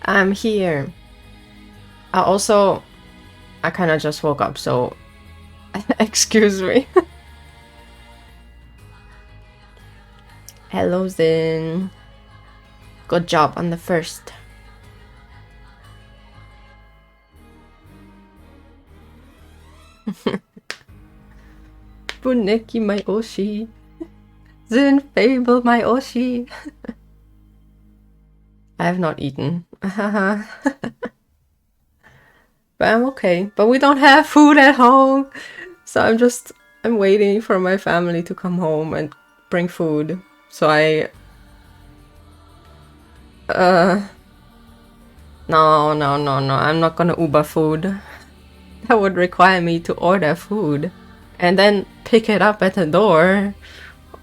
I'm here. I kind of just woke up, so excuse me. Hello, Zin. Good job on the first. Buneki my oshi. Zin fable my oshi. I have not eaten. But I'm okay. But we don't have food at home. So I'm waiting for my family to come home and bring food. So no, I'm not gonna Uber food. That would require me to order food and then pick it up at the door.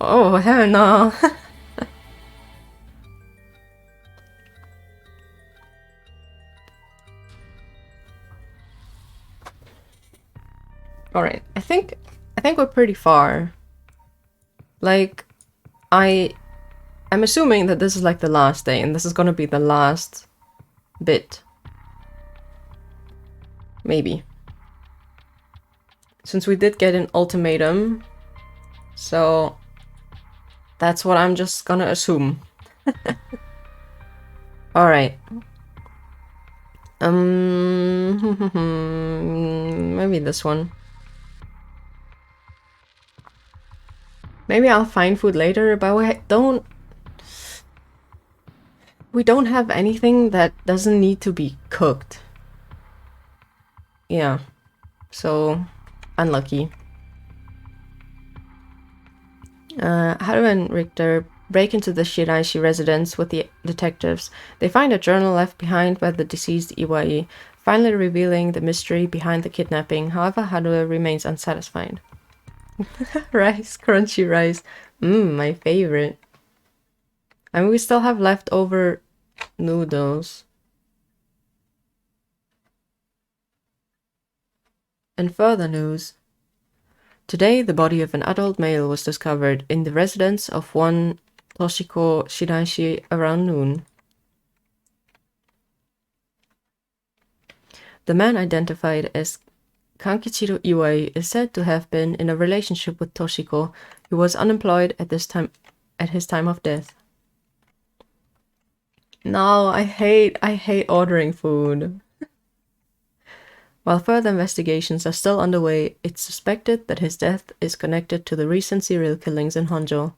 Oh, hell no. Alright, I think we're pretty far. Like, I'm assuming that this is like the last day and this is gonna be the last bit. Maybe. Since we did get an ultimatum, so that's what I'm just gonna assume. Alright. Maybe this one. Maybe I'll find food later, but we don't have anything that doesn't need to be cooked. Yeah. So, unlucky. Haru and Richter break into the Shiraishi residence with the detectives. They find a journal left behind by the deceased Iwai, finally revealing the mystery behind the kidnapping. However, Haru remains unsatisfied. Rice, crunchy rice. My favorite. And we still have leftover noodles. And further news. Today, the body of an adult male was discovered in the residence of one Toshiko Shiraishi around noon. The man identified as Kankichiro Iwai is said to have been in a relationship with Toshiko, who was unemployed at his time of death. No, I hate ordering food. While further investigations are still underway, it's suspected that his death is connected to the recent serial killings in Honjo.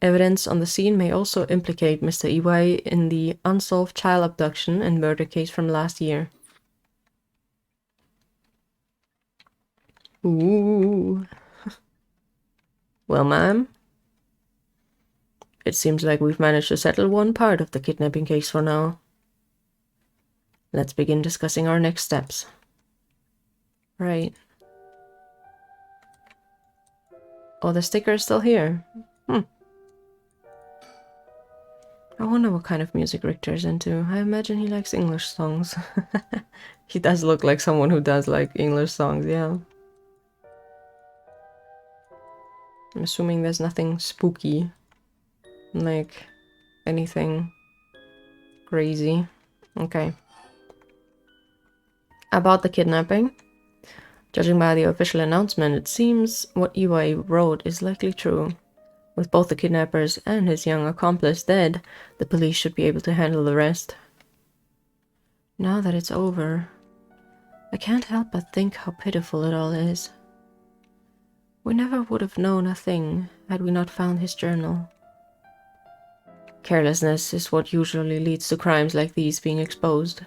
Evidence on the scene may also implicate Mr. Iwai in the unsolved child abduction and murder case from last year. Ooh. Well, ma'am, it seems like we've managed to settle one part of the kidnapping case for now. Let's begin discussing our next steps. Right. Oh, the sticker is still here. I wonder what kind of music Richter's into. I imagine he likes English songs. He does look like someone who does like English songs, yeah. I'm assuming there's nothing spooky. Like, anything crazy. Okay. About the kidnapping. Judging by the official announcement, it seems what Iwai wrote is likely true. With both the kidnappers and his young accomplice dead, the police should be able to handle the rest. Now that it's over, I can't help but think how pitiful it all is. We never would have known a thing had we not found his journal. Carelessness is what usually leads to crimes like these being exposed.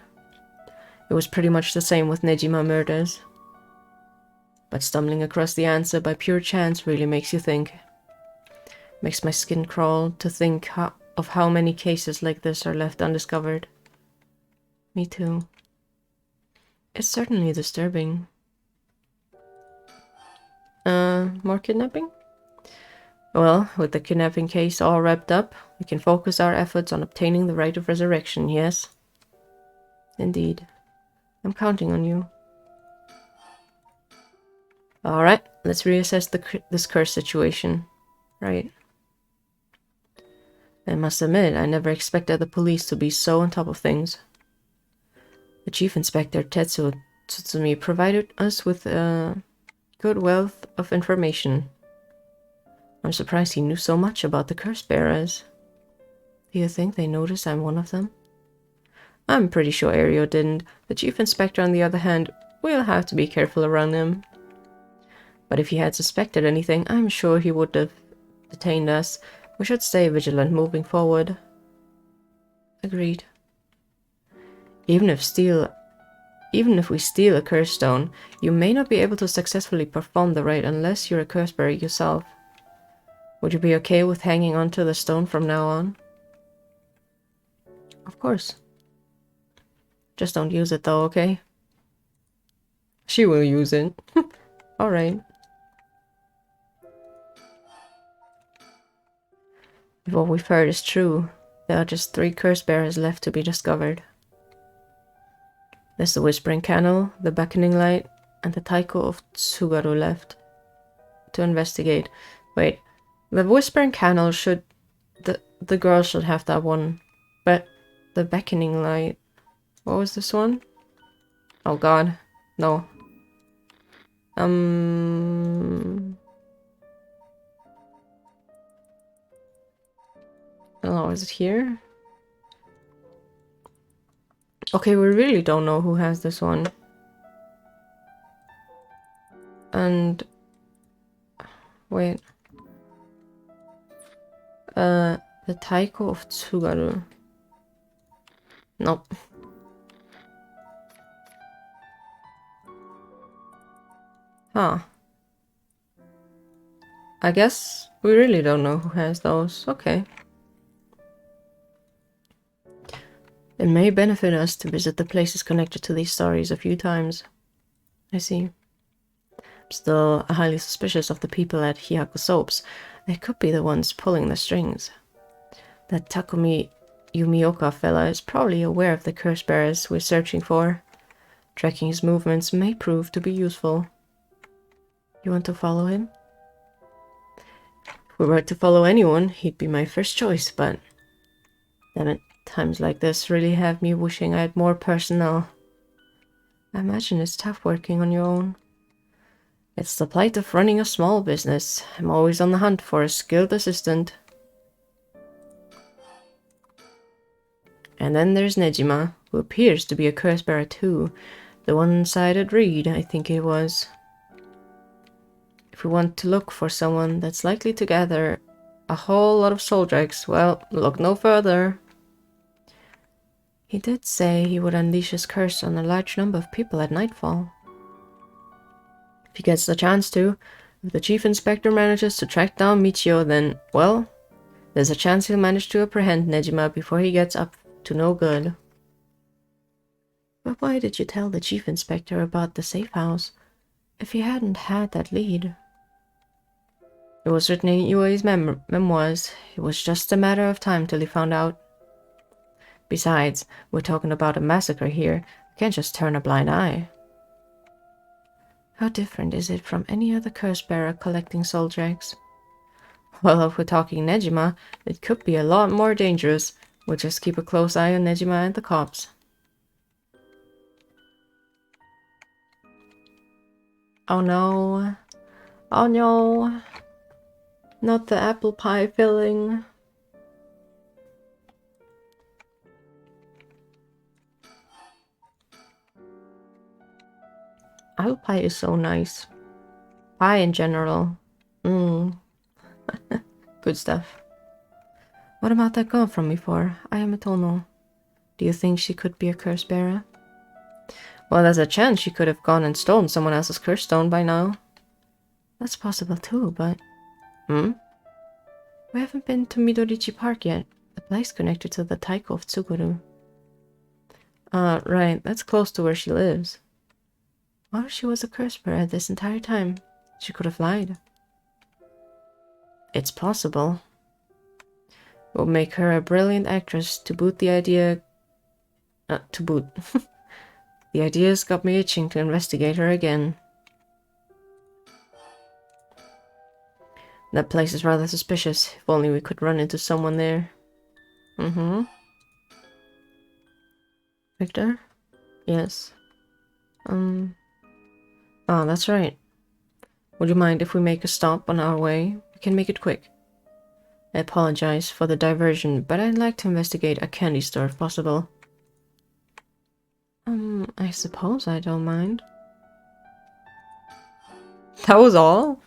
It was pretty much the same with Nejima murders. But stumbling across the answer by pure chance really makes you think. Makes my skin crawl to think of how many cases like this are left undiscovered. Me too. It's certainly disturbing. More kidnapping? Well, with the kidnapping case all wrapped up, we can focus our efforts on obtaining the right of resurrection, yes? Indeed. I'm counting on you. Alright, let's reassess this curse situation. Right. I must admit, I never expected the police to be so on top of things. The Chief Inspector Tetsuo Tsutsumi provided us with a good wealth of information. I'm surprised he knew so much about the curse bearers. Do you think they noticed I'm one of them? I'm pretty sure Ario didn't. The Chief Inspector, on the other hand, will have to be careful around him. But if he had suspected anything, I'm sure he would have detained us. We should stay vigilant moving forward. Agreed. Even if we steal a curse stone, you may not be able to successfully perform the rite unless you're a curse bearer yourself. Would you be okay with hanging onto the stone from now on? Of course. Just don't use it though, okay? She will use it. Alright. If what we've heard is true, there are just 3 curse bearers left to be discovered. There's the Whispering Candle, the Beckoning Light, and the Taiko of Tsugaru left to investigate. Wait, the Whispering Candle should... The girl should have that one. But the Beckoning Light... What was this one? Oh god. No. Oh, is it here? Okay, we really don't know who has this one. And... Wait. The Taiko of Tsugaru. Nope. Huh. I guess we really don't know who has those. Okay. It may benefit us to visit the places connected to these stories a few times. I see. I'm still highly suspicious of the people at Hyaku Soaps. They could be the ones pulling the strings. That Takumi Yumioka fella is probably aware of the curse bearers we're searching for. Tracking his movements may prove to be useful. You want to follow him? If we were to follow anyone, he'd be my first choice, but... Damn it, times like this really have me wishing I had more personnel. I imagine it's tough working on your own. It's the plight of running a small business. I'm always on the hunt for a skilled assistant. And then there's Nejima, who appears to be a curse bearer too. The one-sided reed, I think it was. If we want to look for someone that's likely to gather a whole lot of soul dregs, well, look no further. He did say he would unleash his curse on a large number of people at nightfall. If he gets the chance to, if the Chief Inspector manages to track down Michio, then, well, there's a chance he'll manage to apprehend Nejima before he gets up to no good. But why did you tell the Chief Inspector about the safe house, if you hadn't had that lead? It was written in Yui's memoirs. It was just a matter of time till he found out. Besides, we're talking about a massacre here. We can't just turn a blind eye. How different is it from any other curse bearer collecting soul dregs? Well, if we're talking Nejima, it could be a lot more dangerous. We'll just keep a close eye on Nejima and the cops. Oh no. Oh no. Not the apple pie filling. Apple pie is so nice. Pie in general. Good stuff. What about that girl from before? Ayametono. Do you think she could be a curse bearer? Well, there's a chance she could have gone and stolen someone else's curse stone by now. That's possible too, but... We haven't been to Midorichi Park yet. The place connected to the Taiko of Tsuguru. Right. That's close to where she lives. What if she was a curse bearer this entire time? She could have lied. It's possible. It would make her a brilliant actress to boot the idea... to boot. The idea's got me itching to investigate her again. That place is rather suspicious. If only we could run into someone there. Mm-hmm. Victor? Yes. Oh, that's right. Would you mind if we make a stop on our way? We can make it quick. I apologize for the diversion, but I'd like to investigate a candy store if possible. I suppose I don't mind. That was all?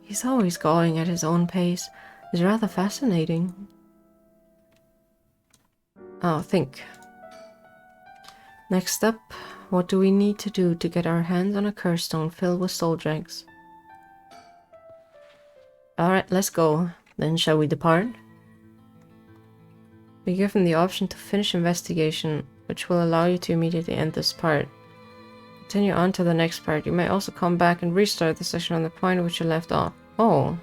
He's always going at his own pace. It's rather fascinating. Oh, think. Next up, what do we need to do to get our hands on a curse stone filled with soul dregs? Alright, let's go. Then shall we depart? Be given the option to finish investigation, which will allow you to immediately end this part. Continue on to the next part. You may also come back and restart the session on the point at which you left off. Oh.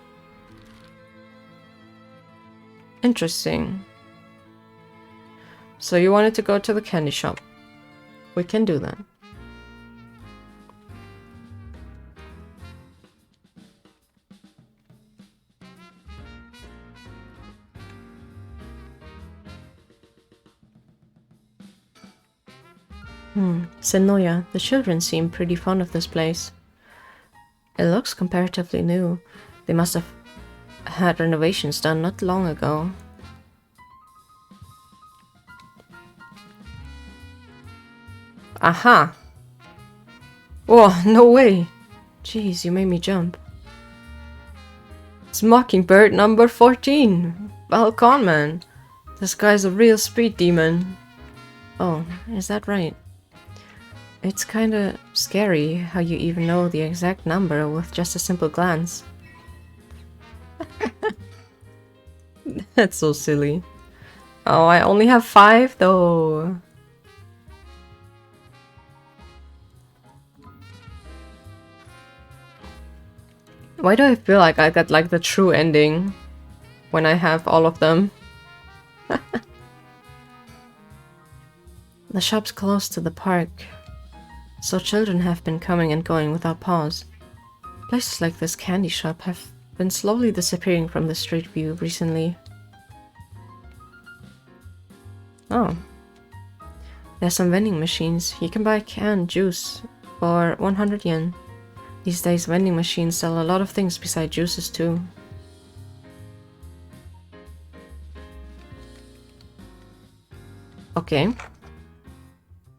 Interesting. So you wanted to go to the candy shop. We can do that. Senoya, the children seem pretty fond of this place. It looks comparatively new. They must have had renovations done not long ago. Aha! Oh, no way! Jeez, you made me jump. It's Mockingbird number 14! Well, con man. This guy's a real speed demon. Oh, is that right? It's kinda scary how you even know the exact number with just a simple glance. That's so silly. Oh, I only have 5 though. Why do I feel like I got like the true ending when I have all of them? The shop's close to the park, so children have been coming and going without pause. Places like this candy shop have been slowly disappearing from the street view recently. Oh. There's some vending machines. You can buy canned juice for 100 yen. These days vending machines sell a lot of things besides juices too. Okay.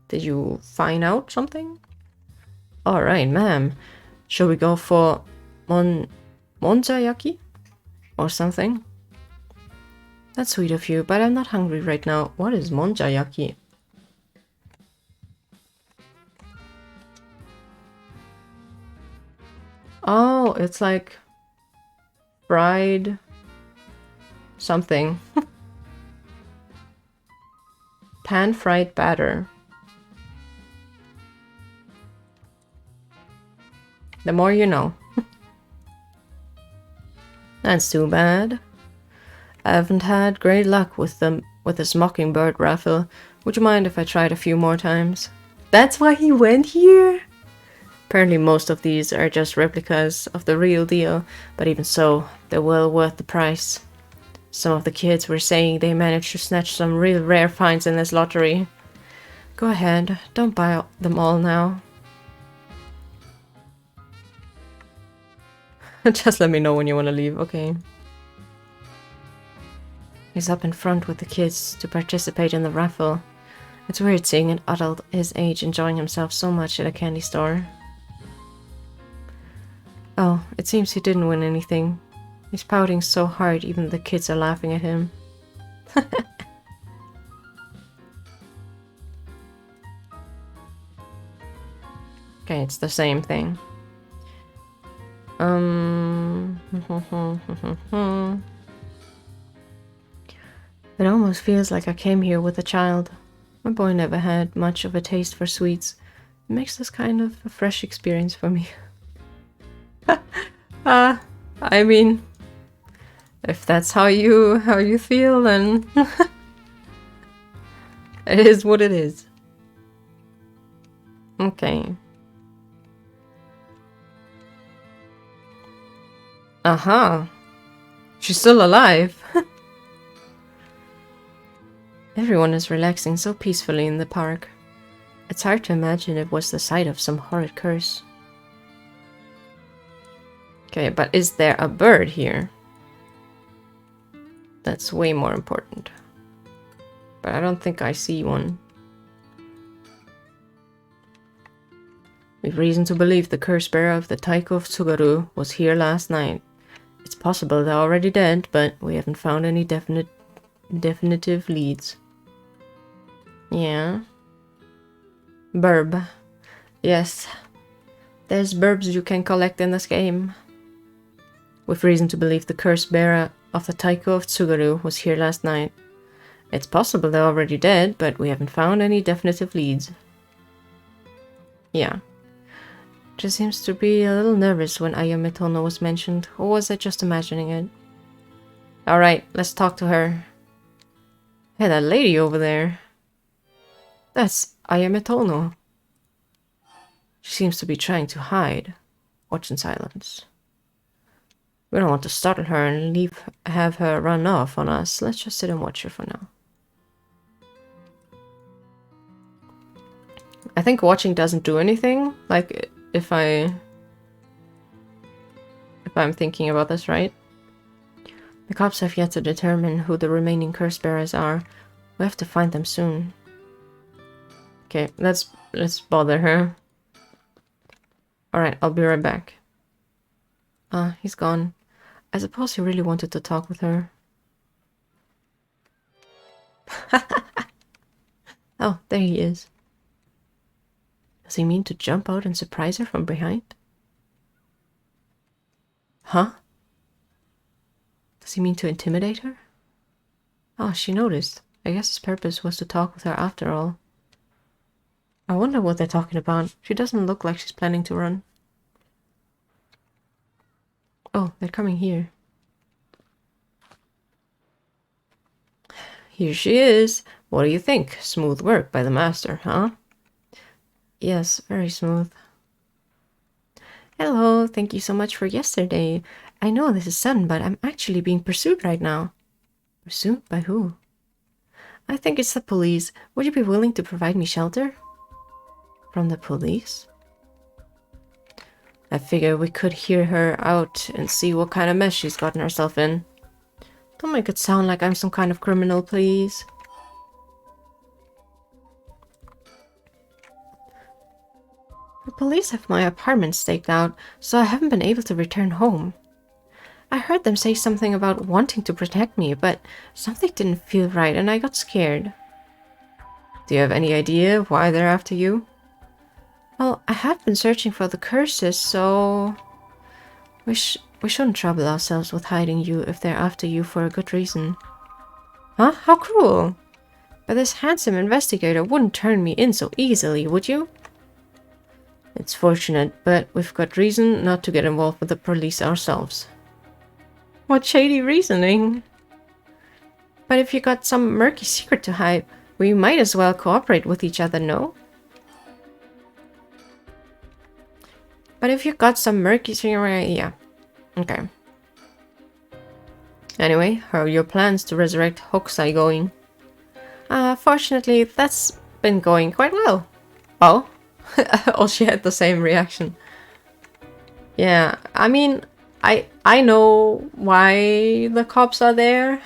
Did you find out something? Alright, ma'am. Shall we go for monjayaki? Or something? That's sweet of you, but I'm not hungry right now. What is monjayaki? Oh, it's like fried something. Pan-fried batter. The more you know. That's too bad. I haven't had great luck with this Mockingbird raffle. Would you mind if I tried a few more times? That's why he went here? Apparently most of these are just replicas of the real deal, but even so, they're well worth the price. Some of the kids were saying they managed to snatch some real rare finds in this lottery. Go ahead, don't buy them all now. Just let me know when you want to leave, okay? He's up in front with the kids to participate in the raffle. It's weird seeing an adult his age enjoying himself so much at a candy store. Oh, it seems he didn't win anything. He's pouting so hard even the kids are laughing at him. Okay, it's the same thing. It almost feels like I came here with a child. My boy never had much of a taste for sweets. It makes this kind of a fresh experience for me. I mean, if that's how you feel, then it is what it is. Okay. She's still alive. Everyone is relaxing so peacefully in the park. It's hard to imagine it was the site of some horrid curse. Okay, but is there a bird here? That's way more important. But I don't think I see one. We've reason to believe the curse bearer of the Taiko of Tsugaru was here last night. It's possible they're already dead, but we haven't found any definitive leads. Yeah. Burb. Yes. There's burbs you can collect in this game. With reason to believe the curse bearer of the Taiko of Tsugaru was here last night. It's possible they're already dead, but we haven't found any definitive leads. Yeah. She seems to be a little nervous when Ayame Tono was mentioned, or was I just imagining it? Alright, let's talk to her. Hey, that lady over there. That's Ayame Tono. She seems to be trying to hide. Watch in silence. We don't want to startle her and have her run off on us. Let's just sit and watch her for now. I think watching doesn't do anything. Like, if I'm thinking about this right. The cops have yet to determine who the remaining curse bearers are. We have to find them soon. Okay, let's bother her. Alright, I'll be right back. Ah, he's gone. I suppose he really wanted to talk with her. Oh, there he is. Does he mean to jump out and surprise her from behind? Huh? Does he mean to intimidate her? Oh, she noticed. I guess his purpose was to talk with her after all. I wonder what they're talking about. She doesn't look like she's planning to run. Oh, they're coming here. Here she is. What do you think? Smooth work by the master, huh? Yes, very smooth. Hello, thank you so much for yesterday. I know this is sudden, but I'm actually being pursued right now. Pursued by who? I think it's the police. Would you be willing to provide me shelter? From the police? I figure we could hear her out and see what kind of mess she's gotten herself in. Don't make it sound like I'm some kind of criminal, please. The police have my apartment staked out, so I haven't been able to return home. I heard them say something about wanting to protect me, but something didn't feel right and I got scared. Do you have any idea why they're after you? Well, I have been searching for the curses, so... We shouldn't trouble ourselves with hiding you if they're after you for a good reason. Huh? How cruel! But this handsome investigator wouldn't turn me in so easily, would you? It's fortunate, but we've got reason not to get involved with the police ourselves. What shady reasoning! But if you got some murky secret to hide, we might as well cooperate with each other, no? But if you got some murky secret, yeah. Okay. Anyway, how are your plans to resurrect Hokusai going? Fortunately, that's been going quite well. Oh? Oh, she had the same reaction. Yeah, I mean, I know why the cops are there.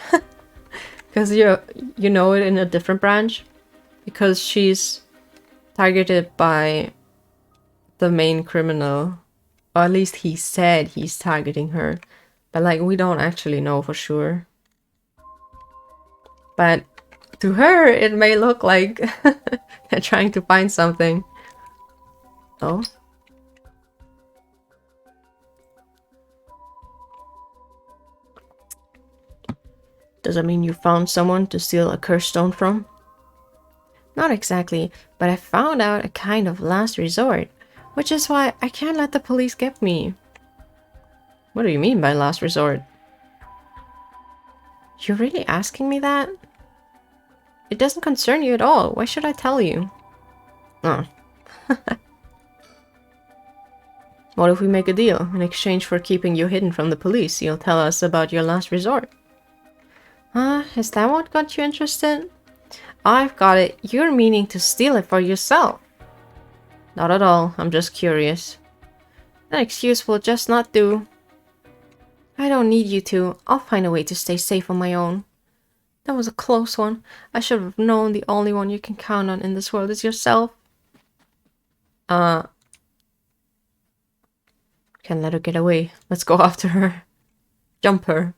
Because you know it in a different branch. Because she's targeted by the main criminal. Or at least he said he's targeting her. But like, we don't actually know for sure. But to her, it may look like they're trying to find something. Oh? Does that mean you found someone to steal a cursed stone from? Not exactly, but I found out a kind of last resort, which is why I can't let the police get me. What do you mean by last resort? You're really asking me that? It doesn't concern you at all. Why should I tell you? Oh. What if we make a deal? In exchange for keeping you hidden from the police, you'll tell us about your last resort. Is that what got you interested? I've got it. You're meaning to steal it for yourself. Not at all. I'm just curious. That excuse will just not do. I don't need you to. I'll find a way to stay safe on my own. That was a close one. I should have known the only one you can count on in this world is yourself. Can't let her get away. Let's go after her. Jump her.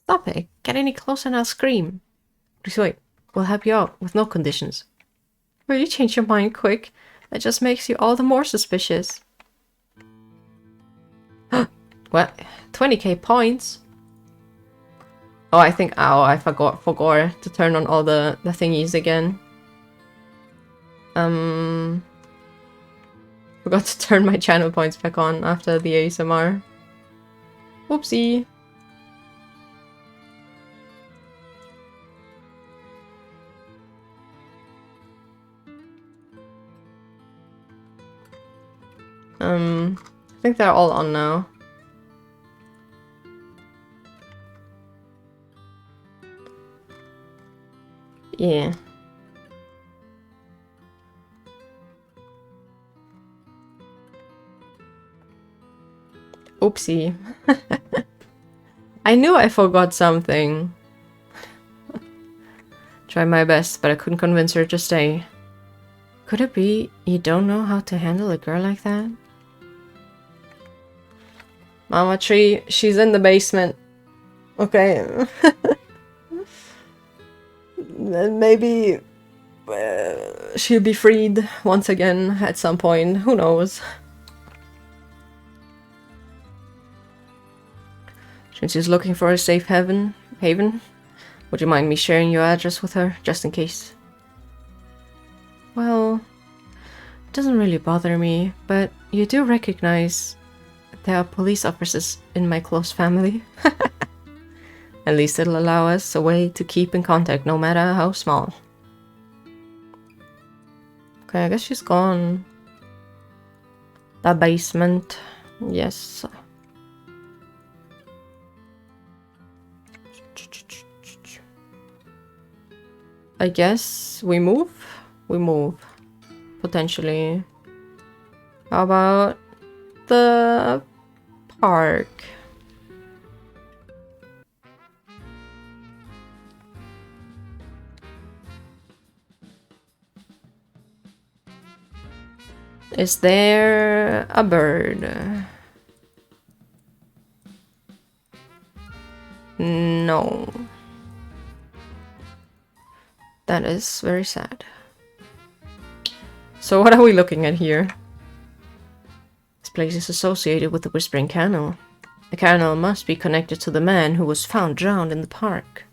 Stop it. Get any closer and I'll scream. Please wait. We'll help you out with no conditions. Will you change your mind quick? That just makes you all the more suspicious. What? 20k points? Oh, I think... Oh, I forgot to turn on all the thingies again. Forgot to turn my channel points back on after the ASMR. Whoopsie. I think they're all on now. Yeah. Oopsie. I knew I forgot something. Tried my best, but I couldn't convince her to stay. Could it be you don't know how to handle a girl like that? Mama Tree, she's in the basement. Okay. Maybe she'll be freed once again at some point. Who knows? Since she's looking for a safe haven, would you mind me sharing your address with her, just in case? Well, it doesn't really bother me, but you do recognize there are police officers in my close family. At least it'll allow us a way to keep in contact, no matter how small. Okay, I guess she's gone. The basement. Yes. I guess we move? We move. Potentially. How about the park? Is there a bird? No. That is very sad. So what are we looking at here? This place is associated with the Whispering Canal. The canal must be connected to the man who was found drowned in the park.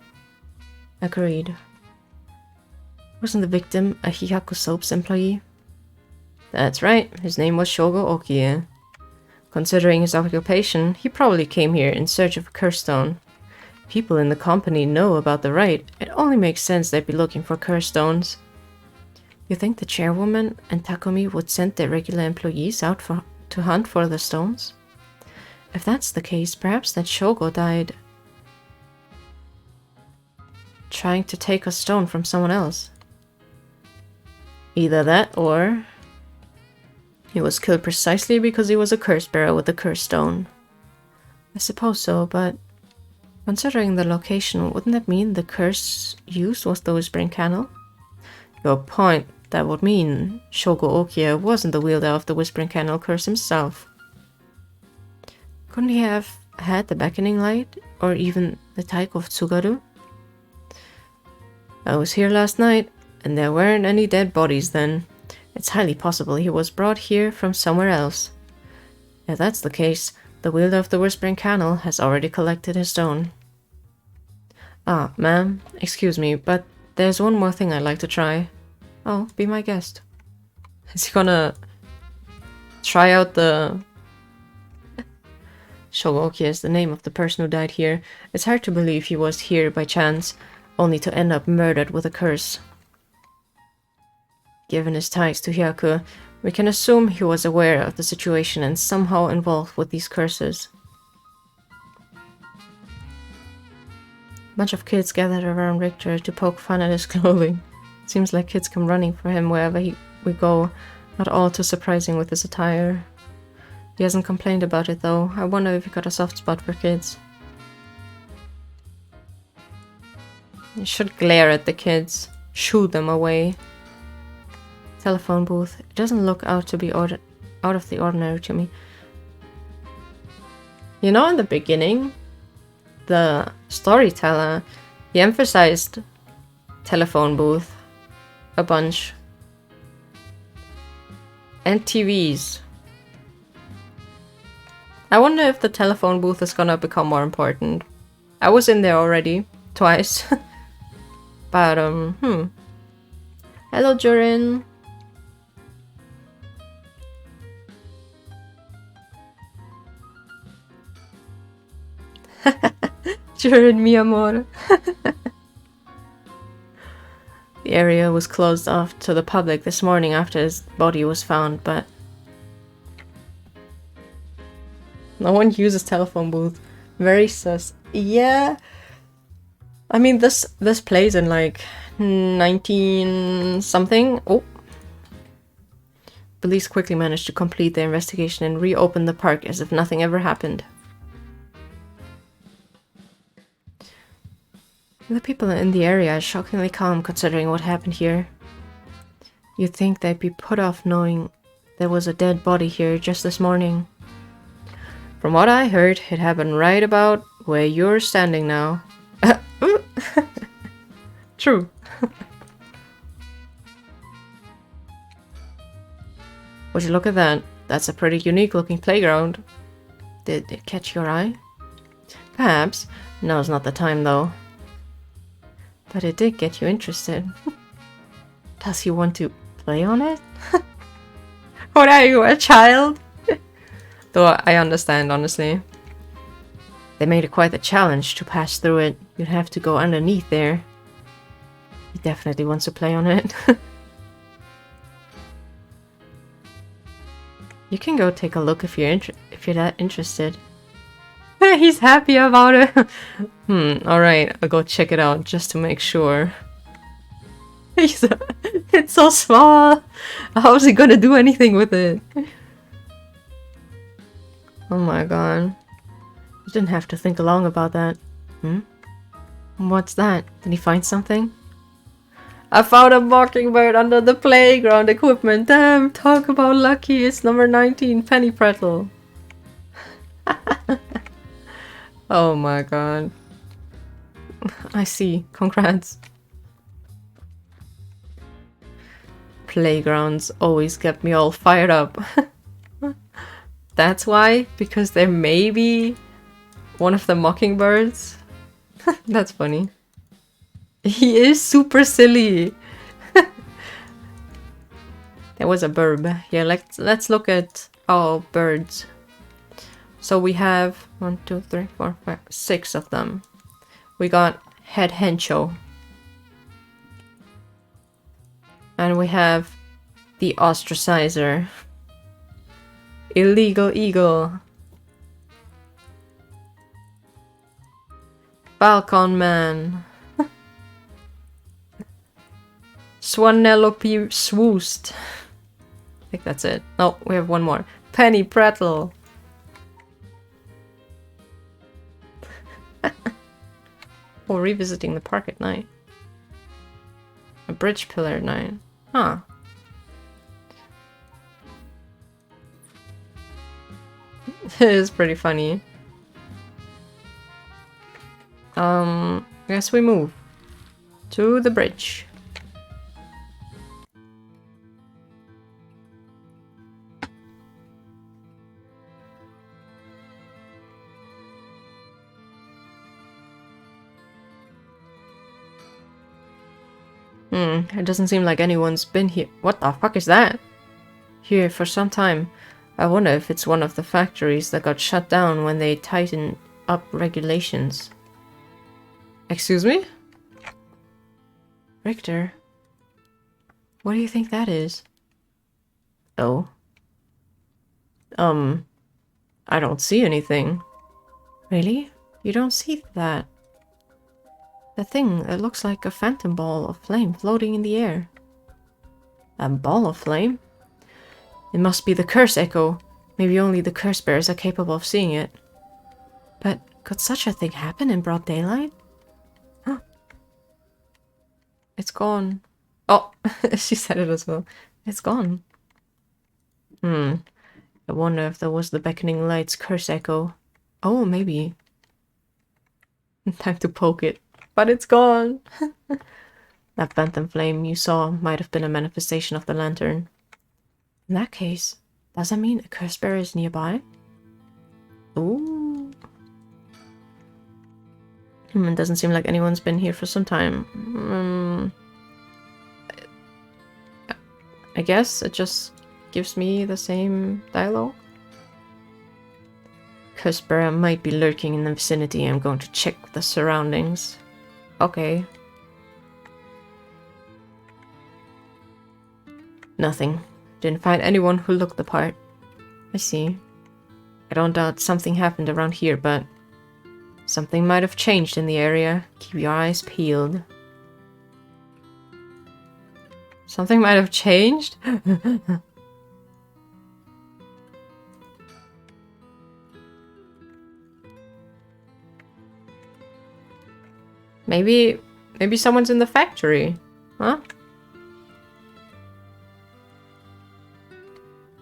Agreed. Wasn't the victim a Hihaku Soaps employee? That's right, his name was Shogo Okie. Considering his occupation, he probably came here in search of a curse stone. People in the company know about the rite. It only makes sense they'd be looking for curse stones. You think the chairwoman and Takumi would send their regular employees out to hunt for the stones? If that's the case, perhaps that Shogo died trying to take a stone from someone else. Either that or he was killed precisely because he was a curse bearer with the curse stone. I suppose so, but considering the location, wouldn't that mean the curse used was the Whispering Canal? Your point, that would mean Shogo Okie wasn't the wielder of the Whispering Canal curse himself. Couldn't he have had the beckoning light, or even the Taiko of Tsugaru? I was here last night, and there weren't any dead bodies then. It's highly possible he was brought here from somewhere else. If that's the case, the wielder of the Whispering Canal has already collected his stone. Ah, ma'am, excuse me, but there's one more thing I'd like to try. Oh, be my guest. Is he gonna try out the... Shogoki is the name of the person who died here. It's hard to believe he was here by chance, only to end up murdered with a curse. Given his ties to Hyaku, we can assume he was aware of the situation and somehow involved with these curses. A bunch of kids gathered around Richter to poke fun at his clothing. Seems like kids come running for him wherever we go, not all too surprising with his attire. He hasn't complained about it though. I wonder if he got a soft spot for kids. You should glare at the kids. Shoo them away. Telephone booth. It doesn't look out to be out of the ordinary to me. You know, in the beginning, the storyteller, he emphasized telephone booth a bunch. And TVs. I wonder if the telephone booth is gonna become more important. I was in there already, twice. But, Hello, Jurin. Jurin, mi amor. The area was closed off to the public this morning after his body was found, but no one uses telephone booth. Very sus. Yeah. I mean, this plays in like 19 something. Oh. Police quickly managed to complete their investigation and reopen the park as if nothing ever happened. The people in the area are shockingly calm considering what happened here. You'd think they'd be put off knowing there was a dead body here just this morning. From what I heard, it happened right about where you're standing now. True. Would you look at that? That's a pretty unique looking playground. Did it catch your eye? Perhaps. Now's not the time though. But it did get you interested. Does he want to play on it? What are you, a child? Though I understand, honestly. They made it quite a challenge to pass through it. You'd have to go underneath there. He definitely wants to play on it. You can go take a look if you're that interested. He's happy about it. Alright, I'll go check it out just to make sure. It's so small. How's he gonna do anything with it? Oh my god. You didn't have to think long about that. What's that? Did he find something? I found a mockingbird under the playground equipment. Damn, talk about lucky. It's number 19, Penny Pretzel. Oh my god. I see. Congrats. Playgrounds always kept me all fired up. That's why? Because there may be one of the mockingbirds? That's funny. He is super silly. There was a bird. Yeah, let's look at our birds. So we have 1, 2, 3, 4, 5, 6 of them. We got head hencho. And we have the ostracizer. Illegal eagle. Balcon man. Swanelope swoost. I think that's it. Oh, we have one more. Penny Pretzel. Oh, revisiting the park at night. A bridge pillar at night. Huh. It is pretty funny. I guess we move to the bridge. It doesn't seem like anyone's been here. What the fuck is that? Here for some time. I wonder if it's one of the factories that got shut down when they tightened up regulations. Excuse me? Richter? What do you think that is? Oh. I don't see anything. Really? You don't see that? A thing that looks like a phantom ball of flame floating in the air. A ball of flame? It must be the curse echo. Maybe only the curse bearers are capable of seeing it. But could such a thing happen in broad daylight? Huh. It's gone. Oh, she said it as well. It's gone. I wonder if that was the beckoning light's curse echo. Oh, maybe. Time to poke it. But it's gone. That phantom flame you saw might have been a manifestation of the lantern. In that case, does that mean a curse bearer is nearby? Ooh. It doesn't seem like anyone's been here for some time. I guess it just gives me the same dialogue. Curse bearer might be lurking in the vicinity. I'm going to check the surroundings. Okay. Nothing. Didn't find anyone who looked the part. I see. I don't doubt something happened around here, but something might have changed in the area. Keep your eyes peeled. Something might have changed? Maybe someone's in the factory. Huh?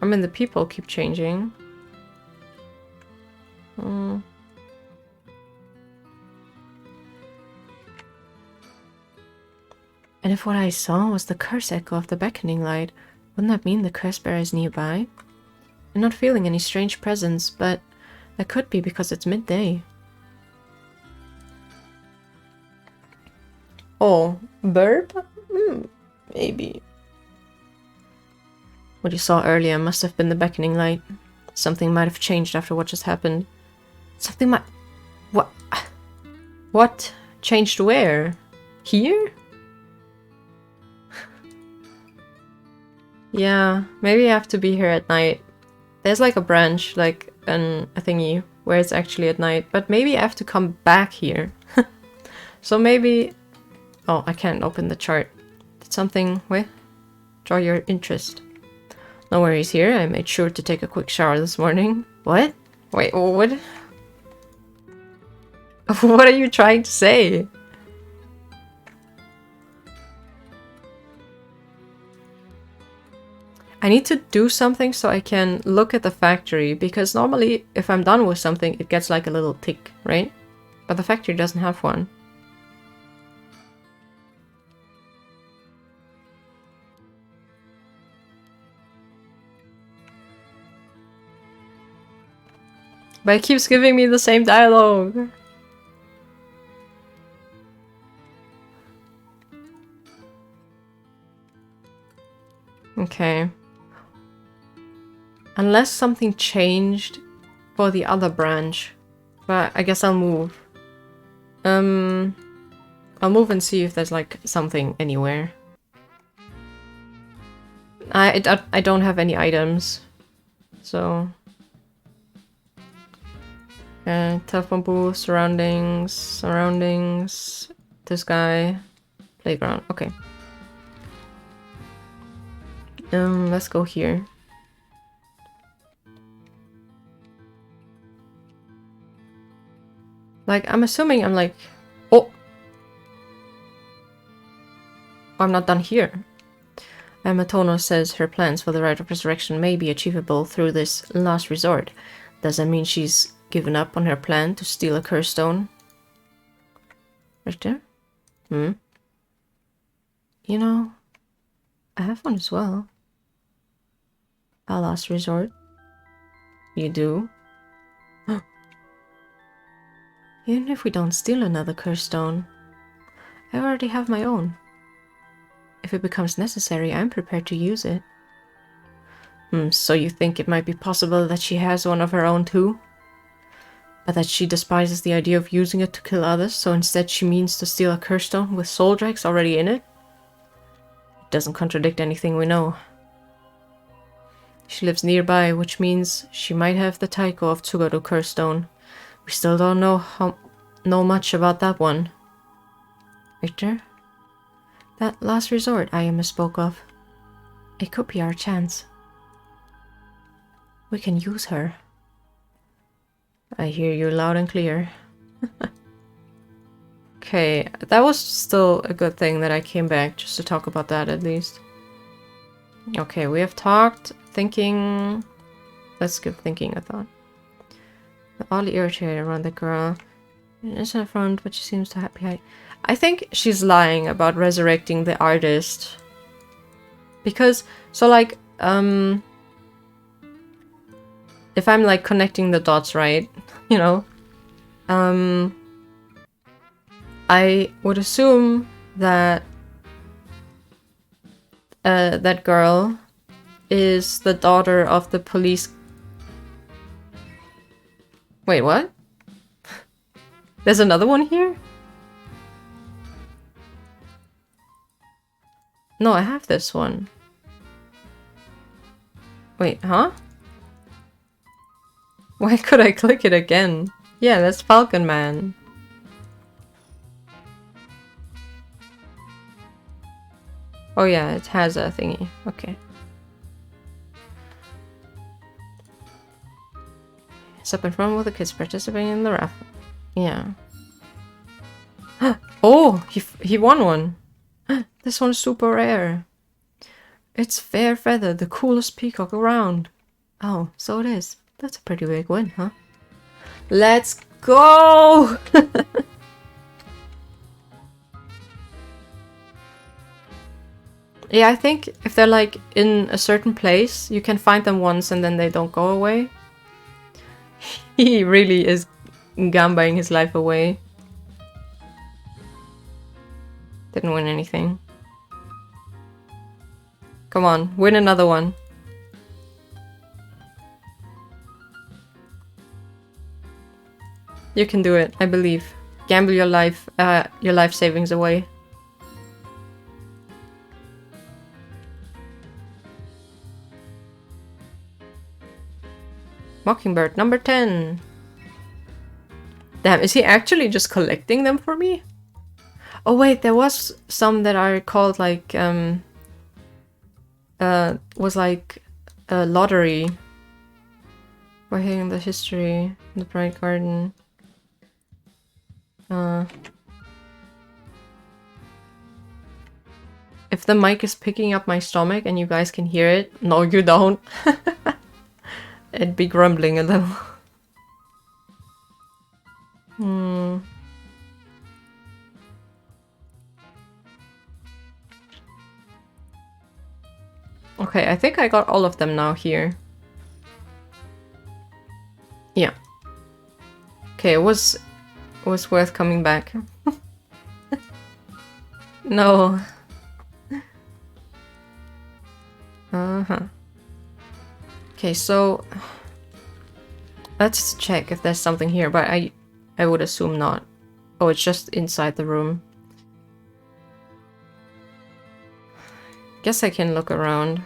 I mean, the people keep changing. And if what I saw was the curse echo of the beckoning light, wouldn't that mean the curse bearer is nearby? I'm not feeling any strange presence, but that could be because it's midday. Oh, burp? Maybe. What you saw earlier must have been the beckoning light. Something might have changed after what just happened. Something might... What? What? Changed where? Here? Yeah, maybe I have to be here at night. There's like a branch, like a thingy, where it's actually at night. But maybe I have to come back here. So maybe... Oh, I can't open the chart. Did something... Wait. Draw your interest. No worries here. I made sure to take a quick shower this morning. What? Wait, what? What are you trying to say? I need to do something so I can look at the factory, because normally if I'm done with something it gets like a little tick, right? But the factory doesn't have one. But it keeps giving me the same dialogue. Okay. Unless something changed for the other branch. But I guess I'll move. I'll move and see if there's like something anywhere. I don't have any items. So... telephone booth, surroundings, this guy, playground, okay. Let's go here. Like, I'm assuming I'm like, oh! I'm not done here. Matono says her plans for the rite of resurrection may be achievable through this last resort. Does that mean she's given up on her plan to steal a curse stone? Right there? You know, I have one as well. A last resort. You do? Even if we don't steal another curse stone, I already have my own. If it becomes necessary, I'm prepared to use it. So you think it might be possible that she has one of her own too? But that she despises the idea of using it to kill others, so instead she means to steal a curse stone with soul dregs already in it? It doesn't contradict anything we know. She lives nearby, which means she might have the Taiko of Tsugaru curse stone. We still don't know much about that one. Victor? That last resort I spoke of. It could be our chance. We can use her. I hear you loud and clear. Okay, that was still a good thing that I came back just to talk about that at least. Okay, we have talked. Thinking... Let's give thinking a thought. I'm oddly irritated around the girl. It isn't front, but she seems to happy. I think she's lying about resurrecting the artist. Because, so like, if I'm like connecting the dots right, you know, I would assume that that girl is the daughter of the police. Wait, what? There's another one here? No, I have this one. Wait, huh? Why could I click it again? Yeah, that's Falcon Man. Oh yeah, it has a thingy. Okay. It's up in front with the kids participating in the raffle. Yeah. Oh, he won one. This one's super rare. It's Fair Feather, the coolest peacock around. Oh, so it is. That's a pretty big win, huh? Let's go! Yeah, I think if they're like in a certain place, you can find them once and then they don't go away. He really is gambaing his life away. Didn't win anything. Come on, win another one. You can do it, I believe. Gamble your life savings away. Mockingbird, number 10. Damn, is he actually just collecting them for me? Oh wait, there was some that are called like, was like a lottery. We're hitting the history, the bright garden. If the mic is picking up my stomach and you guys can hear it, no you don't. It'd be grumbling a little. Okay, I think I got all of them now here. Yeah. Okay, it was worth coming back. No. Okay, so let's check if there's something here, but I would assume not. Oh, it's just inside the room. Guess I can look around.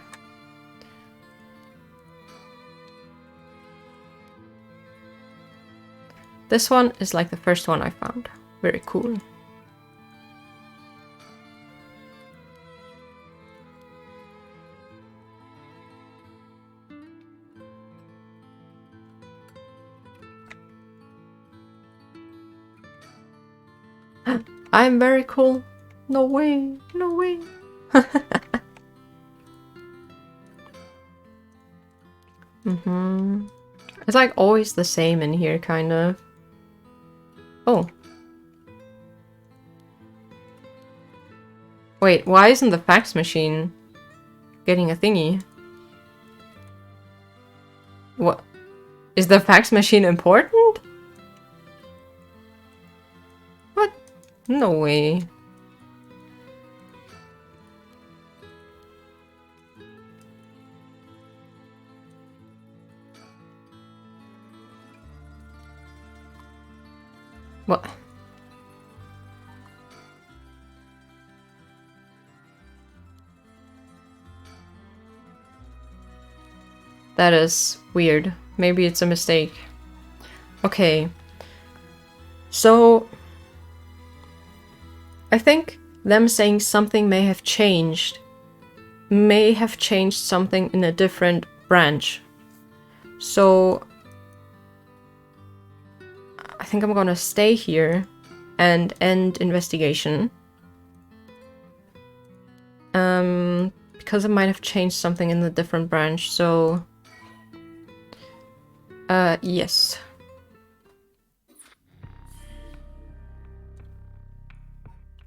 This one is like the first one I found. Very cool. I'm very cool. No way. No way. It's like always the same in here, kind of. Oh. Wait, why isn't the fax machine getting a thingy? What? Is the fax machine important? What? No way. What? That is weird. Maybe it's a mistake. Okay. So I think them saying something may have changed something in a different branch. So I think I'm gonna stay here and end investigation. Because it might have changed something in the different branch, so yes.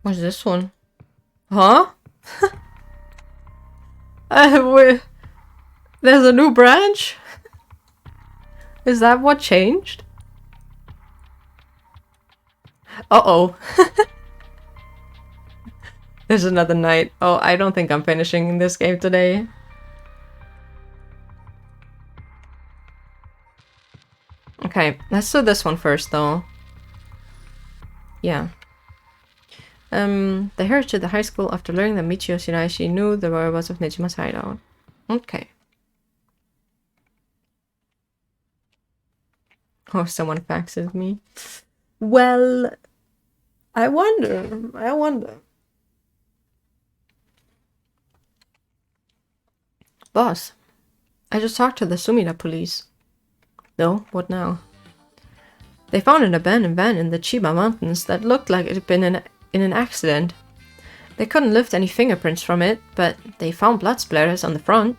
What's this one? Huh? There's a new branch? Is that what changed? Uh-oh. There's another night. Oh, I don't think I'm finishing this game today. Okay, let's do this one first, though. Yeah. They hurried to the high school after learning that Michio Shiraishi knew the whereabouts of Nejima's hideout. Okay. Oh, someone faxes me. Well, I wonder. Boss, I just talked to the Sumida police. No, what now? They found an abandoned van in the Chiba Mountains that looked like it had been in an accident. They couldn't lift any fingerprints from it, but they found blood splatters on the front.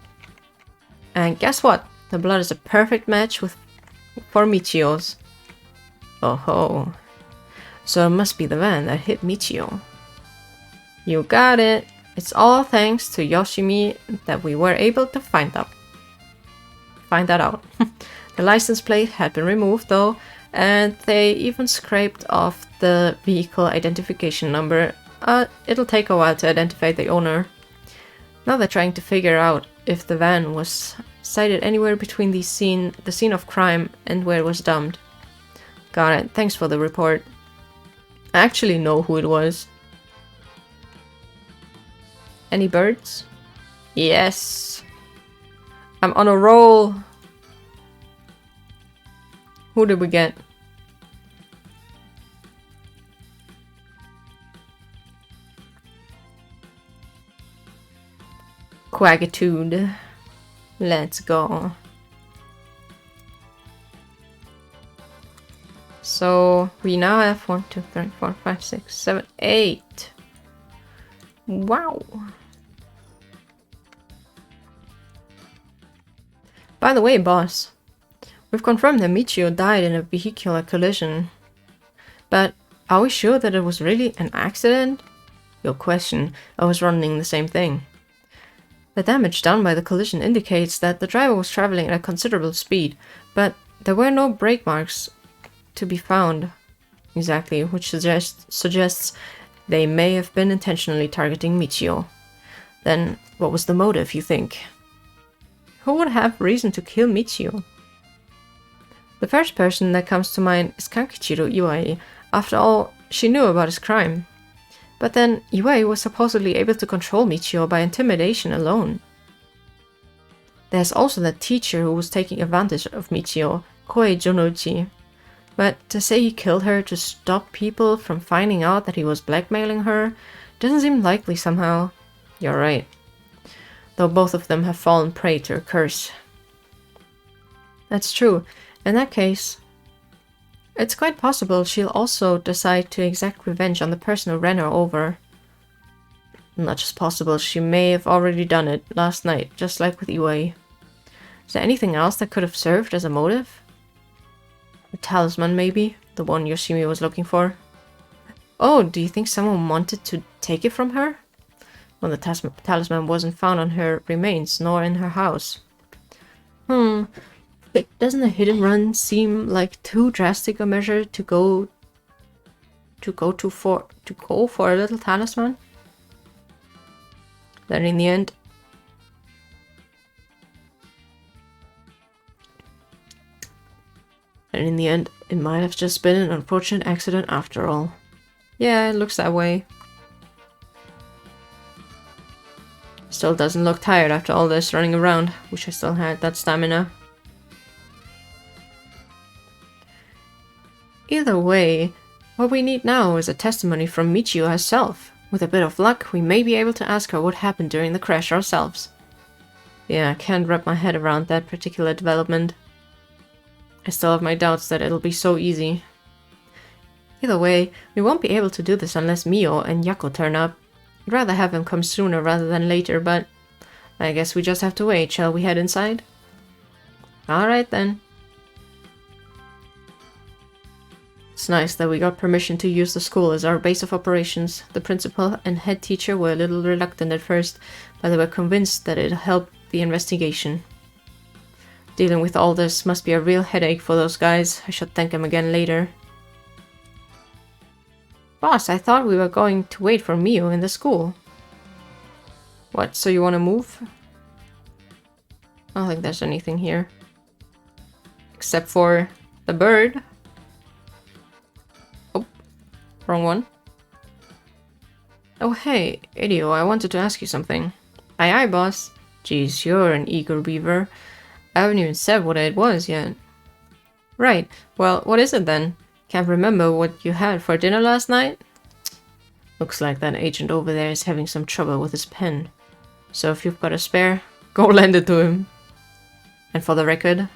And guess what? The blood is a perfect match for Michio's. Oh ho. So it must be the van that hit Michio. You got it. It's all thanks to Yoshimi that we were able to find that out. The license plate had been removed though, and they even scraped off the vehicle identification number. It'll take a while to identify the owner. Now they're trying to figure out if the van was sighted anywhere between the scene of crime and where it was dumped. Got it. Thanks for the report. I actually know who it was. Any birds? Yes. I'm on a roll. Who did we get? Quaggitude. Let's go. So we now have 1, 2, 3, 4, 5, 6, 7, 8. Wow. By the way, boss, we've confirmed that Michio died in a vehicular collision. But are we sure that it was really an accident? Your question, I was running the same thing. The damage done by the collision indicates that the driver was traveling at a considerable speed, but there were no brake marks to be found. Exactly, which suggests they may have been intentionally targeting Michio. Then, what was the motive, you think? Who would have reason to kill Michio? The first person that comes to mind is Kankichiro Iwai. After all, she knew about his crime. But then, Iwai was supposedly able to control Michio by intimidation alone. There's also that teacher who was taking advantage of Michio, Koei Jonouchi. But to say he killed her to stop people from finding out that he was blackmailing her doesn't seem likely somehow. You're right. Though both of them have fallen prey to her curse. That's true. In that case, it's quite possible she'll also decide to exact revenge on the person who ran her over. Not just possible, she may have already done it last night, just like with Iwai. Is there anything else that could have served as a motive? A talisman, maybe? The one Yoshimi was looking for? Oh, do you think someone wanted to take it from her? Well, the talisman wasn't found on her remains, nor in her house. Doesn't a hit and run seem like too drastic a measure to go for a little talisman? Then in the end, it might have just been an unfortunate accident after all. Yeah, it looks that way. Still doesn't look tired after all this running around. Wish I still had that stamina. Either way, What we need now is a testimony from Michio herself. With a bit of luck, we may be able to ask her what happened during the crash ourselves. Yeah, I can't wrap my head around that particular development. I still have my doubts that it'll be so easy. Either way, we won't be able to do this unless Mio and Yako turn up. I'd rather have him come sooner rather than later, but I guess we just have to wait. Shall we head inside? Alright then. It's nice that we got permission to use the school as our base of operations. The principal and head teacher were a little reluctant at first, but they were convinced that it'd help the investigation. Dealing with all this must be a real headache for those guys. I should thank them again later. Boss, I thought we were going to wait for Mio in the school. What, so you want to move? I don't think there's anything here. Except for the bird. Oh, wrong one. Oh hey, Idio, I wanted to ask you something. Aye aye, boss. Geez, you're an eager beaver. I haven't even said what it was yet. Right, well, what is it then? Can't remember what you had for dinner last night? Looks like that agent over there is having some trouble with his pen. So if you've got a spare, go lend it to him. And for the record,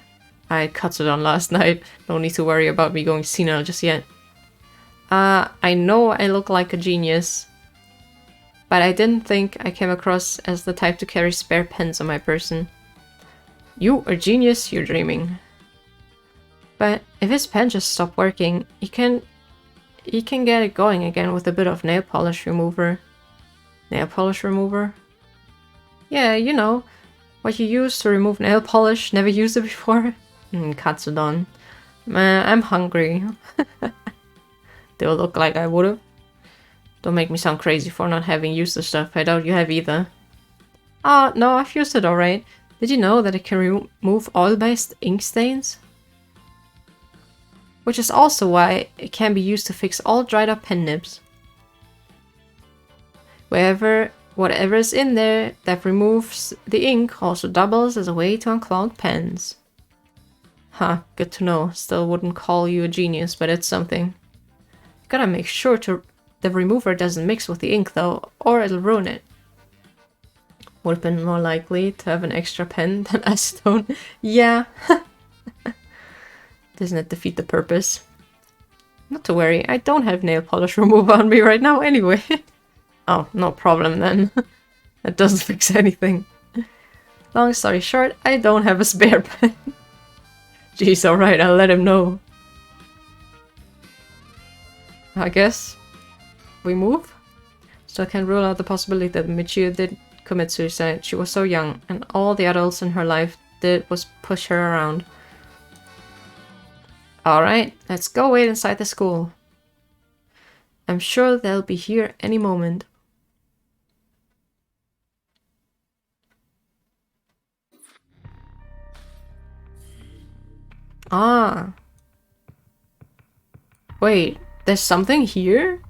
I cut it on last night. No need to worry about me going senile just yet. I know I look like a genius, but I didn't think I came across as the type to carry spare pens on my person. You a genius, you're dreaming. But if his pen just stopped working, he can get it going again with a bit of nail polish remover. Nail polish remover? Yeah, you know, what you use to remove nail polish. Never used it before? Katsudon. I'm hungry. Do I look like I would've? Don't make me sound crazy for not having used the stuff. I doubt you have either. No, I've used it alright. Did you know that it can remove oil-based ink stains? Which is also why it can be used to fix all dried up pen nibs. Whatever is in there that removes the ink also doubles as a way to unclog pens. Huh, good to know. Still wouldn't call you a genius, but it's something. Gotta make sure the remover doesn't mix with the ink though, or it'll ruin it. Would have been more likely to have an extra pen than acetone. Yeah. Doesn't it defeat the purpose? Not to worry, I don't have nail polish remover on me right now anyway. Oh, no problem then. That doesn't fix anything. Long story short, I don't have a spare pen. Jeez, alright, I'll let him know. I guess we move? Still can't rule out the possibility that Michio did commit suicide. She was so young, and all the adults in her life did was push her around. Alright, let's go wait inside the school. I'm sure they'll be here any moment. Ah. Wait, there's something here?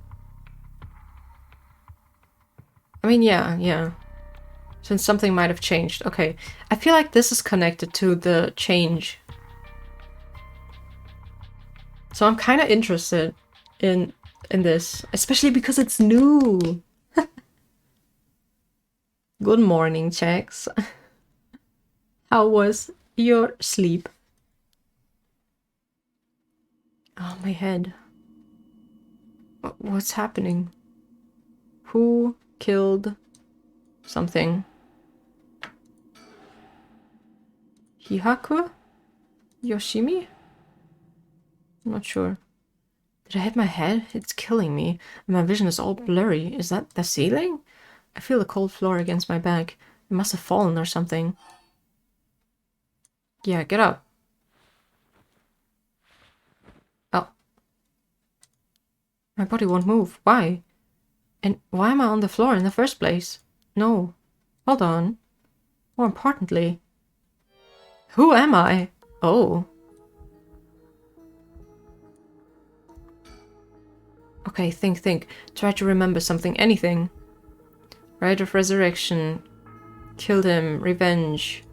I mean, yeah. Since something might have changed. Okay, I feel like this is connected to the change. So I'm kind of interested in this, especially because it's new. Good morning, Chex. How was your sleep? Oh, my head. What's happening? Who killed something? Hihaku? Yoshimi? I'm not sure. Did I hit my head? It's killing me. My vision is all blurry. Is that the ceiling? I feel the cold floor against my back. It must have fallen or something. Yeah, get up. Oh. My body won't move. Why? And why am I on the floor in the first place? No. Hold on. More importantly, who am I? Oh. Okay, think. Try to remember something, anything. Rite of Resurrection. Killed him. Revenge.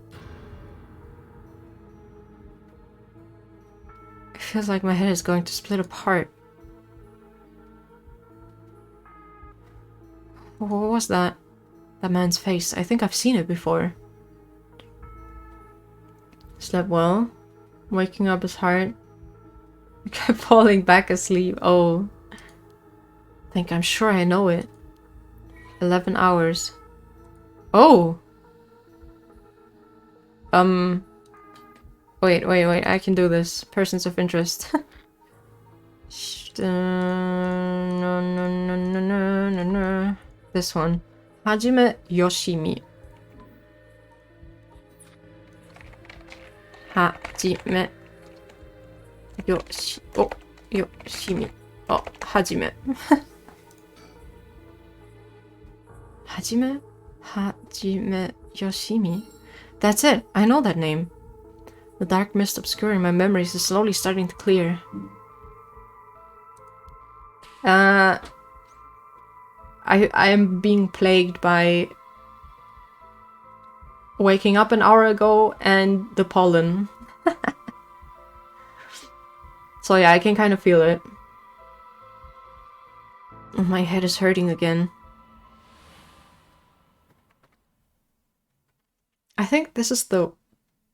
It feels like my head is going to split apart. What was that? That man's face. I think I've seen it before. Slept well. Waking up is hard. I kept falling back asleep. Oh. I'm sure I know it. 11 hours. Oh! Wait. I can do this. Persons of interest. No. This one. Hajime Yoshimi. Hajime Yoshimi. Oh, Hajime. Hajime Yoshimi. That's it. I know that name. The dark mist obscuring my memories is slowly starting to clear. I am being plagued by waking up an hour ago and the pollen. So yeah, I can kind of feel it. My head is hurting again. I think this is the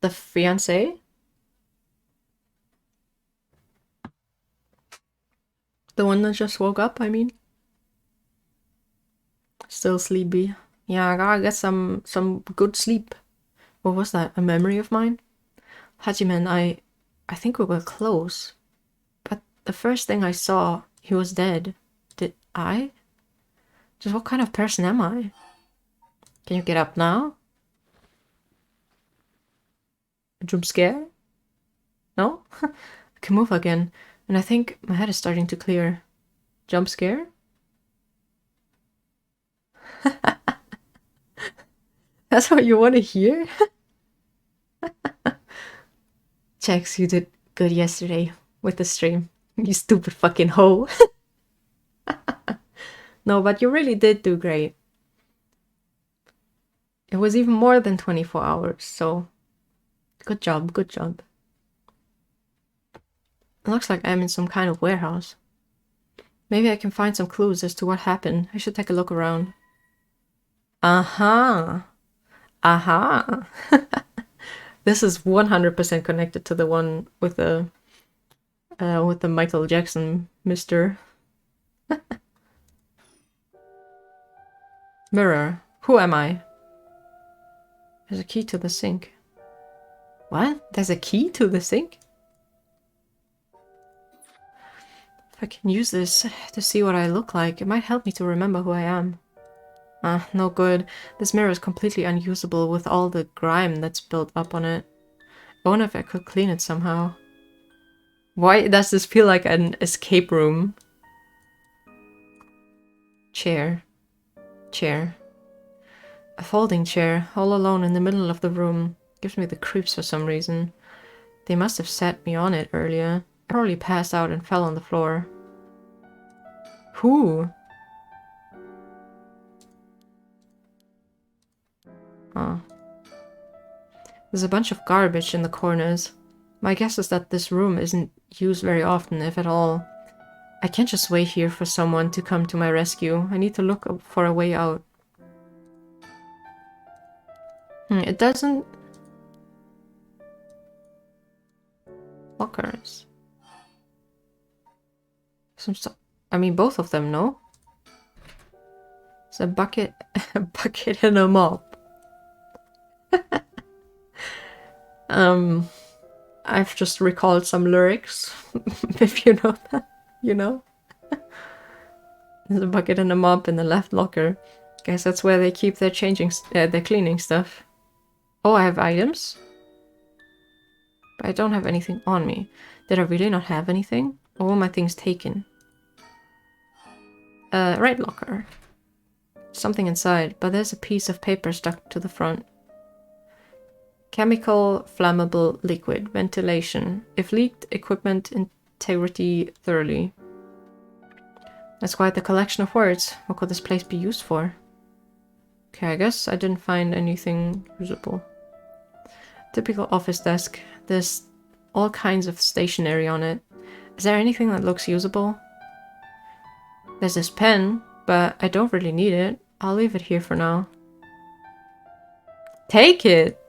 fiancé. The one that just woke up, I mean. Still sleepy. Yeah, I gotta get some good sleep. What was that? A memory of mine? Hajime and I think we were close. But the first thing I saw, he was dead. Did I? Just what kind of person am I? Can you get up now? A jump scare? No? I can move again. And I think my head is starting to clear. Jump scare? That's what you want to hear? Jax, you did good yesterday with the stream. You stupid fucking hoe. No, but you really did do great. It was even more than 24 hours, so good job, good job. It looks like I'm in some kind of warehouse. Maybe I can find some clues as to what happened. I should take a look around. Aha! Aha! This is 100% connected to the one with the Michael Jackson Mr. Mirror. Who am I? There's a key to the sink. What? There's a key to the sink? If I can use this to see what I look like, it might help me to remember who I am. No good. This mirror is completely unusable with all the grime that's built up on it. I wonder if I could clean it somehow. Why does this feel like an escape room? Chair. A folding chair, all alone in the middle of the room. Gives me the creeps for some reason. They must have sat me on it earlier. I probably passed out and fell on the floor. Who? Oh. There's a bunch of garbage in the corners. My guess is that this room isn't used very often, if at all. I can't just wait here for someone to come to my rescue. I need to look for a way out. It doesn't... Lockers. Some stuff. I mean, both of them, no? It's a bucket, a bucket and a mop. I've just recalled some lyrics, if you know that, you know? There's a bucket and a mop in the left locker. Guess that's where they keep their their cleaning stuff. Oh, I have items? But I don't have anything on me. Did I really not have anything? Or were my things taken? Right locker. Something inside, but there's a piece of paper stuck to the front. Chemical, flammable, liquid, ventilation. If leaked, equipment integrity thoroughly. That's quite the collection of words. What could this place be used for? Okay, I guess I didn't find anything usable. Typical office desk. There's all kinds of stationery on it. Is there anything that looks usable? There's this pen, but I don't really need it. I'll leave it here for now. Take it!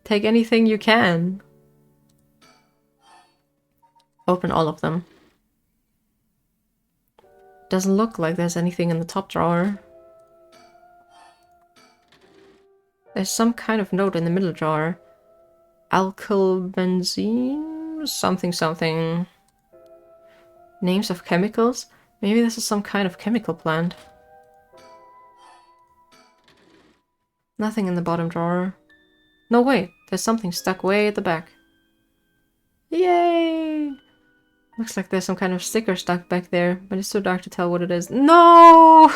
Take anything you can. Open all of them. Doesn't look like there's anything in the top drawer. There's some kind of note in the middle drawer. Alkyl benzene? Something something. Names of chemicals? Maybe this is some kind of chemical plant. Nothing in the bottom drawer. No, wait. There's something stuck way at the back. Yay! Looks like there's some kind of sticker stuck back there, but it's too dark to tell what it is. No!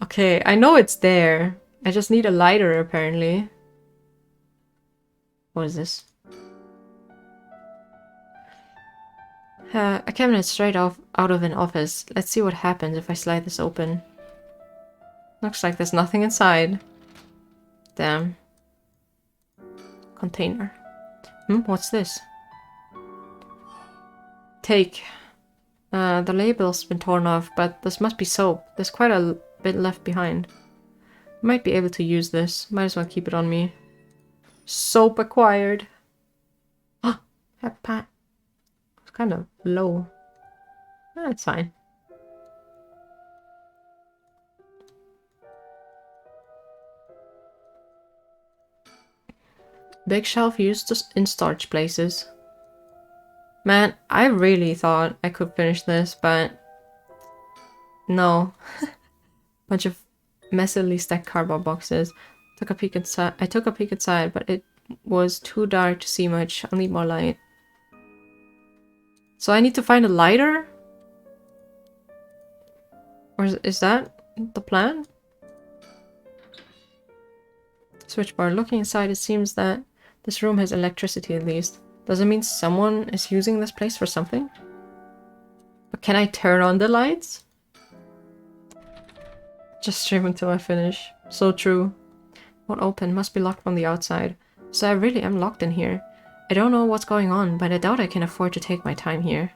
Okay, I know it's there. I just need a lighter, apparently. What is this? A cabinet straight out of an office. Let's see what happens if I slide this open. Looks like there's nothing inside. Damn. Container. What's this? Take. The label's been torn off, but this must be soap. There's quite a bit left behind. Might be able to use this. Might as well keep it on me. Soap acquired. Oh, it's kind of low. That's fine. Big shelf used in storage places. Man, I really thought I could finish this, but no. Bunch of messily stacked cardboard boxes. I took a peek inside, but it was too dark to see much. I'll need more light. So I need to find a lighter? Or is that the plan? Switchboard. Looking inside, it seems that this room has electricity at least. Does it mean someone is using this place for something? But can I turn on the lights? Just stream until I finish. So true. Won't open. Must be locked from the outside. So I really am locked in here. I don't know what's going on, but I doubt I can afford to take my time here.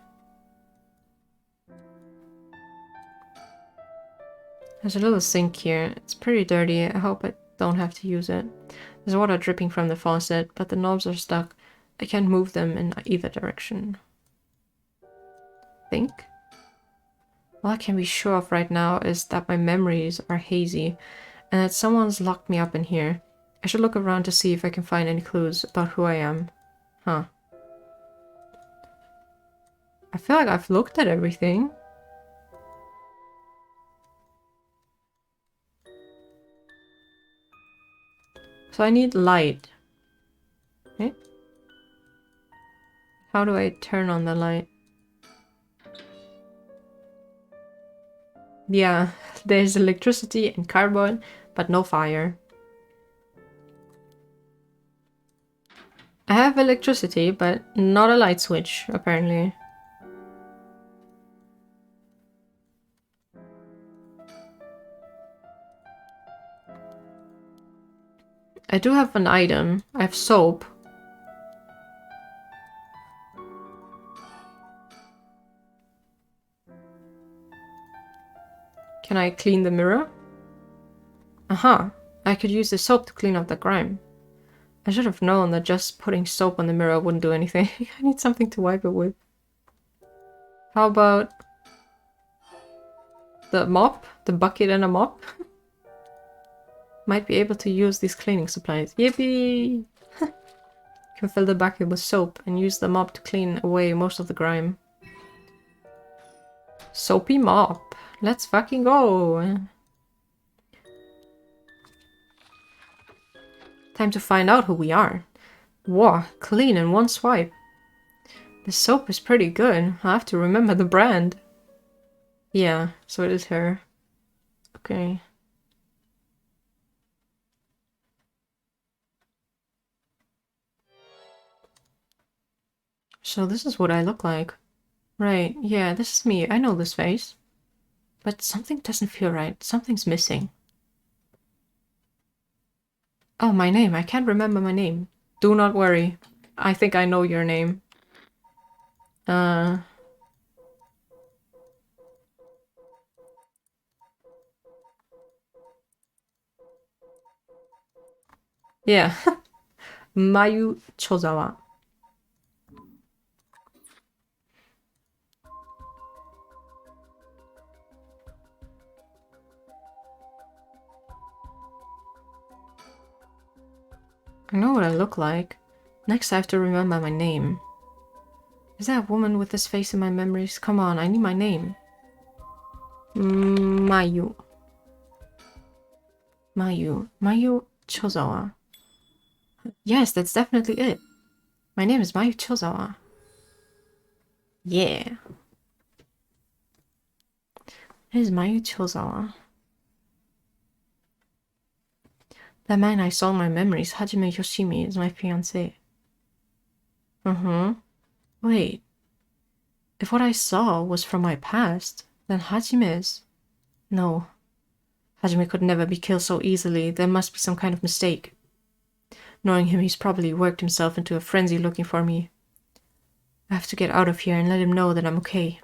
There's a little sink here. It's pretty dirty. I hope I don't have to use it. There's water dripping from the faucet, but the knobs are stuck. I can't move them in either direction. Think? All I can be sure of right now is that my memories are hazy, and that someone's locked me up in here. I should look around to see if I can find any clues about who I am. Huh. I feel like I've looked at everything. So I need light. Okay. How do I turn on the light? Yeah, there's electricity and cardboard, but no fire. I have electricity, but not a light switch, apparently. I do have an item. I have soap. Can I clean the mirror? Aha! I could use the soap to clean up the grime. I should have known that just putting soap on the mirror wouldn't do anything. I need something to wipe it with. How about the mop? The bucket and a mop? Might be able to use these cleaning supplies. Yippee! Can fill the bucket with soap and use the mop to clean away most of the grime. Soapy mop. Let's fucking go! Time to find out who we are. Whoa, clean in one swipe. The soap is pretty good. I have to remember the brand. Yeah, so it is her. Okay. So this is what I look like. Right, yeah, this is me. I know this face. But something doesn't feel right. Something's missing. Oh, my name. I can't remember my name. Do not worry. I think I know your name. Yeah. Mayu Chozawa. I know what I look like. Next I have to remember my name. Is that a woman with this face in my memories? Come on, I need my name. Mayu. Mayu Chozawa. Yes, that's definitely it. My name is Mayu Chozawa. Yeah. It is Mayu Chozawa. That man I saw in my memories, Hajime Yoshimi, is my fiancé. Wait. If what I saw was from my past, then Hajime's... No. Hajime could never be killed so easily. There must be some kind of mistake. Knowing him, he's probably worked himself into a frenzy looking for me. I have to get out of here and let him know that I'm okay.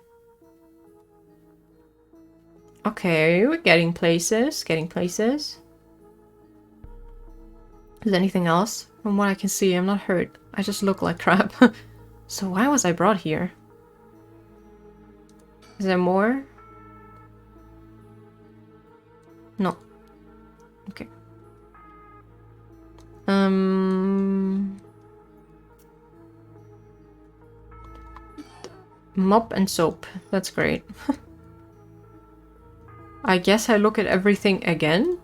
Okay, we're getting places. Is there anything else? From what I can see, I'm not hurt. I just look like crap. So why was I brought here? Is there more? No. Okay. Mop and soap. That's great. I guess I look at everything again?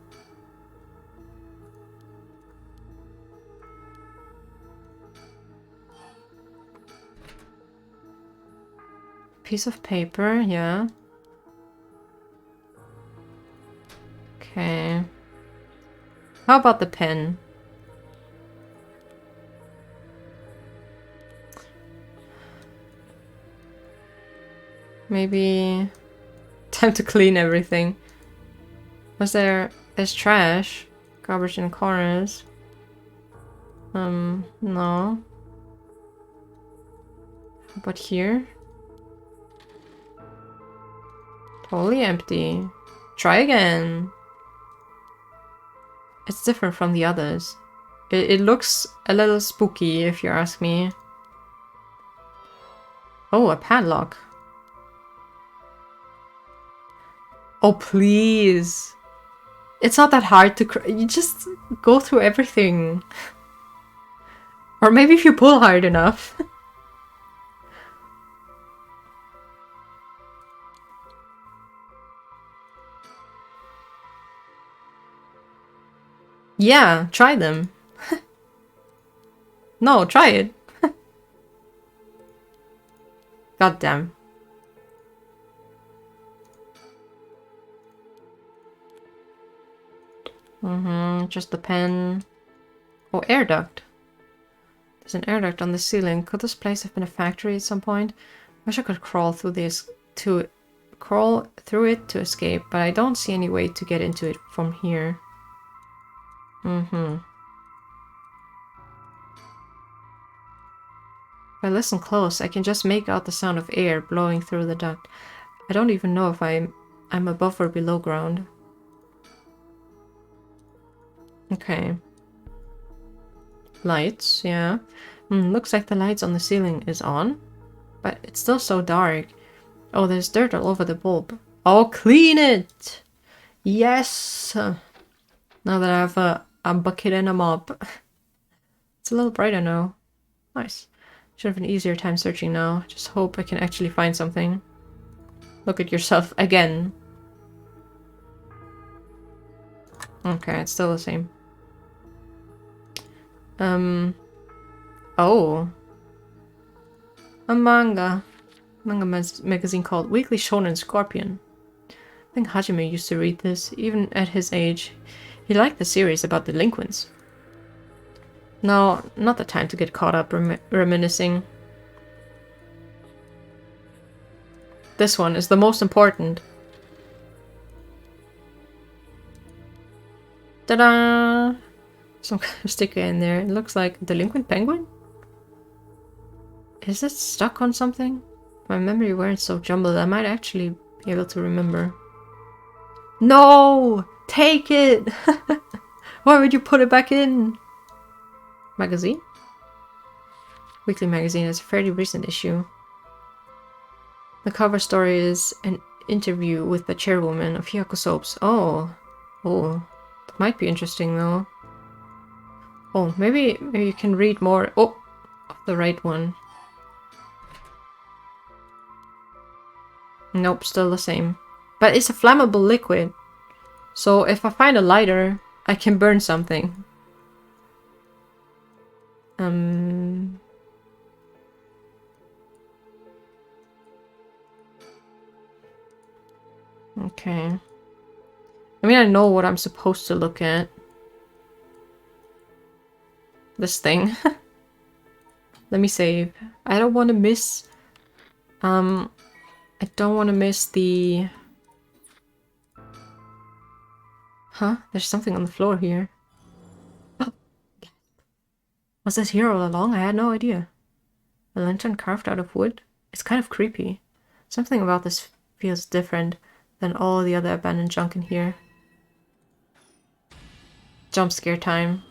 Piece of paper, yeah. Okay. How about the pen? Maybe... Time to clean everything. There's trash. Garbage in corners. No. But here? Totally empty. Try again. It's different from the others. It looks a little spooky, if you ask me. Oh, a padlock. Oh, please. It's not that hard to... You just go through everything. Or maybe if you pull hard enough. Yeah, try them. No, try it. God damn. Just the pen. Oh, air duct. There's an air duct on the ceiling. Could this place have been a factory at some point? Wish I could crawl through it to escape, but I don't see any way to get into it from here. If I listen close, I can just make out the sound of air blowing through the duct. I don't even know if I'm above or below ground. Okay. Lights, yeah. Looks like the lights on the ceiling is on, but it's still so dark. Oh, there's dirt all over the bulb. Oh, clean it! Yes! Now that I have a bucket and a mop. It's a little brighter now. Nice. Should have an easier time searching now. Just hope I can actually find something. Look at yourself again. Okay, it's still the same. Oh. A manga. Magazine called Weekly Shonen Scorpion. I think Hajime used to read this, even at his age. He liked the series about delinquents. No, not the time to get caught up reminiscing. This one is the most important. Ta-da! Some kind of sticker in there. It looks like a delinquent penguin? Is it stuck on something? My memory weren't so jumbled. I might actually be able to remember. No! Take it! Why would you put it back in? magazine? Weekly magazine is a fairly recent issue. The cover story is an interview with the chairwoman of Hyako Soaps. Oh. Oh. That might be interesting though. Oh, maybe you can read more. Oh! The right one. Nope, still the same. But it's a flammable liquid. So if I find a lighter, I can burn something. Okay. I mean, I know what I'm supposed to look at. This thing. Let me save. I don't want to miss... I don't want to miss the... Huh? There's something on the floor here. Was this here all along? I had no idea. A lantern carved out of wood? It's kind of creepy. Something about this feels different than all the other abandoned junk in here. Jump scare time.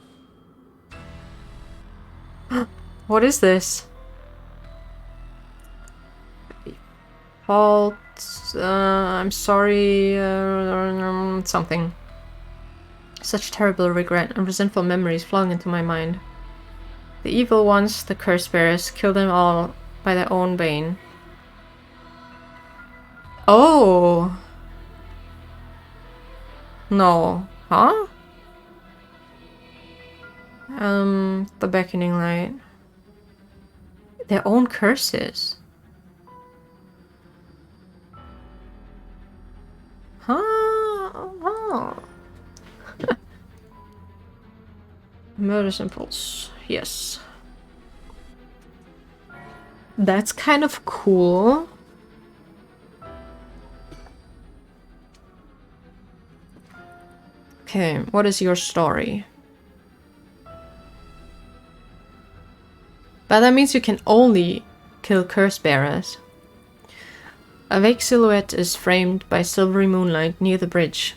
What is this? Fault... I'm sorry... something. Such terrible regret and resentful memories flowing into my mind. The evil ones, the curse bearers, killed them all by their own bane. Oh! No. Huh? The beckoning light. Their own curses. Huh? Oh. Murder's impulse. Yes. That's kind of cool. Okay, what is your story? But that means you can only kill curse bearers. A vague silhouette is framed by silvery moonlight near the bridge.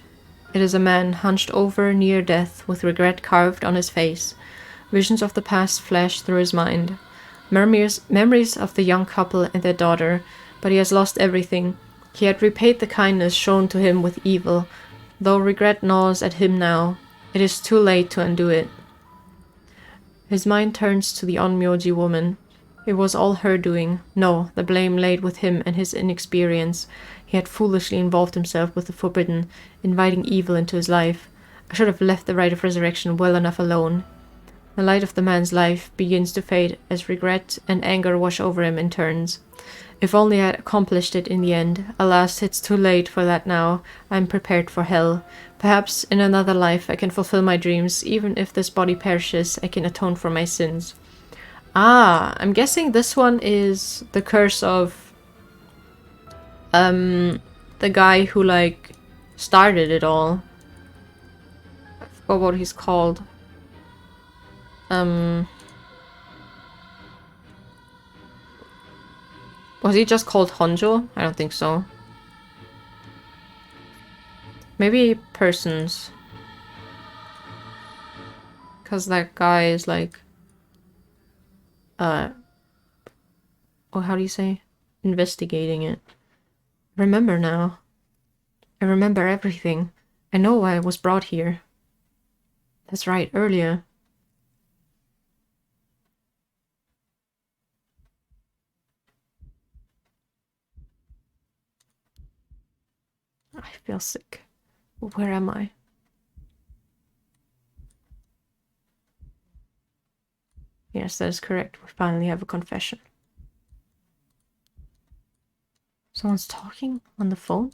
It is a man hunched over near death with regret carved on his face. Visions of the past flash through his mind. Memories of the young couple and their daughter, but he has lost everything. He had repaid the kindness shown to him with evil. Though regret gnaws at him now, it is too late to undo it. His mind turns to the Onmyoji woman. It was all her doing. No, the blame laid with him and his inexperience. He had foolishly involved himself with the forbidden, inviting evil into his life. I should have left the rite of resurrection well enough alone. The light of the man's life begins to fade as regret and anger wash over him in turns. If only I had accomplished it in the end. Alas, it's too late for that now. I'm prepared for hell. Perhaps in another life I can fulfill my dreams. Even if this body perishes, I can atone for my sins. Ah, I'm guessing this one is the curse of the guy who like started it all. I forgot what he's called. Was he just called Honjo? I don't think so. Maybe persons. Because that guy is like... oh, how do you say? Investigating it. Remember now. I remember everything. I know why I was brought here. That's right, earlier. I feel sick. Where am I? Yes, that is correct. We finally have a confession. Someone's talking on the phone?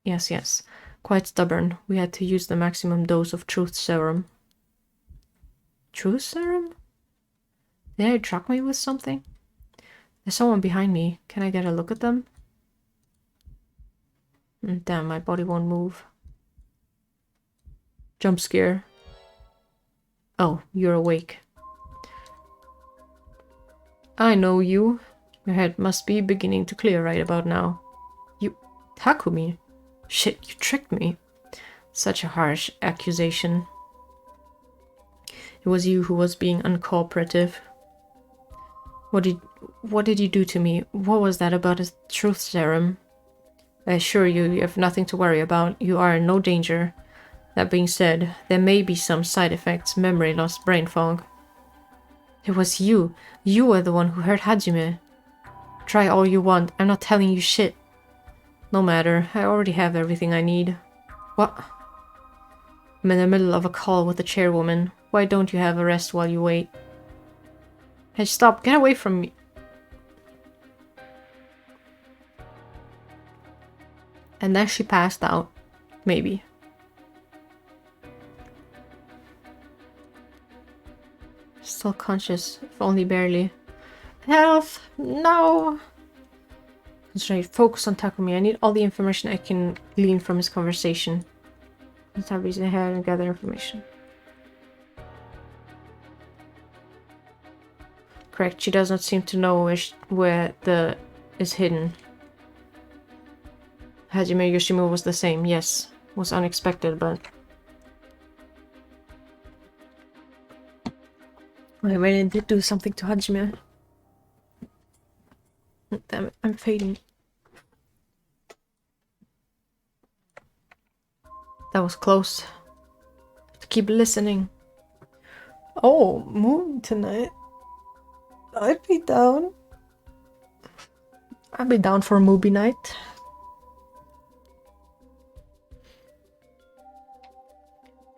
Yes, yes. Quite stubborn. We had to use the maximum dose of truth serum. Truth serum? Did they drug me with something? There's someone behind me. Can I get a look at them? Damn, my body won't move. Jump scare. Oh, you're awake. I know you. Your head must be beginning to clear right about now. You... Takumi? Shit, you tricked me. Such a harsh accusation. It was you who was being uncooperative. What did you do to me? What was that about a truth serum? I assure you, you have nothing to worry about. You are in no danger. That being said, there may be some side effects, memory loss, brain fog. It was you. You were the one who hurt Hajime. Try all you want. I'm not telling you shit. No matter. I already have everything I need. What? I'm in the middle of a call with the chairwoman. Why don't you have a rest while you wait? Hey, stop. Get away from me. And then she passed out. Maybe. Still conscious, if only barely. Health! No! Concentrate. Focus on Takumi. I need all the information I can glean from his conversation. Let's have reason ahead and gather information. Correct. She does not seem to know where the is hidden. Hajime Yoshimo was the same. Yes. Was unexpected, but... I really did do something to Hajime. Damn it, I'm fading. That was close. To keep listening. Oh, moon tonight. I'd be down. I'd be down for a movie night.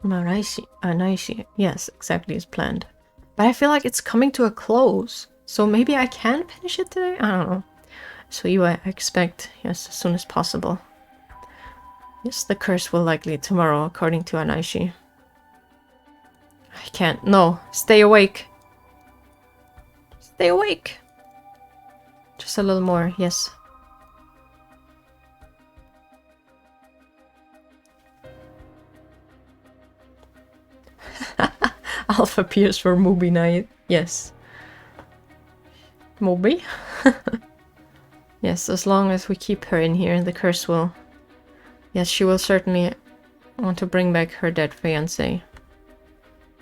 Anaishi. Yes, exactly as planned. But I feel like it's coming to a close. So maybe I can finish it today? I don't know. So you, I expect, yes, as soon as possible. Yes, the curse will likely tomorrow, according to Anaishi. I can't. No, stay awake. Stay awake. Just a little more, yes. Alpha appears for movie night. Yes. Moby? Yes, as long as we keep her in here, the curse will... Yes, she will certainly want to bring back her dead fiancé.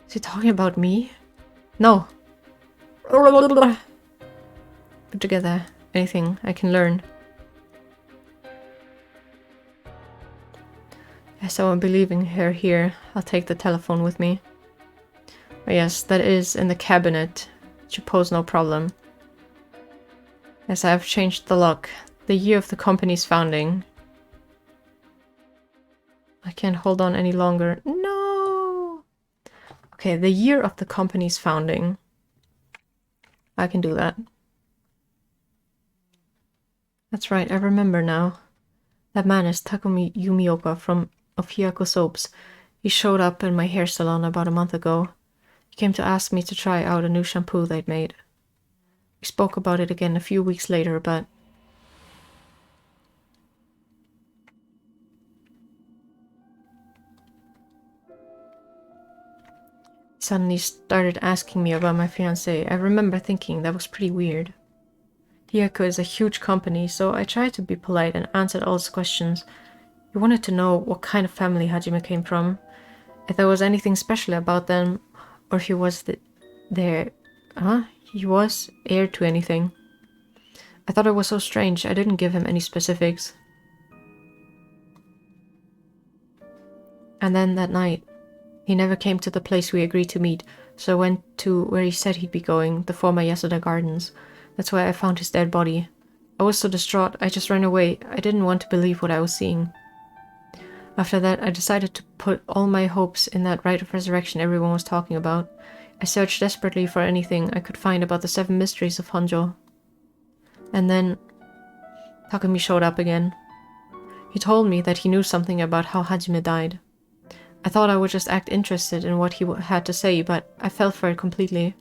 Is he talking about me? No. Put together anything I can learn. Yes, I won't be leaving her here. I'll take the telephone with me. Oh, yes, that is in the cabinet. It should pose no problem. Yes, I have changed the lock. The year of the company's founding. I can't hold on any longer. No! Okay, the year of the company's founding. I can do that. That's right, I remember now. That man is Takumi Yumioka from Ofiyako Soaps. He showed up in my hair salon about a month ago. He came to ask me to try out a new shampoo they'd made. We spoke about it again a few weeks later, but... He suddenly started asking me about my fiancé. I remember thinking that was pretty weird. Hiyako is a huge company, so I tried to be polite and answered all his questions. He wanted to know what kind of family Hajime came from, if there was anything special about them, or if he was he was heir to anything. I thought it was so strange, I didn't give him any specifics. And then that night, he never came to the place we agreed to meet, so I went to where he said he'd be going, the former Yasuda Gardens. That's where I found his dead body. I was so distraught, I just ran away. I didn't want to believe what I was seeing. After that, I decided to put all my hopes in that rite of resurrection everyone was talking about. I searched desperately for anything I could find about the 7 mysteries of Honjo. And then Takumi showed up again. He told me that he knew something about how Hajime died. I thought I would just act interested in what he had to say, but I fell for it completely.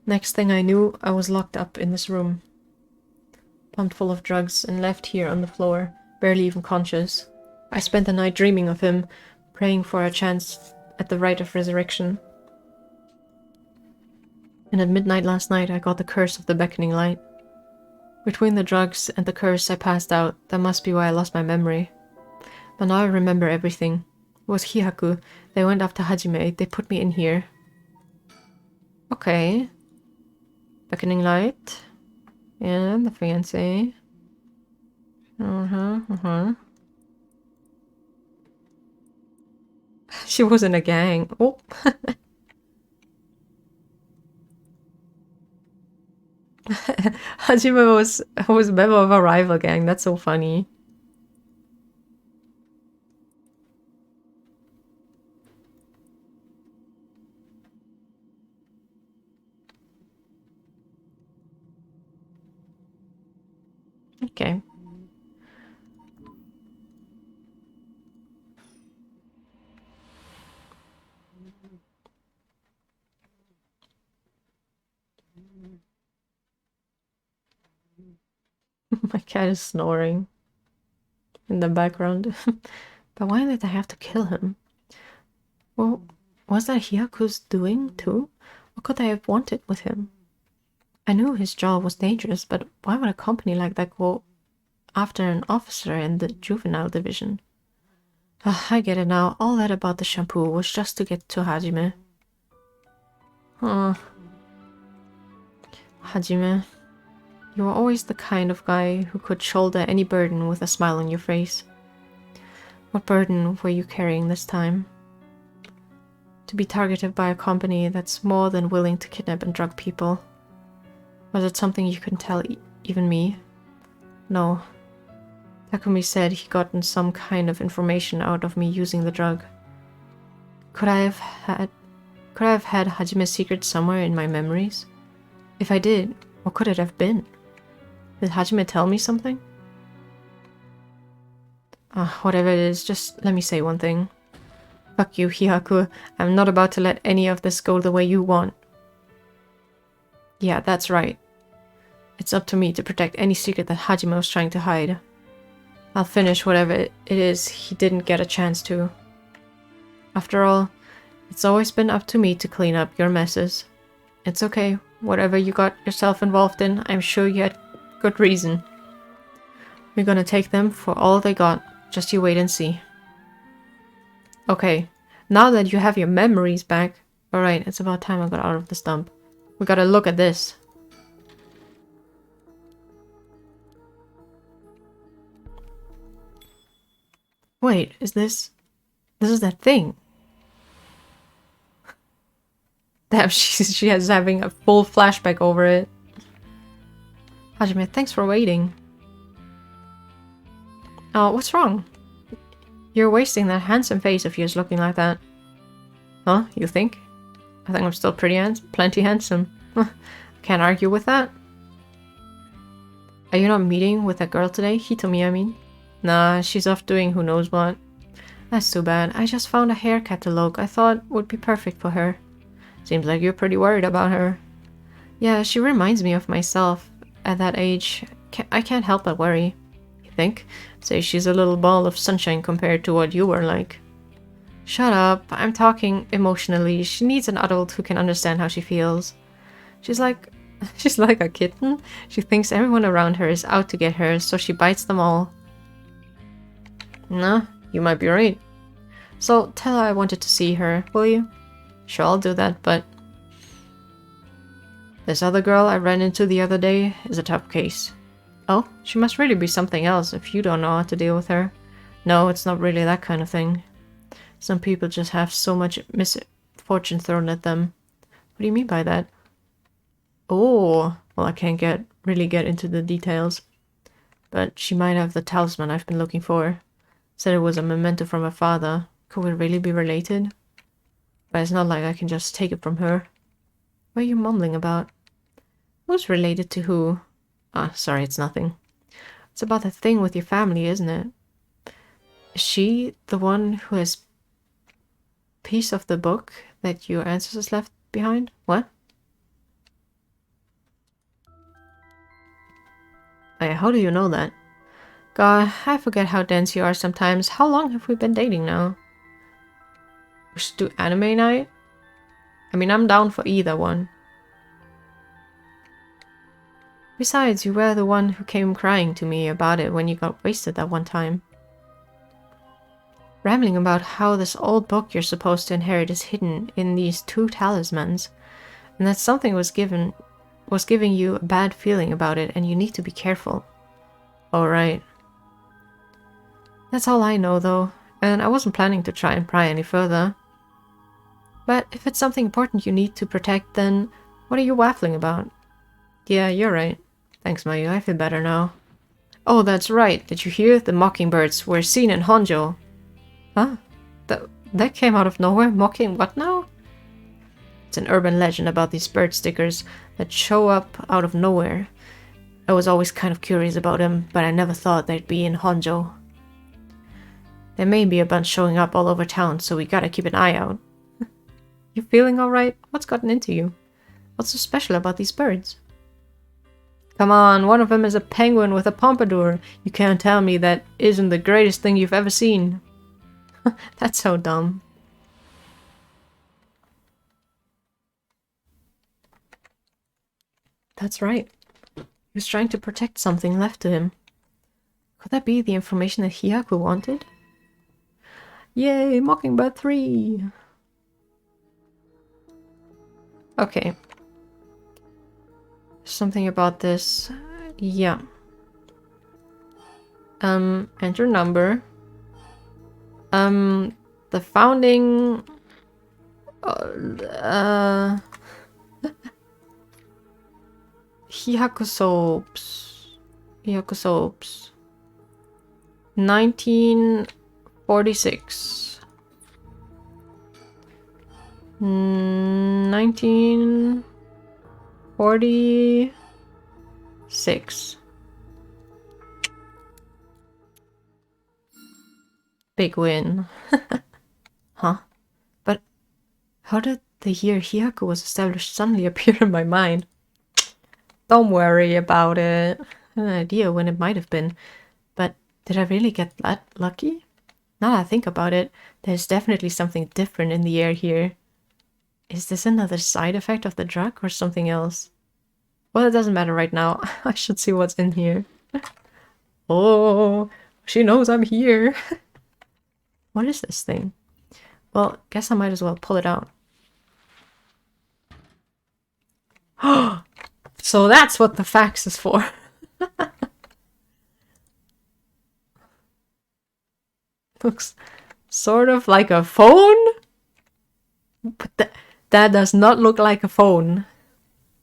Next thing I knew, I was locked up in this room, pumped full of drugs and left here on the floor, barely even conscious. I spent the night dreaming of him, praying for a chance at the rite of resurrection. And at midnight last night, I got the curse of the beckoning light. Between the drugs and the curse, I passed out. That must be why I lost my memory. But now I remember everything. It was Hihaku. They went after Hajime. They put me in here. Okay. Beckoning light. And the fiancé. She was in a gang. Oh. Hajime was a member of a rival gang. That's so funny. Okay. My cat is snoring in the background. But why did I have to kill him? Well, was that Hyaku's doing too? What could they have wanted with him? I knew his job was dangerous, but why would a company like that go after an officer in the juvenile division? I get it now. All that about the shampoo was just to get to Hajime. Hajime, you were always the kind of guy who could shoulder any burden with a smile on your face. What burden were you carrying this time? To be targeted by a company that's more than willing to kidnap and drug people. Was it something you couldn't tell even me? No. Takumi said he gotten some kind of information out of me using the drug. Could I have had Hajime's secret somewhere in my memories? If I did, what could it have been? Did Hajime tell me something? Whatever it is, just let me say one thing. Fuck you, Hihaku. I'm not about to let any of this go the way you want. Yeah, that's right. It's up to me to protect any secret that Hajime was trying to hide. I'll finish whatever it is he didn't get a chance to. After all, it's always been up to me to clean up your messes. It's okay. Whatever you got yourself involved in, I'm sure you had good reason. We're gonna take them for all they got. Just you wait and see. Okay, now that you have your memories back... Alright, it's about time I got out of the stump. We gotta look at this. Wait, is this... This is that thing. Damn, she is having a full flashback over it. Hajime, thanks for waiting. Oh, what's wrong? You're wasting that handsome face of yours looking like that. Huh? You think? I think I'm still plenty handsome. Can't argue with that. Are you not meeting with that girl today? Hitomi, I mean. Nah, she's off doing who knows what. That's too bad. I just found a hair catalog I thought would be perfect for her. Seems like you're pretty worried about her. Yeah, she reminds me of myself. At that age, I can't help but worry. You think? Say she's a little ball of sunshine compared to what you were like. Shut up. I'm talking emotionally. She needs an adult who can understand how she feels. She's like a kitten. She thinks everyone around her is out to get her, so she bites them all. Nah, you might be right. So tell her I wanted to see her, will you? Sure, I'll do that, but... This other girl I ran into the other day is a tough case. Oh, she must really be something else if you don't know how to deal with her. No, it's not really that kind of thing. Some people just have so much misfortune thrown at them. What do you mean by that? Oh, well, I can't really get into the details. But she might have the talisman I've been looking for. Said it was a memento from her father. Could we really be related? But it's not like I can just take it from her. What are you mumbling about? Who's related to who? Ah, sorry, it's nothing. It's about that thing with your family, isn't it? Is she the one who has piece of the book that your ancestors left behind? What? Hey, how do you know that? God, I forget how dense you are sometimes. How long have we been dating now? We should do anime night? I mean, I'm down for either one. Besides, you were the one who came crying to me about it when you got wasted that one time. Rambling about how this old book you're supposed to inherit is hidden in these 2 talismans, and that something was giving you a bad feeling about it and you need to be careful. Alright. That's all I know though, and I wasn't planning to try and pry any further. But if it's something important you need to protect, then what are you waffling about? Yeah, you're right. Thanks, Mayu, I feel better now. Oh, that's right. Did you hear? The mockingbirds were seen in Honjo. Huh? That came out of nowhere? Mocking what now? It's an urban legend about these bird stickers that show up out of nowhere. I was always kind of curious about them, but I never thought they'd be in Honjo. There may be a bunch showing up all over town, so we gotta keep an eye out. You feeling alright? What's gotten into you? What's so special about these birds? Come on, one of them is a penguin with a pompadour. You can't tell me that isn't the greatest thing you've ever seen. That's so dumb. That's right. He was trying to protect something left to him. Could that be the information that Hyaku wanted? Yay, Mockingbird 3! Okay. Something about this. Yeah. Enter number. The founding... Hyakusoaps. 1946. 1946. Big win. Huh? But how did the year Hyaku was established suddenly appear in my mind? Don't worry about it. I have an idea when it might have been. But did I really get that lucky? Now that I think about it, there's definitely something different in the air here. Is this another side effect of the drug or something else? Well, it doesn't matter right now. I should see what's in here. Oh, she knows I'm here. What is this thing? Well, guess I might as well pull it out. So that's what the fax is for. Looks sort of like a phone? But that does not look like a phone.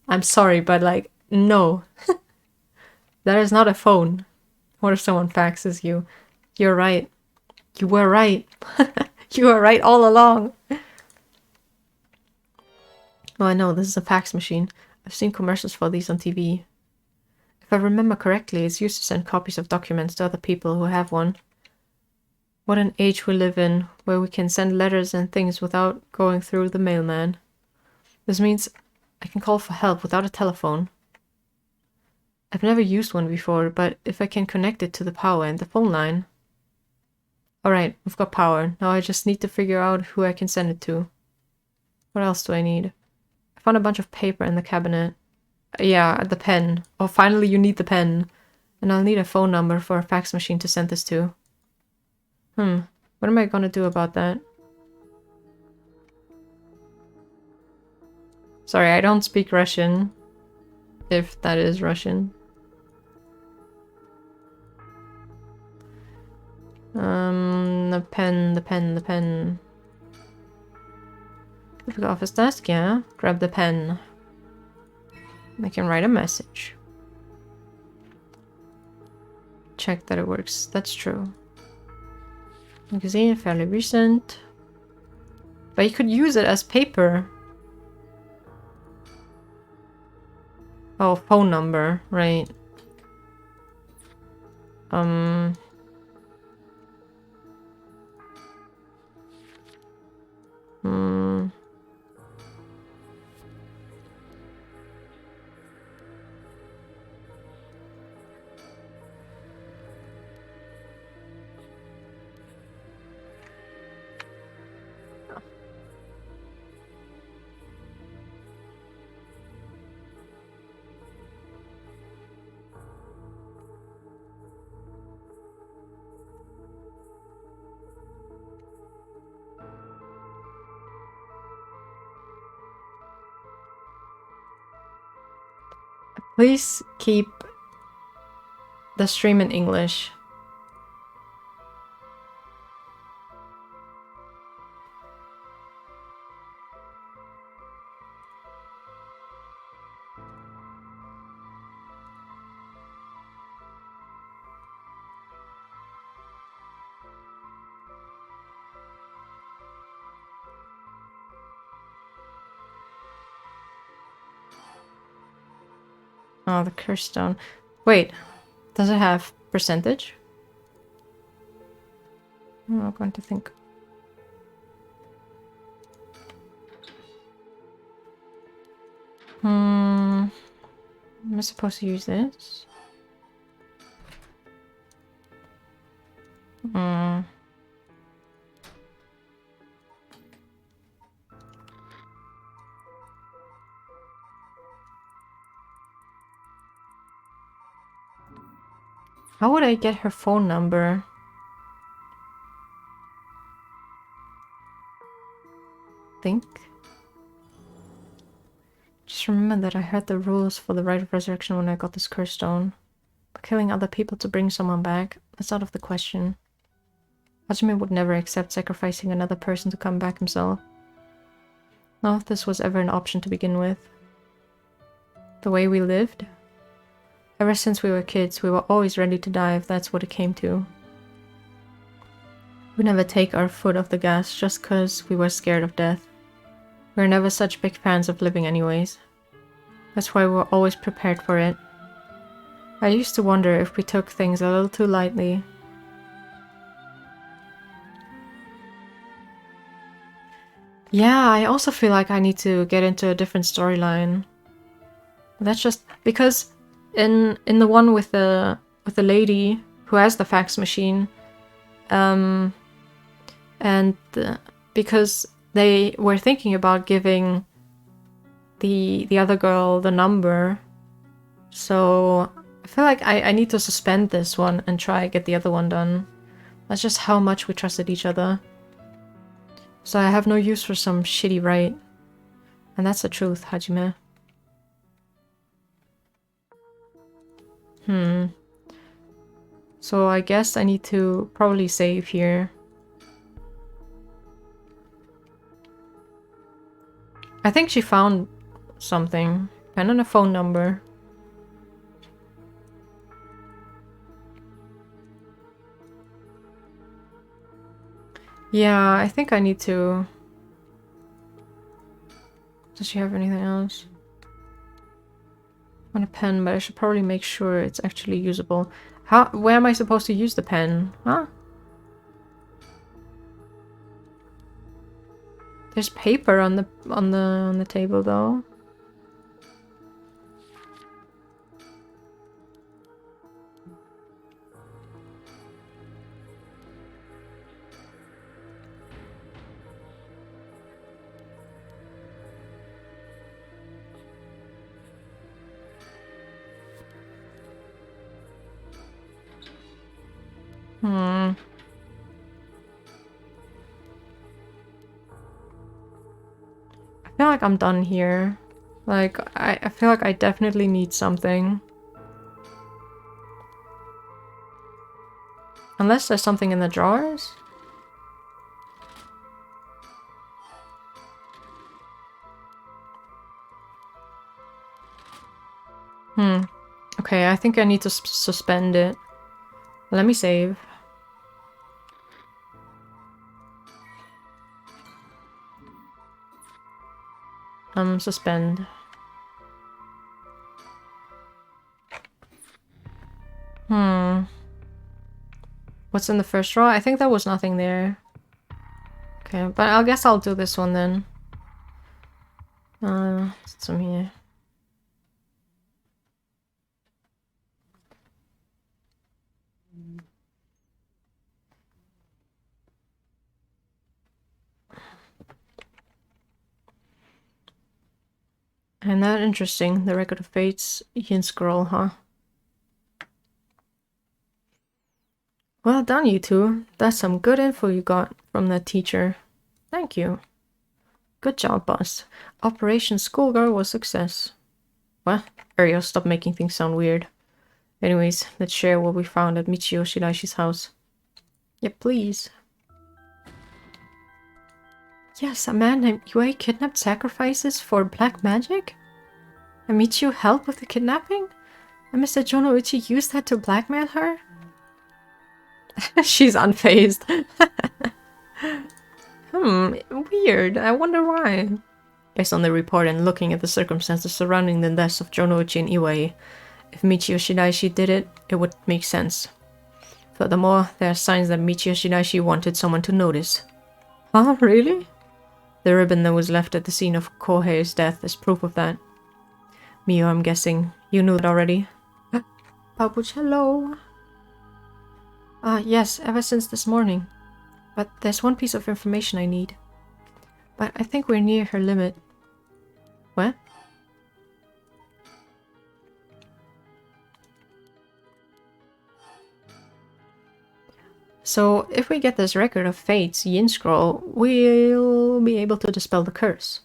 I'm sorry, but like, no. That is not a phone. What if someone faxes you? You're right. You were right. You were right all along. Oh, I know, this is a fax machine. I've seen commercials for these on TV. If I remember correctly, it's used to send copies of documents to other people who have one. What an age we live in, where we can send letters and things without going through the mailman. This means I can call for help without a telephone. I've never used one before, but if I can connect it to the power and the phone line... Alright, we've got power. Now I just need to figure out who I can send it to. What else do I need? I found a bunch of paper in the cabinet. Yeah, the pen. Oh, finally you need the pen. And I'll need a phone number for a fax machine to send this to. What am I gonna do about that? Sorry, I don't speak Russian. If that is Russian. The pen. Look at the office desk, yeah? Grab the pen. I can write a message. Check that it works. That's true. Magazine, fairly recent. But you could use it as paper. Oh, phone number, right. Please keep the stream in English. Oh, the curse stone. Wait, does it have percentage? I'm not going to think. Am I supposed to use this? How would I get her phone number? Think. Just remember that I heard the rules for the rite of resurrection when I got this curse stone. But killing other people to bring someone back, that's out of the question. Hajime would never accept sacrificing another person to come back himself. Not if this was ever an option to begin with. The way we lived? Ever since we were kids, we were always ready to die if that's what it came to. We never take our foot off the gas just cause we were scared of death. We were never such big fans of living anyways. That's why we were always prepared for it. I used to wonder if we took things a little too lightly. Yeah, I also feel like I need to get into a different storyline. That's just because in the one with the lady who has the fax machine, because they were thinking about giving the other girl the number, so I feel like I need to suspend this one and try get the other one done. That's just how much we trusted each other. So I have no use for some shitty right. And that's the truth, Hajime. So I guess I need to probably save here. I think she found something. And on a phone number. Yeah, I think I need to... Does she have anything else? On a pen, but I should probably make sure it's actually usable. Where am I supposed to use the pen? Huh? There's paper on the table though. I feel like I'm done here. Like, I feel like I definitely need something. Unless there's something in the drawers? Okay, I think I need to suspend it. Let me save. Suspend. What's in the first drawer? I think there was nothing there. Okay, but I guess I'll do this one then. Some here. And that interesting, the record of fates, Yin scroll, huh? Well done, you two. That's some good info you got from that teacher. Thank you. Good job, boss. Operation Schoolgirl was a success. What? Ariel, stop making things sound weird. Anyways, let's share what we found at Michio Shiraishi's house. Yeah, please. Yes, a man named Yue kidnapped sacrifices for black magic? And Michio helped with the kidnapping? And Mr. Jonoichi used that to blackmail her? She's unfazed. Weird. I wonder why. Based on the report and looking at the circumstances surrounding the deaths of Jonoichi and Iwai, if Michio Shiraishi did it, it would make sense. Furthermore, there are signs that Michio Shiraishi wanted someone to notice. Huh? Really? The ribbon that was left at the scene of Kohei's death is proof of that. Mio, I'm guessing you knew that already. Babuch, hello. Yes, ever since this morning. But there's one piece of information I need. But I think we're near her limit. What? So, if we get this record of Fate's Yin Scroll, we'll be able to dispel the curse.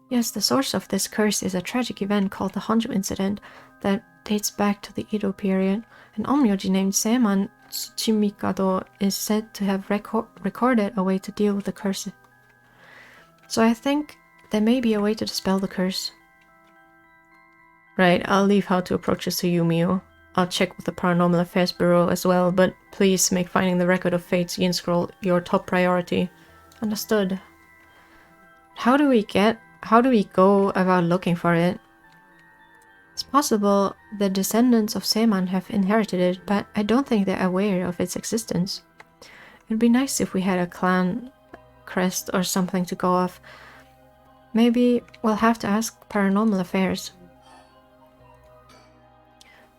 Yes, the source of this curse is a tragic event called the Honjo Incident that dates back to the Edo period. An onmyoji named Seiman Tsuchimikado is said to have recorded a way to deal with the curse. So I think there may be a way to dispel the curse. Right, I'll leave how to approach this to you, Mio. I'll check with the Paranormal Affairs Bureau as well, but please make finding the record of Fate's Yin Scroll your top priority. Understood. How do we go about looking for it? It's possible the descendants of Seiman have inherited it, but I don't think they're aware of its existence. It'd be nice if we had a clan crest or something to go off. Maybe we'll have to ask Paranormal Affairs.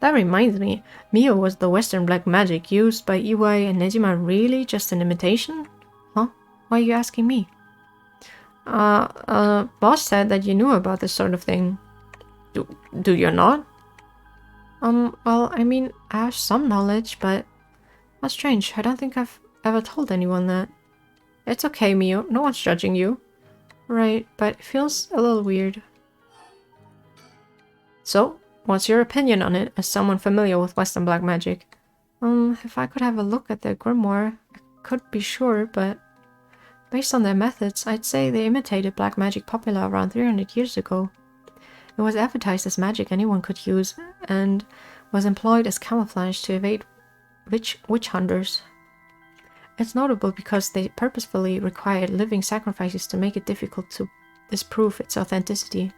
That reminds me, Mio, was the Western black magic used by Iwai and Nejima really just an imitation? Huh? Why are you asking me? Boss said that you knew about this sort of thing. Do you not? Well, I mean, I have some knowledge, but that's strange. I don't think I've ever told anyone that. It's okay, Mio. No one's judging you. Right, but it feels a little weird. So, what's your opinion on it, as someone familiar with Western black magic? If I could have a look at their grimoire, I could be sure, but based on their methods, I'd say they imitated black magic popular around 300 years ago. It was advertised as magic anyone could use, and was employed as camouflage to evade witch hunters. It's notable because they purposefully required living sacrifices to make it difficult to disprove its authenticity.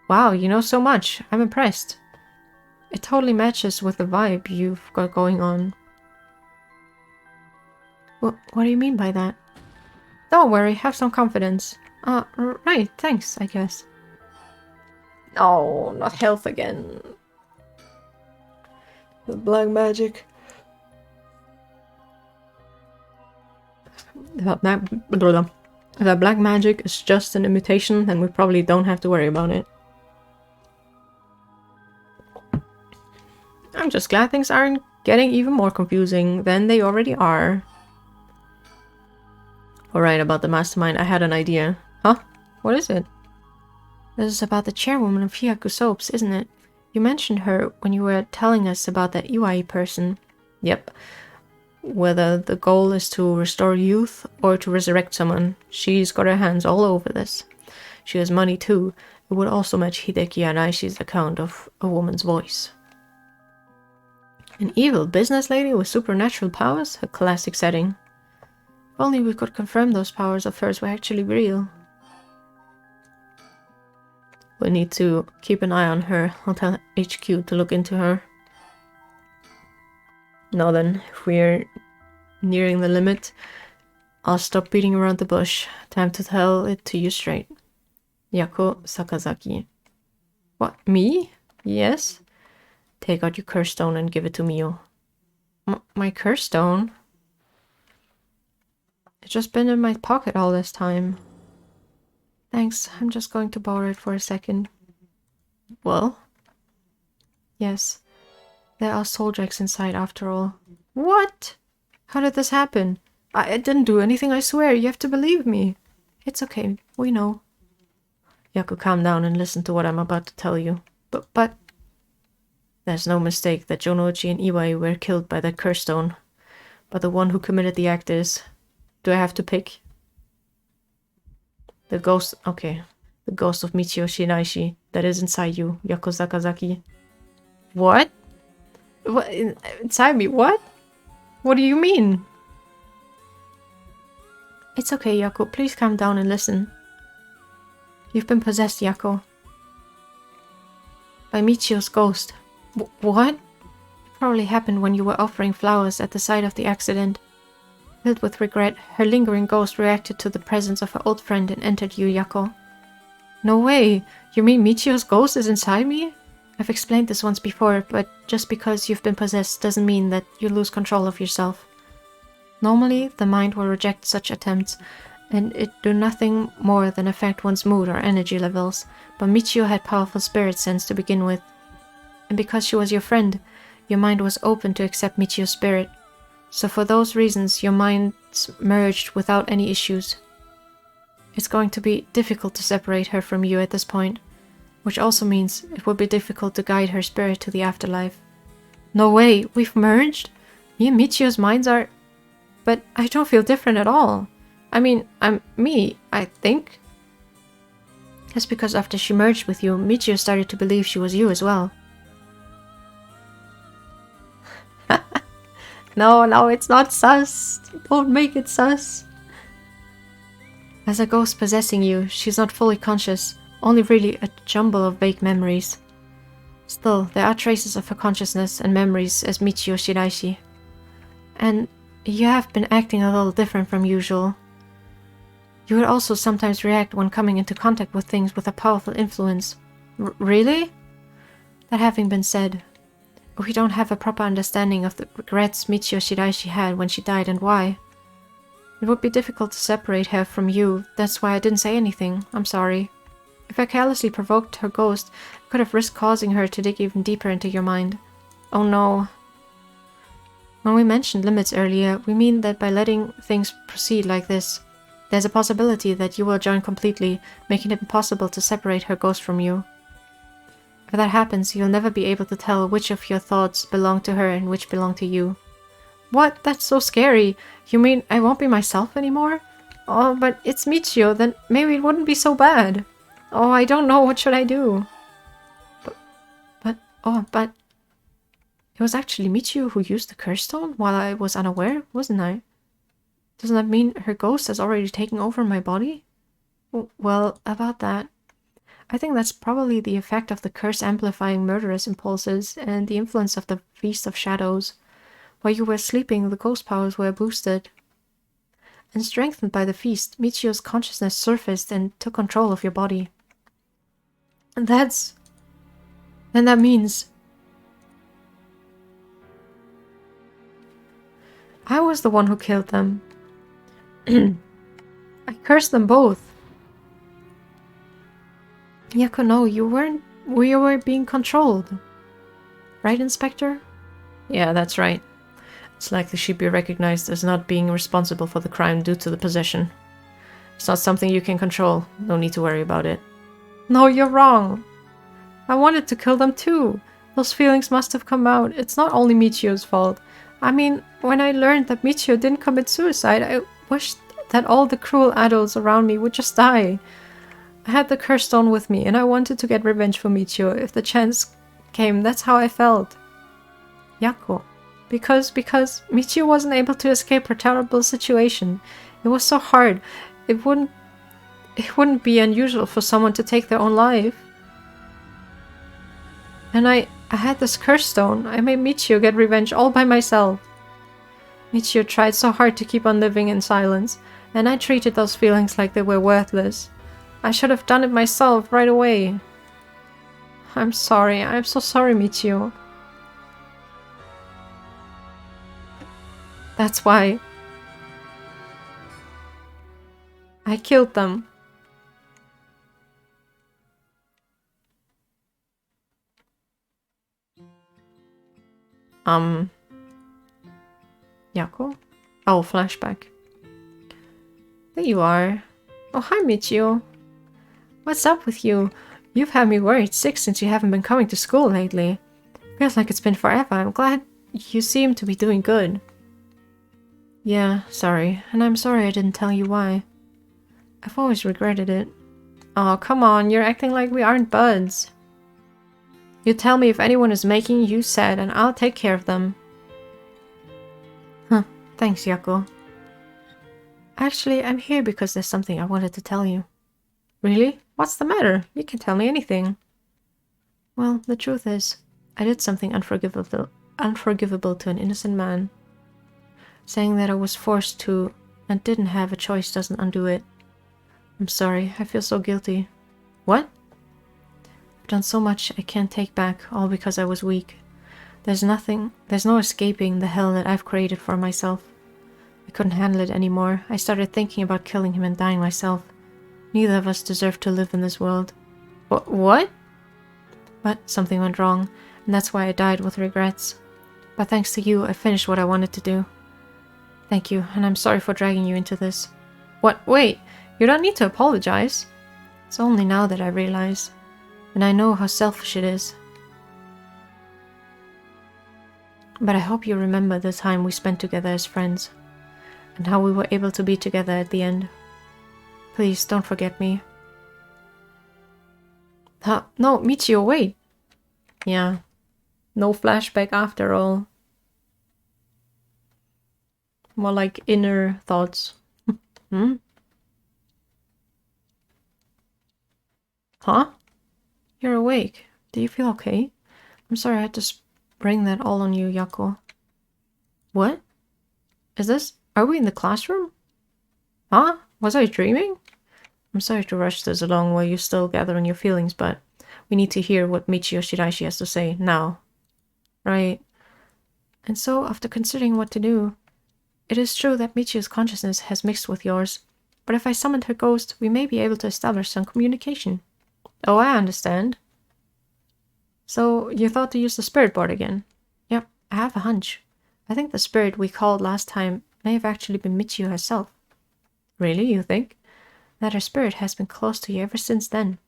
Wow, you know so much. I'm impressed. It totally matches with the vibe you've got going on. What do you mean by that? Don't worry, have some confidence. Right, thanks, I guess. Oh, not health again. The black magic. If that black magic is just an imitation, then we probably don't have to worry about it. I'm just glad things aren't getting even more confusing than they already are. Alright, about the mastermind, I had an idea. Huh? What is it? This is about the chairwoman of Hyaku Soaps, isn't it? You mentioned her when you were telling us about that Iwai person. Yep. Whether the goal is to restore youth or to resurrect someone, she's got her hands all over this. She has money too. It would also match Hideki Araishi's account of a woman's voice. An evil business lady with supernatural powers? A classic setting. If only we could confirm those powers of hers were actually real. We need to keep an eye on her. I'll tell HQ to look into her. Now then, if we're nearing the limit, I'll stop beating around the bush. Time to tell it to you straight. Yako Sakazaki. What, me? Yes? Take out your curse stone and give it to Mio. My curse stone? It's just been in my pocket all this time. Thanks, I'm just going to borrow it for a second. Well? Yes. There are soul jacks inside after all. What? How did this happen? I didn't do anything, I swear. You have to believe me. It's okay. We know. Yaku, calm down and listen to what I'm about to tell you. But... There's no mistake that Jonouchi and Iwai were killed by that curse stone. But the one who committed the act is... Do I have to pick? The ghost... Okay. The ghost of Michio Shinaishi that is inside you, Yako Sakazaki. What? What? Inside me? What? What do you mean? It's okay, Yako. Please calm down and listen. You've been possessed, Yako. By Michio's ghost. What? It probably happened when you were offering flowers at the site of the accident. Filled with regret, her lingering ghost reacted to the presence of her old friend and entered you, Yako. No way! You mean Michio's ghost is inside me? I've explained this once before, but just because you've been possessed doesn't mean that you lose control of yourself. Normally, the mind will reject such attempts, and it do nothing more than affect one's mood or energy levels, but Michio had powerful spirit sense to begin with. And because she was your friend, your mind was open to accept Michio's spirit. So for those reasons, your minds merged without any issues. It's going to be difficult to separate her from you at this point, which also means it will be difficult to guide her spirit to the afterlife. No way, we've merged? Me and Michio's minds are... But I don't feel different at all. I mean, I'm me, I think. That's because after she merged with you, Michio started to believe she was you as well. No, it's not sus. Don't make it sus. As a ghost possessing you, she's not fully conscious, only really a jumble of vague memories. Still, there are traces of her consciousness and memories as Michio Shiraishi. And you have been acting a little different from usual. You would also sometimes react when coming into contact with things with a powerful influence. Really? That having been said, we don't have a proper understanding of the regrets Michio Shiraishi had when she died and why. It would be difficult to separate her from you, that's why I didn't say anything. I'm sorry. If I carelessly provoked her ghost, I could have risked causing her to dig even deeper into your mind. Oh no. When we mentioned limits earlier, we mean that by letting things proceed like this, there's a possibility that you will join completely, making it impossible to separate her ghost from you. If that happens, you'll never be able to tell which of your thoughts belong to her and which belong to you. What? That's so scary. You mean I won't be myself anymore? Oh, but it's Michio, then maybe it wouldn't be so bad. Oh, I don't know, what should I do? But... It was actually Michio who used the curse stone while I was unaware, wasn't I? Doesn't that mean her ghost has already taken over my body? Well, about that. I think that's probably the effect of the curse amplifying murderous impulses and the influence of the Feast of Shadows. While you were sleeping, the ghost powers were boosted. And strengthened by the feast, Michio's consciousness surfaced and took control of your body. And that means... I was the one who killed them. I cursed them both. Yako, no, you weren't. We were being controlled. Right, Inspector? Yeah, that's right. It's likely she'd be recognized as not being responsible for the crime due to the possession. It's not something you can control. No need to worry about it. No, you're wrong. I wanted to kill them too. Those feelings must have come out. It's not only Michio's fault. I mean, when I learned that Michio didn't commit suicide, I wished that all the cruel adults around me would just die. I had the curse stone with me, and I wanted to get revenge for Michio if the chance came. That's how I felt. Yako. Because Michio wasn't able to escape her terrible situation. It was so hard. It wouldn't be unusual for someone to take their own life. And I had this curse stone. I made Michio get revenge all by myself. Michio tried so hard to keep on living in silence, and I treated those feelings like they were worthless. I should have done it myself right away. I'm sorry. I'm so sorry, Michio. That's why I killed them. Yako? Oh, flashback. There you are. Oh, hi, Michio. What's up with you? You've had me worried sick since you haven't been coming to school lately. Feels like it's been forever. I'm glad you seem to be doing good. Yeah, sorry. And I'm sorry I didn't tell you why. I've always regretted it. Oh, come on. You're acting like we aren't buds. You tell me if anyone is making you sad and I'll take care of them. Huh. Thanks, Yako. Actually, I'm here because there's something I wanted to tell you. Really? What's the matter? You can tell me anything. Well, the truth is, I did something unforgivable to an innocent man. Saying that I was forced to and didn't have a choice doesn't undo it. I'm sorry, I feel so guilty. What? I've done so much I can't take back, all because I was weak. There's no escaping the hell that I've created for myself. I couldn't handle it anymore. I started thinking about killing him and dying myself. Neither of us deserve to live in this world. What? But something went wrong, and that's why I died with regrets. But thanks to you, I finished what I wanted to do. Thank you, and I'm sorry for dragging you into this. What? Wait, you don't need to apologize. It's only now that I realize, and I know how selfish it is. But I hope you remember the time we spent together as friends, and how we were able to be together at the end. Please, don't forget me. Huh? No, Michio, wait. Yeah. No flashback after all. More like inner thoughts. Hmm? Huh? You're awake. Do you feel okay? I'm sorry I had to spring that all on you, Yako. What? Is this... Are we in the classroom? Huh? Was I dreaming? I'm sorry to rush this along while you're still gathering your feelings, but we need to hear what Michio Shiraishi has to say now. Right. And so, after considering what to do, it is true that Michio's consciousness has mixed with yours, but if I summoned her ghost, we may be able to establish some communication. Oh, I understand. So, you thought to use the spirit board again? Yep, I have a hunch. I think the spirit we called last time may have actually been Michio herself. Really, you think? That her spirit has been close to you ever since then.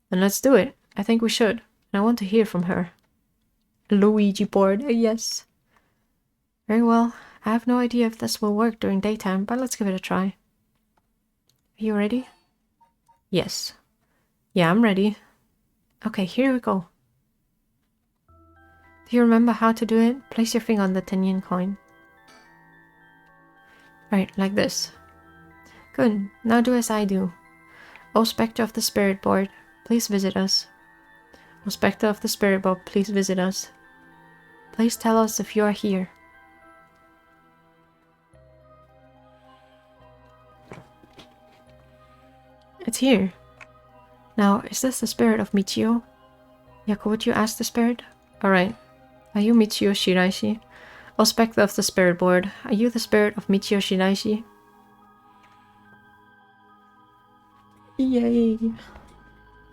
Then let's do it. I think we should. And I want to hear from her. Luigi board, yes. Very well. I have no idea if this will work during daytime, but let's give it a try. Are you ready? Yes. Yeah, I'm ready. Okay, here we go. Do you remember how to do it? Place your finger on the 10 yen coin. Right, like this. Good. Now do as I do. O Spectre of the Spirit Board, please visit us. O Spectre of the Spirit Board, please visit us. Please tell us if you are here. It's here. Now, is this the spirit of Michio? Yako, would you ask the spirit? Alright. Are you Michio Shiraishi? O Spectre of the Spirit Board, are you the spirit of Michio Shiraishi? Yay.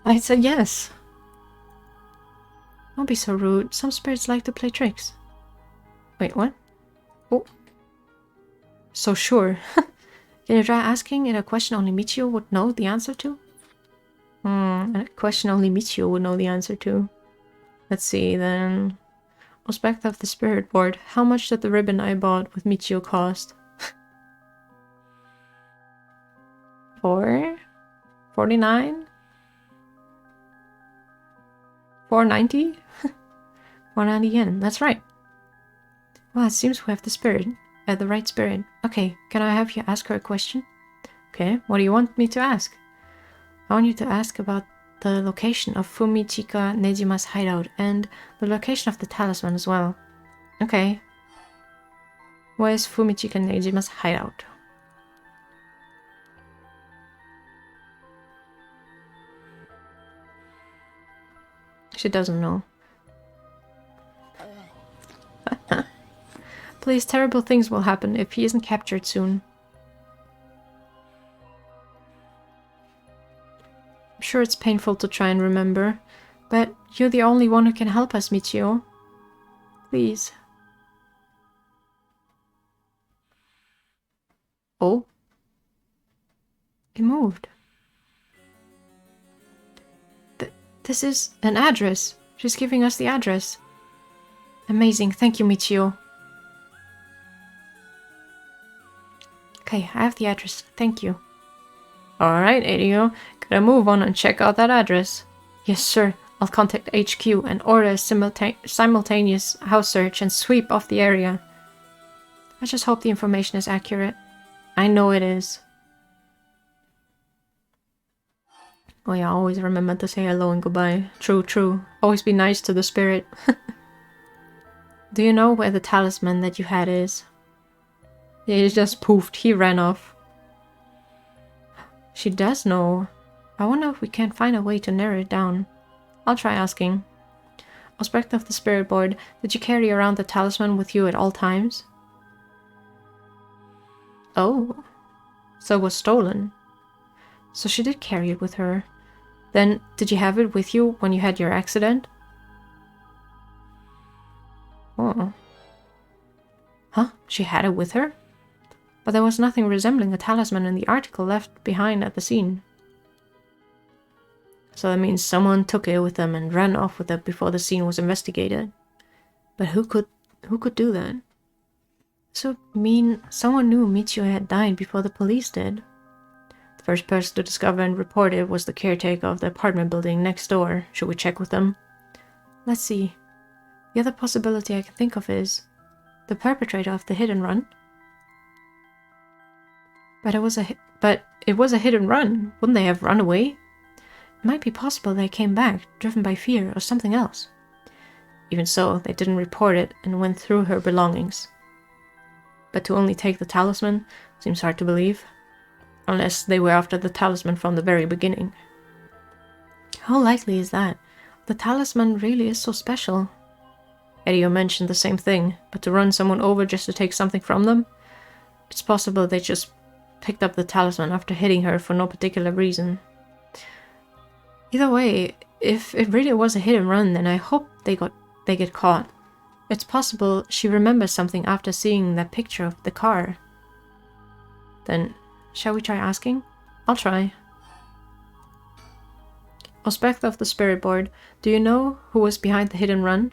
I said yes. Don't be so rude. Some spirits like to play tricks. Wait, what? Oh. So sure. Can you try asking it a question only Michio would know the answer to? A question only Michio would know the answer to. Let's see then. Spectre of the Spirit Board, how much did the ribbon I bought with Michio cost? 449? 490? 490 yen, that's right. Well, it seems we have the spirit. The right spirit. Okay, can I have you ask her a question? Okay, what do you want me to ask? I want you to ask about the location of Fumichika Nejima's hideout and the location of the talisman as well. Okay. Where's Fumichika Nejima's hideout? She doesn't know. Please, terrible things will happen if he isn't captured soon. I'm sure it's painful to try and remember, but you're the only one who can help us, Michio. Please. Oh. It moved. This is an address. She's giving us the address. Amazing. Thank you, Michio. Okay, I have the address. Thank you. Alright, Adio. Gotta move on and check out that address. Yes, sir. I'll contact HQ and order a simultaneous house search and sweep off the area. I just hope the information is accurate. I know it is. Oh yeah, always remember to say hello and goodbye. True, true. Always be nice to the spirit. Do you know where the talisman that you had is? He just poofed. He ran off. She does know. I wonder if we can't find a way to narrow it down. I'll try asking. Aspect of the spirit board, did you carry around the talisman with you at all times? Oh. So it was stolen. So she did carry it with her. Then, did you have it with you when you had your accident? Oh. Huh? She had it with her? But there was nothing resembling a talisman in the article left behind at the scene. So that means someone took it with them and ran off with it before the scene was investigated. But who could do that? So mean someone knew Michio had died before the police did. The first person to discover and report it was the caretaker of the apartment building next door. Should we check with them? Let's see. The other possibility I can think of is the perpetrator of the hit and run. But it was a hit and run. Wouldn't they have run away? It might be possible they came back, driven by fear or something else. Even so, they didn't report it and went through her belongings. But to only take the talisman seems hard to believe. Unless they were after the talisman from the very beginning. How likely is that? The talisman really is so special. Edio mentioned the same thing, but to run someone over just to take something from them? It's possible they just picked up the talisman after hitting her for no particular reason. Either way, if it really was a hit and run, then I hope they get caught. It's possible she remembers something after seeing that picture of the car. Then, shall we try asking? I'll try. Aspect of the spirit board, do you know who was behind the hit and run?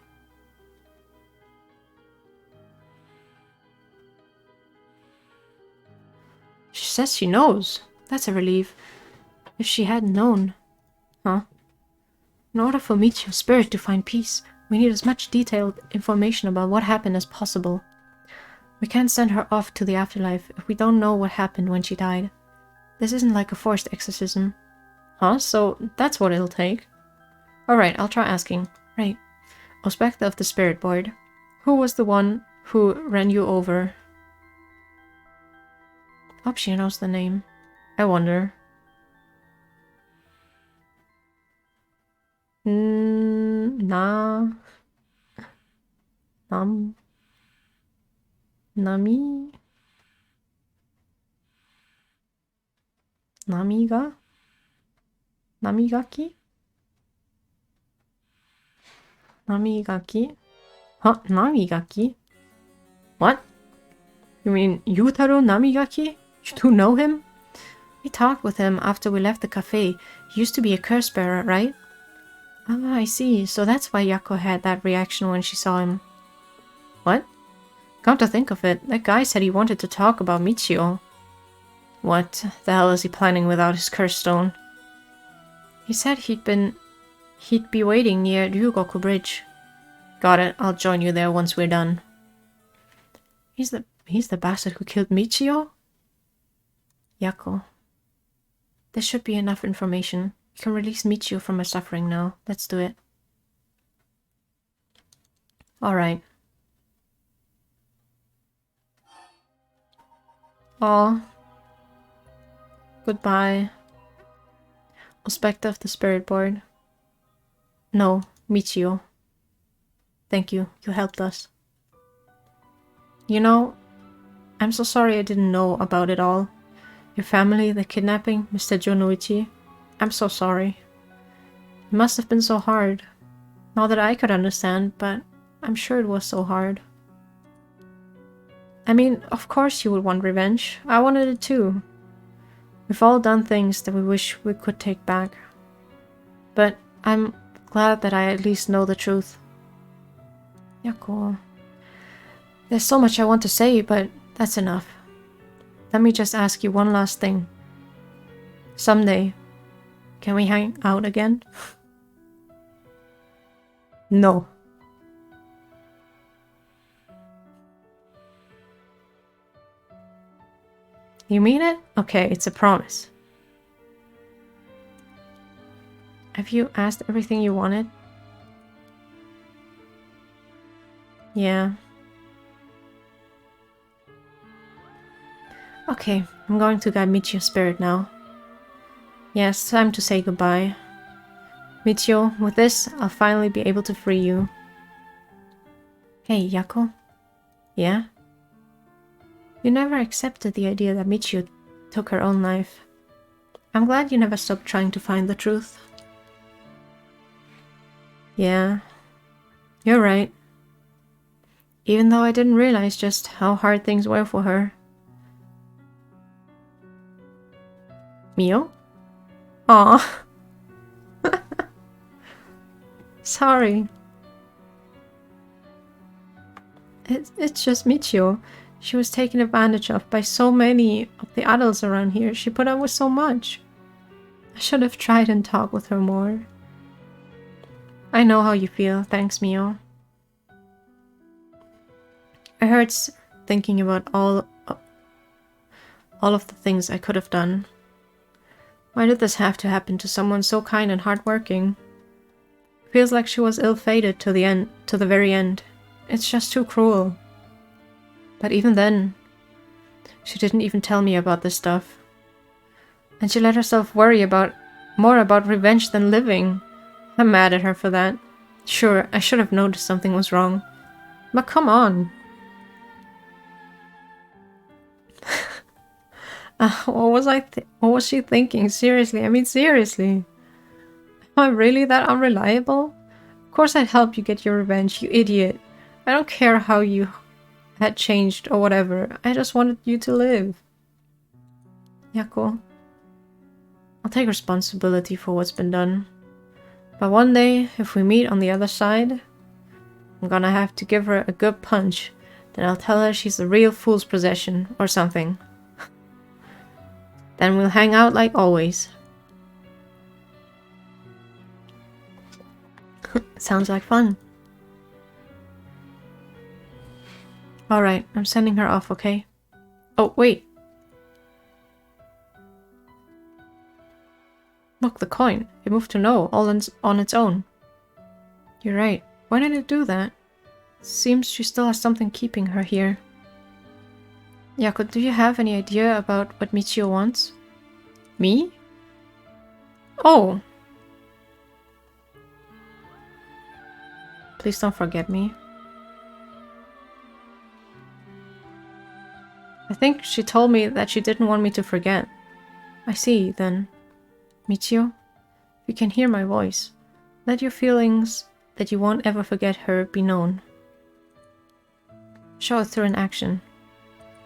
She says she knows. That's a relief. If she hadn't known. Huh? In order for Michio's spirit to find peace, we need as much detailed information about what happened as possible. We can't send her off to the afterlife if we don't know what happened when she died. This isn't like a forced exorcism. Huh? So that's what it'll take. Alright, I'll try asking. Right. Aspect of the spirit board. Who was the one who ran you over? Hope she knows the name. I wonder. Nami? Namigaki? Namigaki? Huh? Namigaki? What? You mean Yutaro Namigaki? You do know him? We talked with him after we left the cafe. He used to be a curse bearer, right? Ah, I see. So that's why Yako had that reaction when she saw him. What? Come to think of it, that guy said he wanted to talk about Michio. What the hell is he planning without his curse stone? He said he'd be waiting near Ryugoku Bridge. Got it, I'll join you there once we're done. He's the bastard who killed Michio? Yako. There should be enough information. You can release Michio from her suffering now. Let's do it. Alright. Aw. Goodbye. Aspect of the spirit board. No, Michio. Thank you. You helped us. You know, I'm so sorry I didn't know about it all. Your family, the kidnapping, Mr. Jonuichi. I'm so sorry. It must have been so hard. Not that I could understand, but I'm sure it was so hard. I mean, of course you would want revenge. I wanted it too. We've all done things that we wish we could take back. But I'm Glad that I at least know the truth. Yako. There's so much I want to say, but that's enough. Let me just ask you one last thing. Someday, can we hang out again? No. You mean it? Okay, it's a promise. Have you asked everything you wanted? Yeah. Okay, I'm going to guide Michio's spirit now. Yes, time to say goodbye. Michio, with this, I'll finally be able to free you. Hey, Yako? Yeah? You never accepted the idea that Michio took her own life. I'm glad you never stopped trying to find the truth. Yeah, you're right. Even though I didn't realize just how hard things were for her. Mio? Aw. Sorry. It's just Michio. She was taken advantage of by so many of the adults around here. She put up with so much. I should have tried and talked with her more. I know how you feel. Thanks, Mio. It hurts thinking about all of the things I could have done. Why did this have to happen to someone so kind and hardworking? Feels like she was ill-fated to the very end. It's just too cruel. But even then, she didn't even tell me about this stuff. And she let herself worry more about revenge than living. I'm mad at her for that. Sure, I should have noticed something was wrong. But come on. What was she thinking? Seriously, I mean seriously. Am I really that unreliable? Of course I'd help you get your revenge, you idiot. I don't care how you had changed or whatever. I just wanted you to live. Yako. I'll take responsibility for what's been done. But one day, if we meet on the other side, I'm gonna have to give her a good punch. Then I'll tell her she's a real fool's possession or something. Then we'll hang out like always. Sounds like fun. Alright, I'm sending her off, okay? Oh, wait. Look, the coin. It moved to no, all on its own. You're right. Why did it do that? Seems she still has something keeping her here. Yako, do you have any idea about what Michio wants? Me? Oh. Please don't forget me. I think she told me that she didn't want me to forget. I see, then. Michio, if you can hear my voice, let your feelings that you won't ever forget her be known. Show it through an action.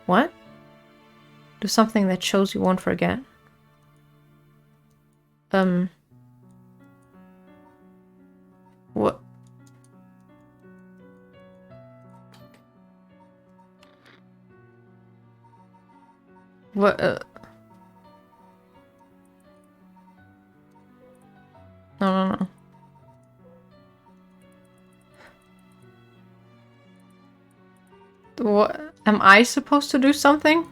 What? Do something that shows you won't forget. What? What, No. What? Am I supposed to do something?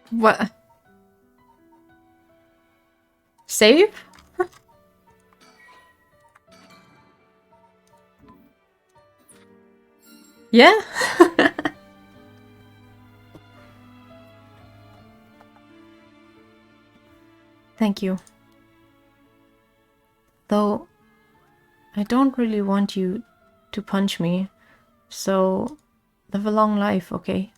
What? Save? Yeah? Thank you. Though, I don't really want you to punch me, so live a long life, okay?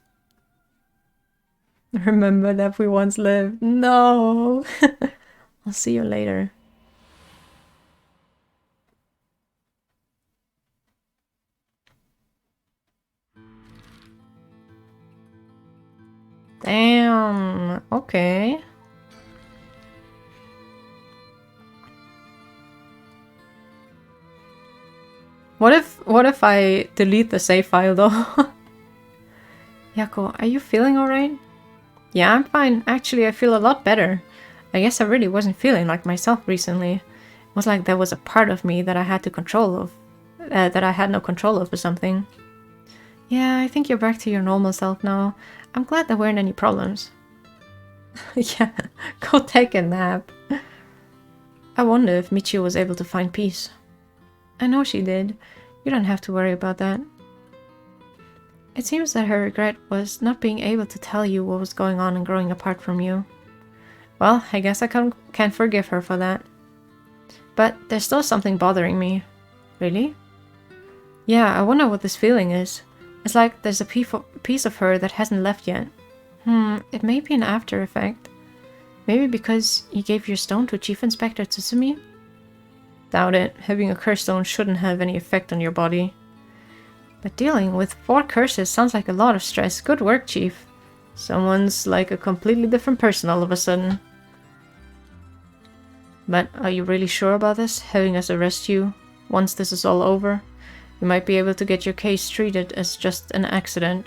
Remember that we once lived. No! I'll see you later. Damn, okay. What if I delete the save file though? Yako, are you feeling alright? Yeah, I'm fine. Actually, I feel a lot better. I guess I really wasn't feeling like myself recently. It was like there was a part of me that I had that I had no control of or something. Yeah, I think you're back to your normal self now. I'm glad there weren't any problems. Yeah, go take a nap. I wonder if Michio was able to find peace. I know she did. You don't have to worry about that. It seems that her regret was not being able to tell you what was going on and growing apart from you. Well, I guess I can't forgive her for that. But there's still something bothering me. Really? Yeah, I wonder what this feeling is. It's like there's a piece of her that hasn't left yet. It may be an after effect. Maybe because you gave your stone to Chief Inspector Tsutsumi? Doubt it. Having a curse stone shouldn't have any effect on your body. But dealing with 4 curses sounds like a lot of stress. Good work, Chief. Someone's like a completely different person all of a sudden. But are you really sure about this? Having us arrest you once this is all over? You might be able to get your case treated as just an accident.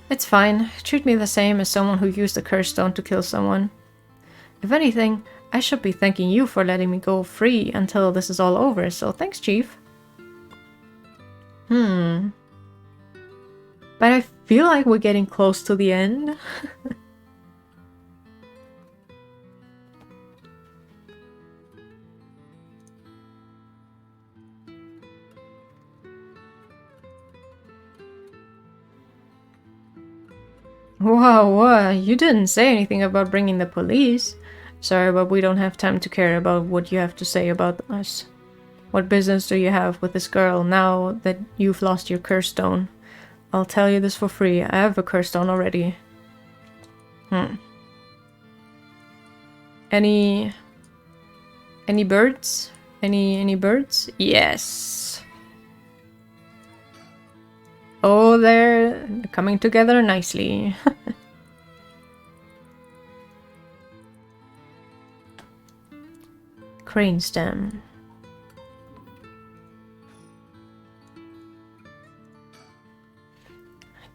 It's fine. Treat me the same as someone who used a curse stone to kill someone. If anything, I should be thanking you for letting me go free until this is all over, so thanks, Chief. But I feel like we're getting close to the end. Wow, you didn't say anything about bringing the police. Sorry, but we don't have time to care about what you have to say about us. What business do you have with this girl now that you've lost your curse stone? I'll tell you this for free. I have a curse stone already. Any birds? Any birds? Yes. Oh, they're coming together nicely. Crane stem.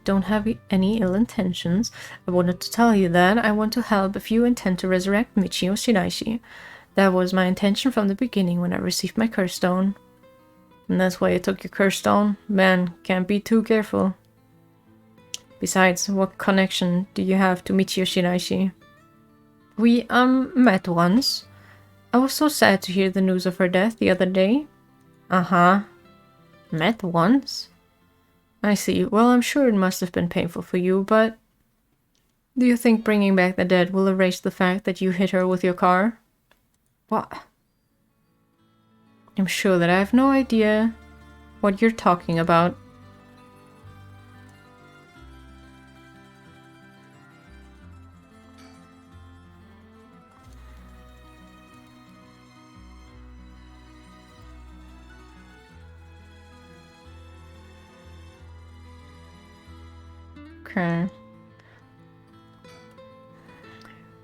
Don't have any ill intentions. I wanted to tell you that I want to help if you intend to resurrect Michio Shiraishi. That was my intention from the beginning when I received my curse stone. And that's why I took your curse stone. Man, can't be too careful. Besides, what connection do you have to Michio Shiraishi? We, met once. I was so sad to hear the news of her death the other day. Met once? I see. Well, I'm sure it must have been painful for you, but... Do you think bringing back the dead will erase the fact that you hit her with your car? What? I'm sure that I have no idea what you're talking about. Okay.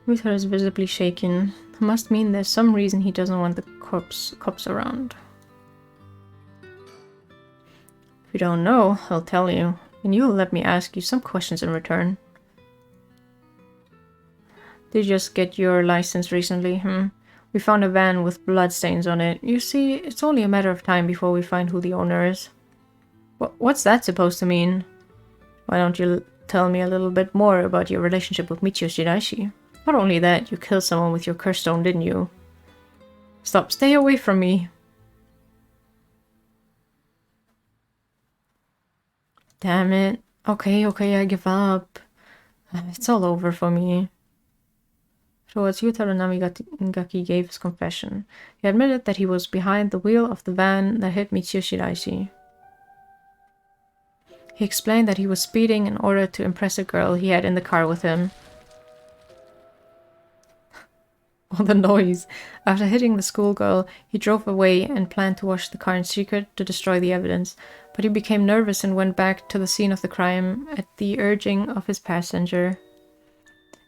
Ruther is visibly shaken. Must mean there's some reason he doesn't want the cops around. If you don't know, I'll tell you. And you'll let me ask you some questions in return. Did you just get your license recently? We found a van with bloodstains on it. You see, it's only a matter of time before we find who the owner is. What's that supposed to mean? Why don't you tell me a little bit more about your relationship with Michio Shiraishi? Not only that, you killed someone with your curse stone, didn't you? Stop, stay away from me. Damn it. Okay, I give up. It's all over for me. Towards Yutaro Namigaki gave his confession. He admitted that he was behind the wheel of the van that hit Michio Shiraishi. He explained that he was speeding in order to impress a girl he had in the car with him. All the noise. After hitting the schoolgirl, he drove away and planned to wash the car in secret to destroy the evidence, but he became nervous and went back to the scene of the crime at the urging of his passenger.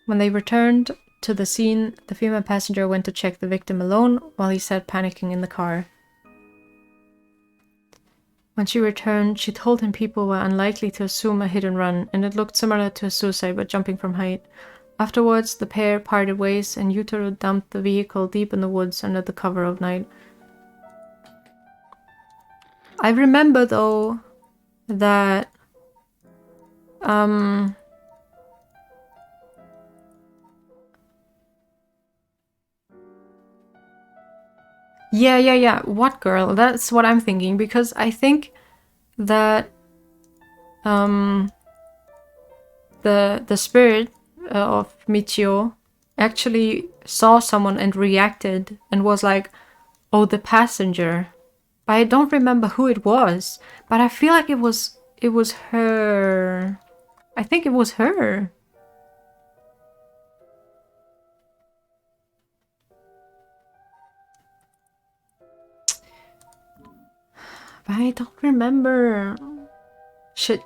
When they returned to the scene, the female passenger went to check the victim alone while he sat panicking in the car. When she returned, she told him people were unlikely to assume a hit and run, and it looked similar to a suicide but jumping from height. Afterwards, the pair parted ways, and Yutaro dumped the vehicle deep in the woods under the cover of night. I remember, though, that... Yeah. What girl? That's what I'm thinking, because I think that the spirit of Michio actually saw someone and reacted and was like, oh, the passenger. But I don't remember who it was. But I feel like it was her. I think it was her. But I don't remember. Shit.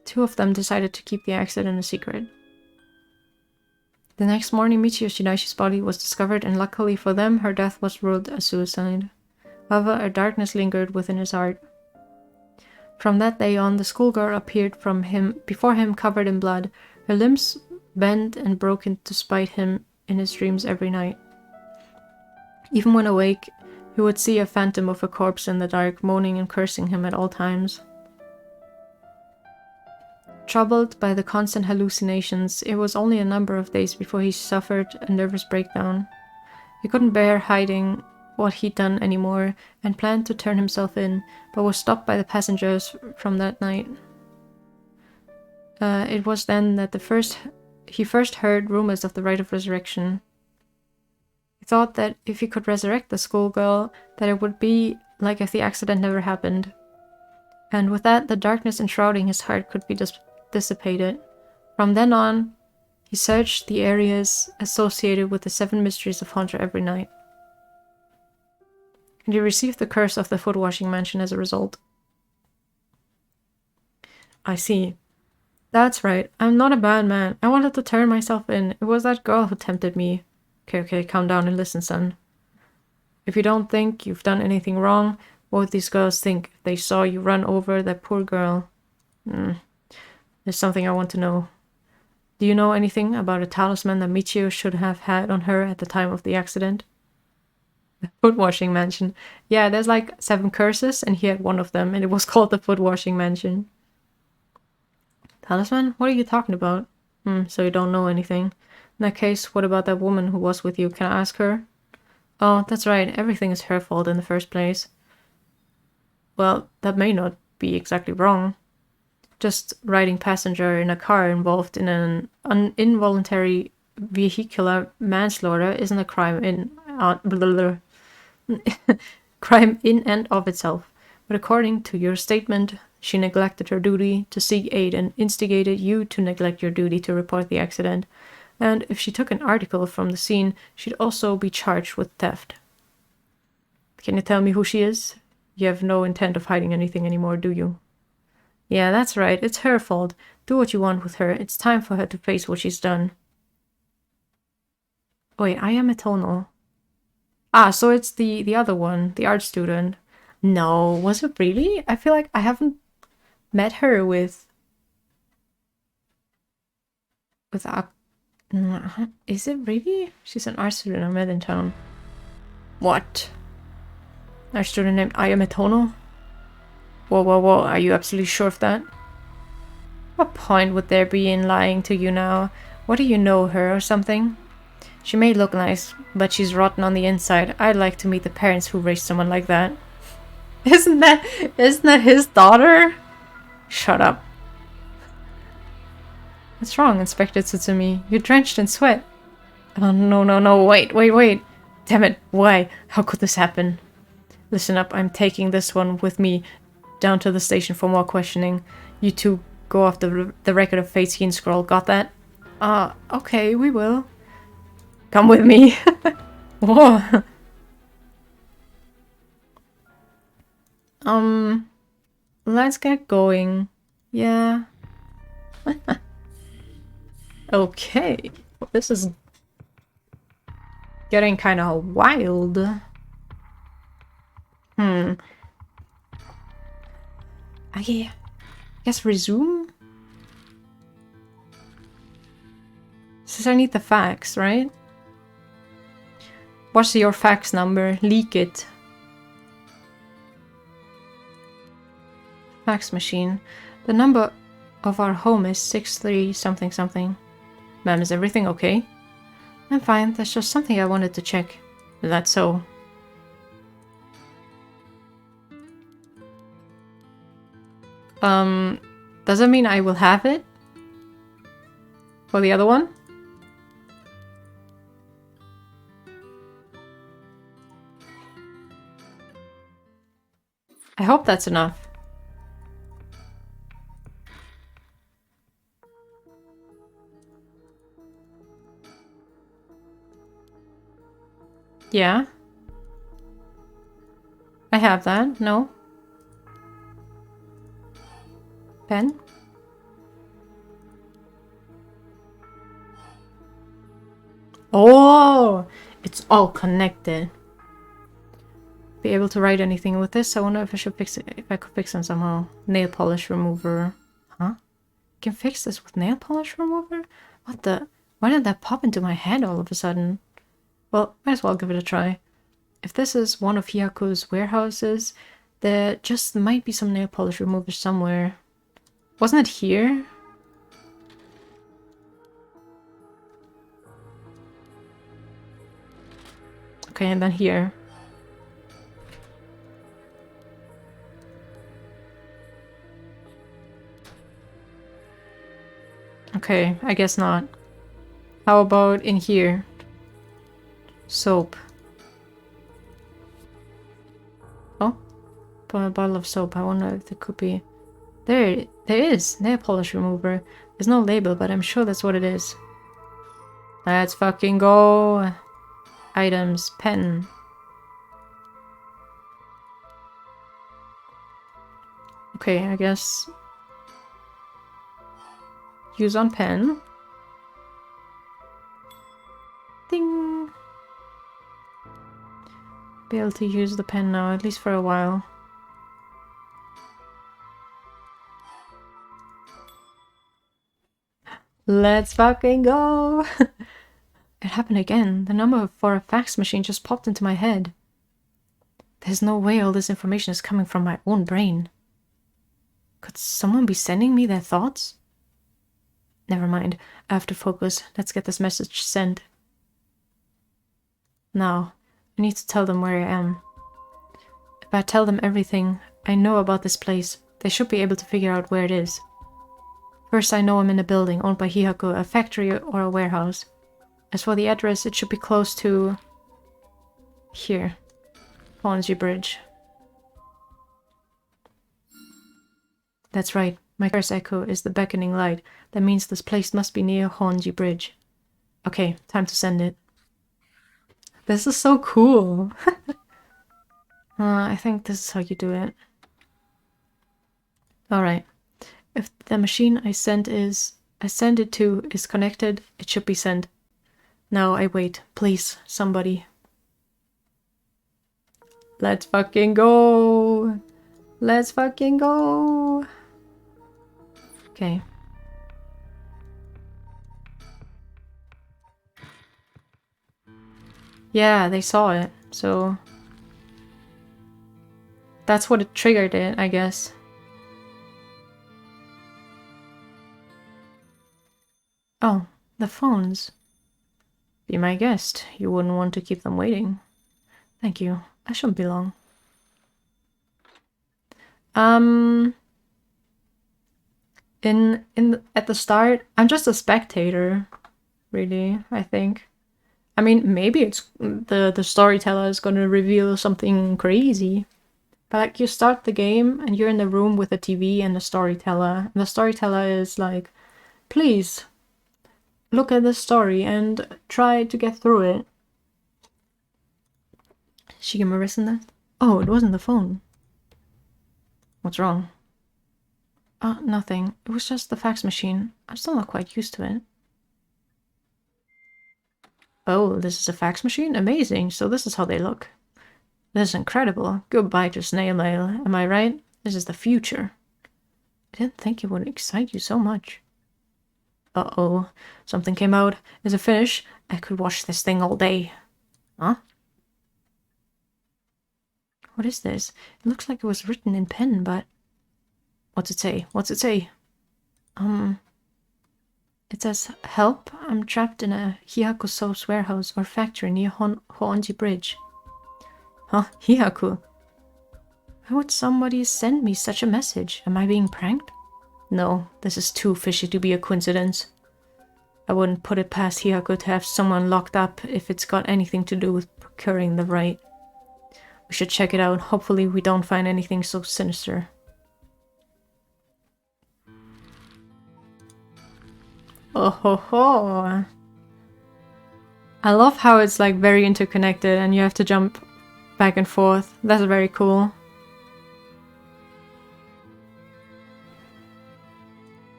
Two of them decided to keep the accident a secret. The next morning, Michio Shinaishi's body was discovered, and luckily for them, her death was ruled a suicide. However, a darkness lingered within his heart. From that day on, the schoolgirl appeared before him covered in blood. Her limbs bent and broken to spite him in his dreams every night. Even when awake, he would see a phantom of a corpse in the dark, moaning and cursing him at all times. Troubled by the constant hallucinations, it was only a number of days before he suffered a nervous breakdown. He couldn't bear hiding what he'd done anymore, and planned to turn himself in, but was stopped by the passengers from that night. It was then that he first heard rumors of the rite of resurrection. He thought that if he could resurrect the schoolgirl, that it would be like if the accident never happened. And with that, the darkness enshrouding his heart could be dissipated. From then on, he searched the areas associated with the 7 mysteries of Haunter every night. And he received the curse of the foot-washing mansion as a result. I see. That's right. I'm not a bad man. I wanted to turn myself in. It was that girl who tempted me. Okay, calm down and listen, son. If you don't think you've done anything wrong, what would these girls think if they saw you run over that poor girl? There's something I want to know. Do you know anything about a talisman that Michio should have had on her at the time of the accident? The foot-washing mansion. Yeah, there's like 7 curses, and he had one of them, and it was called the foot-washing mansion. Talisman? What are you talking about? So you don't know anything. In that case, what about that woman who was with you? Can I ask her? Oh, that's right. Everything is her fault in the first place. Well, that may not be exactly wrong. Just riding passenger in a car involved in an involuntary vehicular manslaughter isn't a crime crime in and of itself. But according to your statement, she neglected her duty to seek aid and instigated you to neglect your duty to report the accident. And if she took an article from the scene, she'd also be charged with theft. Can you tell me who she is? You have no intent of hiding anything anymore, do you? Yeah, that's right. It's her fault. Do what you want with her. It's time for her to face what she's done. Wait, I am Etono. Ah, so it's the other one, the art student. No, was it really? I feel like I haven't met her with is it really? She's an art student I met in town. What? Art student named Ayametono? Whoa, are you absolutely sure of that? What point would there be in lying to you now? What, do you know her or something? She may look nice, but she's rotten on the inside. I'd like to meet the parents who raised someone like that. Isn't that his daughter? Shut up. What's wrong, Inspector Tsutsumi? You're drenched in sweat. Oh, no, wait. Damn it, why? How could this happen? Listen up, I'm taking this one with me down to the station for more questioning. You two go off the record of Fate's Yin Scroll, got that? Okay, we will. Come with me. Whoa. Let's get going. Yeah. Okay. Well, this is getting kind of wild. I guess resume? Says I need the fax, right? What's your fax number? Leak it. Fax machine. The number of our home is 63 something something. Ma'am, is everything okay? I'm fine, there's just something I wanted to check. Is that so? Does that mean I will have it? For the other one? I hope that's enough. Yeah. I have that. No. Pen? Oh! It's all connected. Be able to write anything with this? I wonder if I should fix it. If I could fix it somehow. Nail polish remover. Huh? Can fix this with nail polish remover? What the? Why did that pop into my head all of a sudden? Well, might as well give it a try. If this is one of Hyaku's warehouses, there just might be some nail polish remover somewhere. Wasn't it here? Okay, and then here. Okay, I guess not. How about in here? Soap. Oh, a bottle of soap. I wonder if there could be... There is! Nail polish remover. There's no label, but I'm sure that's what it is. Let's fucking go! Items. Pen. Okay, I guess... Use on pen. Ding! Be able to use the pen now, at least for a while. Let's fucking go! It happened again. The number for a fax machine just popped into my head. There's no way all this information is coming from my own brain. Could someone be sending me their thoughts? Never mind. I have to focus. Let's get this message sent. Now, I need to tell them where I am. If I tell them everything I know about this place, they should be able to figure out where it is. First, I know I'm in a building owned by Hyaku, a factory or a warehouse. As for the address, it should be close to... here. Honji Bridge. That's right. My curse echo is the beckoning light. That means this place must be near Honji Bridge. Okay, time to send it. This is so cool. I think this is how you do it. Alright. If the machine I send it to is connected, it should be sent. Now I wait. Please, somebody. Let's fucking go! Let's fucking go! Okay. Yeah, they saw it, so... That's what it triggered it, I guess. Oh, the phones. Be my guest. You wouldn't want to keep them waiting. Thank you. I shouldn't be long. At the start, I'm just a spectator, really, I think. I mean, maybe it's the storyteller is gonna reveal something crazy. But like, you start the game and you're in the room with the TV and the storyteller. And the storyteller is like, please, look at the story and try to get through it. Shigema, isn't that? Oh, it wasn't the phone. What's wrong? Nothing. It was just the fax machine. I'm still not quite used to it. Oh, this is a fax machine? Amazing. So this is how they look. This is incredible. Goodbye to snail mail. Am I right? This is the future. I didn't think it would excite you so much. Uh-oh. Something came out. Is it finished? I could watch this thing all day. Huh? What is this? It looks like it was written in pen, but... What's it say? What's it say? It says, help, I'm trapped in a Hihaku soap's warehouse or factory near Hoonji Bridge. Huh? Hihaku? Why would somebody send me such a message? Am I being pranked? No, this is too fishy to be a coincidence. I wouldn't put it past Hihaku to have someone locked up if it's got anything to do with procuring the right. We should check it out. Hopefully we don't find anything so sinister. Oh ho ho! I love how it's like very interconnected and you have to jump back and forth. That's very cool.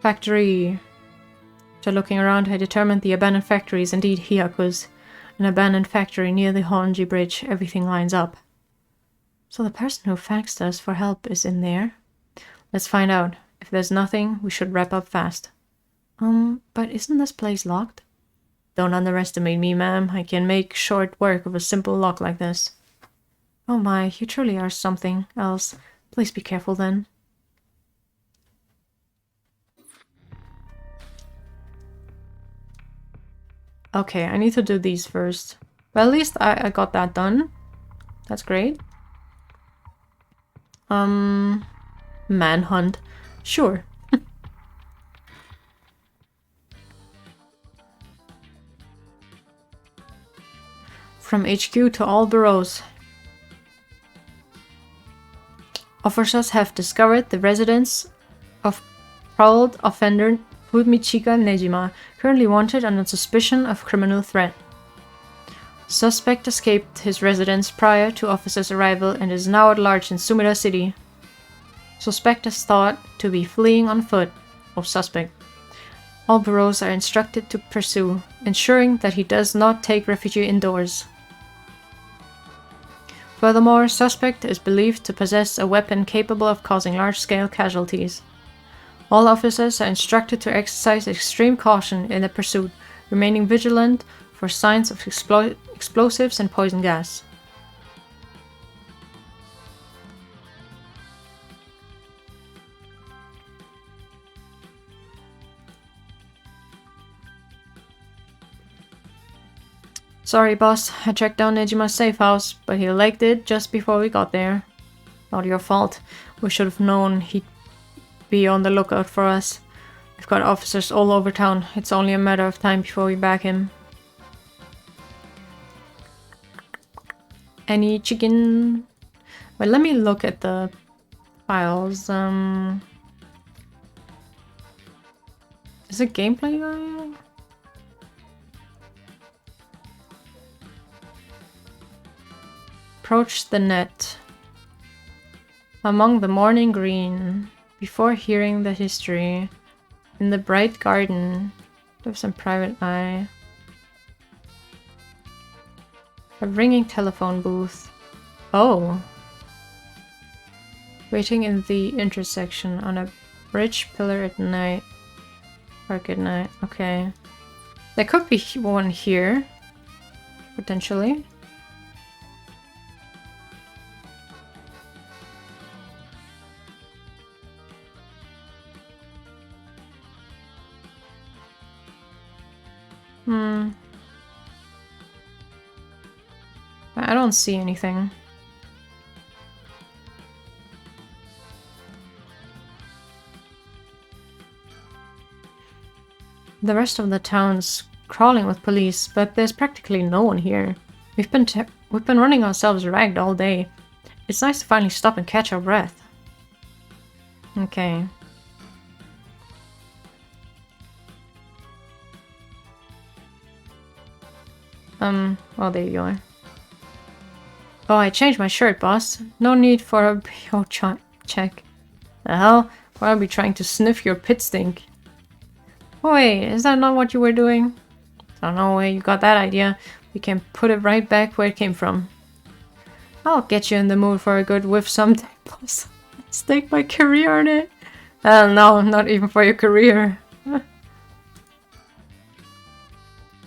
Factory. After looking around, I determined the abandoned factory is indeed Hihaku's. An abandoned factory near the Hoonji Bridge. Everything lines up. So the person who faxed us for help is in there? Let's find out. If there's nothing, we should wrap up fast. But isn't this place locked? Don't underestimate me, ma'am. I can make short work of a simple lock like this. Oh my, you truly are something else. Please be careful then. Okay, I need to do these first. Well, at least I got that done. That's great. Manhunt. Sure. From HQ to all bureaus. Officers have discovered the residence of paroled offender Fumichika Nejima, currently wanted under suspicion of criminal threat. Suspect escaped his residence prior to officers' arrival and is now at large in Sumida City. Suspect is thought to be fleeing on foot. Suspect. All bureaus are instructed to pursue, ensuring that he does not take refuge indoors. Furthermore, suspect is believed to possess a weapon capable of causing large-scale casualties. All officers are instructed to exercise extreme caution in the pursuit, remaining vigilant for signs of explosives and poison gas. Sorry, boss. I tracked down Nejima's safe house, but he liked it just before we got there. Not your fault. We should have known he'd be on the lookout for us. We've got officers all over town. It's only a matter of time before we back him. Any chicken? Well, let me look at the files. Is it gameplay going? Approach the net. Among the morning green. Before hearing the history. In the bright garden. There's some private eye. A ringing telephone booth. Oh. Waiting in the intersection on a bridge pillar at night. Park at night. Okay. There could be one here. Potentially. I don't see anything. The rest of the town's crawling with police, but there's practically no one here. We've been running ourselves ragged all day. It's nice to finally stop and catch our breath. Okay. Oh, there you are. Oh, I changed my shirt, boss. No need for a BO check. The hell? Why are we trying to sniff your pit stink? Oh, wait, is that not what you were doing? I don't know where you got that idea. We can put it right back where it came from. I'll get you in the mood for a good whiff someday, boss. Stake my career on it. No, not even for your career.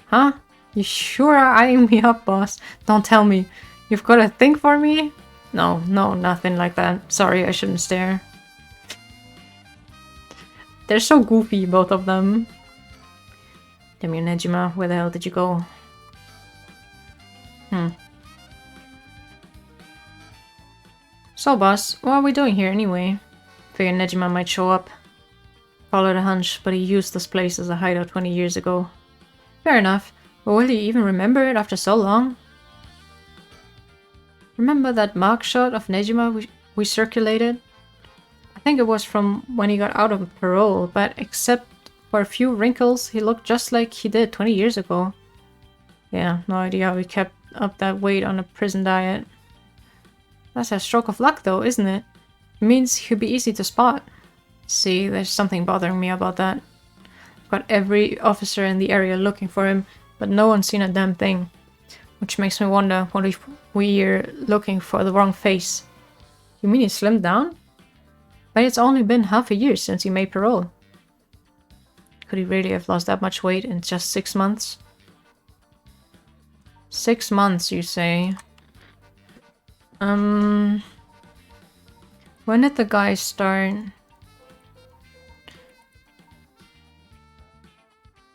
Huh? You sure are eyeing me up, boss? Don't tell me. You've got a thing for me? No, nothing like that. Sorry, I shouldn't stare. They're so goofy, both of them. Damn you, Nejima, where the hell did you go? So, boss, what are we doing here anyway? Figured Nejima might show up. Followed a hunch, but he used this place as a hideout 20 years ago. Fair enough, but will he even remember it after so long? Remember that mugshot of Nejima we circulated? I think it was from when he got out of parole, but except for a few wrinkles, he looked just like he did 20 years ago. Yeah, no idea how he kept up that weight on a prison diet. That's a stroke of luck though, isn't it? It means he'll be easy to spot. See, there's something bothering me about that. I've got every officer in the area looking for him, but no one's seen a damn thing. Which makes me wonder, what if we're looking for the wrong face? You mean he slimmed down? But it's only been half a year since he made parole. Could he really have lost that much weight in just 6 months? 6 months, you say? When did the guy start?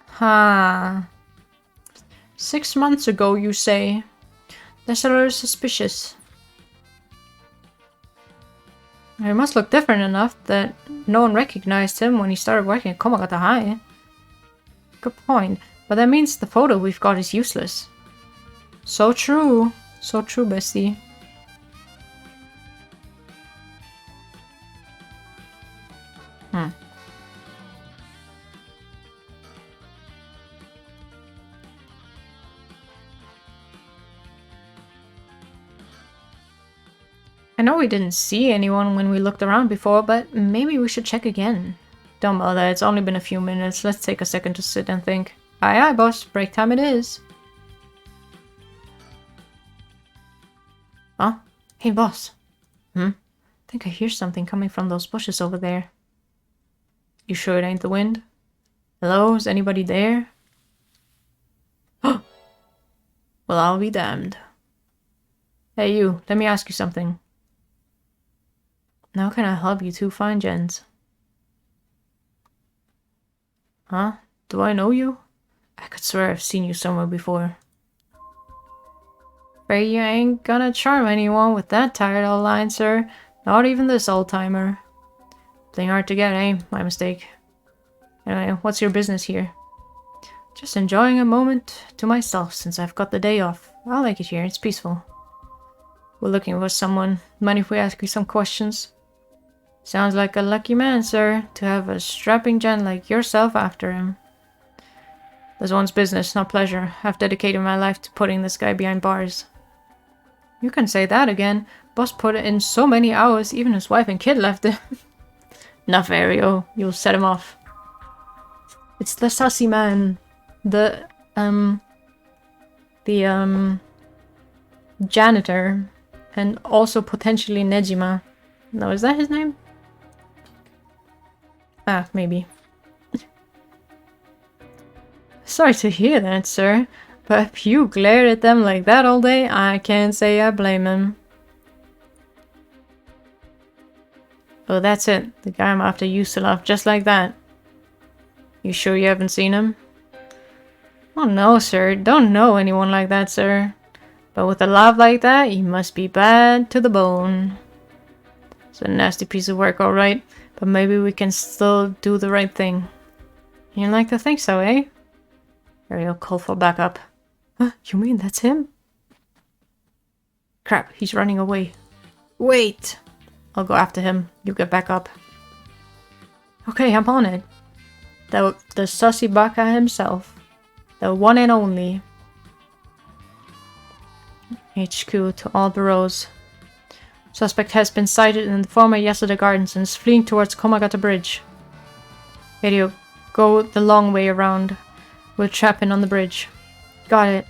Ha. 6 months ago, you say? That's a little suspicious. It must look different enough that no one recognized him when he started working at Komagata High. Good point, but that means the photo we've got is useless. So true, bestie. I know we didn't see anyone when we looked around before, but maybe we should check again. Don't bother, it's only been a few minutes. Let's take a second to sit and think. Aye aye, boss. Break time it is. Huh? Hey, boss. I think I hear something coming from those bushes over there. You sure it ain't the wind? Hello? Is anybody there? Well, I'll be damned. Hey you, let me ask you something. How can I help you two fine gents? Huh? Do I know you? I could swear I've seen you somewhere before. Afraid you ain't gonna charm anyone with that tired old line, sir. Not even this old-timer. Playing hard to get, eh? My mistake. Anyway, what's your business here? Just enjoying a moment to myself since I've got the day off. I like it here, it's peaceful. We're looking for someone. Mind if we ask you some questions? Sounds like a lucky man, sir, to have a strapping gent like yourself after him. That's one's business, not pleasure. I've dedicated my life to putting this guy behind bars. You can say that again. Boss put in so many hours, even his wife and kid left him. Enough, Ario. You'll set him off. It's the sussy man. The janitor. And also potentially Nejima. No, is that his name? Ah, maybe. Sorry to hear that, sir. But if you glared at them like that all day, I can't say I blame him. Oh, that's it. The guy I'm after used to laugh just like that. You sure you haven't seen him? Oh no, sir. Don't know anyone like that, sir. But with a laugh like that, he must be bad to the bone. It's a nasty piece of work, alright. But maybe we can still do the right thing. You like to think so, eh? Ariel called for backup. Huh? You mean that's him? Crap, he's running away. Wait! I'll go after him. You get back up. Okay, I'm on it. The sussy baka himself. The one and only. HQ to all bureaus. Suspect has been sighted in the former Yasuda Gardens and is fleeing towards Komagata Bridge. Radio, go the long way around. We'll trap him on the bridge. Got it.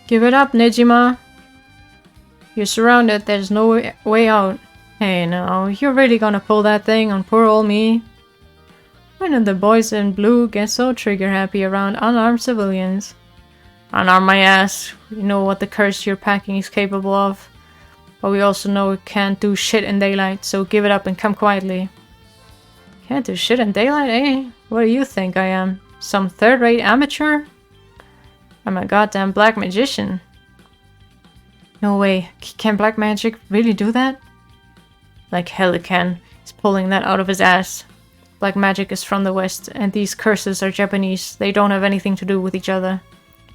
Give it up, Nejima. You're surrounded, there's no way out. Hey now, you're really gonna pull that thing on poor old me? When did the boys in blue get so trigger happy around unarmed civilians? Unarm my ass. We know what the curse you're packing is capable of. But we also know it can't do shit in daylight, so give it up and come quietly. Can't do shit in daylight, eh? What do you think I am? Some third-rate amateur? I'm a goddamn black magician. No way. Can black magic really do that? Like hell it can. He's pulling that out of his ass. Black magic is from the West, and these curses are Japanese. They don't have anything to do with each other.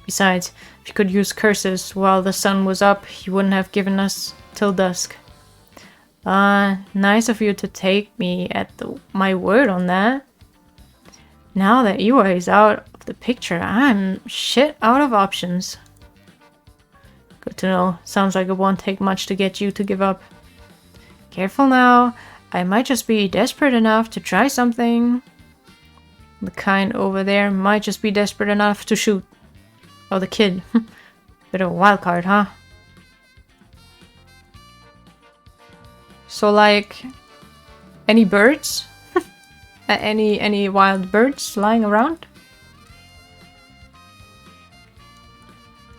Besides, if you could use curses while the sun was up, you wouldn't have given us till dusk. Nice of you to take me at my word on that. Now that Iwa is out of the picture, I'm shit out of options. Good to know. Sounds like it won't take much to get you to give up. Careful now. I might just be desperate enough to try something. The kind over there might just be desperate enough to shoot. Oh, the kid. Bit of a wild card, huh? So, like, any birds? any wild birds lying around?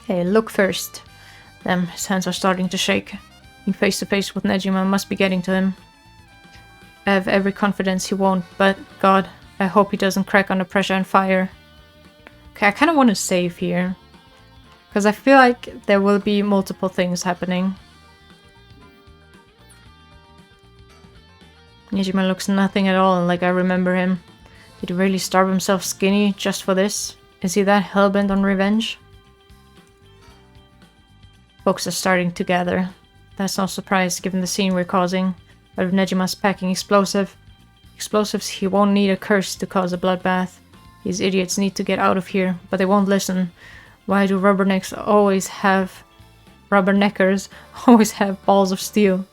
Hey, look first. Damn, his hands are starting to shake. Being face to face with Nejima must be getting to him. I have every confidence he won't, but God, I hope he doesn't crack under pressure and fire. Okay, I kind of want to save here. Because I feel like there will be multiple things happening. Nejima looks nothing at all like I remember him. Did he really starve himself skinny just for this? Is he that hellbent on revenge? Folks are starting to gather. That's no surprise given the scene we're causing. But if Nejima's packing explosives, he won't need a curse to cause a bloodbath. These idiots need to get out of here, but they won't listen. Why do rubberneckers always have balls of steel?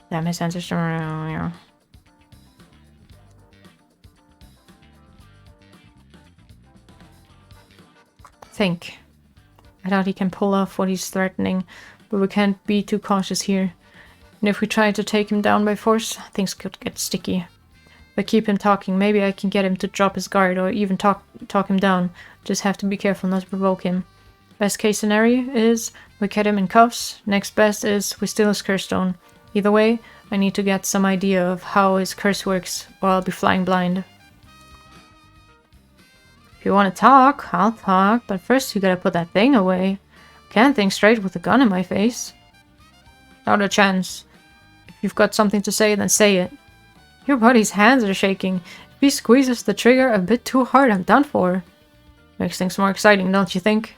That makes sense. Think. I doubt he can pull off what he's threatening, but we can't be too cautious here. And if we try to take him down by force, things could get sticky. But keep him talking, maybe I can get him to drop his guard or even talk him down. Just have to be careful not to provoke him. Best case scenario is we get him in cuffs. Next best is we steal his curse stone. Either way, I need to get some idea of how his curse works or I'll be flying blind. If you want to talk, I'll talk, but first you gotta put that thing away. Can't think straight with a gun in my face. Not a chance. If you've got something to say, then say it. Your buddy's hands are shaking. If he squeezes the trigger a bit too hard, I'm done for. Makes things more exciting, don't you think?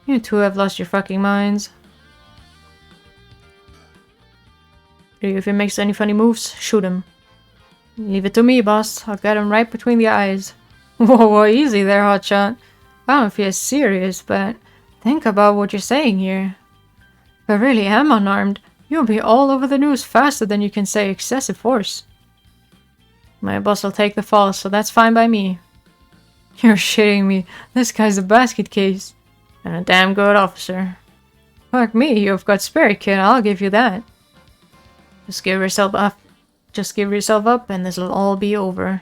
You two have lost your fucking minds. If he makes any funny moves, shoot him. Leave it to me, boss. I'll get him right between the eyes. Whoa, easy there, hotshot. I don't know if you're serious, but think about what you're saying here. If I really am unarmed, you'll be all over the news faster than you can say excessive force. My boss will take the fall, so that's fine by me. You're shitting me. This guy's a basket case. And a damn good officer. Fuck me, you've got spirit, kid, I'll give you that. Just give yourself up and this'll all be over.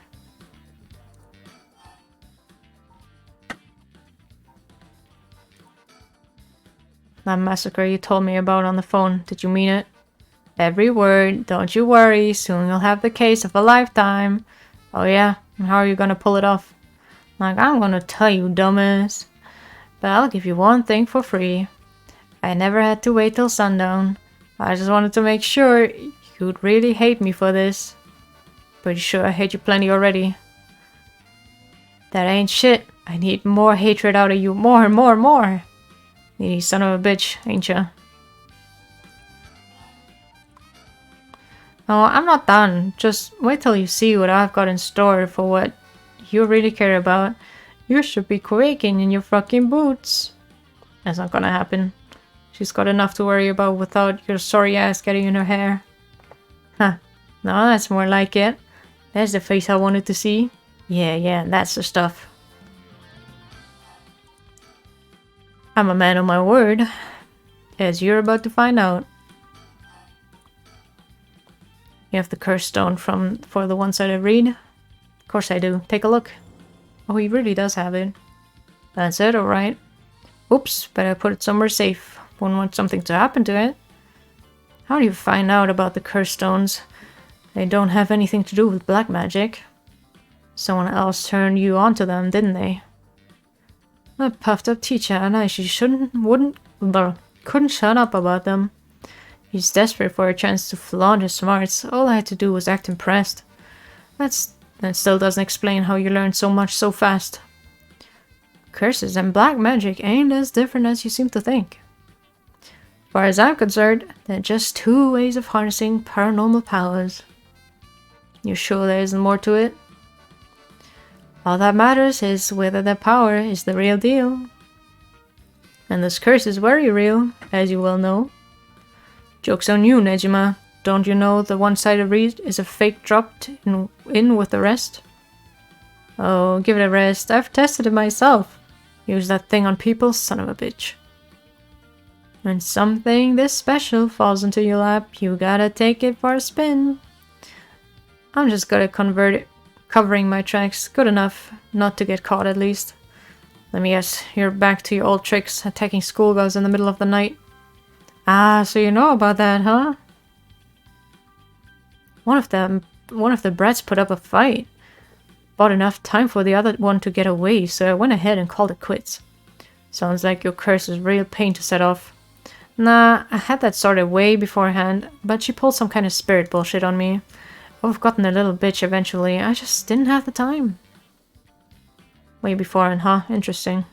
That massacre you told me about on the phone, did you mean it? Every word, don't you worry, soon you'll have the case of a lifetime. Oh yeah, and how are you gonna pull it off? Like, I'm gonna tell you, dumbass. But I'll give you one thing for free. I never had to wait till sundown. I just wanted to make sure you'd really hate me for this. Pretty sure I hate you plenty already. That ain't shit. I need more hatred out of you. More. Needy son of a bitch, ain't ya? No, I'm not done. Just wait till you see what I've got in store for what you really care about. You should be quaking in your fucking boots. That's not gonna happen. She's got enough to worry about without your sorry ass getting in her hair. Huh. No, that's more like it. There's the face I wanted to see. Yeah, that's the stuff. I'm a man of my word, as you're about to find out. You have the curse stone for the one-sided read? Of course I do. Take a look. Oh, he really does have it. That's it, alright. Oops, better put it somewhere safe. Wouldn't want something to happen to it. How do you find out about the curse stones? They don't have anything to do with black magic. Someone else turned you onto them, didn't they? A puffed up teacher, and she couldn't shut up about them. He's desperate for a chance to flaunt his smarts. All I had to do was act impressed. That still doesn't explain how you learned so much so fast. Curses and black magic ain't as different as you seem to think. As far as I'm concerned, they're just two ways of harnessing paranormal powers. You sure there isn't more to it? All that matters is whether the power is the real deal. And this curse is very real, as you well know. Joke's on you, Nejima. Don't you know the one-sided reed is a fake dropped in with the rest? Oh, give it a rest. I've tested it myself. Use that thing on people, son of a bitch. When something this special falls into your lap, you gotta take it for a spin. I'm just gonna convert it, covering my tracks. Good enough, not to get caught at least. Let me guess, you're back to your old tricks, attacking schoolgirls in the middle of the night. Ah, so you know about that, huh? One of the brats put up a fight. Bought enough time for the other one to get away, so I went ahead and called it quits. Sounds like your curse is real pain to set off. Nah, I had that sorted way beforehand, but she pulled some kind of spirit bullshit on me. I would've gotten a little bitch eventually, I just didn't have the time. Way beforehand, huh? Interesting.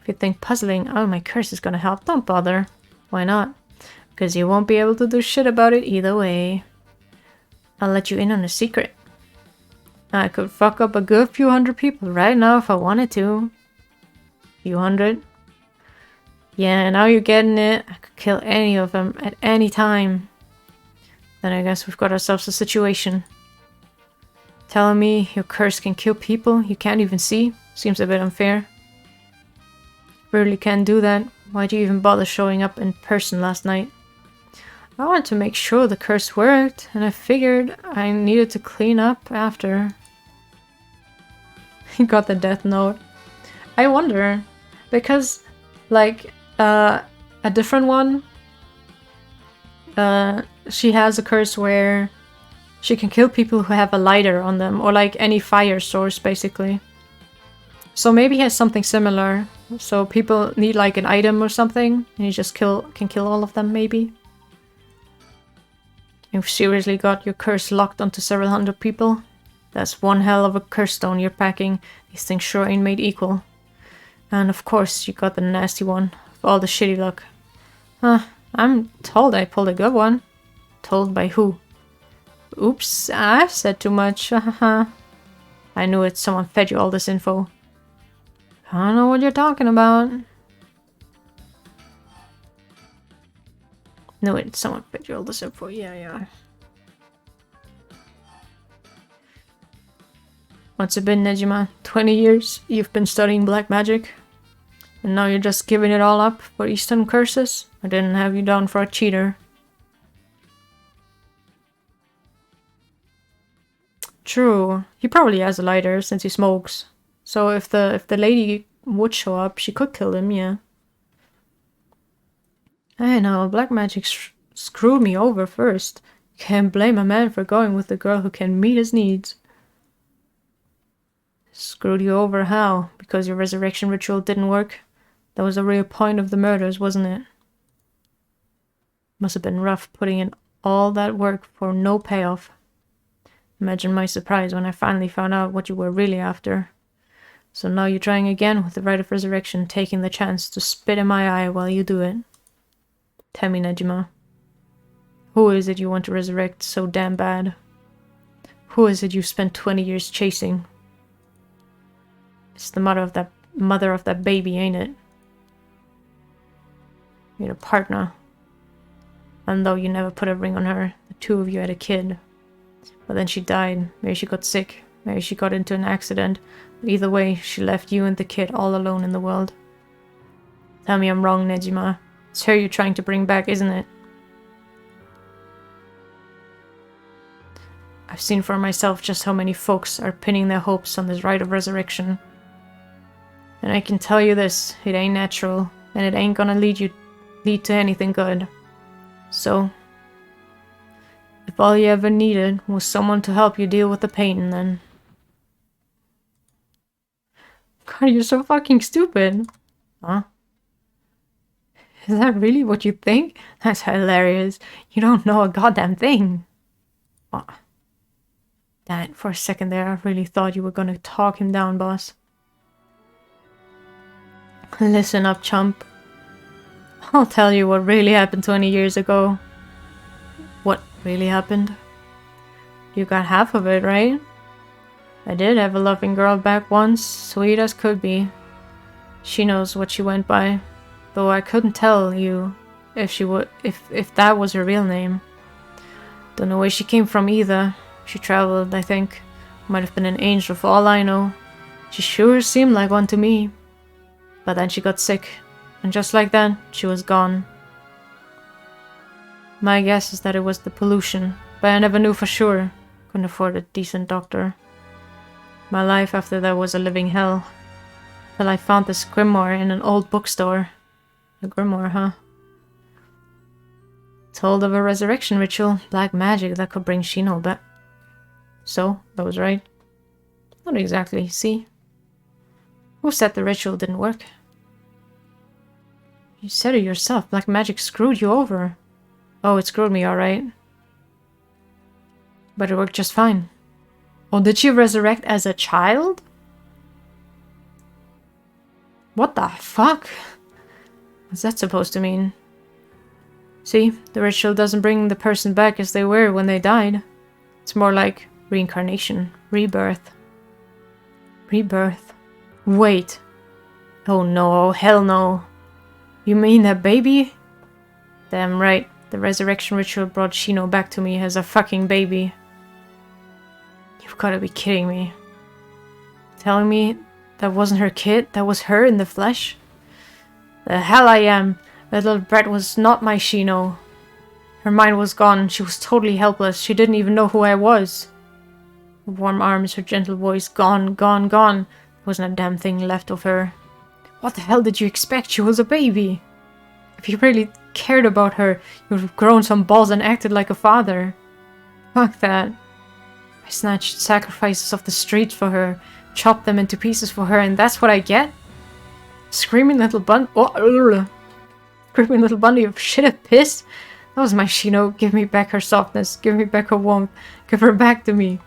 If you think puzzling, oh my curse is gonna help, don't bother. Why not? Because you won't be able to do shit about it either way. I'll let you in on a secret. I could fuck up a good few hundred people right now if I wanted to. Few hundred? Yeah, now you're getting it. I could kill any of them at any time. Then I guess we've got ourselves a situation. Telling me your curse can kill people you can't even see? Seems a bit unfair. Really can't do that. Why'd you even bother showing up in person last night? I wanted to make sure the curse worked, and I figured I needed to clean up after. He got the death note. I wonder, because, like, a different one, she has a curse where she can kill people who have a lighter on them, or like any fire source, basically. So maybe he has something similar. So people need like an item or something, and you just can kill all of them, maybe. You've seriously got your curse locked onto several hundred people? That's one hell of a curse stone you're packing. These things sure ain't made equal. And of course, you got the nasty one, for all the shitty luck. Huh, I'm told I pulled a good one. Told by who? Oops, I've said too much. I knew it, someone fed you all this info. I don't know what you're talking about. No, wait, someone fed you all this info. Yeah. What's it been, Nejima? 20 years you've been studying black magic? And now you're just giving it all up for Eastern curses? I didn't have you down for a cheater. True. He probably has a lighter since he smokes. So if the lady would show up, she could kill him, yeah. I know, black magic screwed me over first. Can't blame a man for going with the girl who can meet his needs. Screwed you over how? Because your resurrection ritual didn't work? That was the real point of the murders, wasn't it? Must have been rough putting in all that work for no payoff. Imagine my surprise when I finally found out what you were really after. So now you're trying again with the rite of resurrection, taking the chance to spit in my eye while you do it. Tell me, Nejima. Who is it you want to resurrect so damn bad? Who is it you spent 20 years chasing? It's the mother of that baby, ain't it? You're a partner. And though you never put a ring on her, the two of you had a kid. But then she died. Maybe she got sick. Maybe she got into an accident. Either way, she left you and the kid all alone in the world. Tell me I'm wrong, Nejima. It's her you're trying to bring back, isn't it? I've seen for myself just how many folks are pinning their hopes on this rite of resurrection. And I can tell you this, it ain't natural, and it ain't gonna lead to anything good. So, if all you ever needed was someone to help you deal with the pain, then... God, you're so fucking stupid. Huh? Is that really what you think? That's hilarious. You don't know a goddamn thing. What? Damn it, for a second there, I really thought you were gonna talk him down, boss. Listen up, chump. I'll tell you what really happened 20 years ago. What really happened? You got half of it, right? I did have a loving girl back once, sweet as could be. She knows what she went by, though I couldn't tell you if that was her real name. Don't know where she came from either. She traveled, I think. Might have been an angel for all I know. She sure seemed like one to me. But then she got sick, and just like that, she was gone. My guess is that it was the pollution, but I never knew for sure. Couldn't afford a decent doctor. My life after that was a living hell. Till I found this grimoire in an old bookstore. A grimoire, huh? Told of a resurrection ritual, black magic that could bring Shino back. So, that was right. Not exactly, see? Who said the ritual didn't work? You said it yourself, black magic screwed you over. Oh, it screwed me, alright. But it worked just fine. Oh, did she resurrect as a child? What the fuck? What's that supposed to mean? See, the ritual doesn't bring the person back as they were when they died. It's more like reincarnation, rebirth. Rebirth? Wait. Oh no, hell no. You mean that baby? Damn right, the resurrection ritual brought Shino back to me as a fucking baby. You've gotta be kidding me. Telling me that wasn't her kid, that was her in the flesh? The hell I am. That little brat was not my Shino. Her mind was gone, she was totally helpless, she didn't even know who I was. Her warm arms, her gentle voice, gone, gone, gone. There wasn't a damn thing left of her. What the hell did you expect? She was a baby. If you really cared about her, you would have grown some balls and acted like a father. Fuck that. I snatched sacrifices off the streets for her, chopped them into pieces for her, and that's what I get? Screaming little screaming little bunny of shit and piss? That was my Shino. Give me back her softness. Give me back her warmth. Give her back to me.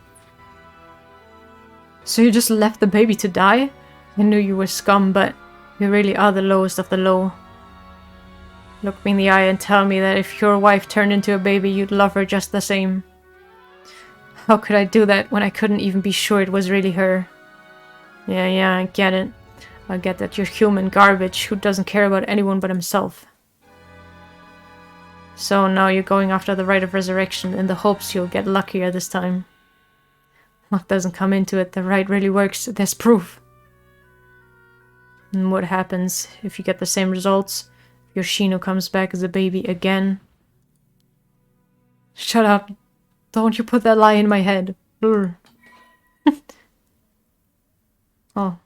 So you just left the baby to die? I knew you were scum, but you really are the lowest of the low. Look me in the eye and tell me that if your wife turned into a baby, you'd love her just the same. How could I do that when I couldn't even be sure it was really her? Yeah, I get it. I get that you're human garbage who doesn't care about anyone but himself. So now you're going after the rite of resurrection in the hopes you'll get luckier this time. Luck doesn't come into it, the rite really works, there's proof. And what happens if you get the same results? Your Shino comes back as a baby again? Shut up. Don't you put that lie in my head. Oh.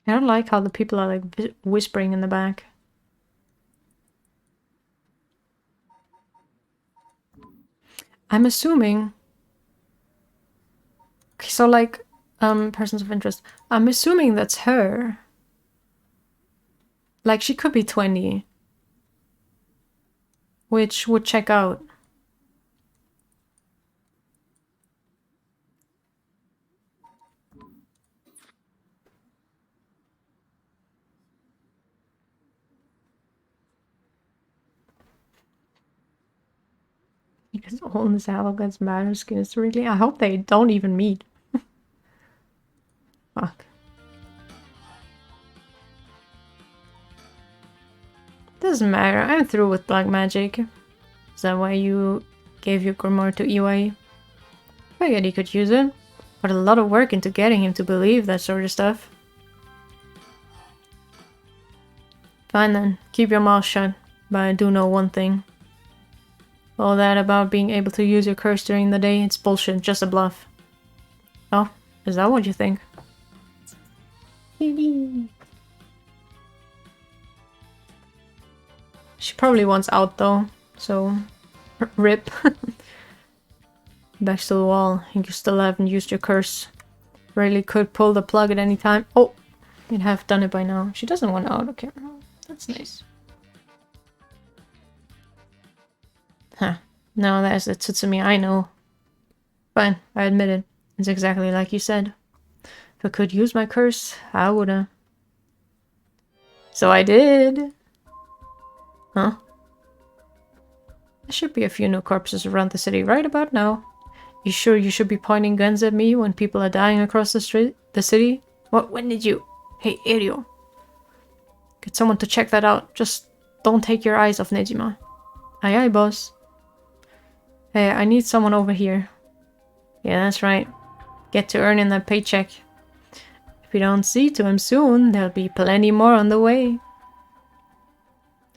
I don't like how the people are like whispering in the back. I'm assuming... Okay, so like, persons of interest. I'm assuming that's her. Like, she could be 20. which would check out. Because all this arrogance matters is really. I hope they don't even meet. Fuck. Doesn't matter. I'm through with black magic. Is that why you gave your grimoire to Iwai? Figured he could use it. Put a lot of work into getting him to believe that sort of stuff. Fine then. Keep your mouth shut. But I do know one thing. All that about being able to use your curse during the day, it's bullshit, just a bluff. Oh, is that what you think? She probably wants out though, so rip. Back to the wall, you still haven't used your curse. Really could pull the plug at any time. Oh, you'd have done it by now. She doesn't want out, okay. That's nice. Huh. No, that's the Tsutsumi I know. Fine, I admit it. It's exactly like you said. If I could use my curse, I woulda. So I did. Huh? There should be a few new corpses around the city right about now. You sure you should be pointing guns at me when people are dying across the city? What? When did you? Hey, Erio. Get someone to check that out. Just don't take your eyes off Nejima. Aye aye, boss. Hey, I need someone over here. Yeah, that's right. Get to earning that paycheck. If we don't see to him soon, there'll be plenty more on the way.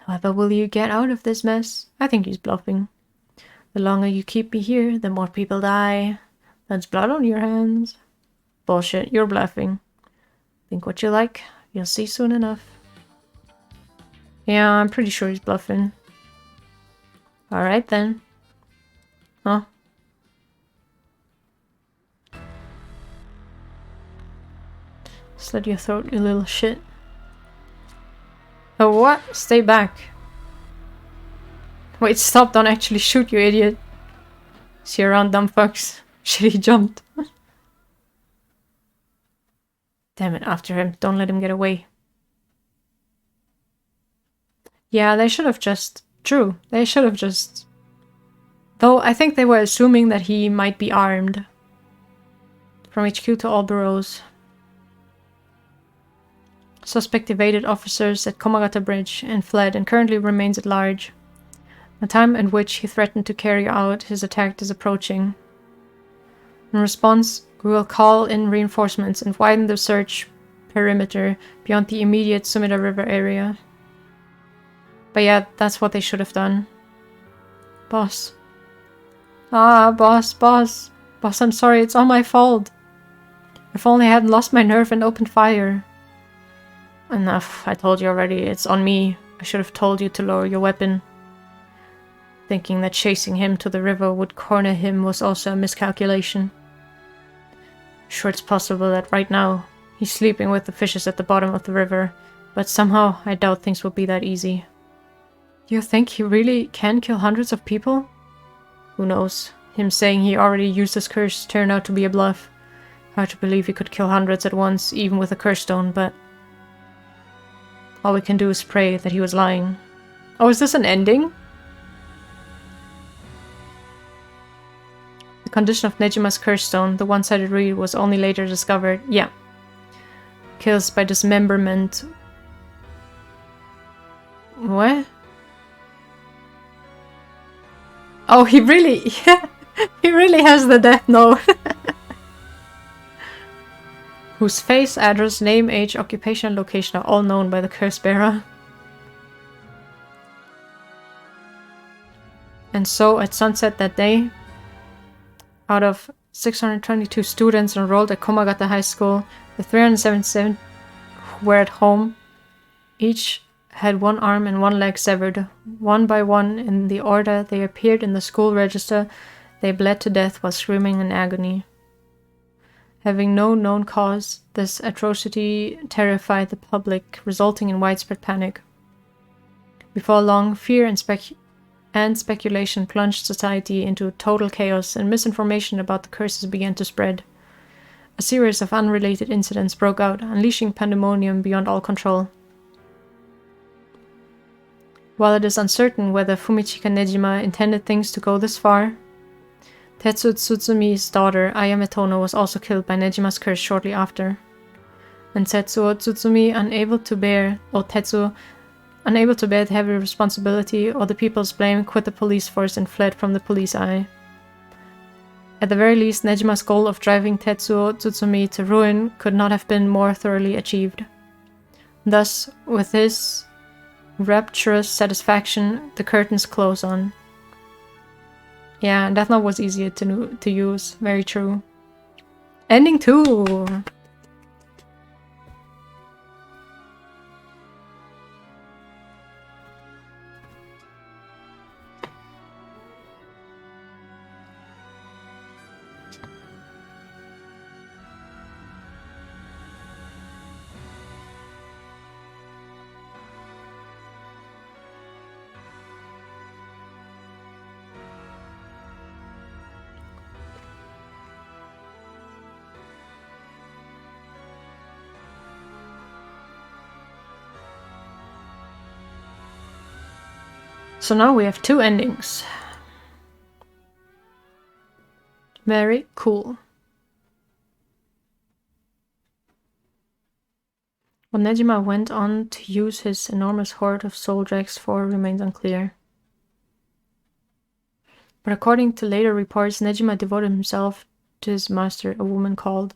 However will you get out of this mess? I think he's bluffing. The longer you keep me here, the more people die. That's blood on your hands. Bullshit, you're bluffing. Think what you like. You'll see soon enough. Yeah, I'm pretty sure he's bluffing. Alright then. Huh? Slit your throat, you little shit. Oh, what? Stay back. Wait, stop, don't actually shoot, you idiot. See you around, dumb fucks. Shit, he jumped. Damn it, after him. Don't let him get away. Yeah, they should have just... True, they should have just... Though, I think they were assuming that he might be armed. From HQ to all bureaus. Suspect evaded officers at Komagata Bridge and fled and currently remains at large. The time at which he threatened to carry out his attack is approaching. In response, we will call in reinforcements and widen the search perimeter beyond the immediate Sumida River area. But yeah, that's what they should have done. Boss. Ah, boss. Boss, I'm sorry, it's all my fault. If only I hadn't lost my nerve and opened fire. Enough, I told you already, it's on me. I should have told you to lower your weapon. Thinking that chasing him to the river would corner him was also a miscalculation. Sure, it's possible that right now he's sleeping with the fishes at the bottom of the river, but somehow I doubt things will be that easy. Do you think he really can kill hundreds of people? Who knows? Him saying he already used his curse turned out to be a bluff. Hard to believe he could kill hundreds at once, even with a curse stone, but... all we can do is pray that he was lying. Oh, is this an ending? The condition of Nejima's curse stone, the one-sided reed, was only later discovered. Yeah. Kills by dismemberment. What? Oh, he really... he really has the death note. Whose face, address, name, age, occupation, and location are all known by the curse bearer. And so, at sunset that day, out of 622 students enrolled at Komagata High School, the 377 who were at home, each had one arm and one leg severed. One by one, in the order they appeared in the school register, they bled to death while screaming in agony. Having no known cause, this atrocity terrified the public, resulting in widespread panic. Before long, fear and and speculation plunged society into total chaos, and misinformation about the curses began to spread. A series of unrelated incidents broke out, unleashing pandemonium beyond all control. While it is uncertain whether Fumichika Nejima intended things to go this far, Tetsu Tsutsumi's daughter, Ayame Tono, was also killed by Nejima's curse shortly after. And Tetsuo Tsutsumi, unable to bear the heavy responsibility or the people's blame, quit the police force and fled from the police eye. At the very least, Nejima's goal of driving Tetsuo Tsutsumi to ruin could not have been more thoroughly achieved. Thus, with his rapturous satisfaction, the curtains close on. Yeah, Death Note was easier to use. Very true. Ending 2! So now we have 2 endings. Very cool. What Nejima went on to use his enormous hoard of soul drakes for remains unclear. But according to later reports, Nejima devoted himself to his master, a woman called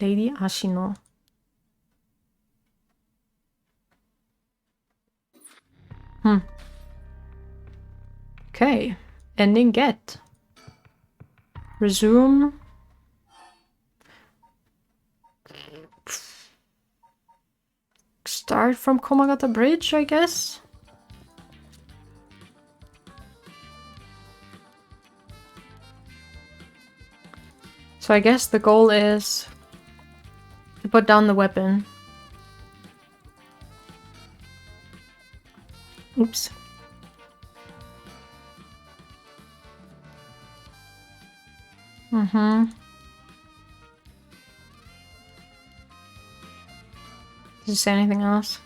Lady Ashino. Okay. Ending get. Resume. Start from Komagata Bridge, I guess? So I guess the goal is to put down the weapon. Oops. Does it say anything else?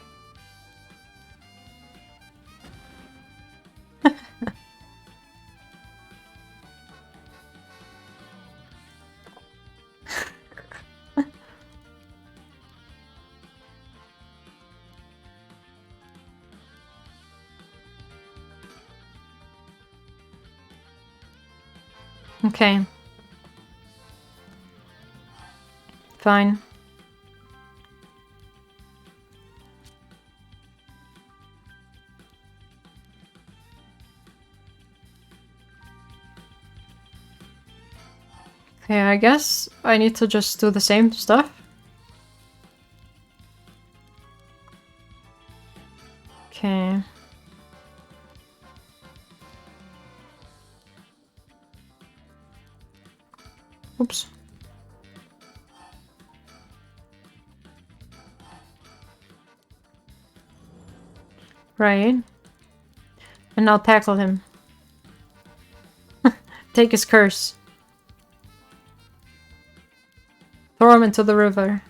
Okay. Fine. Okay, I guess I need to just do the same stuff. Okay. Oops. Right. And now tackle him. Take his curse. Throw him into the river.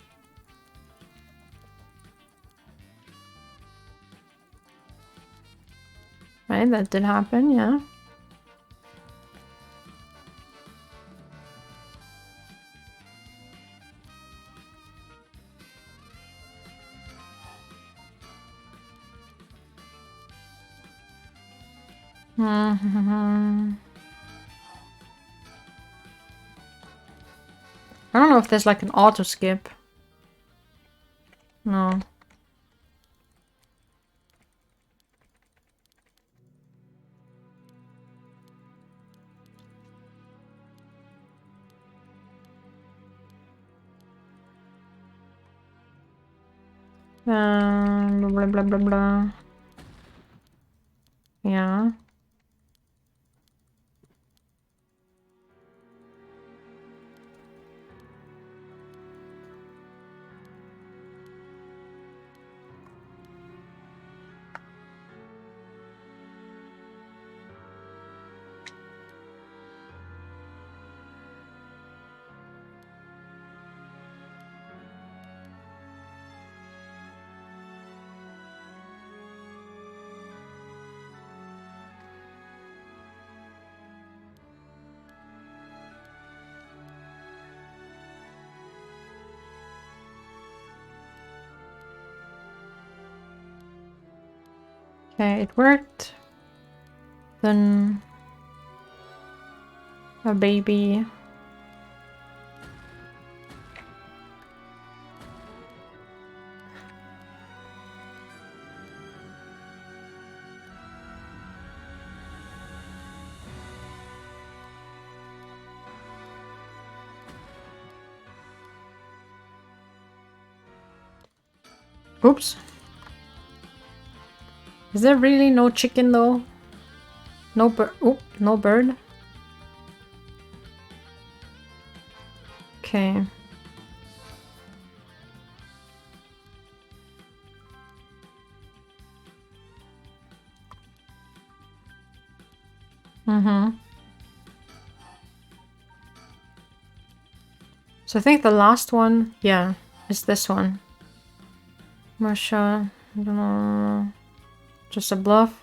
Right, that did happen, yeah. I don't know if there's like an auto skip. No. Blah blah blah blah. Yeah. Okay, it worked. Then a baby. Oops. Is there really no chicken though? No bird. Oh, no bird. Okay. So I think the last one, yeah, is this one. Marsha, I don't know. Just a bluff.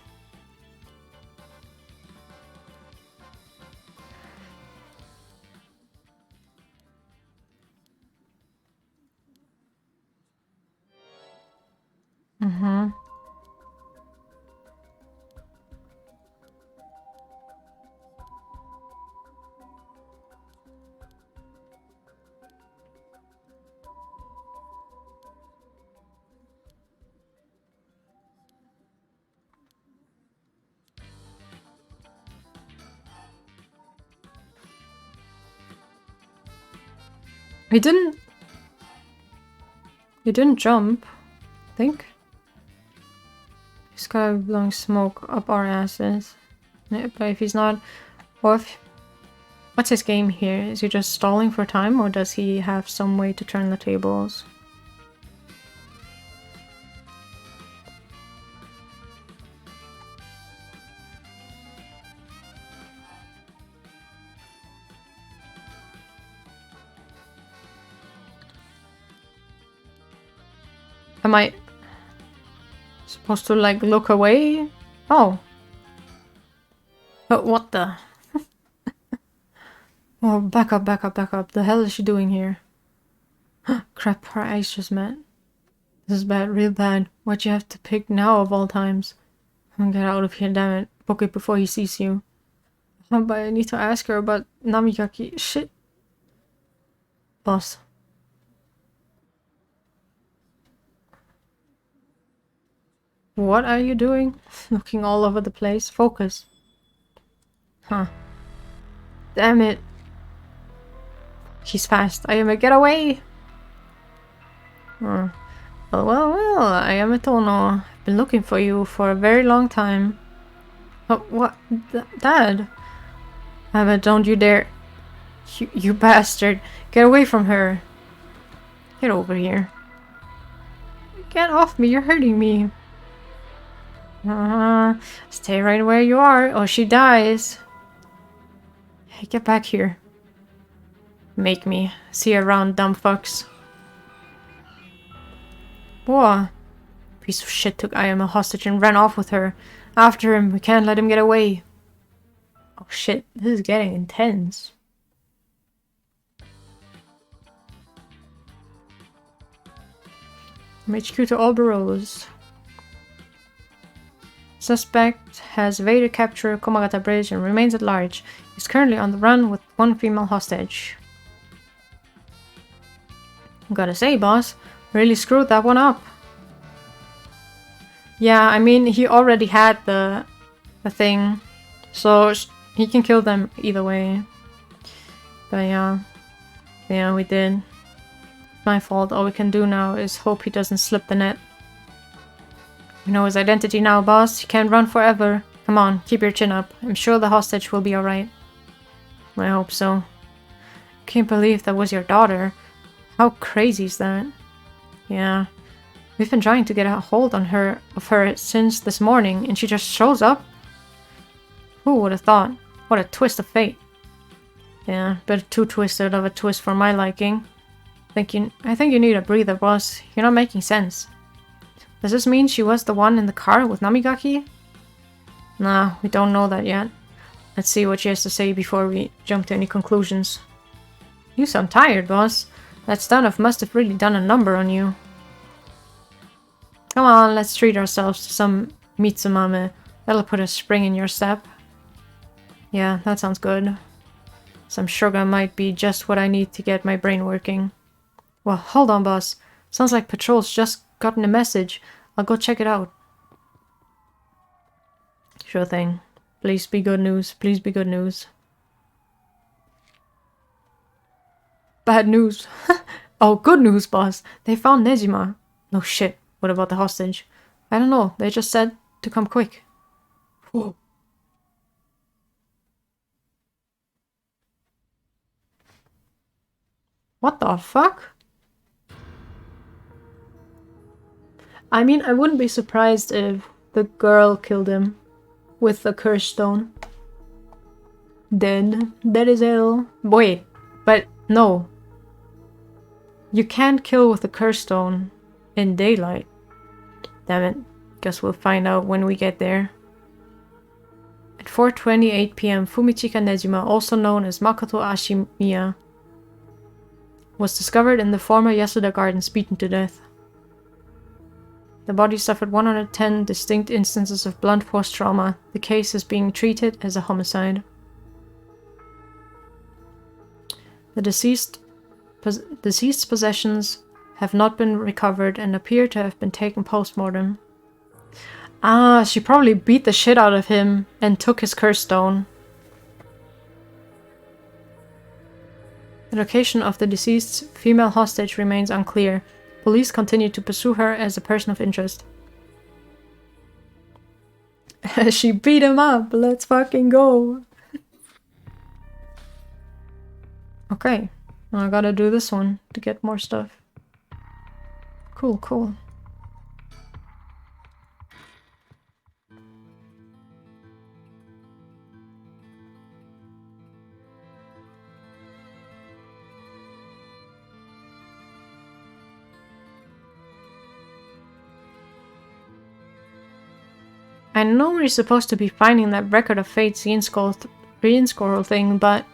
He didn't jump, I think. He's gotta blowing smoke up our asses. Yeah, but if he's not, or if, what's his game here? Is he just stalling for time, or does he have some way to turn the tables? Am I supposed to like look away? Oh. Oh, what the? Oh, back up, back up, back up. The hell is she doing here? Crap, her eyes just met. This is bad, real bad. Why'd you have to pick now of all times? Get out of here, damn it. Book it before he sees you. But I need to ask her about Namigaki. Shit. Boss. What are you doing? Looking all over the place. Focus. Huh. Damn it. She's fast. Ayame, get away! Well, I am Tono. I've been looking for you for a very long time. Oh, what? Dad? Ayame, don't you dare. You bastard. Get away from her. Get over here. Get off me, you're hurting me. Stay right where you are, or she dies. Hey, get back here. Make me. See you around, dumb fucks. Whoa. Piece of shit took Ayame hostage and ran off with her. After him, we can't let him get away. Oh shit, this is getting intense. From HQ to Alberos. Suspect has evaded capture Komagata Bridge and remains at large. He's currently on the run with one female hostage. Gotta say, boss, really screwed that one up. Yeah, I mean, he already had the thing, so he can kill them either way. But yeah, we did. My fault. All we can do now is hope he doesn't slip the net. We know his identity now, boss. He can't run forever. Come on, keep your chin up. I'm sure the hostage will be alright. I hope so. Can't believe that was your daughter. How crazy is that? Yeah. We've been trying to get a hold on her since this morning, and she just shows up? Who would have thought? What a twist of fate. Yeah, but too twisted of a twist for my liking. I think you need a breather, boss. You're not making sense. Does this mean she was the one in the car with Namigaki? Nah, we don't know that yet. Let's see what she has to say before we jump to any conclusions. You sound tired, boss. That standoff must have really done a number on you. Come on, let's treat ourselves to some Mitsumame. That'll put a spring in your step. Yeah, that sounds good. Some sugar might be just what I need to get my brain working. Well, hold on, boss. Sounds like Patrol's just gotten a message. I'll go check it out. Sure thing. Please be good news. Please be good news. Bad news. Oh, good news, boss. They found Nejima. No shit. What about the hostage? I don't know. They just said to come quick. Whoa. What the fuck? I mean, I wouldn't be surprised if the girl killed him with the curse stone. Dead. Dead as hell. Wait, but no. You can't kill with the curse stone in daylight. Damn it. Guess we'll find out when we get there. At 4:28 p.m., Fumichika Nejima, also known as Makoto Ashimiya, was discovered in the former Yasuda Gardens, beaten to death. The body suffered 110 distinct instances of blunt force trauma. The case is being treated as a homicide. The deceased's possessions have not been recovered and appear to have been taken post-mortem. Ah, she probably beat the shit out of him and took his curse stone. The location of the deceased's female hostage remains unclear. Police continue to pursue her as a person of interest. She beat him up. Let's fucking go. Okay. I gotta do this one to get more stuff. Cool, cool. I know we're supposed to be finding that record of fate's reinscroll thing, but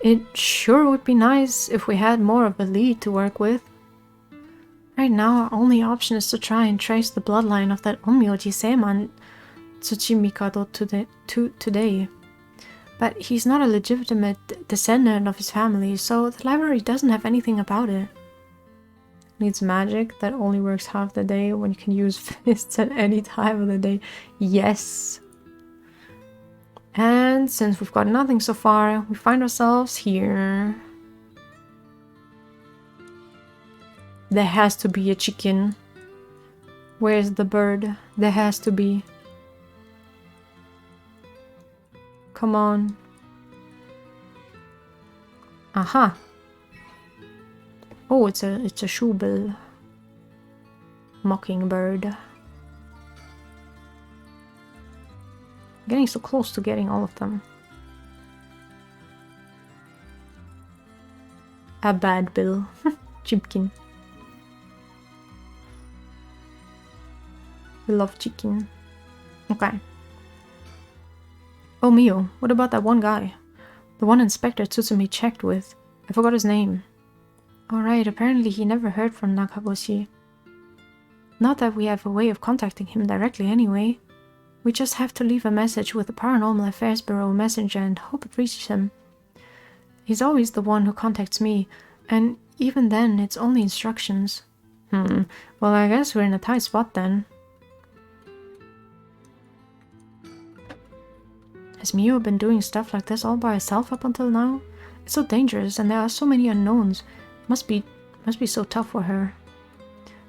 it sure would be nice if we had more of a lead to work with. Right now, our only option is to try and trace the bloodline of that Onmyoji Seiman Tsuchimikado today. But he's not a legitimate descendant of his family, so the library doesn't have anything about it. Needs magic that only works half the day when you can use fists at any time of the day. Yes. And since we've got nothing so far, we find ourselves here. There has to be a chicken. Where's the bird? There has to be. Come on. Aha. Oh, it's a shoebill. Mockingbird. Getting so close to getting all of them. A bad bill. Chipkin. We love chicken. Okay. Oh Mio, what about that one guy? The one Inspector Tsutsumi checked with. I forgot his name. Alright, apparently he never heard from Nakaboshi. Not that we have a way of contacting him directly anyway. We just have to leave a message with the Paranormal Affairs Bureau messenger and hope it reaches him. He's always the one who contacts me, and even then it's only instructions. Well, I guess we're in a tight spot then. Has Mio been doing stuff like this all by herself up until now? It's so dangerous and there are so many unknowns. Must be so tough for her.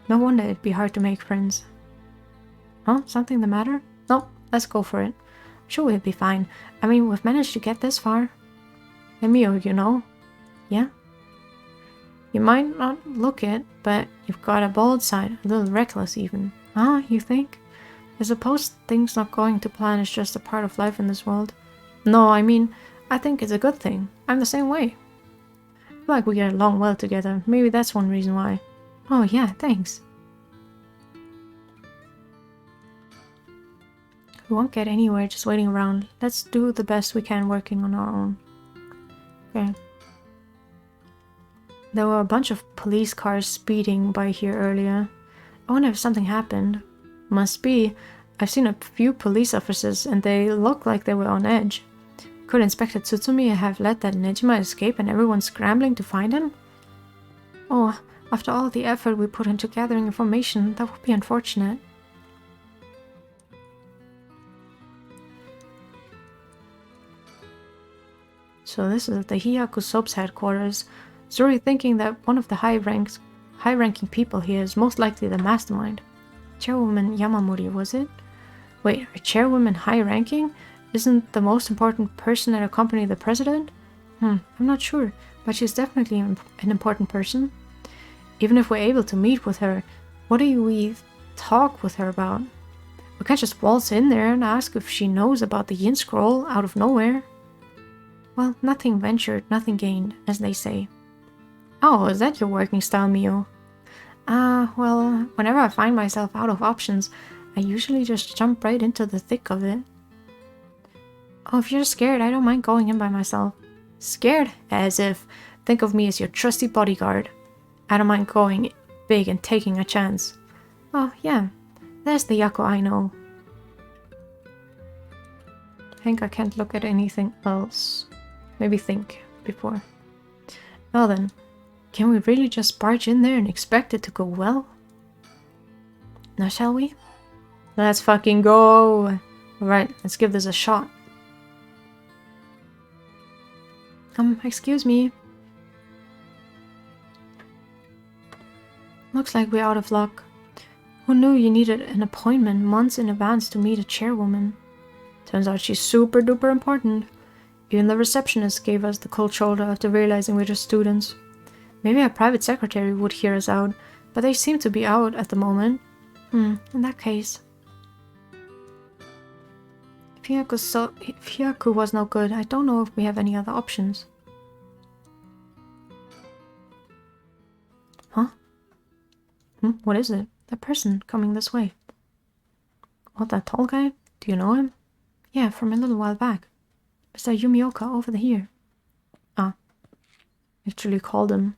No wonder it'd be hard to make friends. Huh? Something the matter? No, let's go for it. I'm sure we'll be fine. I mean, we've managed to get this far. And Mio, you know? Yeah? You might not look it, but you've got a bold side, a little reckless even. Ah, you think? I suppose things not going to plan is just a part of life in this world. No, I mean, I think it's a good thing. I'm the same way. I feel like we get along well together. Maybe that's one reason why. Oh yeah, thanks. We won't get anywhere just waiting around. Let's do the best we can working on our own. Okay. There were a bunch of police cars speeding by here earlier. I wonder if something happened. Must be. I've seen a few police officers and they look like they were on edge. Could Inspector Tsutsumi have let that Nejima escape and everyone scrambling to find him? Oh, after all the effort we put into gathering information, that would be unfortunate. So this is at the Hiyaku Soap's headquarters. Zuri thinking that one of the high-ranking people here is most likely the mastermind. Chairwoman Yamamori, was it? Wait, are chairwomen high-ranking? Isn't the most important person at a company the president? I'm not sure, but she's definitely an important person. Even if we're able to meet with her, what do we talk with her about? We can't just waltz in there and ask if she knows about the Yin Scroll out of nowhere. Well, nothing ventured, nothing gained, as they say. Oh, is that your working style, Mio? Well, whenever I find myself out of options, I usually just jump right into the thick of it. Oh, if you're scared, I don't mind going in by myself. Scared? As if. Think of me as your trusty bodyguard. I don't mind going big and taking a chance. Oh, yeah. There's the Yako I know. I think I can't look at anything else. Maybe think before. Well then, can we really just barge in there and expect it to go well? Now shall we? Let's fucking go! Alright, let's give this a shot. Excuse me. Looks like we're out of luck. Who knew you needed an appointment months in advance to meet a chairwoman? Turns out she's super duper important. Even the receptionist gave us the cold shoulder after realizing we're just students. Maybe our private secretary would hear us out, but they seem to be out at the moment. In that case. If Hyaku was no good, I don't know if we have any other options. Huh? What is it? That person coming this way. What, that tall guy? Do you know him? Yeah, from a little while back. Mr. Yumioka over here. Ah. Actually called him.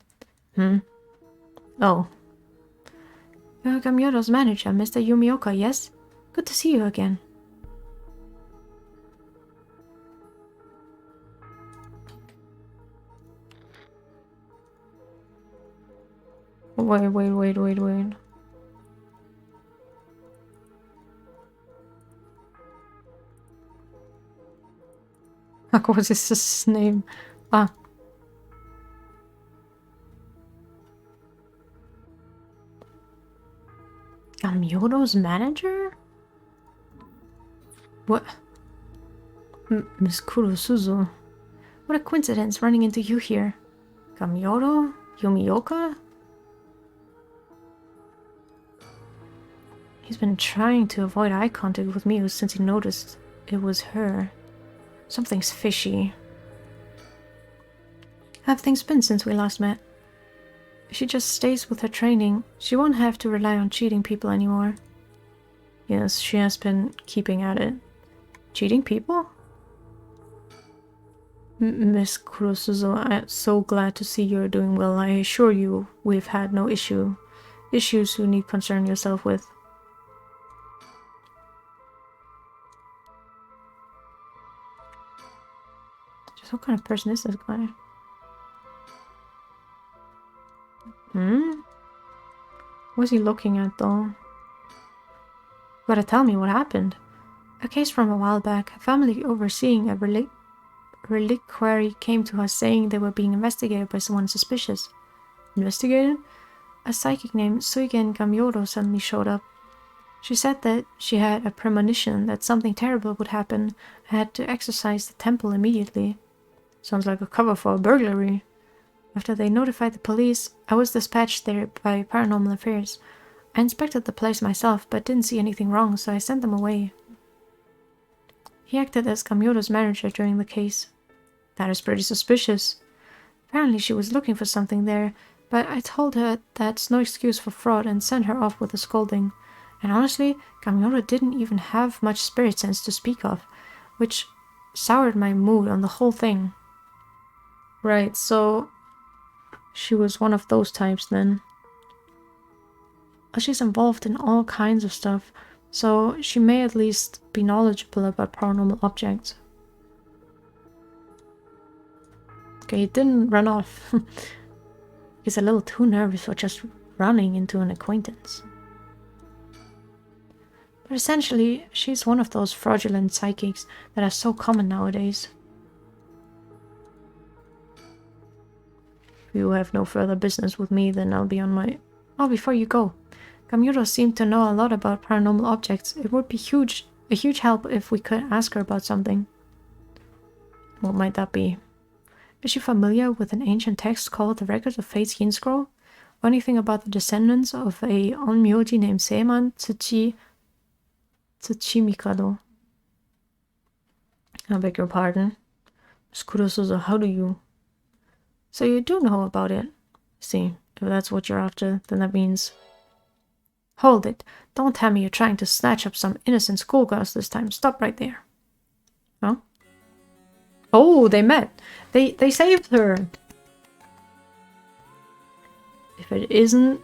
Oh. You're Gamyodo's manager, Mr. Yumioka, yes? Good to see you again. Wait. What was his name? Ah. Gamyodo's manager? What? Miss Kurosuzu. What a coincidence running into you here. Gamyodo? Yumioka? He's been trying to avoid eye contact with me since he noticed it was her. Something's fishy. How have things been since we last met? If she just stays with her training, she won't have to rely on cheating people anymore. Yes, she has been keeping at it. Cheating people? Miss Kurosuzu, I'm so glad to see you're doing well. I assure you, we've had no issues you need concern yourself with. Just what kind of person is this guy? What's he looking at, though? You gotta tell me what happened. A case from a while back. A family overseeing a reliquary came to us saying they were being investigated by someone suspicious. Investigated? A psychic named Suigen Gamyodo suddenly showed up. She said that she had a premonition that something terrible would happen and had to exorcise the temple immediately. Sounds like a cover for a burglary. After they notified the police, I was dispatched there by Paranormal Affairs. I inspected the place myself, but didn't see anything wrong, so I sent them away. He acted as Gamyodo's manager during the case. That is pretty suspicious. Apparently she was looking for something there, but I told her that's no excuse for fraud and sent her off with a scolding. And honestly, Gamyodo didn't even have much spirit sense to speak of, which soured my mood on the whole thing. Right, so she was one of those types then. She's involved in all kinds of stuff. so she may at least be knowledgeable about paranormal objects. Okay, he didn't run off. He's a little too nervous for just running into an acquaintance. But essentially, she's one of those fraudulent psychics that are so common nowadays. If you have no further business with me, then I'll be on my... Oh, before you go. Gamuro seemed to know a lot about paranormal objects. It would be a huge help if we could ask her about something. What might that be? Is she familiar with an ancient text called the Record of Fate's Yin Scroll? Or anything about the descendants of a onmyoji named Seiman Tsuchimikado? I beg your pardon. Miss Kurosuzo, how do you... So you do know about it? See, if that's what you're after, then that means... Hold it. Don't tell me you're trying to snatch up some innocent schoolgirls this time. Stop right there. Huh? Oh, they met. They saved her. If it isn't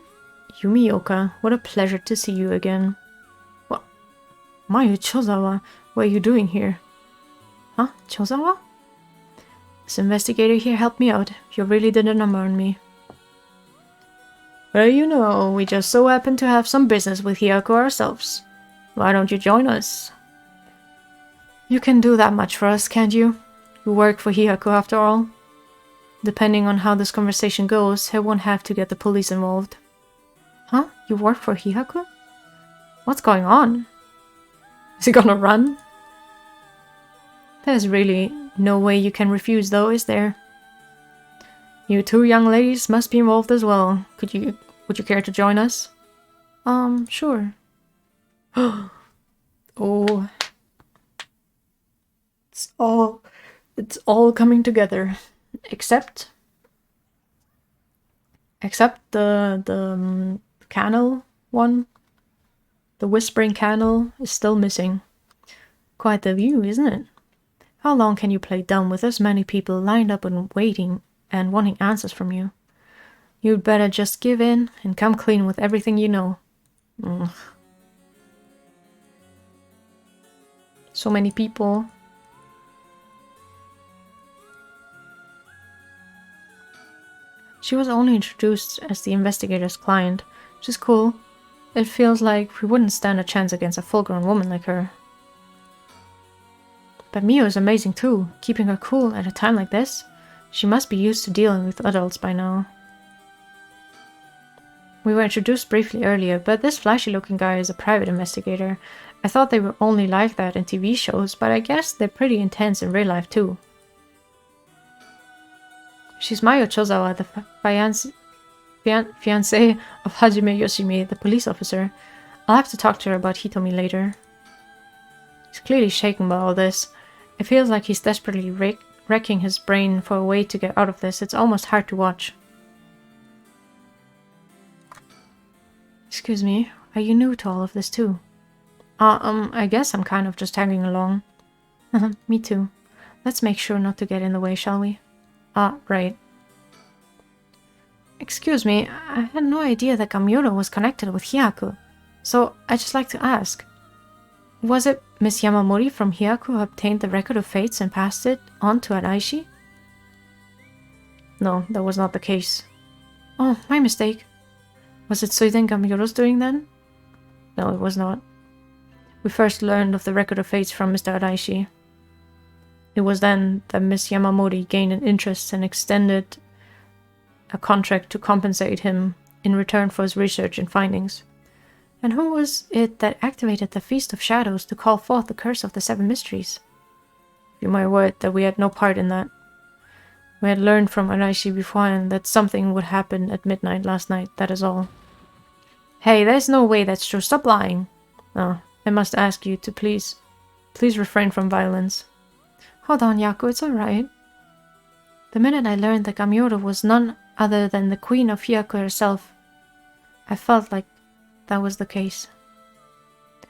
Yumioka, what a pleasure to see you again. What? Mayu Chozawa, what are you doing here? Huh? Chozawa? This investigator here helped me out. You really did a number on me. Well, you know, we just so happen to have some business with Hiyako ourselves. Why don't you join us? You can do that much for us, can't you? You work for Hiyako after all. Depending on how this conversation goes, I won't have to get the police involved. Huh? You work for Hiyako? What's going on? Is he gonna run? There's really no way you can refuse though, is there? You two young ladies must be involved as well. Would you care to join us? Sure. Oh. It's all coming together. Except the canal one. The whispering canal is still missing. Quite the view, isn't it? How long can you play dumb with as many people lined up and waiting and wanting answers from you? You'd better just give in and come clean with everything you know. So many people. She was only introduced as the investigator's client, which is cool. It feels like we wouldn't stand a chance against a full-grown woman like her. But Mio is amazing too, keeping her cool at a time like this. She must be used to dealing with adults by now. We were introduced briefly earlier, but this flashy-looking guy is a private investigator. I thought they were only like that in TV shows, but I guess they're pretty intense in real life too. She's Mayo Chozawa, the fiancé of Hajime Yoshimi, the police officer. I'll have to talk to her about Hitomi later. He's clearly shaken by all this. It feels like he's desperately wrecking his brain for a way to get out of this. It's almost hard to watch. Excuse me, are you new to all of this too? I guess I'm kind of just tagging along. Me too. Let's make sure not to get in the way, shall we? Right. Excuse me, I had no idea that Gamura was connected with Hyaku, so I'd just like to ask. Was it Miss Yamamori from Hyaku who obtained the Record of Fates and passed it on to Araishi? No, that was not the case. Oh, my mistake. Was it Suiden Gamura's doing then? No, it was not. We first learned of the Record of Fates from Mr. Araishi. It was then that Miss Yamamori gained an interest and extended a contract to compensate him in return for his research and findings. And who was it that activated the Feast of Shadows to call forth the Curse of the Seven Mysteries? Be my word that we had no part in that. We had learned from Araishi beforehand that something would happen at midnight last night, that is all. Hey, there's no way that's true, stop lying! Oh, I must ask you to please refrain from violence. Hold on, Yaku, it's alright. The minute I learned that Gamura was none other than the queen of Hyaku herself, I felt like that was the case.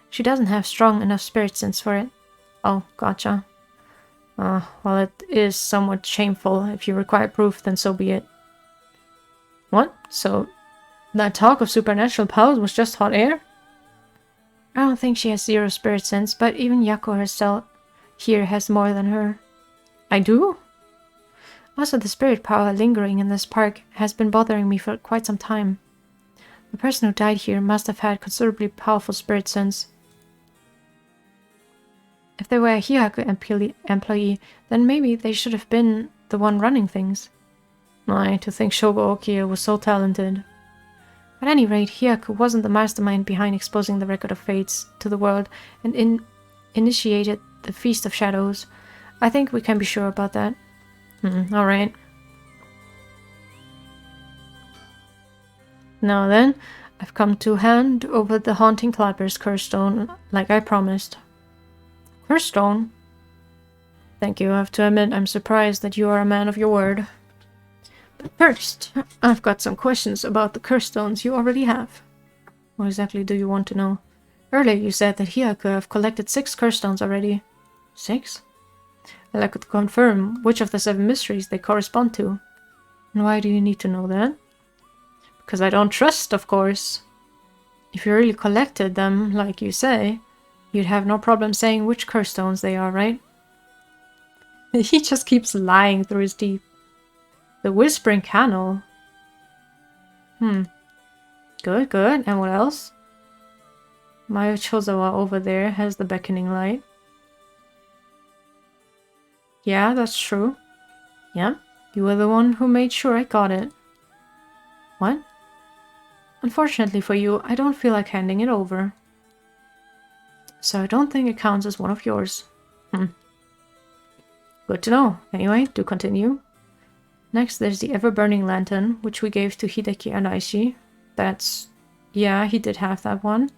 She doesn't have strong enough spirit sense for it. Oh, gotcha. Well, it is somewhat shameful. If you require proof, then so be it. What? So, that talk of supernatural powers was just hot air? I don't think she has 0 spirit sense, but even Yako herself here has more than her. I do? Also, the spirit power lingering in this park has been bothering me for quite some time. The person who died here must have had considerably powerful spirit sense. If they were a Hyaku employee, then maybe they should have been the one running things. To think Shogo Okiya was so talented. At any rate, Hyaku wasn't the mastermind behind exposing the Record of Fates to the world and initiated the Feast of Shadows. I think we can be sure about that. Alright. Now then, I've come to hand over the Haunting Cloudburst Curse Stone, like I promised. Curse Stone? Thank you. I have to admit, I'm surprised that you are a man of your word. But first, I've got some questions about the curse stones you already have. What exactly do you want to know? Earlier you said that Hyaku have collected 6 curse stones already. 6? Well, I could confirm which of the 7 mysteries they correspond to. And why do you need to know that? Because I don't trust, of course. If you really collected them, like you say, you'd have no problem saying which curse stones they are, right? He just keeps lying through his teeth. The Whispering Canal. Good, good. And what else? Mayo Chozawa over there has the beckoning light. Yeah, that's true. Yeah, you were the one who made sure I got it. What? Unfortunately for you, I don't feel like handing it over. So I don't think it counts as one of yours. Good to know. Anyway, do continue. Next, there's the ever-burning lantern, which we gave to Hideki Anaishi. That's... yeah, he did have that one.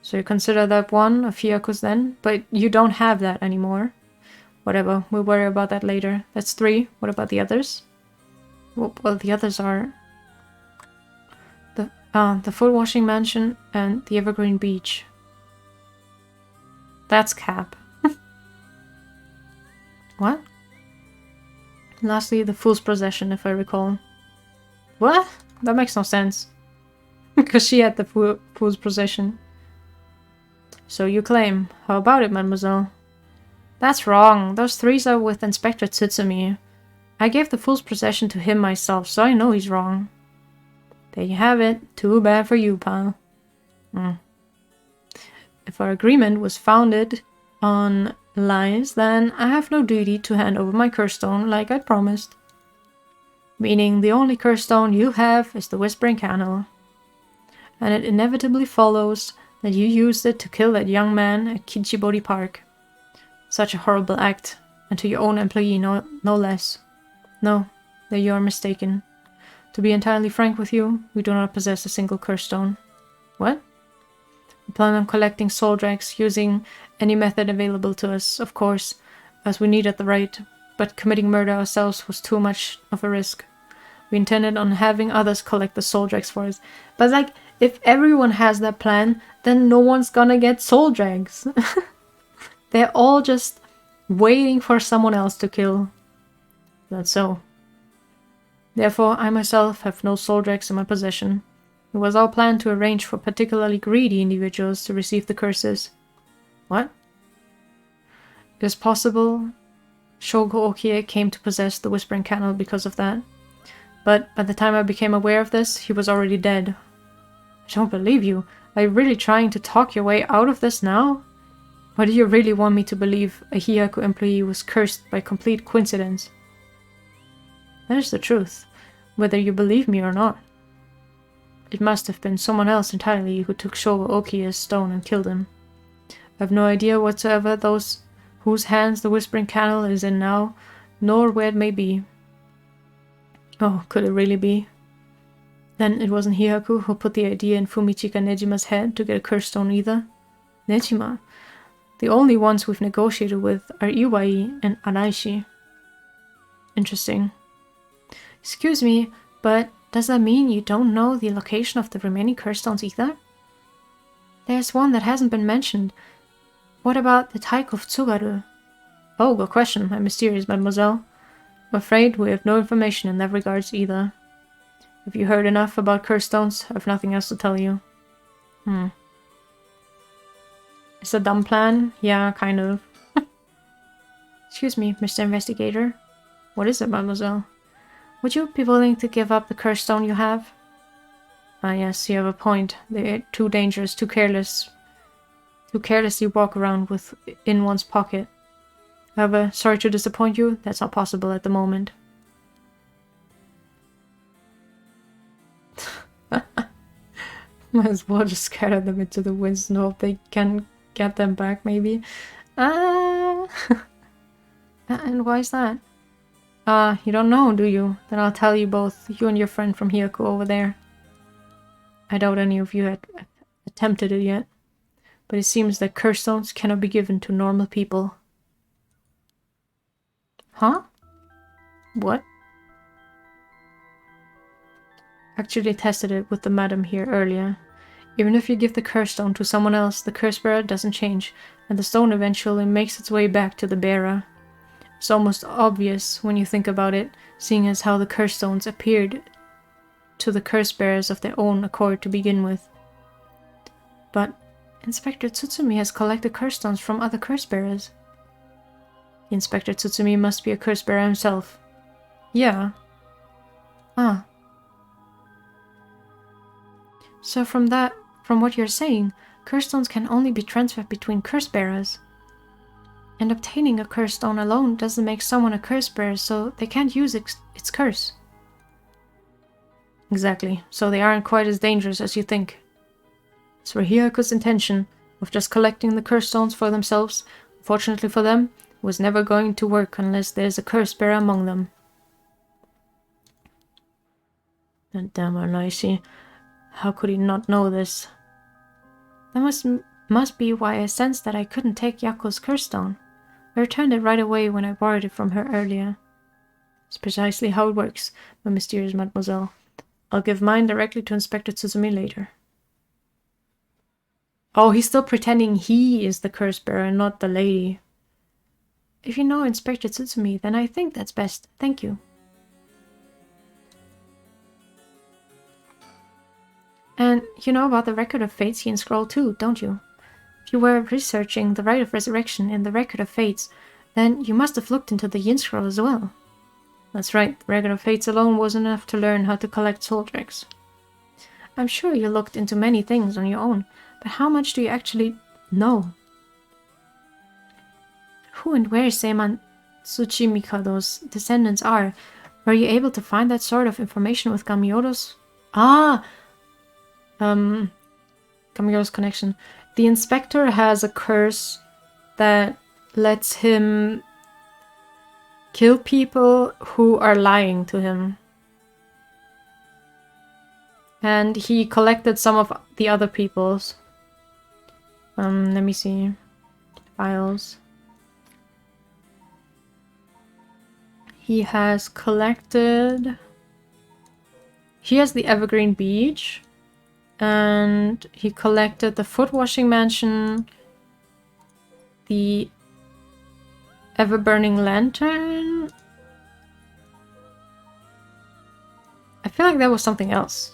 So you consider that one of Hyaku's then? But you don't have that anymore. Whatever, we'll worry about that later. That's 3. What about the others? Well, the others are... the foot-washing mansion and the Evergreen Beach. That's Cap. What? Lastly, the Fool's Possession, if I recall. What? That makes no sense. Because she had the Fool's Possession. So you claim. How about it, mademoiselle? That's wrong. Those 3s are with Inspector Tsutsumi. I gave the Fool's Possession to him myself, so I know he's wrong. There you have it. Too bad for you, pal. If our agreement was founded on lies, then I have no duty to hand over my curse stone like I promised. Meaning the only curse stone you have is the Whispering Canal. And it inevitably follows that you used it to kill that young man at Kichibori Park. Such a horrible act, and to your own employee no less. No, there you are mistaken. To be entirely frank with you, we do not possess a single curse stone. What? We plan on collecting soul dregs using any method available to us, of course, as we needed the right, but committing murder ourselves was too much of a risk. We intended on having others collect the soul dregs for us. But like, if everyone has that plan, then no one's gonna get soul dregs. They're all just waiting for someone else to kill. That's so. Therefore, I myself have no soul dregs in my possession. It was our plan to arrange for particularly greedy individuals to receive the curses. What? It is possible Shogo Okiya came to possess the Whispering Canal because of that. But by the time I became aware of this, he was already dead. I don't believe you. Are you really trying to talk your way out of this now? Or do you really want me to believe a Hyaku employee was cursed by complete coincidence? That is the truth, whether you believe me or not. It must have been someone else entirely who took Shogo Okiya's stone and killed him. I have no idea whatsoever those whose hands the Whispering Canal is in now, nor where it may be. Oh, could it really be? Then it wasn't Hyaku who put the idea in Fumichika Nejima's head to get a curse stone either. Nejima? The only ones we've negotiated with are Iwai and Anaishi. Interesting. Excuse me, but does that mean you don't know the location of the remaining curse stones either? There's one that hasn't been mentioned. What about the Taiko of Tsugaru? Oh, good question. I'm mysterious, mademoiselle. I'm afraid we have no information in that regards either. Have you heard enough about curse stones? I have nothing else to tell you. It's a dumb plan? Yeah, kind of. Excuse me, Mr. Investigator. What is it, mademoiselle? Would you be willing to give up the curse stone you have? Ah, yes, you have a point. They're too dangerous, too careless. Too carelessly walk around with in one's pocket. However, sorry to disappoint you, that's not possible at the moment. Might as well just scatter them into the winds and hope they can get them back, maybe. And why is that? You don't know, do you? Then I'll tell you both. You and your friend from here go over there. I doubt any of you had attempted it yet. But it seems that curse stones cannot be given to normal people. Huh? What? Actually tested it with the madam here earlier. Even if you give the curse stone to someone else, the curse bearer doesn't change, and the stone eventually makes its way back to the bearer. It's almost obvious when you think about it, seeing as how the curse stones appeared to the curse bearers of their own accord to begin with. But Inspector Tsutsumi has collected curse stones from other curse bearers. Inspector Tsutsumi must be a curse bearer himself. Yeah. Ah. So from what you're saying, curse stones can only be transferred between curse bearers. And obtaining a curse stone alone doesn't make someone a curse bearer, so they can't use its curse. Exactly, so they aren't quite as dangerous as you think. As for Hyaku's intention of just collecting the curse stones for themselves, unfortunately for them, was never going to work unless there's a curse bearer among them. And damn Arnaisi, how could he not know this? That must be why I sensed that I couldn't take Yako's curse stone. I returned it right away when I borrowed it from her earlier. It's precisely how it works, my mysterious mademoiselle. I'll give mine directly to Inspector Tsutsumi later. Oh, he's still pretending he is the curse bearer, not the lady. If you know Inspector Tsutsumi, then I think that's best. Thank you. And you know about the Record of Fates Yin Scroll too, don't you? If you were researching the Rite of Resurrection in the Record of Fates, then you must have looked into the Yin Scroll as well. That's right, the Record of Fates alone wasn't enough to learn how to collect soul drakes. I'm sure you looked into many things on your own, but how much do you actually know? Who and where Seiman Tsuchimikado's descendants are? Were you able to find that sort of information with Gamiodo's? Gamiodo's connection. The inspector has a curse that lets him kill people who are lying to him. And he collected some of the other people's. Let me see. Files. He has collected... He has the Evergreen Beach. And he collected the Foot Washing Mansion. The Ever-Burning Lantern. I feel like that was something else.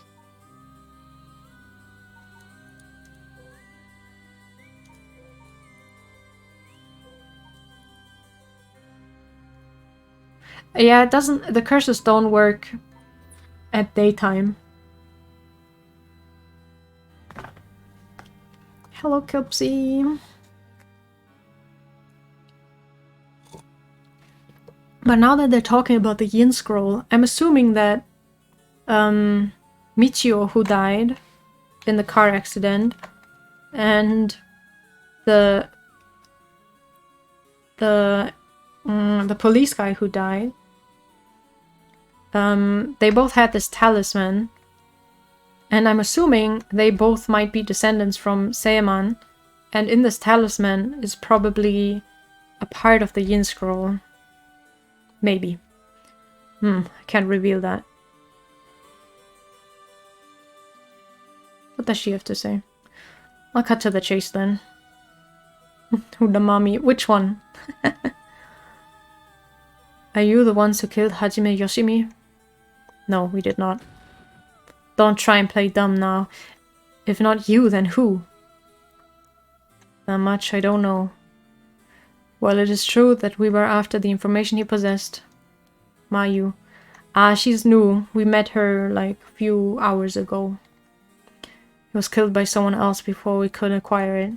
Yeah, it doesn't... The curses don't work at daytime. Hello, Kelpsy. But now that they're talking about the Yin Scroll, I'm assuming that Michio, who died in the car accident, and the police guy who died, they both had this talisman, and I'm assuming they both might be descendants from Seiman, and in this talisman is probably a part of the Yin Scroll. Maybe. I can't reveal that. What does she have to say? I'll cut to the chase then. Udamami, which one? Are you the ones who killed Hajime Yoshimi? No, we did not. Don't try and play dumb now. If not you, then who? That much I don't know. Well, it is true that we were after the information he possessed. Mayu. She's new. We met her like a few hours ago. He was killed by someone else before we could acquire it.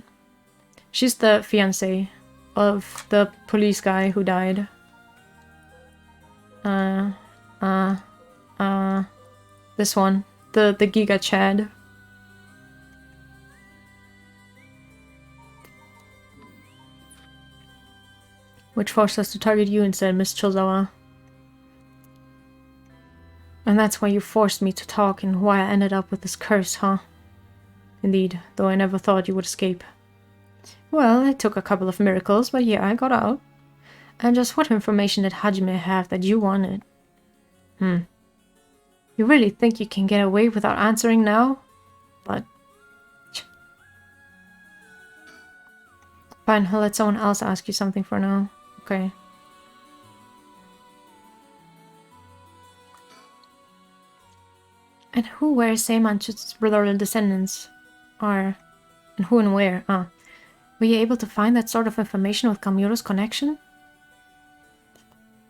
She's the fiancée of the police guy who died. This one. The Giga Chad. Which forced us to target you instead, Miss Chozawa. And that's why you forced me to talk and why I ended up with this curse, huh? Indeed, though I never thought you would escape. Well, it took a couple of miracles, but yeah, I got out. And just what information did Hajime have that you wanted? You really think you can get away without answering now? But... Fine, I'll let someone else ask you something for now. Okay. And who, where Seimanchu's royal descendants are? And who and where? Were you able to find that sort of information with Gamuro's connection?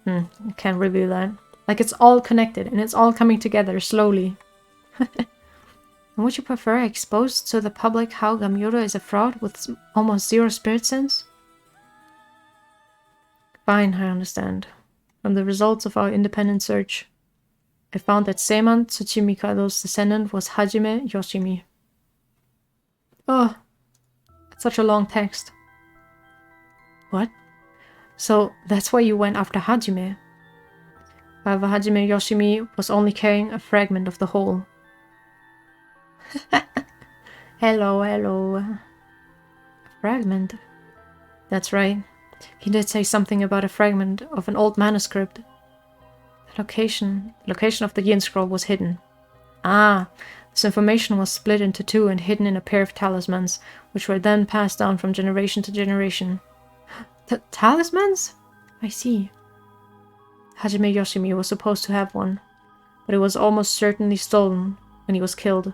I can't reveal that. Like, it's all connected, and it's all coming together slowly. And would you prefer exposed to the public how Gamuro is a fraud with almost zero spirit sense? Fine, I understand. From the results of our independent search, I found that Seiman Tsuchimikado's descendant was Hajime Yoshimi. Oh, that's such a long text. What? So that's why you went after Hajime? However, Hajime Yoshimi was only carrying a fragment of the whole. Hello, hello. A fragment? That's right. He did say something about a fragment of an old manuscript. The location of the Yin scroll was hidden. This information was split into two and hidden in a pair of talismans, which were then passed down from generation to generation. Talismans? I see. Hajime Yoshimi was supposed to have one, but it was almost certainly stolen when he was killed.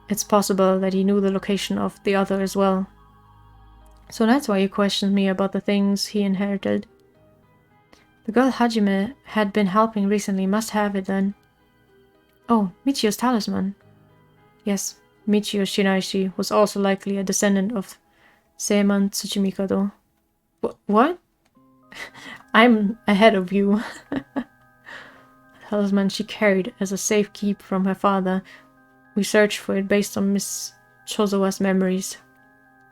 It's possible that he knew the location of the other as well. So that's why you questioned me about the things he inherited. The girl Hajime had been helping recently must have it then. Oh, Michio's talisman. Yes, Michio Shiraishi was also likely a descendant of Seiman Tsuchimikado. What? I'm ahead of you. The talisman she carried as a safekeep from her father. We searched for it based on Miss Chozawa's memories.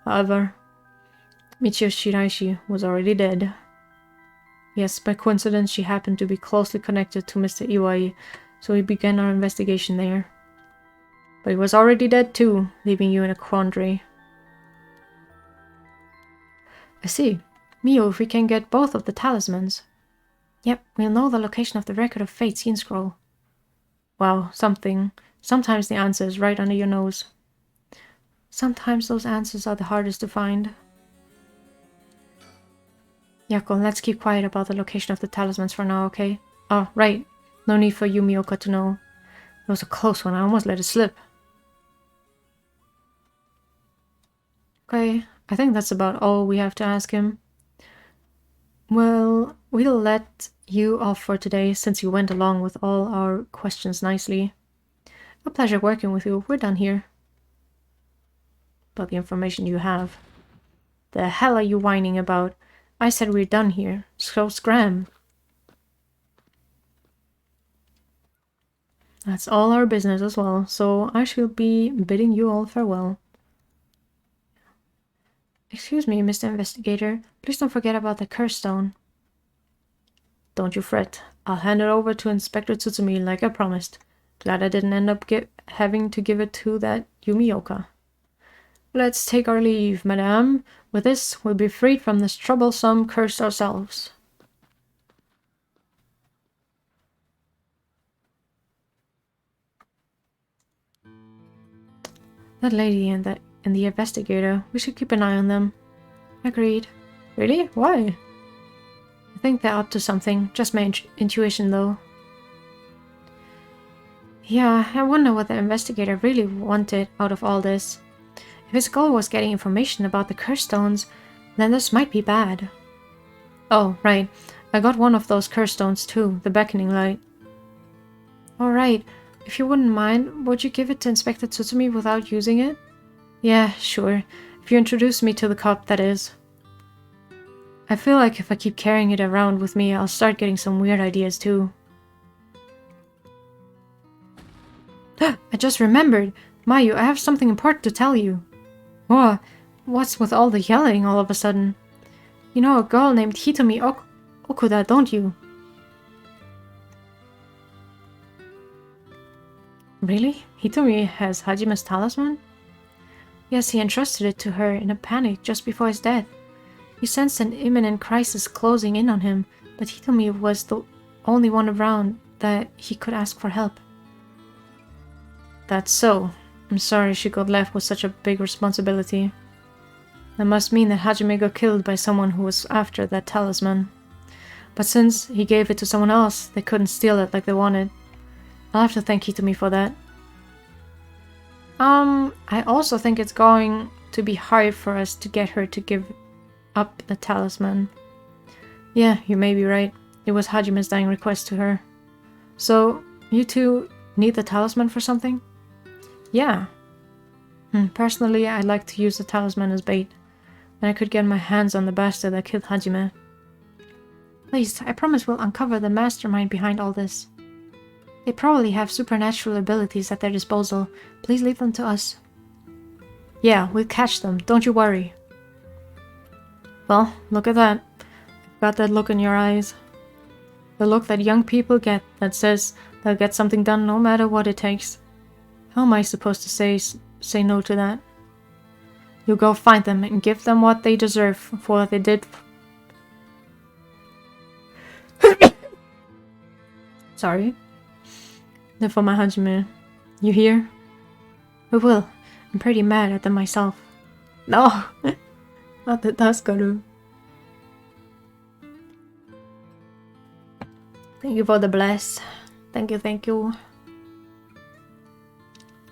However, Michio Shiraishi was already dead. Yes, by coincidence she happened to be closely connected to Mr. Iwai, so we began our investigation there. But he was already dead too, leaving you in a quandary. I see. Mio, if we can get both of the talismans. Yep, we'll know the location of the Record of Fate's Yin Scroll. Wow, something. Sometimes the answer is right under your nose. Sometimes those answers are the hardest to find. Yako, let's keep quiet about the location of the talismans for now, okay? Oh, right. No need for you, Miyoka, to know. It was a close one. I almost let it slip. Okay, I think that's about all we have to ask him. Well, we'll let you off for today since you went along with all our questions nicely. A pleasure working with you. We're done here. About the information you have. The hell are you whining about? I said we're done here. So scram. That's all our business as well, so I shall be bidding you all farewell. Excuse me, Mr. Investigator. Please don't forget about the curse stone. Don't you fret. I'll hand it over to Inspector Tsutsumi like I promised. Glad I didn't end up having to give it to that Yumioka. Let's take our leave, madame. With this, we'll be freed from this troublesome curse ourselves. That lady and the investigator, we should keep an eye on them. Agreed. Really? Why? I think they're up to something. Just my intuition, though. Yeah, I wonder what the investigator really wanted out of all this. If his goal was getting information about the curse stones, then this might be bad. Oh, right. I got one of those curse stones too, the beckoning light. Alright, if you wouldn't mind, would you give it to Inspector Tsutsumi without using it? Yeah, sure. If you introduce me to the cop, that is. I feel like if I keep carrying it around with me, I'll start getting some weird ideas too. I just remembered! Mayu, I have something important to tell you. Whoa, what's with all the yelling all of a sudden? You know a girl named Hitomi Okuda, don't you? Really? Hitomi has Hajime's talisman? Yes, he entrusted it to her in a panic just before his death. He sensed an imminent crisis closing in on him, but Hitomi was the only one around that he could ask for help. That's so. I'm sorry she got left with such a big responsibility. That must mean that Hajime got killed by someone who was after that talisman. But since he gave it to someone else, they couldn't steal it like they wanted. I'll have to thank Hitomi for that. I also think it's going to be hard for us to get her to give up the talisman. Yeah, you may be right. It was Hajime's dying request to her. So, you two need the talisman for something? Yeah. Personally, I'd like to use the talisman as bait. Then I could get my hands on the bastard that killed Hajime. Please, I promise we'll uncover the mastermind behind all this. They probably have supernatural abilities at their disposal. Please leave them to us. Yeah, we'll catch them, don't you worry. Well, look at that. Got that look in your eyes. The look that young people get that says they'll get something done no matter what it takes. How am I supposed to say no to that? You go find them and give them what they deserve for what they did. Sorry. For my Hajime. You hear? We will. I'm pretty mad at them myself. No! Not that Taskaru. Thank you for the bless. Thank you, thank you.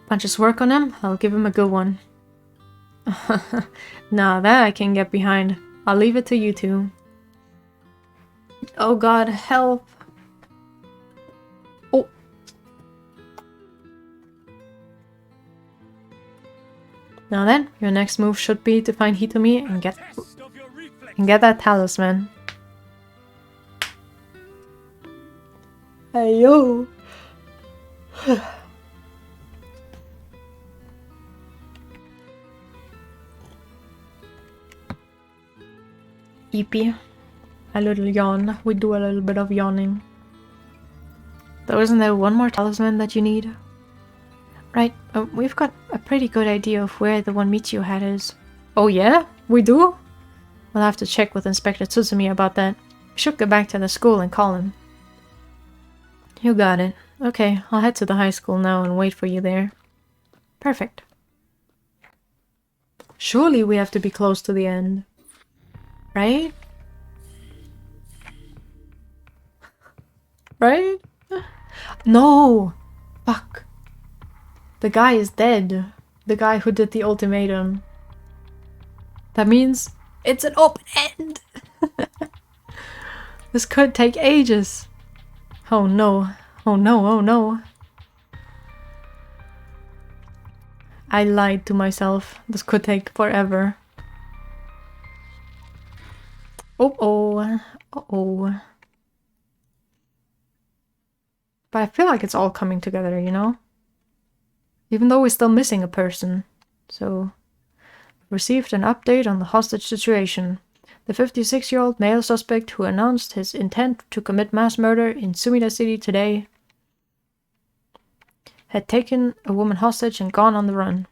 Punches work on him? I'll give him a good one. Nah, that I can get behind. I'll leave it to you two. Oh god, help! Oh! Now then, your next move should be to find Hitomi and get that talisman. Hey yo! Eepy. A little yawn. We do a little bit of yawning. Though isn't there one more talisman that you need? Right, we've got a pretty good idea of where the one Michio had is. Oh yeah? We do? We'll have to check with Inspector Tsutsumi about that. We should go back to the school and call him. You got it. Okay, I'll head to the high school now and wait for you there. Perfect. Surely we have to be close to the end. Right? Right? No! Fuck. The guy is dead. The guy who did the ultimatum. That means it's an open end! This could take ages. Oh no. Oh no, oh no. I lied to myself. This could take forever. Oh. Uh-oh. But I feel like it's all coming together, you know? Even though we're still missing a person. So, received an update on the hostage situation. The 56-year-old male suspect who announced his intent to commit mass murder in Sumida City today had taken a woman hostage and gone on the run,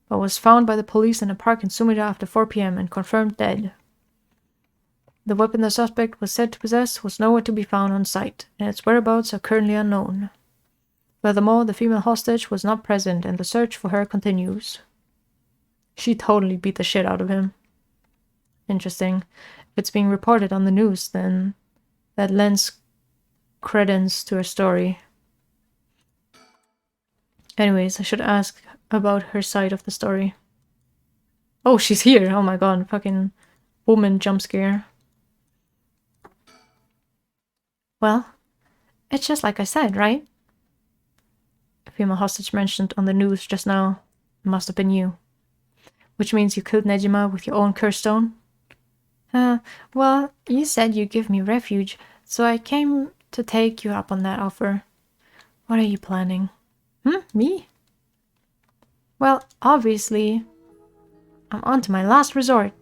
but was found by the police in a park in Sumida after 4 p.m. and confirmed dead. The weapon the suspect was said to possess was nowhere to be found on site, and its whereabouts are currently unknown. Furthermore, the female hostage was not present, and the search for her continues. She totally beat the shit out of him. Interesting. If it's being reported on the news, then that lends credence to her story. Anyways, I should ask about her side of the story. Oh, she's here. Oh my god, fucking woman jump scare. Well, it's just like I said, right? A female hostage mentioned on the news just now. It must have been you. Which means you killed Nejima with your own curse stone? Well, you said you'd give me refuge, so I came to take you up on that offer. What are you planning? Me? Well, obviously, I'm on to my last resort.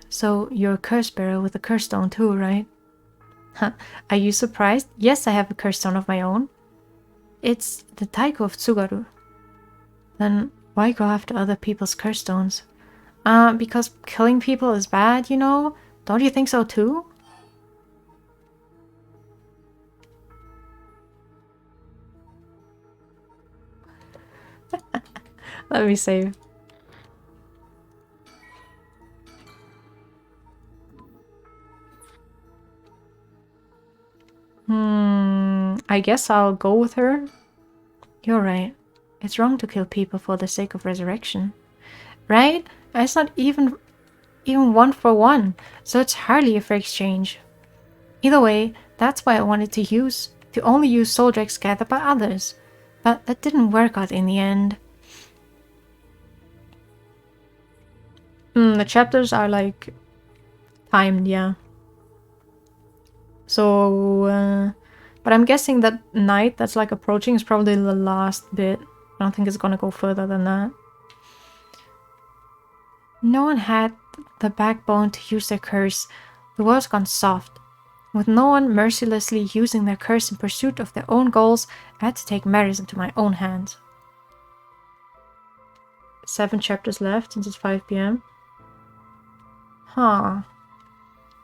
So, you're a curse bearer with a curse stone too, right? Are you surprised? Yes, I have a curse stone of my own. It's the Taiko of Tsugaru. Then why go after other people's curse stones? Because killing people is bad, you know? Don't you think so too? Let me save. I guess I'll go with her. You're right. It's wrong to kill people for the sake of resurrection. Right? It's not even one for one, so it's hardly a fair exchange. Either way, that's why I wanted to only use soul drakes gathered by others. But that didn't work out in the end. The chapters are like timed, yeah. So, but I'm guessing that night that's like approaching is probably the last bit. I don't think it's gonna go further than that. No one had the backbone to use their curse. The world's gone soft. With no one mercilessly using their curse in pursuit of their own goals, I had to take matters into my own hands. 7 chapters left since it's 5 p.m. Huh.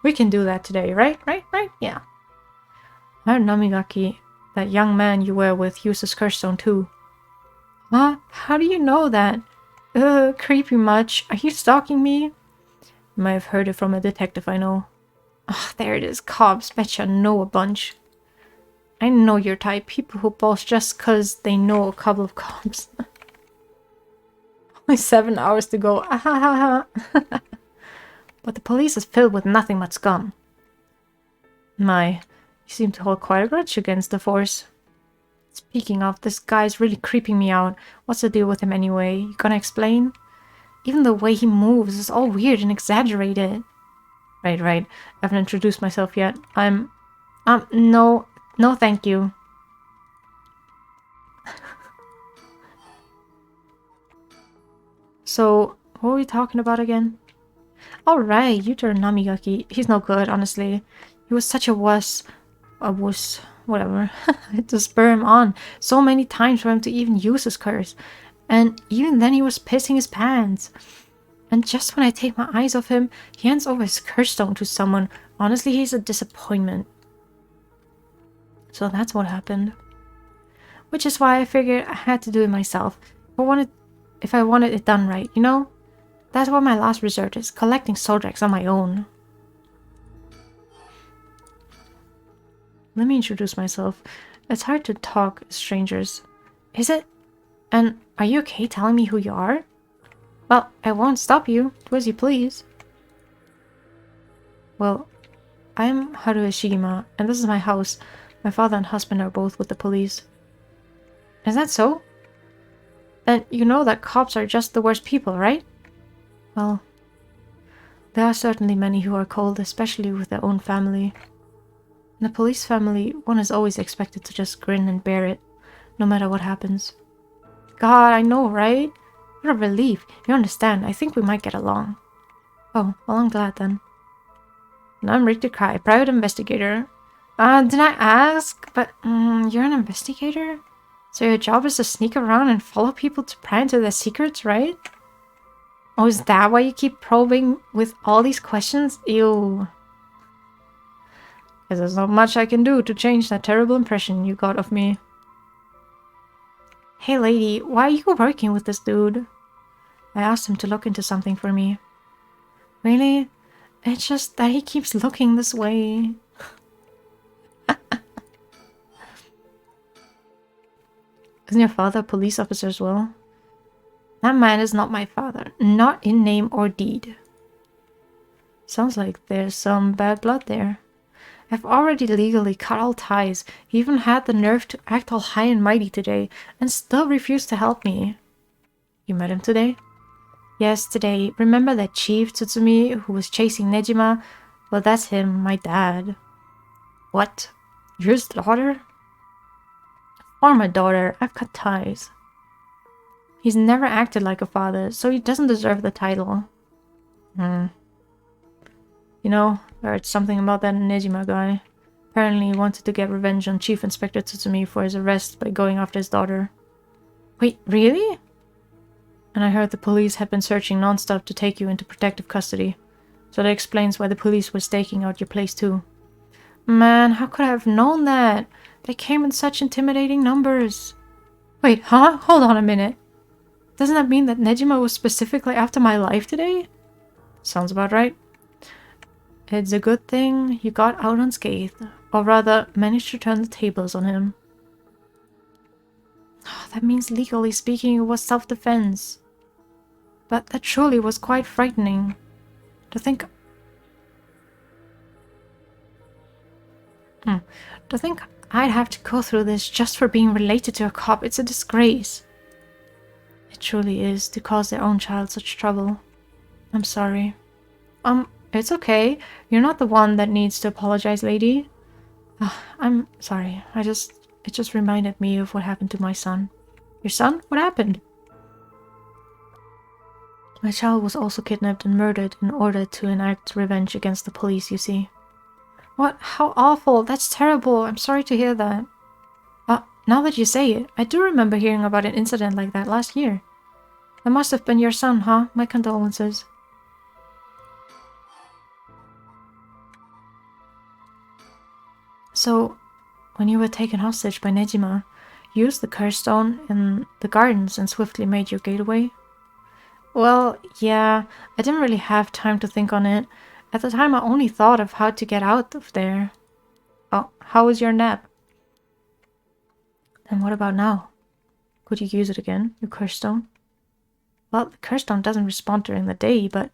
We can do that today, right? Right? Yeah. Our Namigaki, that young man you were with, uses curse stone too. Huh? How do you know that? Creepy much. Are you stalking me? You might have heard it from a detective I know. Ugh, there it is. Cops. Betcha know a bunch. I know your type. People who boast just cause they know a couple of cops. Only 7 hours to go. But the police is filled with nothing but scum. My, you seem to hold quite a grudge against the force. Speaking of, this guy's really creeping me out. What's the deal with him anyway? You gonna explain? Even the way he moves is all weird and exaggerated. Right. I haven't introduced myself yet. No, thank you. So, what were we talking about again? Alright, Yuta Namigaki. He's no good, honestly. He was such a wuss. Whatever. I had to spur him on so many times for him to even use his curse. And even then he was pissing his pants. And just when I take my eyes off him, he hands over his curse stone to someone. Honestly, he's a disappointment. So that's what happened. Which is why I figured I had to do it myself. If I wanted it done right, you know? That's what my last resort is, collecting soul drakes on my own. Let me introduce myself. It's hard to talk as strangers. Is it? And are you okay telling me who you are? Well, I won't stop you. Do as you please. Well, I'm Haru Ishigima, and this is my house. My father and husband are both with the police. Is that so? Then you know that cops are just the worst people, right? Well, there are certainly many who are cold, especially with their own family. In a police family, one is always expected to just grin and bear it, no matter what happens. God, I know, right? What a relief. You understand, I think we might get along. Oh, well, I'm glad then. And I'm Richter Kai, private investigator. Did I ask? But, you're an investigator? So your job is to sneak around and follow people to pry into their secrets, right? Oh, is that why you keep probing with all these questions? Ew. Because there's not much I can do to change that terrible impression you got of me. Hey lady, why are you working with this dude? I asked him to look into something for me. Really? It's just that he keeps looking this way. Isn't your father a police officer as well? That man is not my father. Not in name or deed. Sounds like there's some bad blood there. I've already legally cut all ties. He even had the nerve to act all high and mighty today, and still refused to help me. You met him today? Yes, today. Remember that Chief Tsutsumi who was chasing Nejima? Well, that's him, my dad. What? You're his daughter? Former daughter. I've cut ties. He's never acted like a father, so he doesn't deserve the title. You know, I heard something about that Nejima guy. Apparently he wanted to get revenge on Chief Inspector Tsutsumi for his arrest by going after his daughter. Wait, really? And I heard the police had been searching non-stop to take you into protective custody. So that explains why the police were staking out your place too. Man, how could I have known that? They came in such intimidating numbers. Wait, huh? Hold on a minute. Doesn't that mean that Nejima was specifically after my life today? Sounds about right. It's a good thing you got out unscathed, or rather, managed to turn the tables on him. That means legally speaking it was self-defense. But that surely was quite frightening. To think I'd have to go through this just for being related to a cop, it's a disgrace. It truly is, to cause their own child such trouble. I'm sorry. It's okay. You're not the one that needs to apologize, lady. I'm sorry. It just reminded me of what happened to my son. Your son? What happened? My child was also kidnapped and murdered in order to enact revenge against the police, you see. What? How awful. That's terrible. I'm sorry to hear that. Now that you say it, I do remember hearing about an incident like that last year. That must have been your son, huh? My condolences. So, when you were taken hostage by Nejima, you used the curse stone in the gardens and swiftly made your getaway? Well, yeah, I didn't really have time to think on it. At the time, I only thought of how to get out of there. Oh, how was your nap? And what about now? Could you use it again, your curse stone? Well, the curse stone doesn't respond during the day, but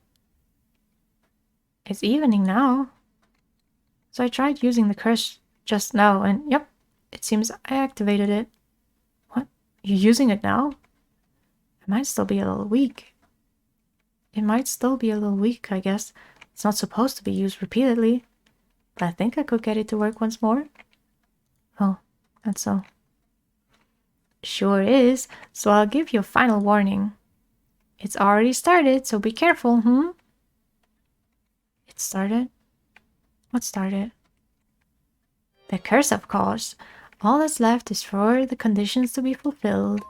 it's evening now. So I tried using the curse just now, and yep, it seems I activated it. What? You're using it now? It might still be a little weak. I guess. It's not supposed to be used repeatedly. But I think I could get it to work once more. Oh, that's so. Sure is, so I'll give you a final warning. It's already started, so be careful, It started? What started? The curse, of course. All that's left is for the conditions to be fulfilled.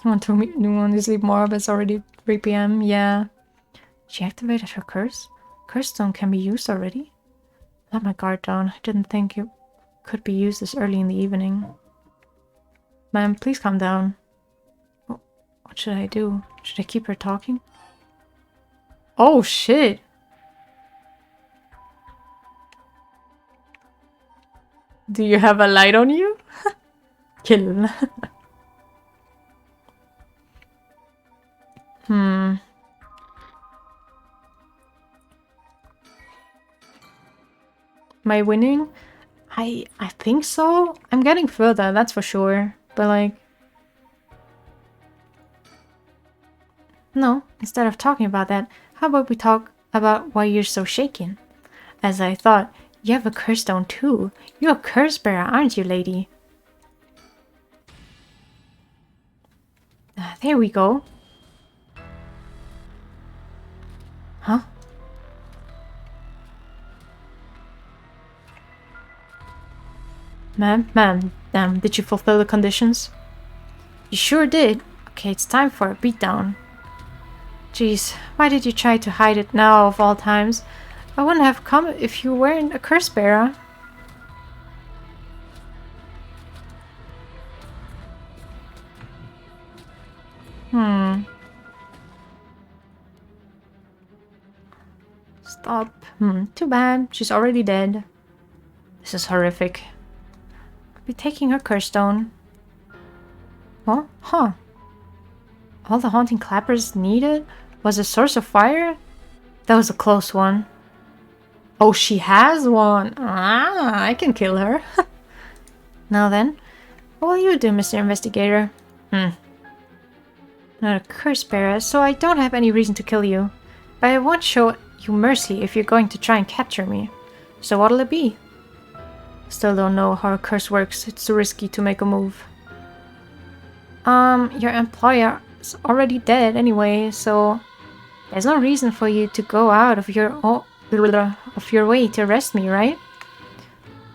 I want to sleep more, but it's already 3 p.m. Yeah. She activated her curse? Curse stone can be used already? Let my guard down. I didn't think it could be used this early in the evening. Ma'am, please calm down. What should I do? Should I keep her talking? Oh, shit! Do you have a light on you? Kill. Am I winning? I think so. I'm getting further, that's for sure. But like... No, instead of talking about that, how about we talk about why you're so shaken? As I thought, you have a curse stone too. You're a curse bearer, aren't you, lady? There we go. Huh? Ma'am, did you fulfill the conditions? You sure did. Okay, it's time for a beatdown. Jeez, why did you try to hide it now of all times? I wouldn't have come if you weren't a curse bearer. Stop. Too bad. She's already dead. This is horrific. I'll be taking her curse stone. What? Huh. All the haunting clappers needed was a source of fire? That was a close one. Oh, she has one. Ah, I can kill her. Now then, what will you do, Mr. Investigator? Not a curse bearer, so I don't have any reason to kill you. But I won't show you mercy if you're going to try and capture me. So what'll it be? Still don't know how a curse works. It's too risky to make a move. Your employer is already dead anyway, so there's no reason for you to go out of your way to arrest me, right?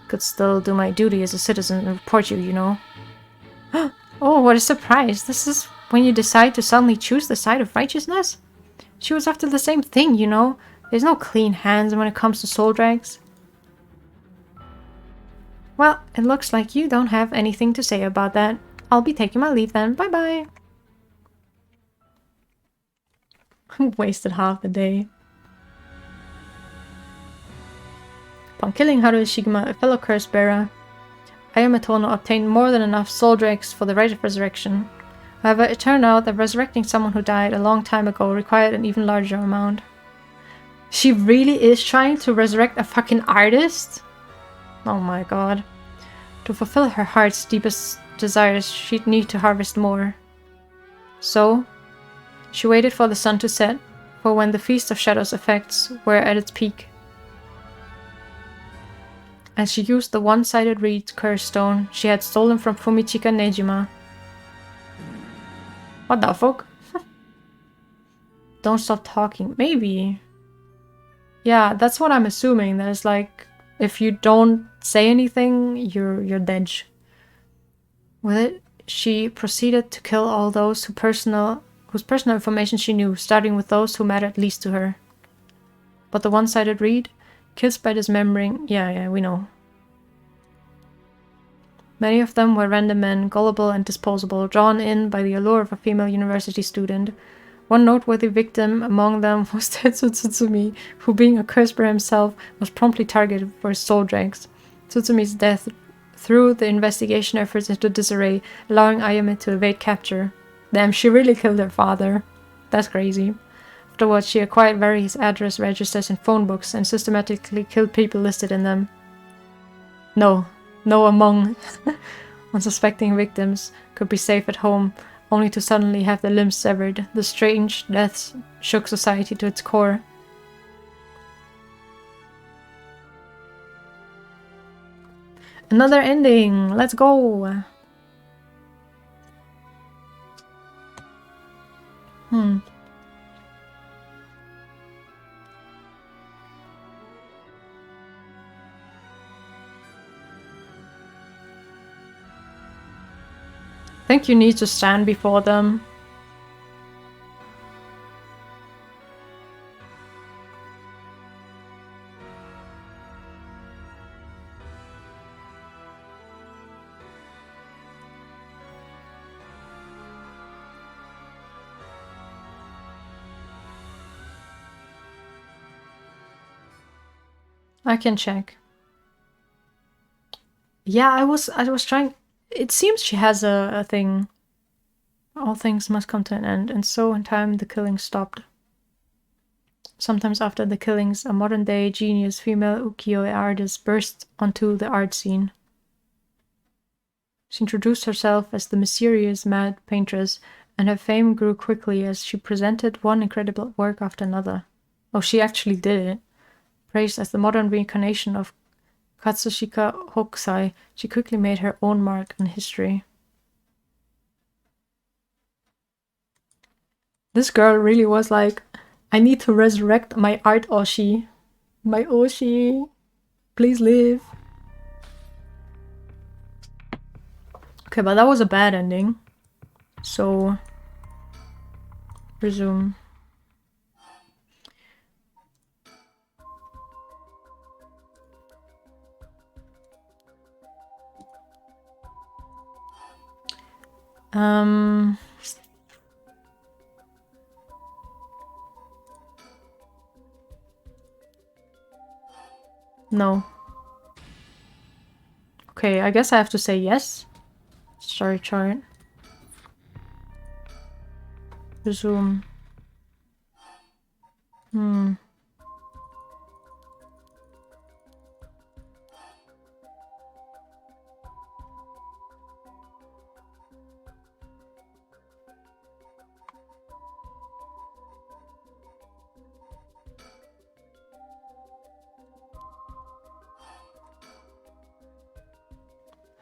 Could still do my duty as a citizen and report you, you know. Oh, what a surprise. This is when you decide to suddenly choose the side of righteousness? She was after the same thing, you know. There's no clean hands when it comes to soul drags. Well, it looks like you don't have anything to say about that. I'll be taking my leave then. Bye-bye. Wasted half the day. Upon killing Haru Shigema, a fellow curse bearer, Ayametono obtained more than enough soul dregs for the rite of resurrection. However, it turned out that resurrecting someone who died a long time ago required an even larger amount. She really is trying to resurrect a fucking artist? Oh my god. To fulfill her heart's deepest desires, she'd need to harvest more. So, she waited for the sun to set, for when the Feast of Shadows effects were at its peak. And she used the one-sided reed curse stone she had stolen from Fumichika Nejima. What the fuck? Don't stop talking. Maybe. Yeah, that's what I'm assuming. There's like, if you don't say anything, you're dead. With it, she proceeded to kill all those whose personal information she knew, starting with those who mattered least to her. But the one-sided reed, kills by dismembering, yeah, we know. Many of them were random men, gullible and disposable, drawn in by the allure of a female university student. One noteworthy victim among them was Tetsu Tsutsumi, who, being a curse bearer himself, was promptly targeted for his soul dregs. Tsutsumi's death threw the investigation efforts into disarray, allowing Ayame to evade capture. Damn, she really killed her father. That's crazy. Afterwards, she acquired various address registers and phone books and systematically killed people listed in them. No among unsuspecting victims could be safe at home, only to suddenly have their limbs severed. The strange deaths shook society to its core. Another ending! Let's go! I think you need to stand before them. I can check. Yeah, I was trying. It seems she has a thing. All things must come to an end, and so in time the killings stopped. Sometimes after the killings, a modern-day genius female ukiyo-e artist burst onto the art scene. She introduced herself as the mysterious mad paintress, and her fame grew quickly as she presented one incredible work after another. Oh, she actually did it. Praised as the modern reincarnation of Katsushika Hokusai, she quickly made her own mark in history. This girl really was like, I need to resurrect my art Oshi. My Oshi. Please live. Okay, but that was a bad ending. So, resume. No. Okay, I guess I have to say yes. Story chart. Resume.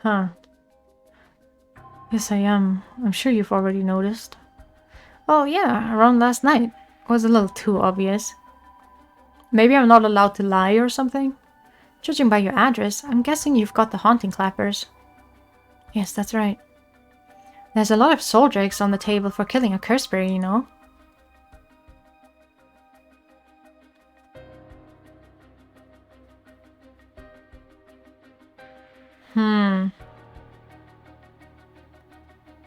Huh. Yes, I am. I'm sure you've already noticed. Oh, yeah, around last night. Was a little too obvious. Maybe I'm not allowed to lie or something? Judging by your address, I'm guessing you've got the haunting clappers. Yes, that's right. There's a lot of soul drakes on the table for killing a curseberry, you know?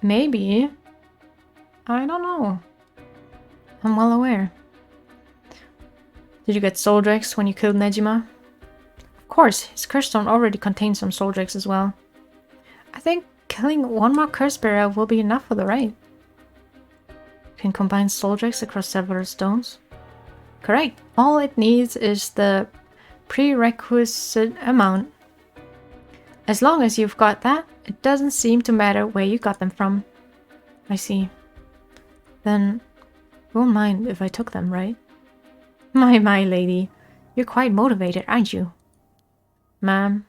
Maybe. I don't know. I'm well aware. Did you get soul drakes when you killed Nejima? Of course, his curse stone already contains some soul drakes as well. I think killing one more curse bearer will be enough for the raid. You can combine soul drakes across several stones. Correct. All it needs is the prerequisite amount. As long as you've got that, it doesn't seem to matter where you got them from. I see. Then, you won't mind if I took them, right? My lady. You're quite motivated, aren't you? Ma'am.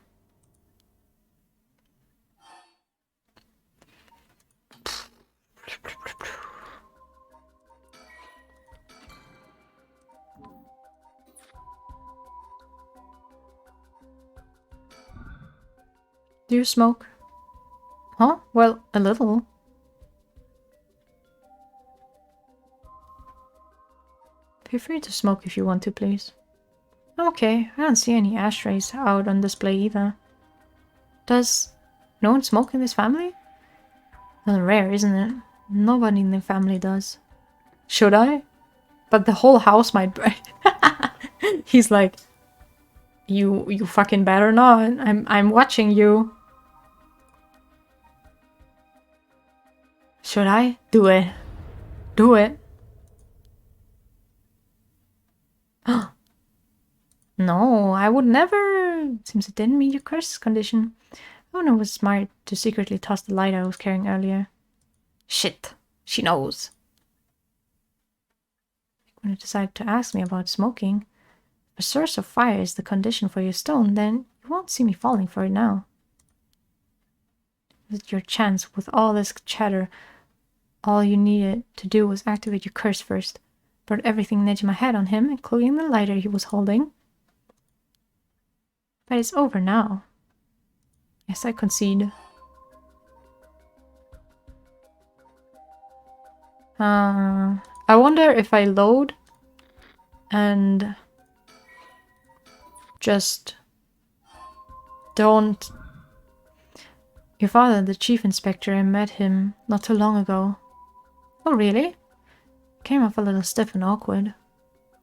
Do you smoke? Huh? Well, a little. Feel free to smoke if you want to, please. Okay, I don't see any ashtrays out on display either. Does no one smoke in this family? A little rare, isn't it? Nobody in the family does. Should I? But the whole house might burn. He's like, you fucking better not. I'm watching you. Should I? Do it. Do it. No, I would never. Seems it didn't meet your curse condition. Owner was smart to secretly toss the lighter I was carrying earlier. Shit, she knows. When you decided to ask me about smoking, if a source of fire is the condition for your stone, then you won't see me falling for it now. With your chance, with all this chatter, all you needed to do was activate your curse first. Put everything Nejima had on him, including the lighter he was holding. But it's over now. Yes, I concede. I wonder if I load and just don't... Your father, the chief inspector, I met him not too long ago. Oh, really? Came off a little stiff and awkward.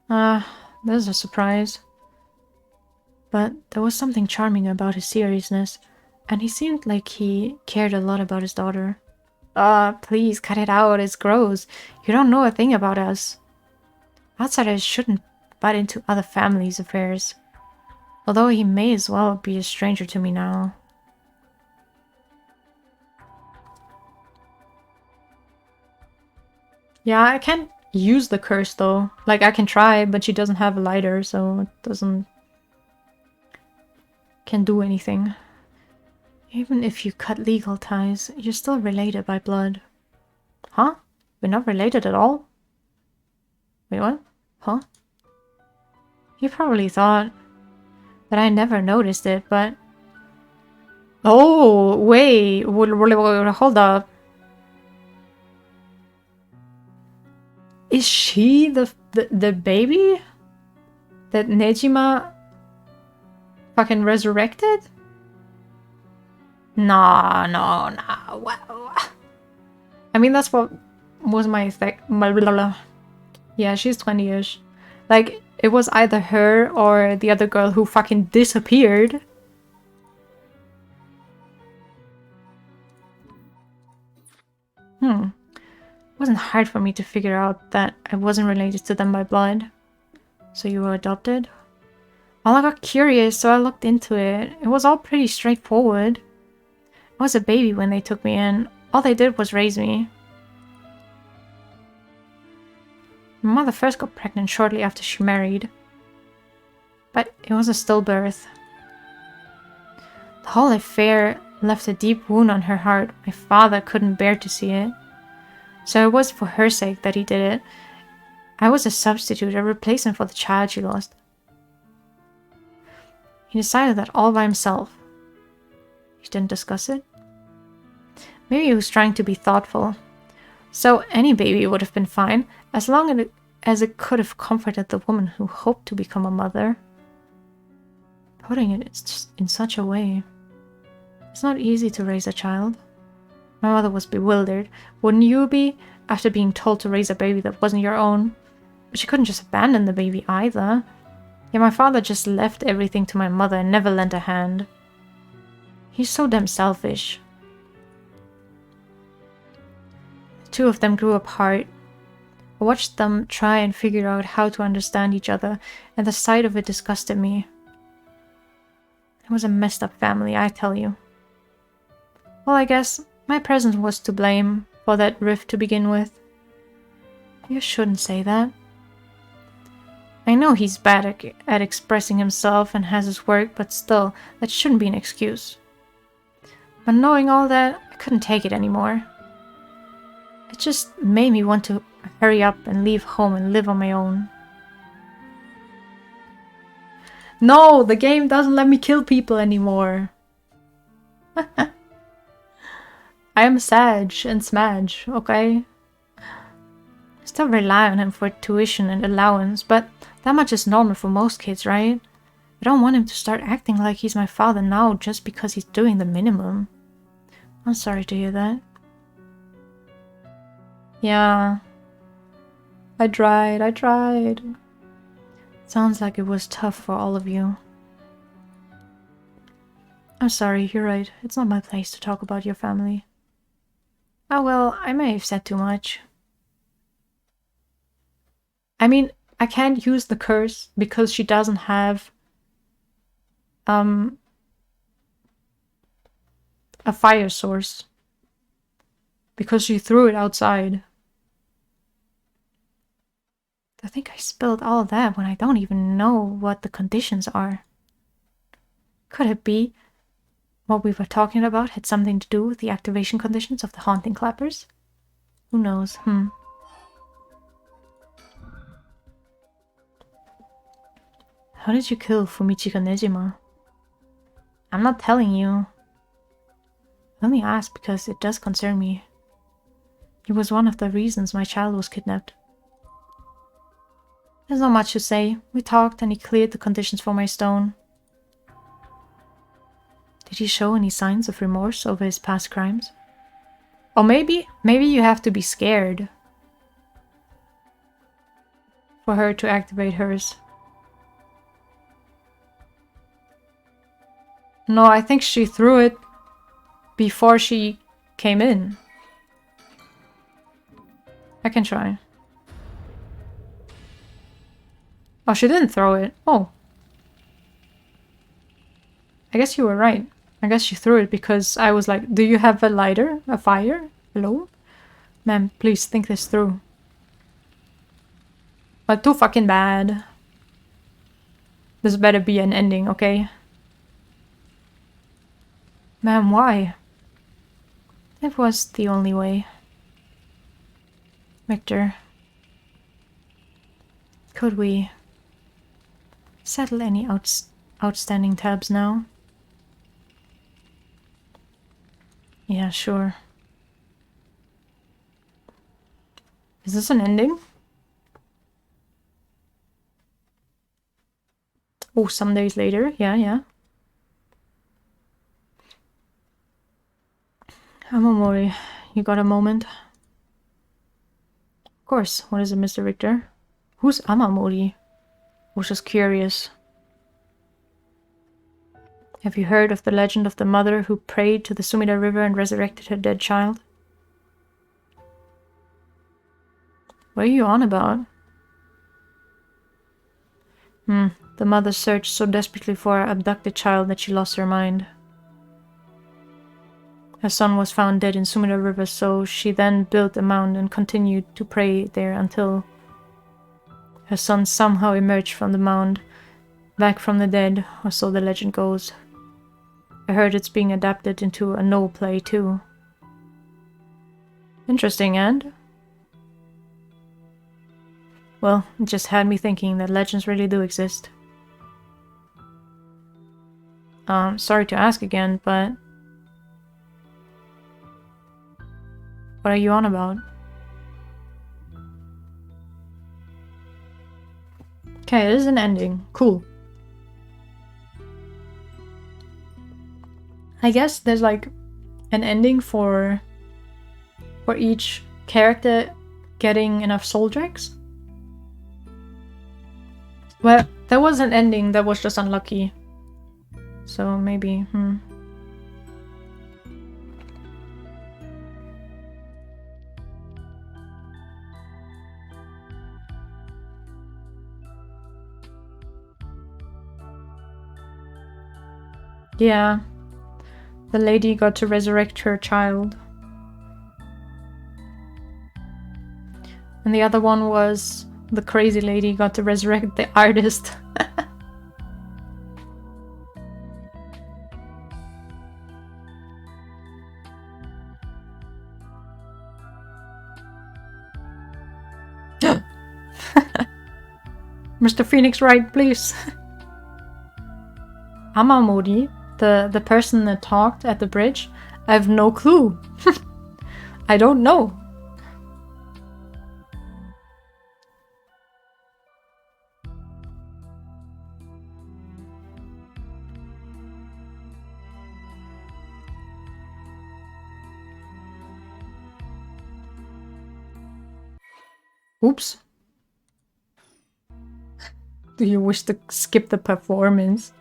There's a surprise. But there was something charming about his seriousness, and he seemed like he cared a lot about his daughter. Please cut it out, it's gross. You don't know a thing about us. Outsiders shouldn't butt into other families' affairs. Although he may as well be a stranger to me now. Yeah, I can't use the curse though. Like, I can try, but she doesn't have a lighter, so it doesn't... can't do anything. Even if you cut legal ties, you're still related by blood. Huh? We're not related at all? Wait, what? Huh? You probably thought that I never noticed it, but... Oh, wait. Hold up. Is she the baby that Nejima fucking resurrected? No. Wow. I mean, that's what was my effect. Yeah, she's 20-ish. Like, it was either her or the other girl who fucking disappeared. wasn't hard for me to figure out that I wasn't related to them by blood. So you were adopted? Well, I got curious, so I looked into it. It was all pretty straightforward. I was a baby when they took me in. All they did was raise me. My mother first got pregnant shortly after she married. But it was a stillbirth. The whole affair left a deep wound on her heart. My father couldn't bear to see it. So it was for her sake that he did it. I was a substitute, a replacement for the child she lost. He decided that all by himself. He didn't discuss it. Maybe he was trying to be thoughtful. So any baby would have been fine, as long as it could have comforted the woman who hoped to become a mother. Putting it in such a way. It's not easy to raise a child. My mother was bewildered. Wouldn't you be, after being told to raise a baby that wasn't your own? But she couldn't just abandon the baby either. Yeah, my father just left everything to my mother and never lent a hand. He's so damn selfish. The two of them grew apart. I watched them try and figure out how to understand each other, and the sight of it disgusted me. It was a messed up family, I tell you. Well, I guess my presence was to blame for that rift to begin with. You shouldn't say that. I know he's bad at expressing himself and has his work, but still, that shouldn't be an excuse. But knowing all that, I couldn't take it anymore. It just made me want to hurry up and leave home and live on my own. No, the game doesn't let me kill people anymore. I am Sag and Smudge, okay? I still rely on him for tuition and allowance, but that much is normal for most kids, right? I don't want him to start acting like he's my father now just because he's doing the minimum. I'm sorry to hear that. Yeah. I tried. Sounds like it was tough for all of you. I'm sorry, you're right. It's not my place to talk about your family. Oh well, I may have said too much. I mean, I can't use the curse because she doesn't have a fire source. Because she threw it outside. I think I spilled all of that when I don't even know what the conditions are. Could it be what we were talking about had something to do with the activation conditions of the haunting clappers? Who knows? How did you kill Fumichika Nejima? I'm not telling you. Let me ask because it does concern me. It was one of the reasons my child was kidnapped. There's not much to say. We talked and he cleared the conditions for my stone. Did he show any signs of remorse over his past crimes? Or maybe you have to be scared for her to activate hers. No, I think she threw it before she came in. I can try. Oh, she didn't throw it. Oh. I guess you were right. I guess she threw it because I was like, do you have a lighter? A fire? Hello? Ma'am, please think this through. But too fucking bad. This better be an ending, okay? Ma'am, why? It was the only way. Victor. Could we settle any outstanding tabs now? Yeah, sure. Is this an ending? Oh, some days later. Yeah. Amamori, you got a moment? Of course. What is it, Mr. Victor? Who's Amamori? Was just curious. Have you heard of the legend of the mother who prayed to the Sumida River and resurrected her dead child? What are you on about? The mother searched so desperately for her abducted child that she lost her mind. Her son was found dead in Sumida River, so she then built a mound and continued to pray there until her son somehow emerged from the mound, back from the dead, or so the legend goes. I heard it's being adapted into a no play too. Interesting, and? Well, it just had me thinking that legends really do exist. Sorry to ask again, but what are you on about? Okay, it is an ending. Cool. I guess there's like an ending for each character getting enough soul drakes. Well, there was an ending that was just unlucky. So maybe, Yeah. The lady got to resurrect her child. And the other one was the crazy lady got to resurrect the artist. Mr. Phoenix Wright, please. Amamori, the person that talked at the bridge, I have no clue. I don't know. Oops. Do you wish to skip the performance?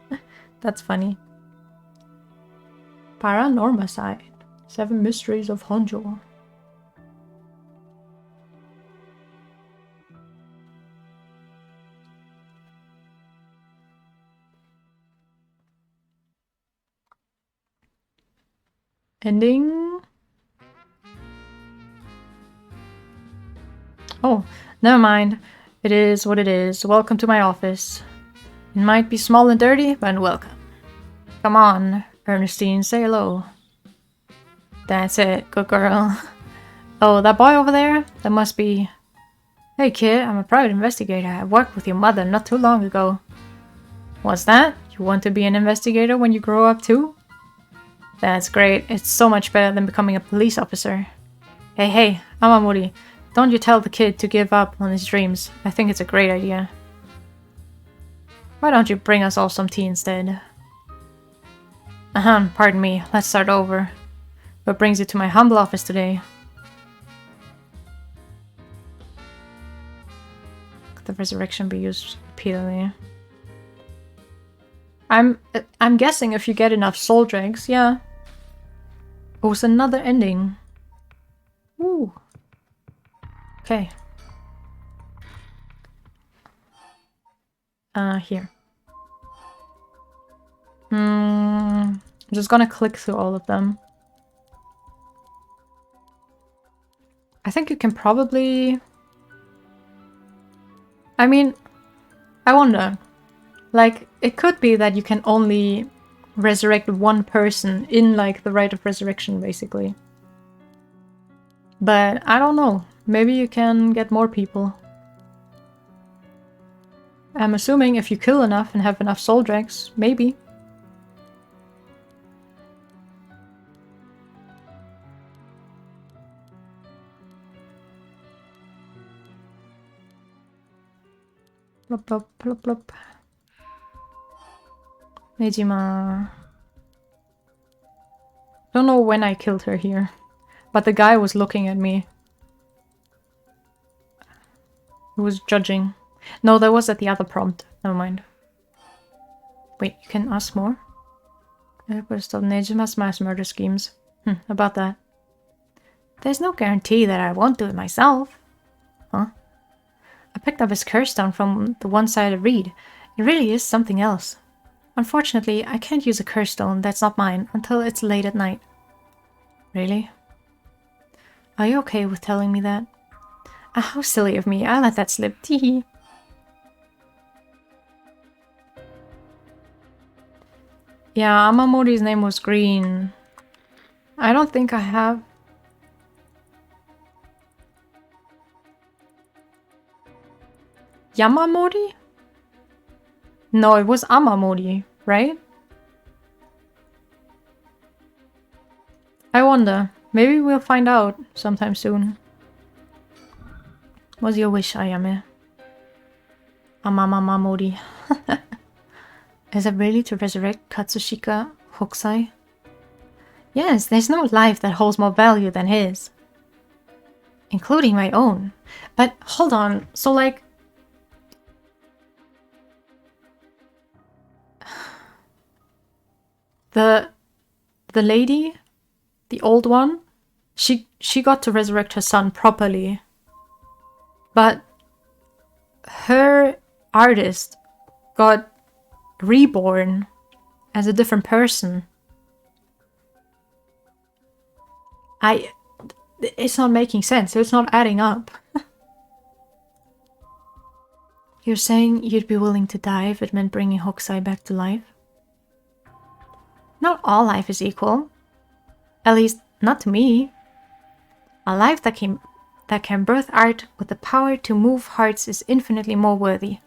That's funny. PARANORMASIGHT. 7 Mysteries of Honjo. Ending? Oh, never mind. It is what it is. Welcome to my office. It might be small and dirty, but welcome. Come on, Ernestine, say hello. That's it, good girl. Oh, that boy over there? That must be... Hey kid, I'm a private investigator. I worked with your mother not too long ago. What's that? You want to be an investigator when you grow up too? That's great. It's so much better than becoming a police officer. Hey, Amamori. Don't you tell the kid to give up on his dreams. I think it's a great idea. Why don't you bring us all some tea instead? Pardon me. Let's start over. What brings you to my humble office today? Could the resurrection be used repeatedly? I'm guessing if you get enough soul drakes, yeah. Oh, it's another ending. Ooh. Okay. Here. I'm just gonna click through all of them. I think you can probably... I mean, I wonder. Like, it could be that you can only resurrect one person in, like, the rite of resurrection, basically. But I don't know. Maybe you can get more people. I'm assuming if you kill enough and have enough soul drakes, maybe. Plop, plop, plop, plop. Nejima. Don't know when I killed her here, but the guy was looking at me. He was judging. No, that was at the other prompt. Never mind. Wait, you can ask more? But of Nejima's mass murder schemes. About that. There's no guarantee that I won't do it myself. Huh? I picked up his curse stone from the one-sided reed. It really is something else. Unfortunately, I can't use a curse stone that's not mine until it's late at night. Really? Are you okay with telling me that? Ah, how silly of me. I let that slip. Teehee. Yeah, Amamori's name was Green. I don't think I have... Yamamori? No, it was Amamori, right? I wonder. Maybe we'll find out sometime soon. What's your wish, Ayame? Amamamamori. Is it really to resurrect Katsushika Hokusai? Yes, there's no life that holds more value than his. Including my own. But hold on, so like... The lady, the old one, she got to resurrect her son properly. But her artist got reborn as a different person. It's not making sense. It's not adding up. You're saying you'd be willing to die if it meant bringing Hokusai back to life? Not all life is equal. At least, not to me. A life that can birth art with the power to move hearts is infinitely more worthy.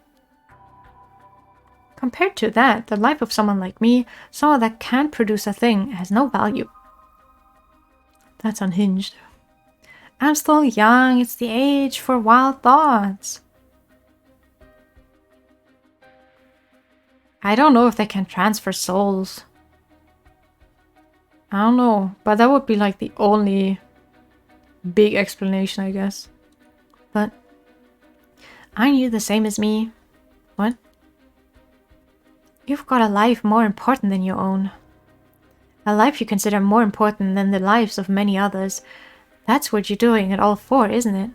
Compared to that, the life of someone like me, someone that can't produce a thing, has no value. That's unhinged. I'm still young, it's the age for wild thoughts. I don't know if they can transfer souls. I don't know, but that would be like the only big explanation, I guess. But aren't you the same as me? What? You've got a life more important than your own. A life you consider more important than the lives of many others. That's what you're doing it all for, isn't it?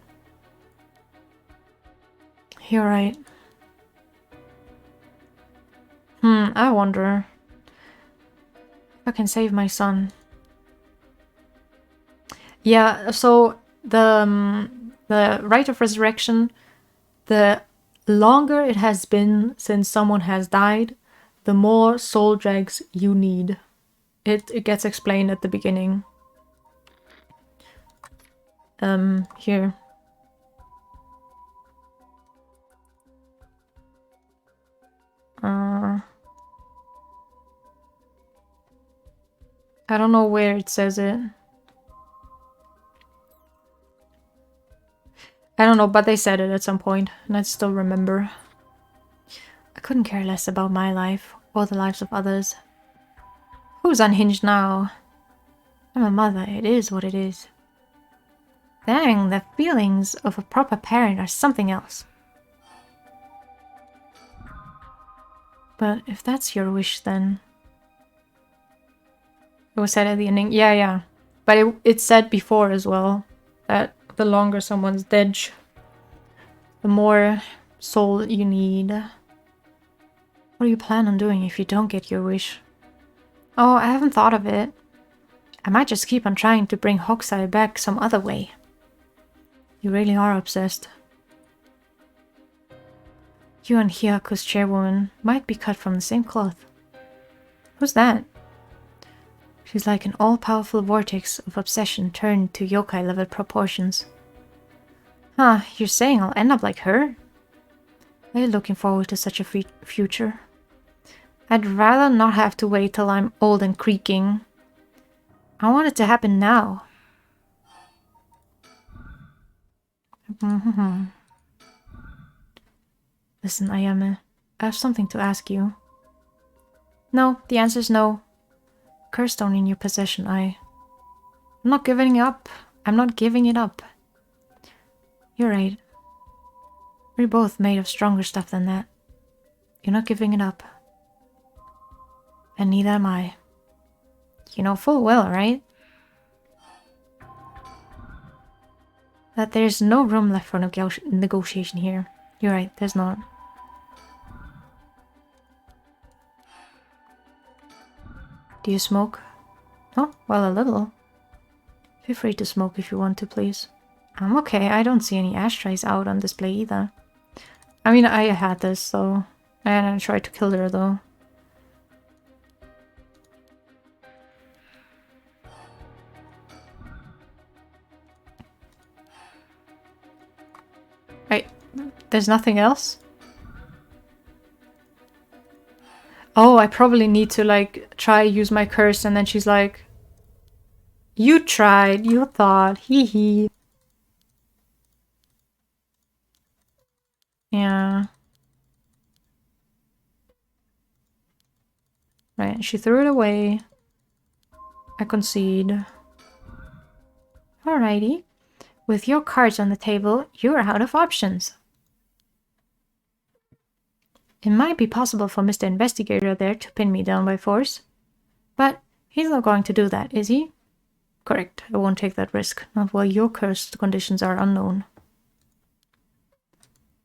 You're right. I wonder if I can save my son. Yeah, so the rite of resurrection, the longer it has been since someone has died, the more soul dregs you need. It gets explained at the beginning. Here. I don't know where it says it. I don't know, but they said it at some point, and I still remember. I couldn't care less about my life, or the lives of others. Who's unhinged now? I'm a mother, it is what it is. Dang, the feelings of a proper parent are something else. But if that's your wish, then... It was said at the ending. Yeah. But it said before as well that the longer someone's dead, the more soul you need. What do you plan on doing if you don't get your wish? Oh, I haven't thought of it. I might just keep on trying to bring Hokusai back some other way. You really are obsessed. You and Hyaku's chairwoman might be cut from the same cloth. Who's that? She's like an all-powerful vortex of obsession turned to yokai-level proportions. Huh, you're saying I'll end up like her? Are you looking forward to such a future? I'd rather not have to wait till I'm old and creaking. I want it to happen now. Listen, Ayame, I have something to ask you. No, the answer's no. Curse stone in your possession, I'm not giving up. I'm not giving it up. You're right. We're both made of stronger stuff than that. You're not giving it up. And neither am I. You know full well, right? That there's no room left for negotiation here. You're right, there's not. Do you smoke? Oh, well, a little. Feel free to smoke if you want to, please. I'm okay, I don't see any ashtrays out on display either. I mean, I had this, though. And I tried to kill her, though. There's nothing else? Oh, I probably need to, like, try use my curse, and then she's like... You tried, you thought, hee hee. Yeah. Right, she threw it away. I concede. Alrighty. With your cards on the table, you're out of options. It might be possible for Mr. Investigator there to pin me down by force. But he's not going to do that, is he? Correct, I won't take that risk, not while your cursed conditions are unknown.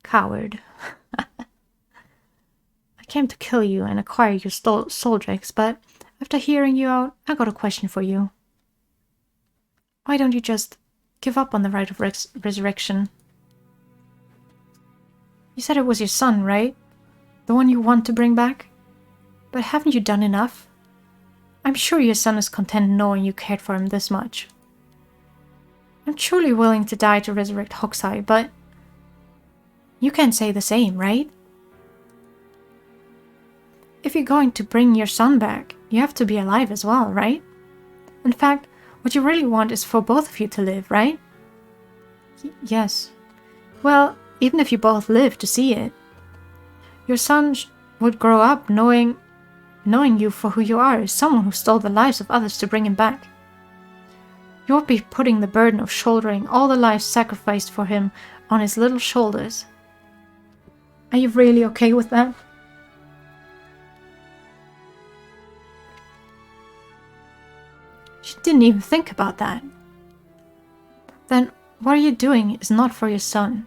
Coward. I came to kill you and acquire your soul dregs, but after hearing you out, I got a question for you. Why don't you just give up on the right of resurrection? You said it was your son, right? The one you want to bring back? But haven't you done enough? I'm sure your son is content knowing you cared for him this much. I'm truly willing to die to resurrect Hokusai, but you can't say the same, right? If you're going to bring your son back, you have to be alive as well, right? In fact, what you really want is for both of you to live, right? Yes. Well, even if you both live to see it, your son would grow up knowing you for who you are, as someone who stole the lives of others to bring him back. You won't be putting the burden of shouldering all the lives sacrificed for him on his little shoulders. Are you really okay with that? She didn't even think about that. Then what are you doing is not for your son.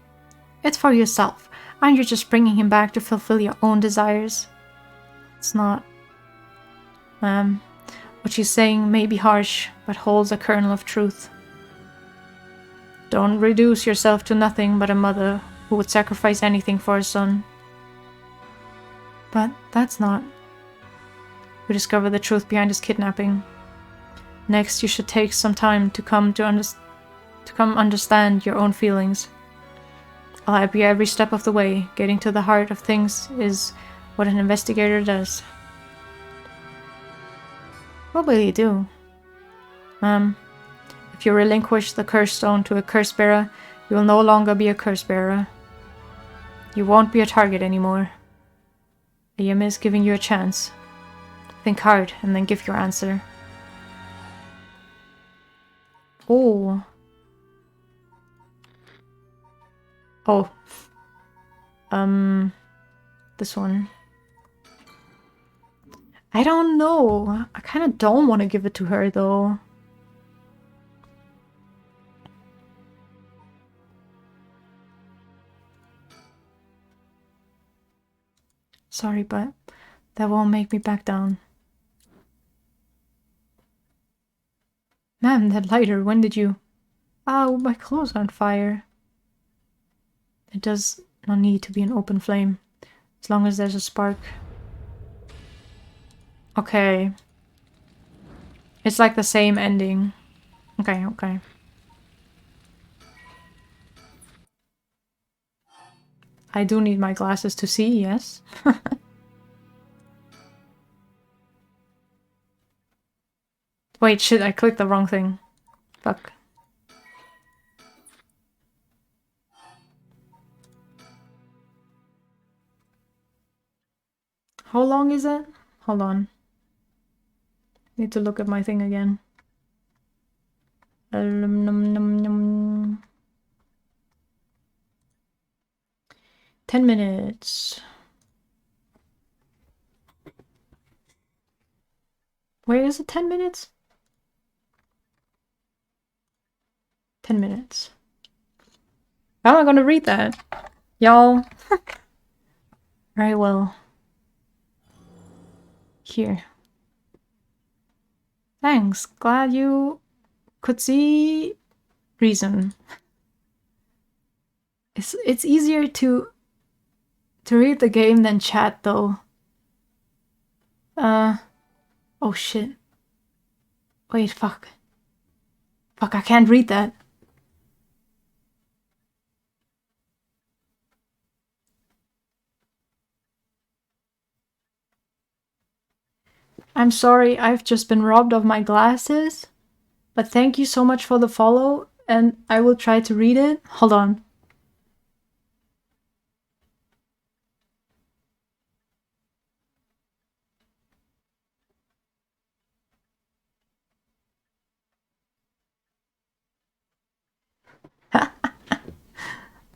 It's for yourself, and you're just bringing him back to fulfill your own desires. It's not. Ma'am, what she's saying may be harsh, but holds a kernel of truth. Don't reduce yourself to nothing but a mother who would sacrifice anything for her son. But that's not. We discover the truth behind his kidnapping. Next, you should take some time to come understand your own feelings. I'll help you every step of the way. Getting to the heart of things is what an investigator does. What will you do? If you relinquish the curse stone to a curse bearer, you will no longer be a curse bearer. You won't be a target anymore. Ayame is giving you a chance. Think hard and then give your answer. Oh. Oh. This one. I don't know. I kind of don't want to give it to her, though. Sorry, but that won't make me back down. Ma'am, that lighter, when did you... Oh, my clothes are on fire. It does not need to be an open flame, as long as there's a spark. Okay. It's like the same ending. Okay, okay. I do need my glasses to see, yes. Wait, shit, I clicked the wrong thing. Fuck. How long is it? Hold on. Need to look at my thing again. 10 minutes. Wait, is it 10 minutes? 10 minutes. How am I gonna read that? Y'all. Very well. Here. Thanks. Glad you could see reason. It's easier to read the game than chat though. Oh shit. Wait, fuck. Fuck, I can't read that. I'm sorry, I've just been robbed of my glasses. But thank you so much for the follow, and I will try to read it. Hold on.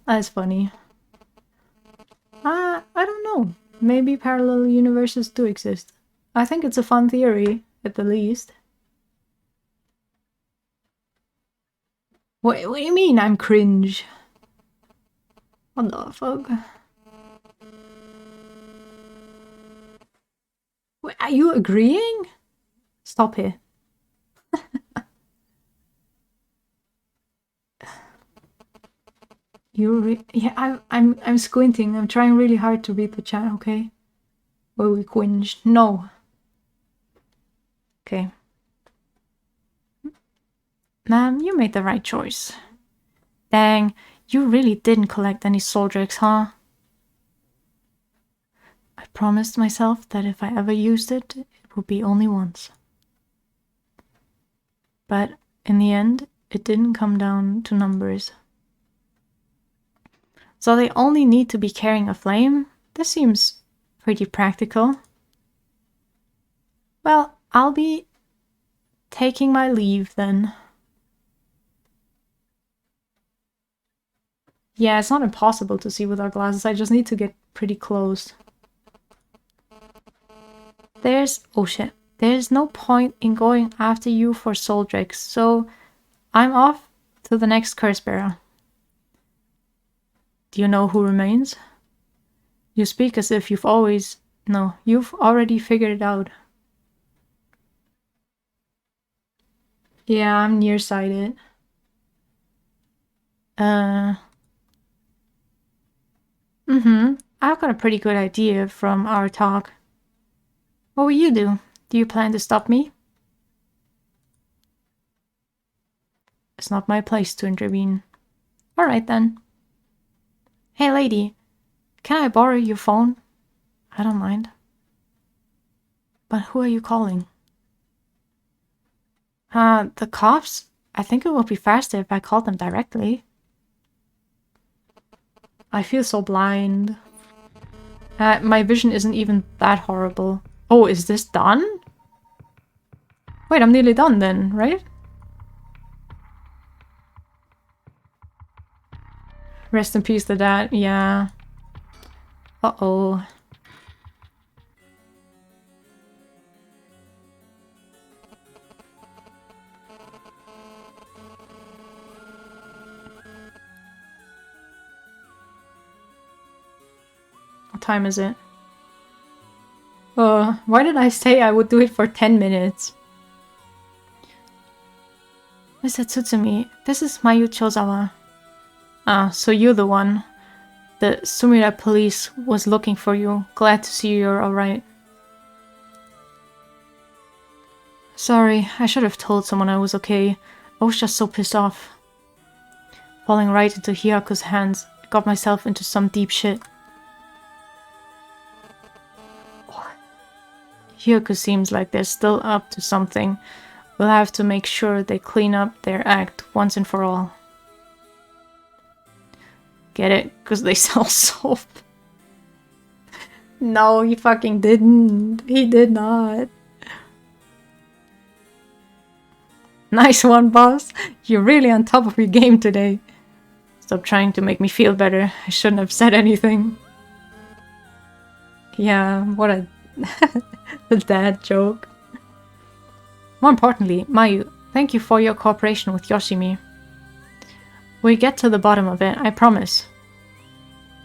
That's funny. I don't know. Maybe parallel universes do exist. I think it's a fun theory, at the least. What do you mean I'm cringe? What the fuck? Wait, are you agreeing? Stop it. Yeah, I'm squinting. I'm trying really hard to read the chat, okay? Will we cringe? No. Okay. Ma'am, you made the right choice. Dang, you really didn't collect any Soldrix, huh? I promised myself that if I ever used it, it would be only once. But in the end, it didn't come down to numbers. So they only need to be carrying a flame? This seems pretty practical. Well, I'll be taking my leave then. Yeah, it's not impossible to see with our glasses. I just need to get pretty close. Oh shit. There's no point in going after you for Soldrix, so I'm off to the next curse bearer. Do you know who remains? You speak as if you've already figured it out. Yeah, I'm nearsighted. I've got a pretty good idea from our talk. What will you do? Do you plan to stop me? It's not my place to intervene. Alright then. Hey lady, can I borrow your phone? I don't mind. But who are you calling? The cops? I think it would be faster if I called them directly. I feel so blind. My vision isn't even that horrible. Oh, is this done? Wait, I'm nearly done then, right? Rest in peace to that, yeah. Uh-oh. What time is it? Why did I say I would do it for 10 minutes? Mr. Tsutsumi, this is Mayu Chozawa. Ah, so you're the one. The Sumida police was looking for you. Glad to see you're alright. Sorry, I should have told someone I was okay. I was just so pissed off. Falling right into Hyaku's hands, I got myself into some deep shit. Hyaku seems like they're still up to something. We'll have to make sure they clean up their act once and for all. Get it? Because they sell soap. No, he fucking didn't. He did not. Nice one, boss. You're really on top of your game today. Stop trying to make me feel better. I shouldn't have said anything. Yeah, what a dad joke. More importantly, Mayu, thank you for your cooperation with Yoshimi. We'll get to the bottom of it, I promise.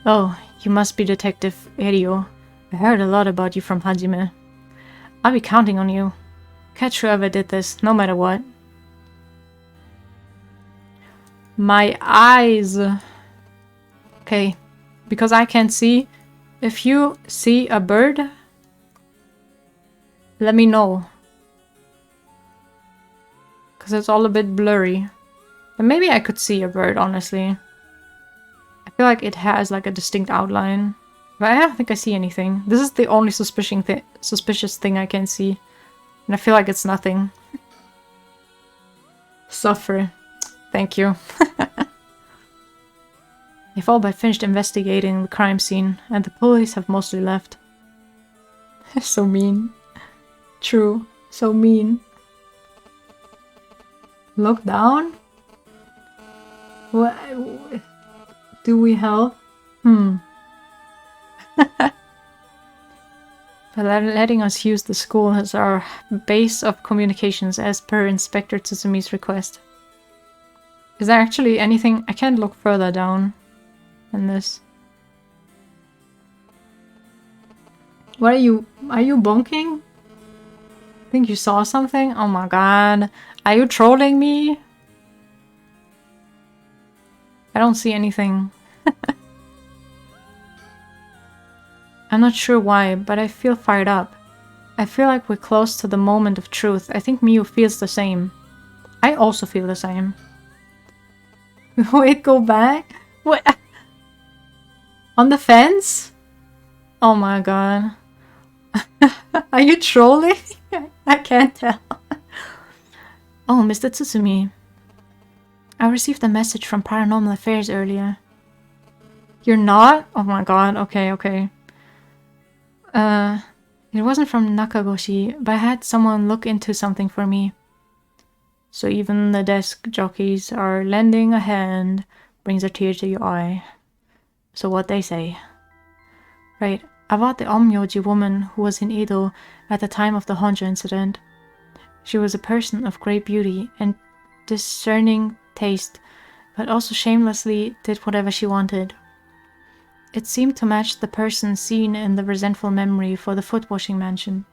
Oh, You must be Detective Erio. I heard a lot about you from Hajime. I'll be counting on you. Catch whoever did this, no matter what. My eyes. Okay, because I can't see. If you see a bird, let me know. Because it's all a bit blurry. But maybe I could see a bird, honestly. I feel like it has like a distinct outline. But I don't think I see anything. This is the only suspicious thing I can see. And I feel like it's nothing. Suffer. Thank you. They've all but finished investigating the crime scene, and the police have mostly left. So mean. True. So mean. Look down? What? Do we help? By letting us use the school as our base of communications as per Inspector Tsusumi's request. Is there actually anything? I can't look further down than this. What are you bonking? Think you saw something? Oh my god. Are you trolling me? I don't see anything. I'm not sure why, but I feel fired up. I feel like we're close to the moment of truth. I think Miyu feels the same. I also feel the same. Wait, go back? What? On the fence? Oh my god. Are you trolling? I can't tell. Oh, Mr. Tsutsumi. I received a message from Paranormal Affairs earlier. You're not? Oh my god, okay. It wasn't from Nakagoshi, but I had someone look into something for me. So even the desk jockeys are lending a hand, brings a tear to your eye. So what they say. Right, about the Onmyoji woman who was in Edo at the time of the Honjo incident. She was a person of great beauty and discerning taste, but also shamelessly did whatever she wanted. It seemed to match the person seen in the resentful memory for the foot-washing mansion.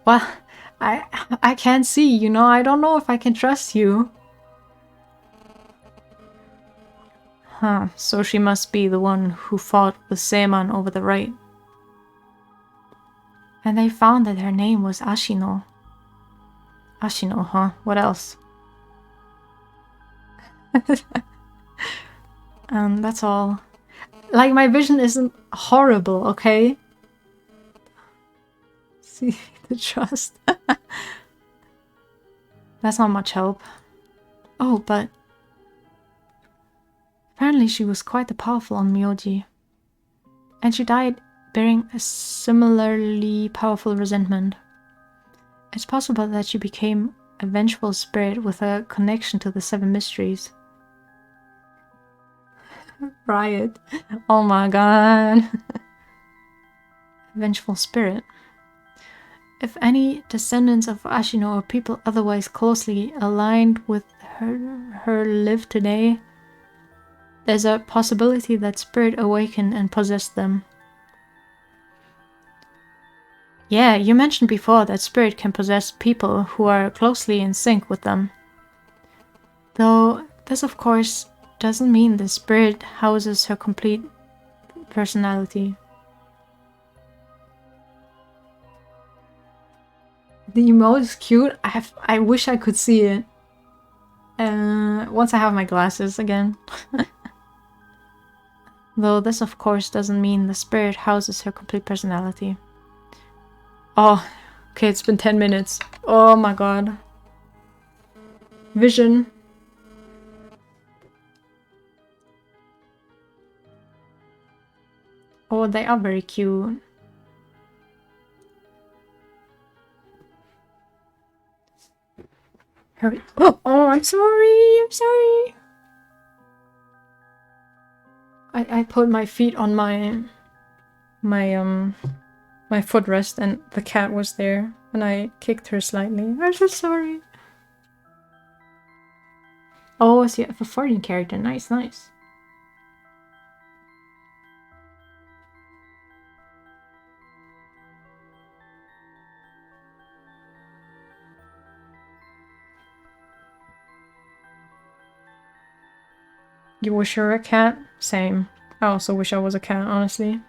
Well, I can't see, you know, I don't know if I can trust you. Huh, so she must be the one who fought with Seiman over the right. And they found that her name was Ashino. Ashino, huh? What else? That's all. Like, my vision isn't horrible, okay? See, the trust. That's not much help. Oh, but apparently she was quite the powerful Onmyoji. And she died bearing a similarly powerful resentment. It's possible that she became a vengeful spirit with a connection to the Seven Mysteries. Riot. Oh my god. Vengeful spirit. If any descendants of Ashino or people otherwise closely aligned with her live today, there's a possibility that spirit awakened and possessed them. Yeah, you mentioned before that spirit can possess people who are closely in sync with them. Though this of course doesn't mean the spirit houses her complete personality. The emote is cute. I wish I could see it. Once I have my glasses again. Though this of course doesn't mean the spirit houses her complete personality. Oh, okay, it's been 10 minutes. Oh my god. Vision. Oh, they are very cute. Hurry. Oh, I'm sorry. I'm sorry. I put my feet on my footrest and the cat was there and I kicked her slightly. I'm so sorry. Oh, so you have a foreign character. Nice, nice. You wish you were a cat? Same. I also wish I was a cat, honestly.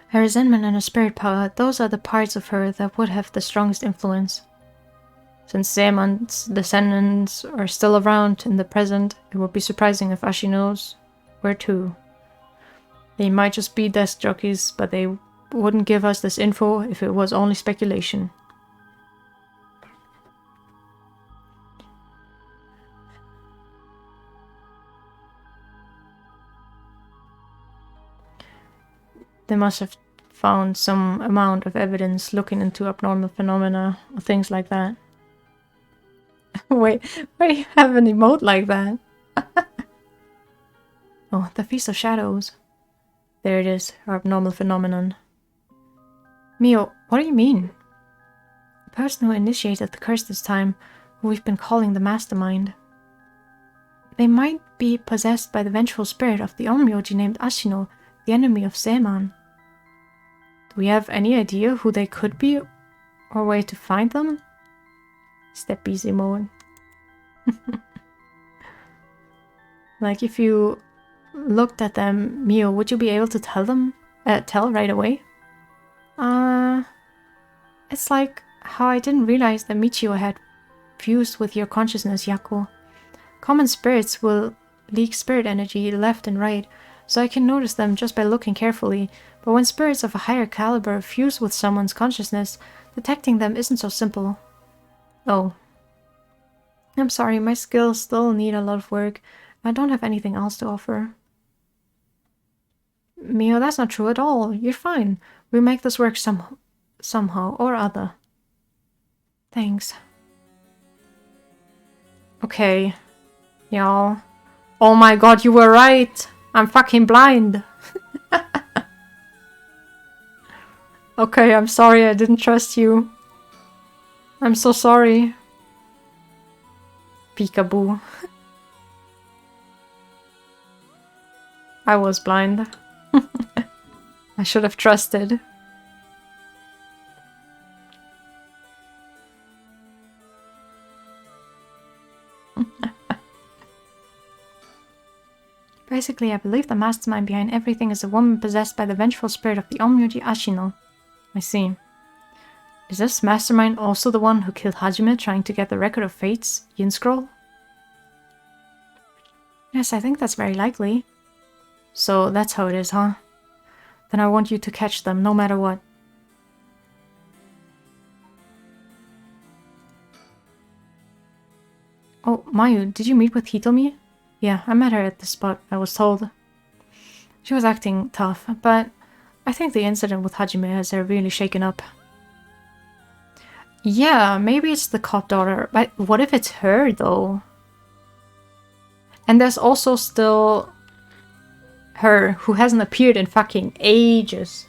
Her resentment and her spirit power, those are the parts of her that would have the strongest influence. Since Zeman's descendants are still around in the present, it would be surprising if Ashino's were too. They might just be desk jockeys, but they wouldn't give us this info if it was only speculation. They must have found some amount of evidence looking into abnormal phenomena or things like that. Wait, why do you have an emote like that? Oh, the Feast of Shadows. There it is, our abnormal phenomenon. Mio, what do you mean? The person who initiated the curse this time, who we've been calling the Mastermind. They might be possessed by the vengeful spirit of the Onmyoji named Ashino, the enemy of Zeman. Do we have any idea who they could be, or way to find them? Step easy mode. Like, if you looked at them, Mio, would you be able to tell right away? It's like how I didn't realize that Michio had fused with your consciousness, Yako. Common spirits will leak spirit energy left and right, so I can notice them just by looking carefully, but when spirits of a higher caliber fuse with someone's consciousness, detecting them isn't so simple. Oh. I'm sorry, my skills still need a lot of work. I don't have anything else to offer. Mio, that's not true at all. You're fine. We'll make this work somehow or other. Thanks. Okay. Y'all. Oh my god, you were right! I'm fucking blind! Okay, I'm sorry I didn't trust you. I'm so sorry. Peekaboo. I was blind. I should have trusted. Basically, I believe the mastermind behind everything is a woman possessed by the vengeful spirit of the Onmyoji Ashino. I see. Is this mastermind also the one who killed Hajime trying to get the Record of Fates, Yin Scroll? Yes, I think that's very likely. So that's how it is, huh? Then I want you to catch them, no matter what. Oh, Mayu, did you meet with Hitomi? Yeah, I met her at the spot, I was told. She was acting tough, but I think the incident with Hajime has her really shaken up. Yeah, maybe it's the cop daughter, but what if it's her, though? And there's also still her, who hasn't appeared in fucking ages.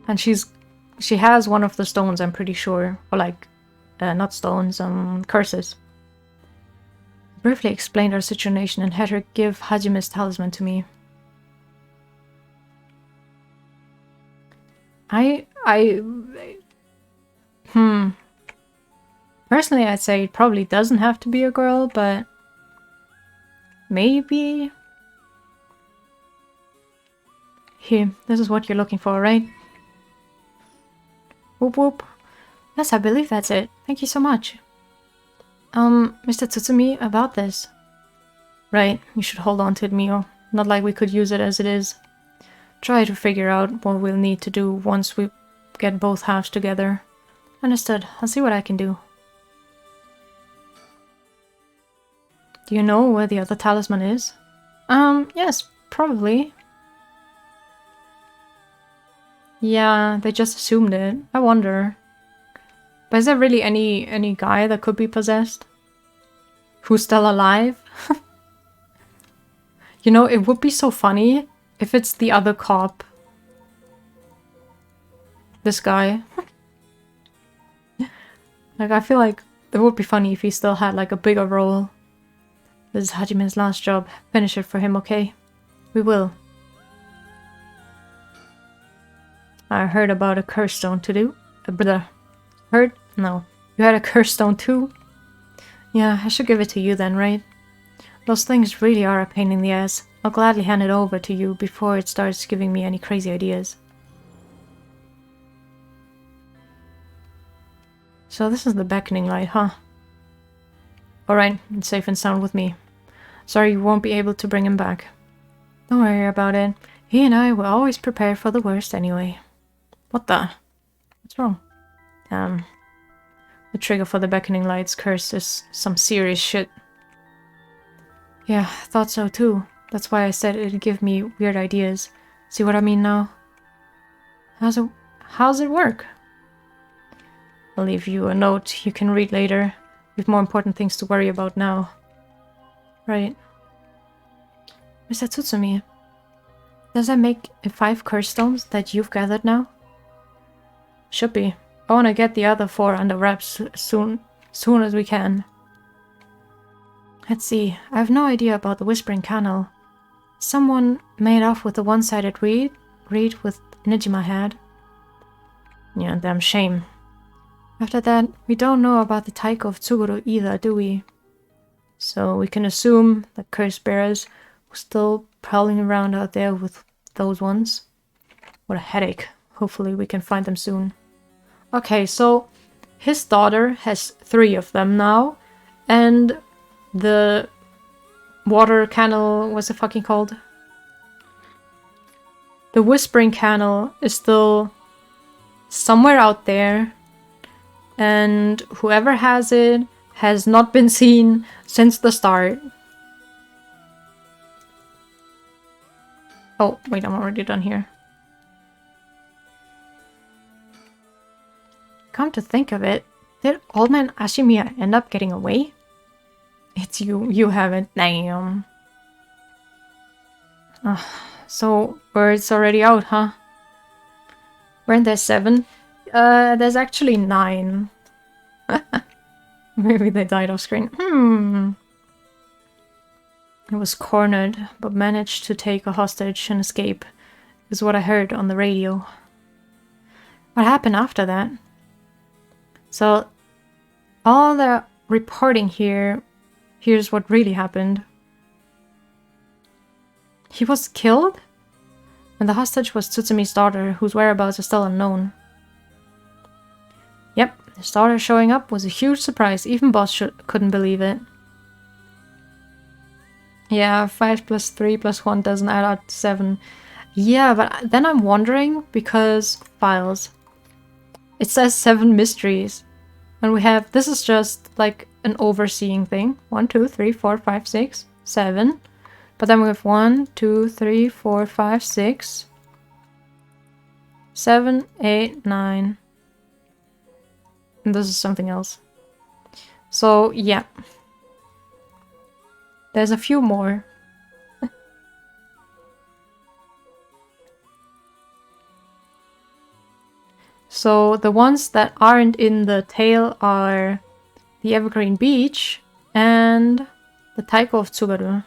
And she has one of the stones, I'm pretty sure. Or like, not stones, curses. Briefly explained our situation and had her give Hajime's talisman to me. Personally, I'd say it probably doesn't have to be a girl, but maybe. Here, this is what you're looking for, right? Whoop whoop. Yes, I believe that's it. Thank you so much. Mr. Tsutsumi, about this. Right, you should hold on to it, Mio. Not like we could use it as it is. Try to figure out what we'll need to do once we get both halves together. Understood. I'll see what I can do. Do you know where the other talisman is? Yes, probably. Yeah, they just assumed it. I wonder. But is there really any guy that could be possessed? Who's still alive? You know, it would be so funny if it's the other cop. This guy. Like, I feel like it would be funny if he still had, like, a bigger role. This is Hajime's last job. Finish it for him, okay? We will. I heard about a curse stone to do. Heard? No. You had a curse stone too? Yeah, I should give it to you then, right? Those things really are a pain in the ass. I'll gladly hand it over to you before it starts giving me any crazy ideas. So this is the beckoning light, huh? Alright, it's safe and sound with me. Sorry you won't be able to bring him back. Don't worry about it. He and I were always prepared for the worst anyway. What the? What's wrong? The trigger for the beckoning light's curse is some serious shit. Yeah, I thought so too. That's why I said it'd give me weird ideas. See what I mean now? How's it work? I'll leave you a note you can read later. We've more important things to worry about now. Right. Mr. Tsutsumi, does that make 5 curse stones that you've gathered now? Should be. I want to get the other 4 under wraps soon as we can. Let's see. I have no idea about the Whispering Canal. Someone made off with the one-sided reed with Nijima had. Yeah, damn shame. After that, we don't know about the Taiko of Tsuguru either, do we? So we can assume that curse bearers were still prowling around out there with those ones. What a headache. Hopefully we can find them soon. Okay, so his daughter has 3 of them now, and the water canal, what's it fucking called? The Whispering Canal is still somewhere out there, and whoever has it has not been seen since the start. Oh, wait, I'm already done here. Come to think of it, did Old Man Ashimiya end up getting away? It's you. You haven't. Damn. So, word's already out, huh? Weren't there 7? There's actually 9. Maybe they died off screen. It was cornered, but managed to take a hostage and escape, is what I heard on the radio. What happened after that? So, all the reporting here, here's what really happened. He was killed? And the hostage was Tsutsumi's daughter, whose whereabouts are still unknown. Yep, his daughter showing up was a huge surprise. Even Boss couldn't believe it. Yeah, 5 plus 3 plus 1 doesn't add up to 7. Yeah, but then I'm wondering, because files. It says 7 mysteries. And we have, this is just like an overseeing thing. 1, 2, 3, 4, 5, 6, 7. But then we have 1, 2, 3, 4, 5, 6, 7, 8, 9. And this is something else. So, yeah. There's a few more. So the ones that aren't in the tale are the Evergreen Beach and the Taiko of Tsugaru.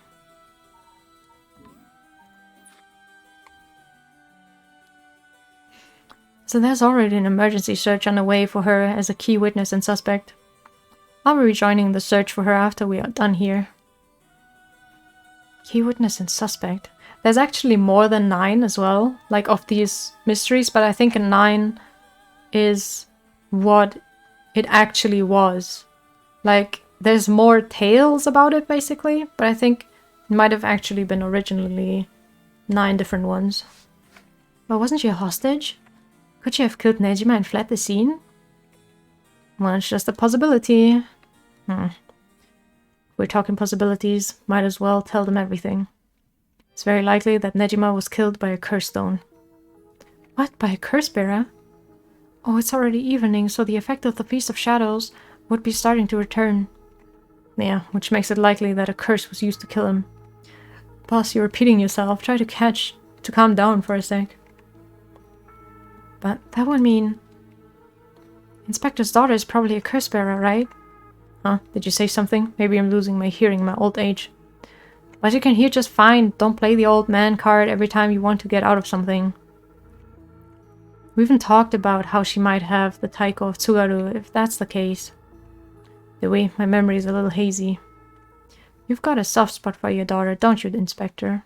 So there's already an emergency search underway for her as a key witness and suspect. I'll be rejoining the search for her after we are done here. Key witness and suspect. There's actually more than 9 as well, like of these mysteries, but I think a 9 is what it actually was. Like, there's more tales about it, basically, but I think it might have actually been originally 9 different ones. But wasn't she a hostage? Could she have killed Nejima and fled the scene? Well, it's just a possibility. We're talking possibilities, might as well tell them everything. It's very likely that Nejima was killed by a curse stone. What? By a curse bearer? Oh, it's already evening, so the effect of the Feast of Shadows would be starting to return. Yeah, which makes it likely that a curse was used to kill him. Boss, you're repeating yourself. Try to calm down for a sec. But that would mean Inspector's daughter is probably a curse bearer, right? Huh? Did you say something? Maybe I'm losing my hearing in my old age. But you can hear just fine. Don't play the old man card every time you want to get out of something. We even talked about how she might have the Taiko of Tsugaru, if that's the case. The way my memory is a little hazy. You've got a soft spot for your daughter, don't you, Inspector?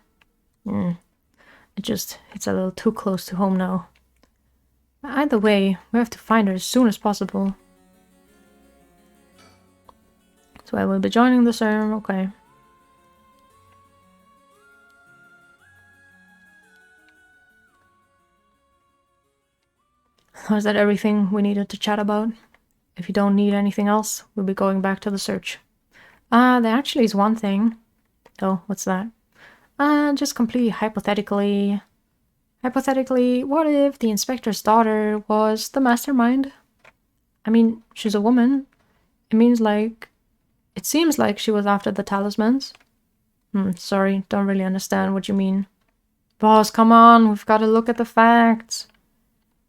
It's a little too close to home now. Either way, we have to find her as soon as possible. So I will be joining the server, okay. Was that everything we needed to chat about? If you don't need anything else, we'll be going back to the search. There actually is one thing. Oh, what's that? Just completely hypothetically. Hypothetically, what if the inspector's daughter was the mastermind? I mean, she's a woman. It seems like she was after the talismans. Sorry, don't really understand what you mean. Boss, come on, we've got to look at the facts.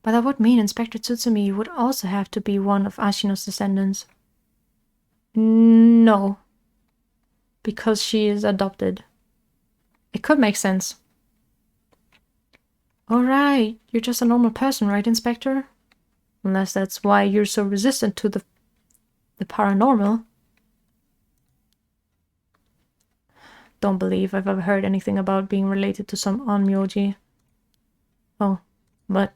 But that would mean Inspector Tsutsumi would also have to be one of Ashino's descendants. No. Because she is adopted. It could make sense. Alright, you're just a normal person, right, Inspector? Unless that's why you're so resistant to the paranormal. Don't believe I've ever heard anything about being related to some onmyoji. Oh, but...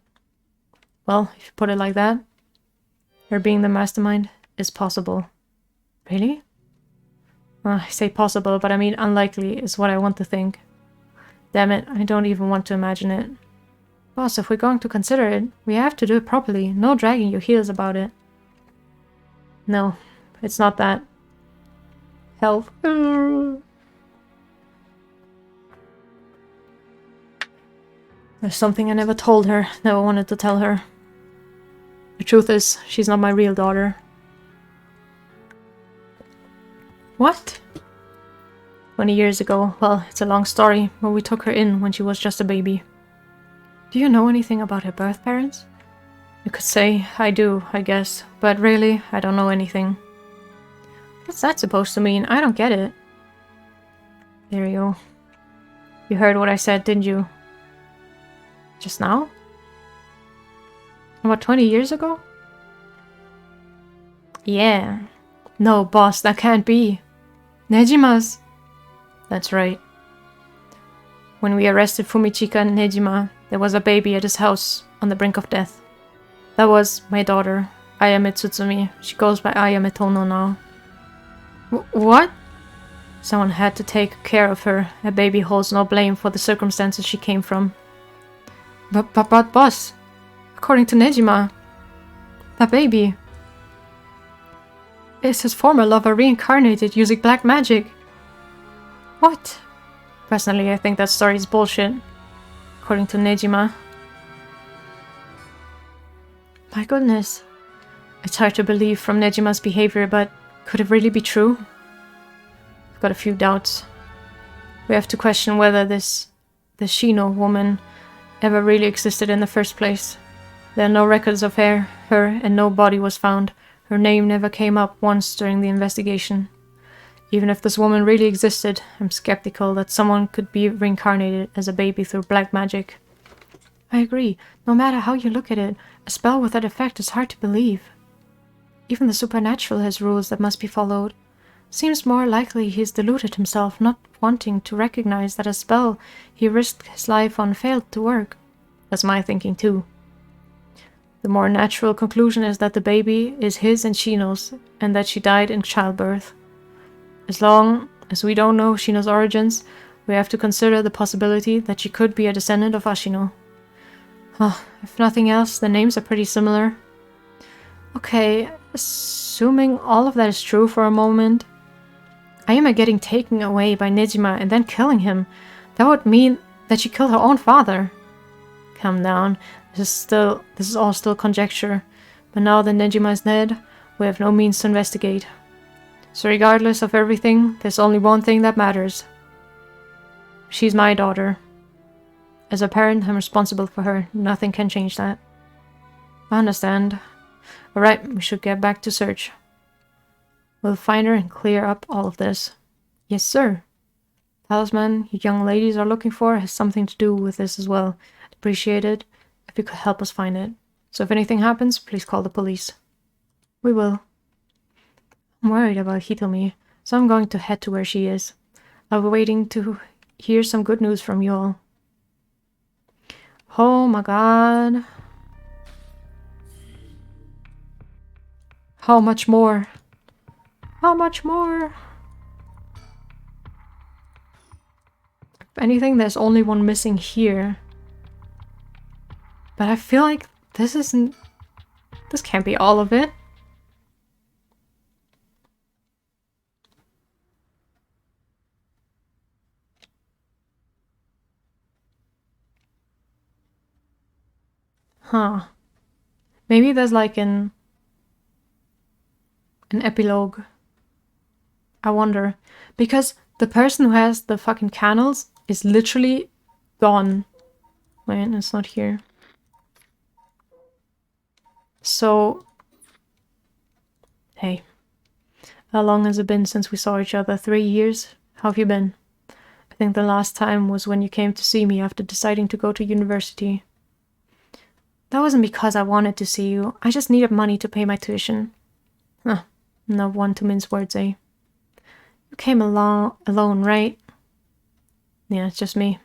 well, if you put it like that, her being the mastermind is possible. Really? Well, I say possible, but I mean unlikely is what I want to think. Damn it, I don't even want to imagine it. Boss, if we're going to consider it, we have to do it properly. No dragging your heels about it. No, it's not that. Health. There's something I never told her, never wanted to tell her. The truth is, she's not my real daughter. What? 20 years ago, well, it's a long story, but we took her in when she was just a baby. Do you know anything about her birth parents? You could say, I do, I guess, but really, I don't know anything. What's that supposed to mean? I don't get it. There you go. You heard what I said, didn't you? Just now? About 20 years ago? Yeah. No, boss, that can't be. Nejima's. That's right. When we arrested Fumichika and Nejima, there was a baby at his house on the brink of death. That was my daughter, Ayame Tsutsumi. She goes by Ayame Tono now. What? Someone had to take care of her. A baby holds no blame for the circumstances she came from. But boss, according to Nejima, that baby is his former lover reincarnated using black magic. What? Personally, I think that story is bullshit. According to Nejima. My goodness. It's hard to believe from Nejima's behavior, but could it really be true? I've got a few doubts. We have to question whether the Shino woman ever really existed in the first place. There are no records of her, and no body was found. Her name never came up once during the investigation. Even if this woman really existed, I'm skeptical that someone could be reincarnated as a baby through black magic. I agree. No matter how you look at it, a spell with that effect is hard to believe. Even the supernatural has rules that must be followed. Seems more likely he's deluded himself, not wanting to recognize that a spell he risked his life on failed to work. That's my thinking too. The more natural conclusion is that the baby is his and Shino's, and that she died in childbirth. As long as we don't know Shino's origins, we have to consider the possibility that she could be a descendant of Ashino. If nothing else, the names are pretty similar. Okay, assuming all of that is true for a moment, Ayame getting taken away by Nejima and then killing him, that would mean that she killed her own father. Calm down, this is all still conjecture, but now that Nejima is dead, we have no means to investigate. So regardless of everything, there's only one thing that matters. She's my daughter. As a parent, I'm responsible for her. Nothing can change that. I understand. Alright, we should get back to search. We'll find her and clear up all of this. Yes, sir. Talisman you young ladies are looking for has something to do with this as well. I'd appreciate it if you could help us find it. So if anything happens, please call the police. We will. I'm worried about Hitomi, so I'm going to head to where she is. I'll be waiting to hear some good news from you all. Oh my god. How much more? How much more? If anything, there's only one missing here. But I feel like this isn't... This can't be all of it. Huh. Maybe there's like an epilogue. I wonder. Because the person who has the fucking candles is literally gone. Wait, it's not here. So... Hey. How long has it been since we saw each other? 3 years? How have you been? I think the last time was when you came to see me after deciding to go to university. That wasn't because I wanted to see you. I just needed money to pay my tuition. Huh. No one to mince words, eh? You came along alone, right? Yeah, it's just me.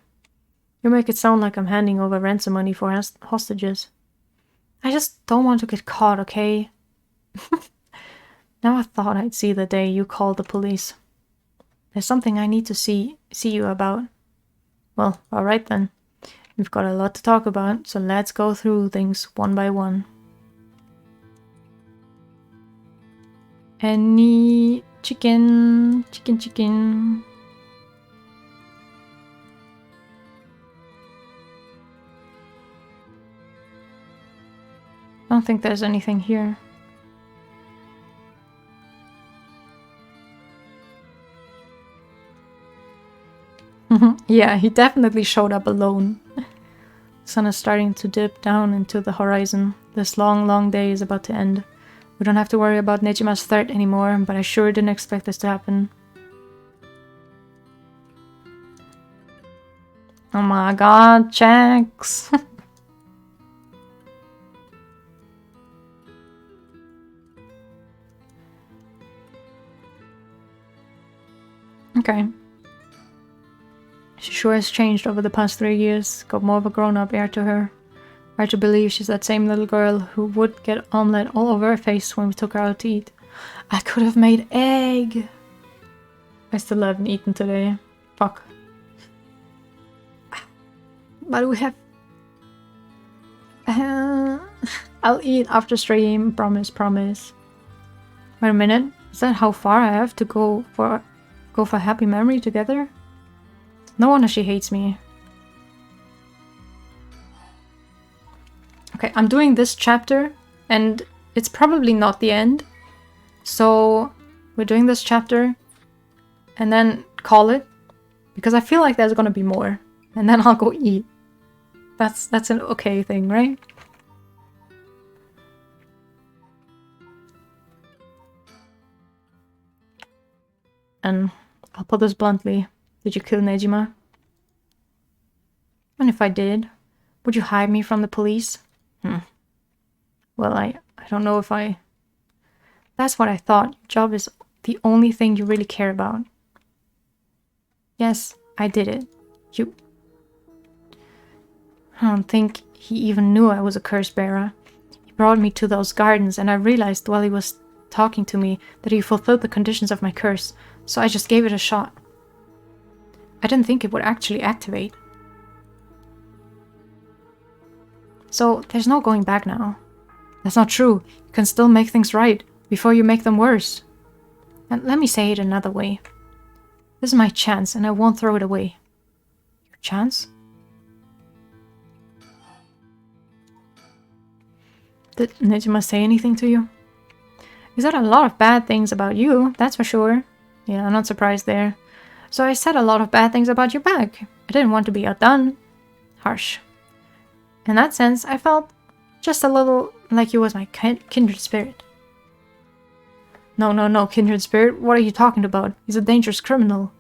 You make it sound like I'm handing over ransom money for hostages. I just don't want to get caught, okay? Now I thought I'd see the day you called the police. There's something I need to see you about. Well, alright then. We've got a lot to talk about, so let's go through things one by one. Any chicken. I don't think there's anything here. Yeah, he definitely showed up alone. The sun is starting to dip down into the horizon. This long, long day is about to end. We don't have to worry about Nejima's threat anymore, but I sure didn't expect this to happen. Oh my god, checks! Okay. She sure has changed over the past 3 years, got more of a grown-up air to her. Hard to believe she's that same little girl who would get omelette all over her face when we took her out to eat. I could have made egg! I still haven't eaten today. Fuck. But we have... I'll eat after stream, promise. Wait a minute, is that how far I have to go for happy memory together? No wonder she hates me. Okay, I'm doing this chapter, and it's probably not the end. So, we're doing this chapter, and then call it. Because I feel like there's gonna be more. And then I'll go eat. That's an okay thing, right? And I'll put this bluntly. Did you kill Nejima? And if I did, would you hide me from the police? Well, I don't know if I... That's what I thought. Your job is the only thing you really care about. Yes, I did it. I don't think he even knew I was a curse bearer. He brought me to those gardens, and I realized while he was talking to me that he fulfilled the conditions of my curse, so I just gave it a shot. I didn't think it would actually activate. So, there's no going back now. That's not true. You can still make things right before you make them worse. And let me say it another way. This is my chance, and I won't throw it away. Your chance? Did Nejima say anything to you? He said a lot of bad things about you, that's for sure. Yeah, I'm not surprised there. So I said a lot of bad things about you back. I didn't want to be outdone. Harsh. In that sense, I felt just a little like he was my kindred spirit. No, kindred spirit, what are you talking about? He's a dangerous criminal.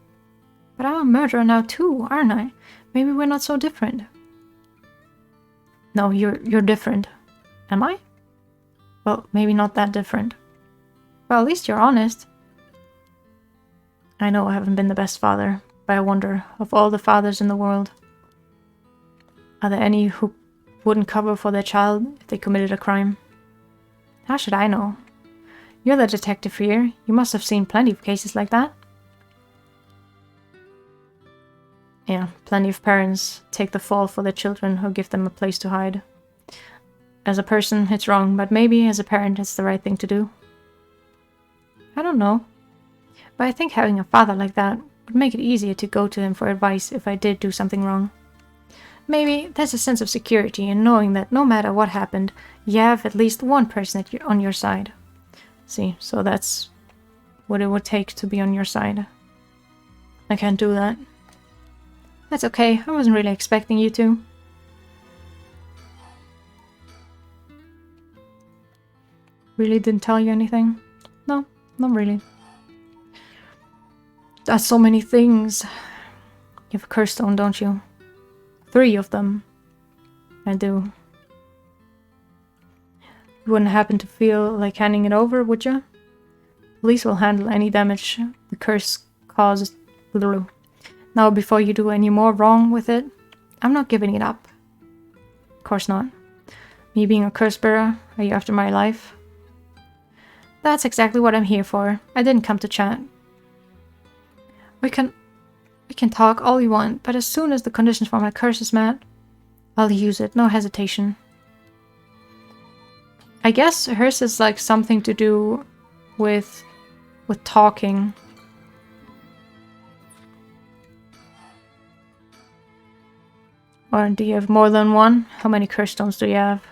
But I'm a murderer now too, aren't I? Maybe we're not so different. No, you're different. Am I? Well, maybe not that different. Well, at least you're honest. I know I haven't been the best father, but I wonder, of all the fathers in the world, are there any who wouldn't cover for their child if they committed a crime? How should I know? You're the detective here. You must have seen plenty of cases like that. Yeah, plenty of parents take the fall for their children who give them a place to hide. As a person, it's wrong, but maybe as a parent, it's the right thing to do. I don't know. But I think having a father like that would make it easier to go to him for advice if I did do something wrong. Maybe there's a sense of security in knowing that no matter what happened, you have at least one person on your side. See, so that's what it would take to be on your side. I can't do that. That's okay, I wasn't really expecting you to. Really didn't tell you anything? No, not really. That's so many things. You have a curse stone, don't you? 3 of them. I do. You wouldn't happen to feel like handing it over, would you? Police will handle any damage the curse caused. Now, before you do any more wrong with it, I'm not giving it up. Of course not. Me being a curse bearer, are you after my life? That's exactly what I'm here for. I didn't come to chat. We can talk all you want, but as soon as the conditions for my curse is met, I'll use it, no hesitation. I guess hers is like something to do with talking. Or do you have more than one? How many curse stones do you have?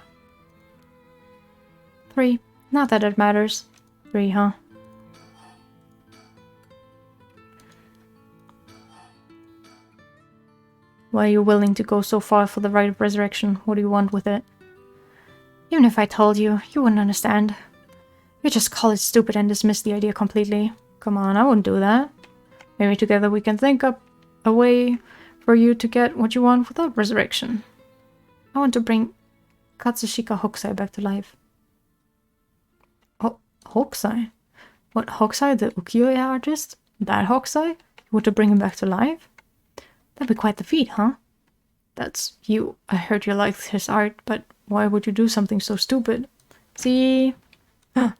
3. Not that it matters. 3, huh? Why are you willing to go so far for the right of resurrection? What do you want with it? Even if I told you, you wouldn't understand. You'd just call it stupid and dismiss the idea completely. Come on, I wouldn't do that. Maybe together we can think up a way for you to get what you want without resurrection. I want to bring Katsushika Hokusai back to life. Oh, Hokusai? What, Hokusai, the ukiyo-e artist? That Hokusai? You want to bring him back to life? That'd be quite the feat, huh? That's you. I heard you liked his art, but why would you do something so stupid? See? The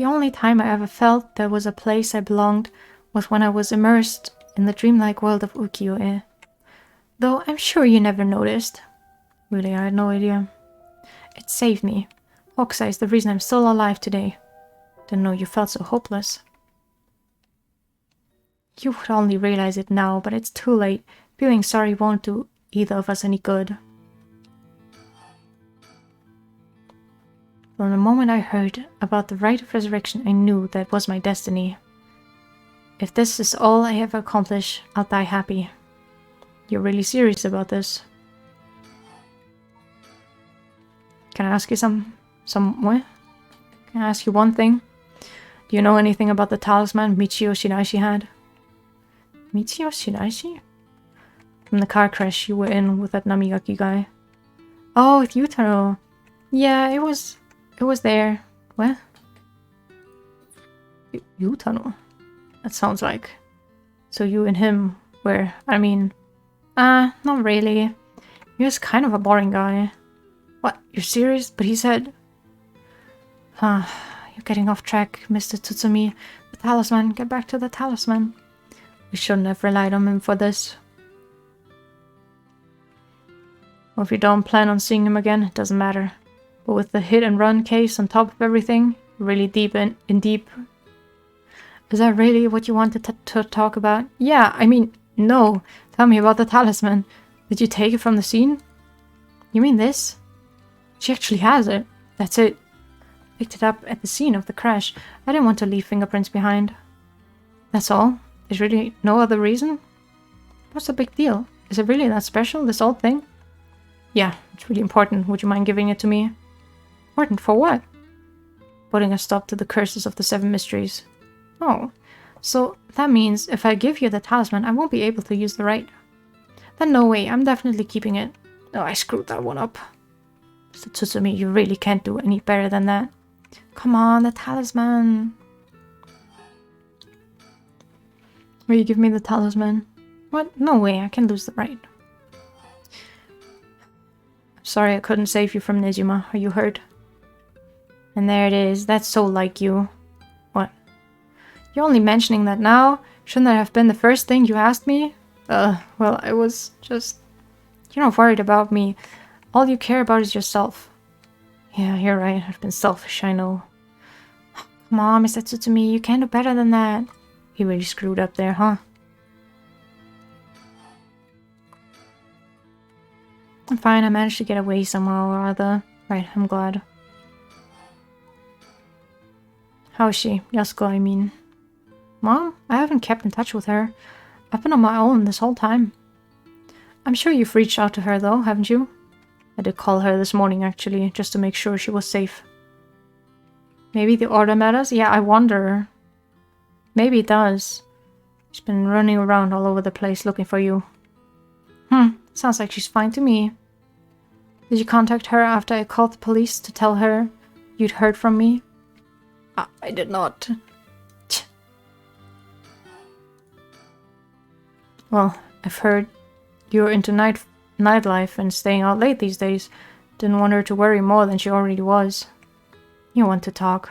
only time I ever felt there was a place I belonged was when I was immersed in the dreamlike world of ukiyo-e. Though I'm sure you never noticed. Really, I had no idea. It saved me. Hokusai is the reason I'm still alive today. Didn't know you felt so hopeless. You would only realize it now, but it's too late. Feeling sorry won't do either of us any good. From the moment I heard about the rite of resurrection, I knew that was my destiny. If this is all I ever accomplish, I'll die happy. You're really serious about this? Can I ask you what? Can I ask you one thing? Do you know anything about the talisman Michio Shiraishi had? Michio Shiraishi? From the car crash you were in with that Namigaki guy. Oh, with Yutaro. Yeah, it was there. What? Yutaro? That sounds like... So you and him were... I mean... not really. He was kind of a boring guy. What? You're serious? But he said... You're getting off track, Mr. Tsutsumi. The talisman. Get back to the talisman. We shouldn't have relied on him for this. Well, if you don't plan on seeing him again, it doesn't matter. But with the hit and run case on top of everything, really deep in deep... Is that really what you wanted to talk about? Yeah, I mean, no. Tell me about the talisman. Did you take it from the scene? You mean this? She actually has it. That's it. Picked it up at the scene of the crash. I didn't want to leave fingerprints behind. That's all. There's really no other reason? What's the big deal? Is it really that special, this old thing? Yeah, it's really important. Would you mind giving it to me? Important for what? Putting a stop to the curses of the 7 mysteries. Oh, so that means if I give you the talisman, I won't be able to use the right. Then no way, I'm definitely keeping it. Oh, I screwed that one up. So Tsutsumi, you really can't do any better than that. Come on, the talisman. Will you give me the talisman? What? No way, I can lose the right. Sorry I couldn't save you from Nezuma. Are you hurt? And there it is. That's so like you. What? You're only mentioning that now? Shouldn't that have been the first thing you asked me? Well, I was just... You're not worried about me. All you care about is yourself. Yeah, you're right. I've been selfish, I know. Come on, Mr. Tsutsumi. You can do better than that. He really screwed up there, huh? I'm fine. I managed to get away somehow or other. Right, I'm glad. How is she? Yasuko, I mean. Mom? I haven't kept in touch with her. I've been on my own this whole time. I'm sure you've reached out to her though, haven't you? I did call her this morning actually, just to make sure she was safe. Maybe the order matters? Yeah, I wonder. Maybe it does. She's been running around all over the place looking for you. Sounds like she's fine to me. Did you contact her after I called the police to tell her you'd heard from me? I did not. Well, I've heard you're into nightlife and staying out late these days. Didn't want her to worry more than she already was. You want to talk.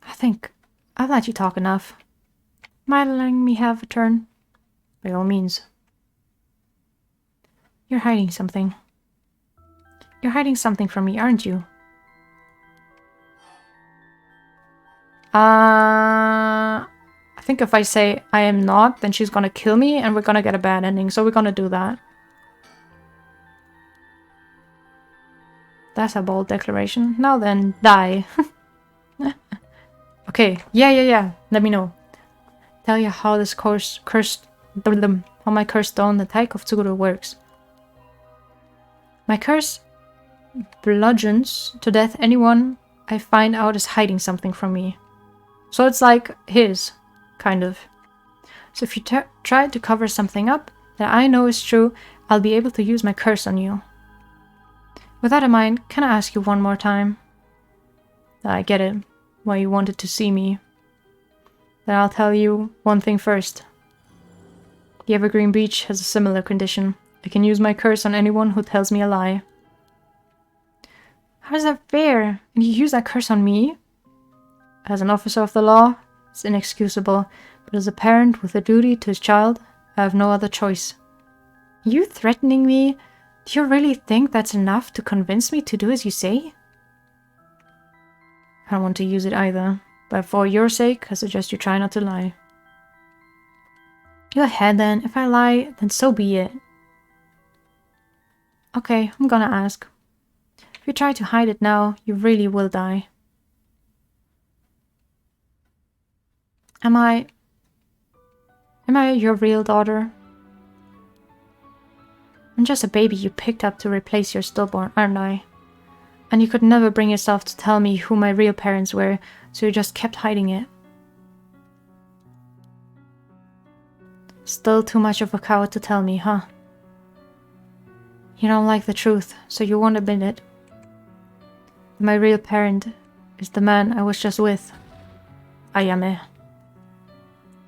I think I've let you talk enough. Mind letting me have a turn? By all means. You're hiding something. You're hiding something from me, aren't you? I think if I say I am not, then she's gonna kill me and we're gonna get a bad ending, so we're gonna do that. That's a bold declaration. Now then, die. Okay, yeah. Let me know. Tell you how this how my cursed stone, the Taiko of Tsuguru, works. My curse bludgeons to death anyone I find out is hiding something from me. So it's like his, kind of. So if you try to cover something up that I know is true, I'll be able to use my curse on you. With that in mind, can I ask you one more time? I get it, why you wanted to see me. Then I'll tell you one thing first. The Evergreen Beach has a similar condition. I can use my curse on anyone who tells me a lie. How is that fair? And you use that curse on me? As an officer of the law, it's inexcusable, but as a parent with a duty to his child, I have no other choice. Are you threatening me? Do you really think that's enough to convince me to do as you say? I don't want to use it either, but for your sake, I suggest you try not to lie. Go ahead then. If I lie, then so be it. Okay, I'm gonna ask. If you try to hide it now, you really will die. Am I your real daughter? I'm just a baby you picked up to replace your stillborn, aren't I? And you could never bring yourself to tell me who my real parents were, so you just kept hiding it. Still too much of a coward to tell me, huh? You don't like the truth, so you won't admit it. My real parent is the man I was just with. Ayame.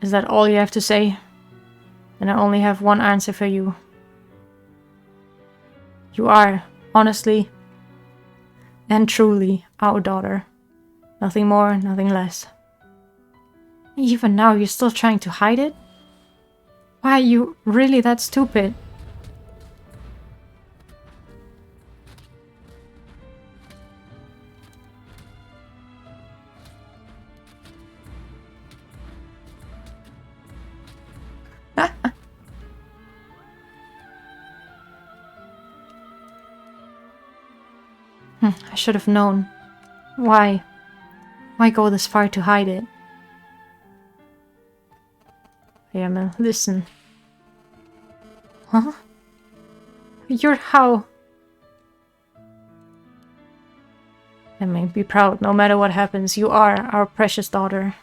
Is that all you have to say? Then I only have one answer for you. You are, honestly and truly, our daughter. Nothing more, nothing less. Even now, you're still trying to hide it? Why are you really that stupid? I should have known. Why? Why go this far to hide it? Ayame, listen. Huh? You're how? I mean, be proud. No matter what happens, you are our precious daughter.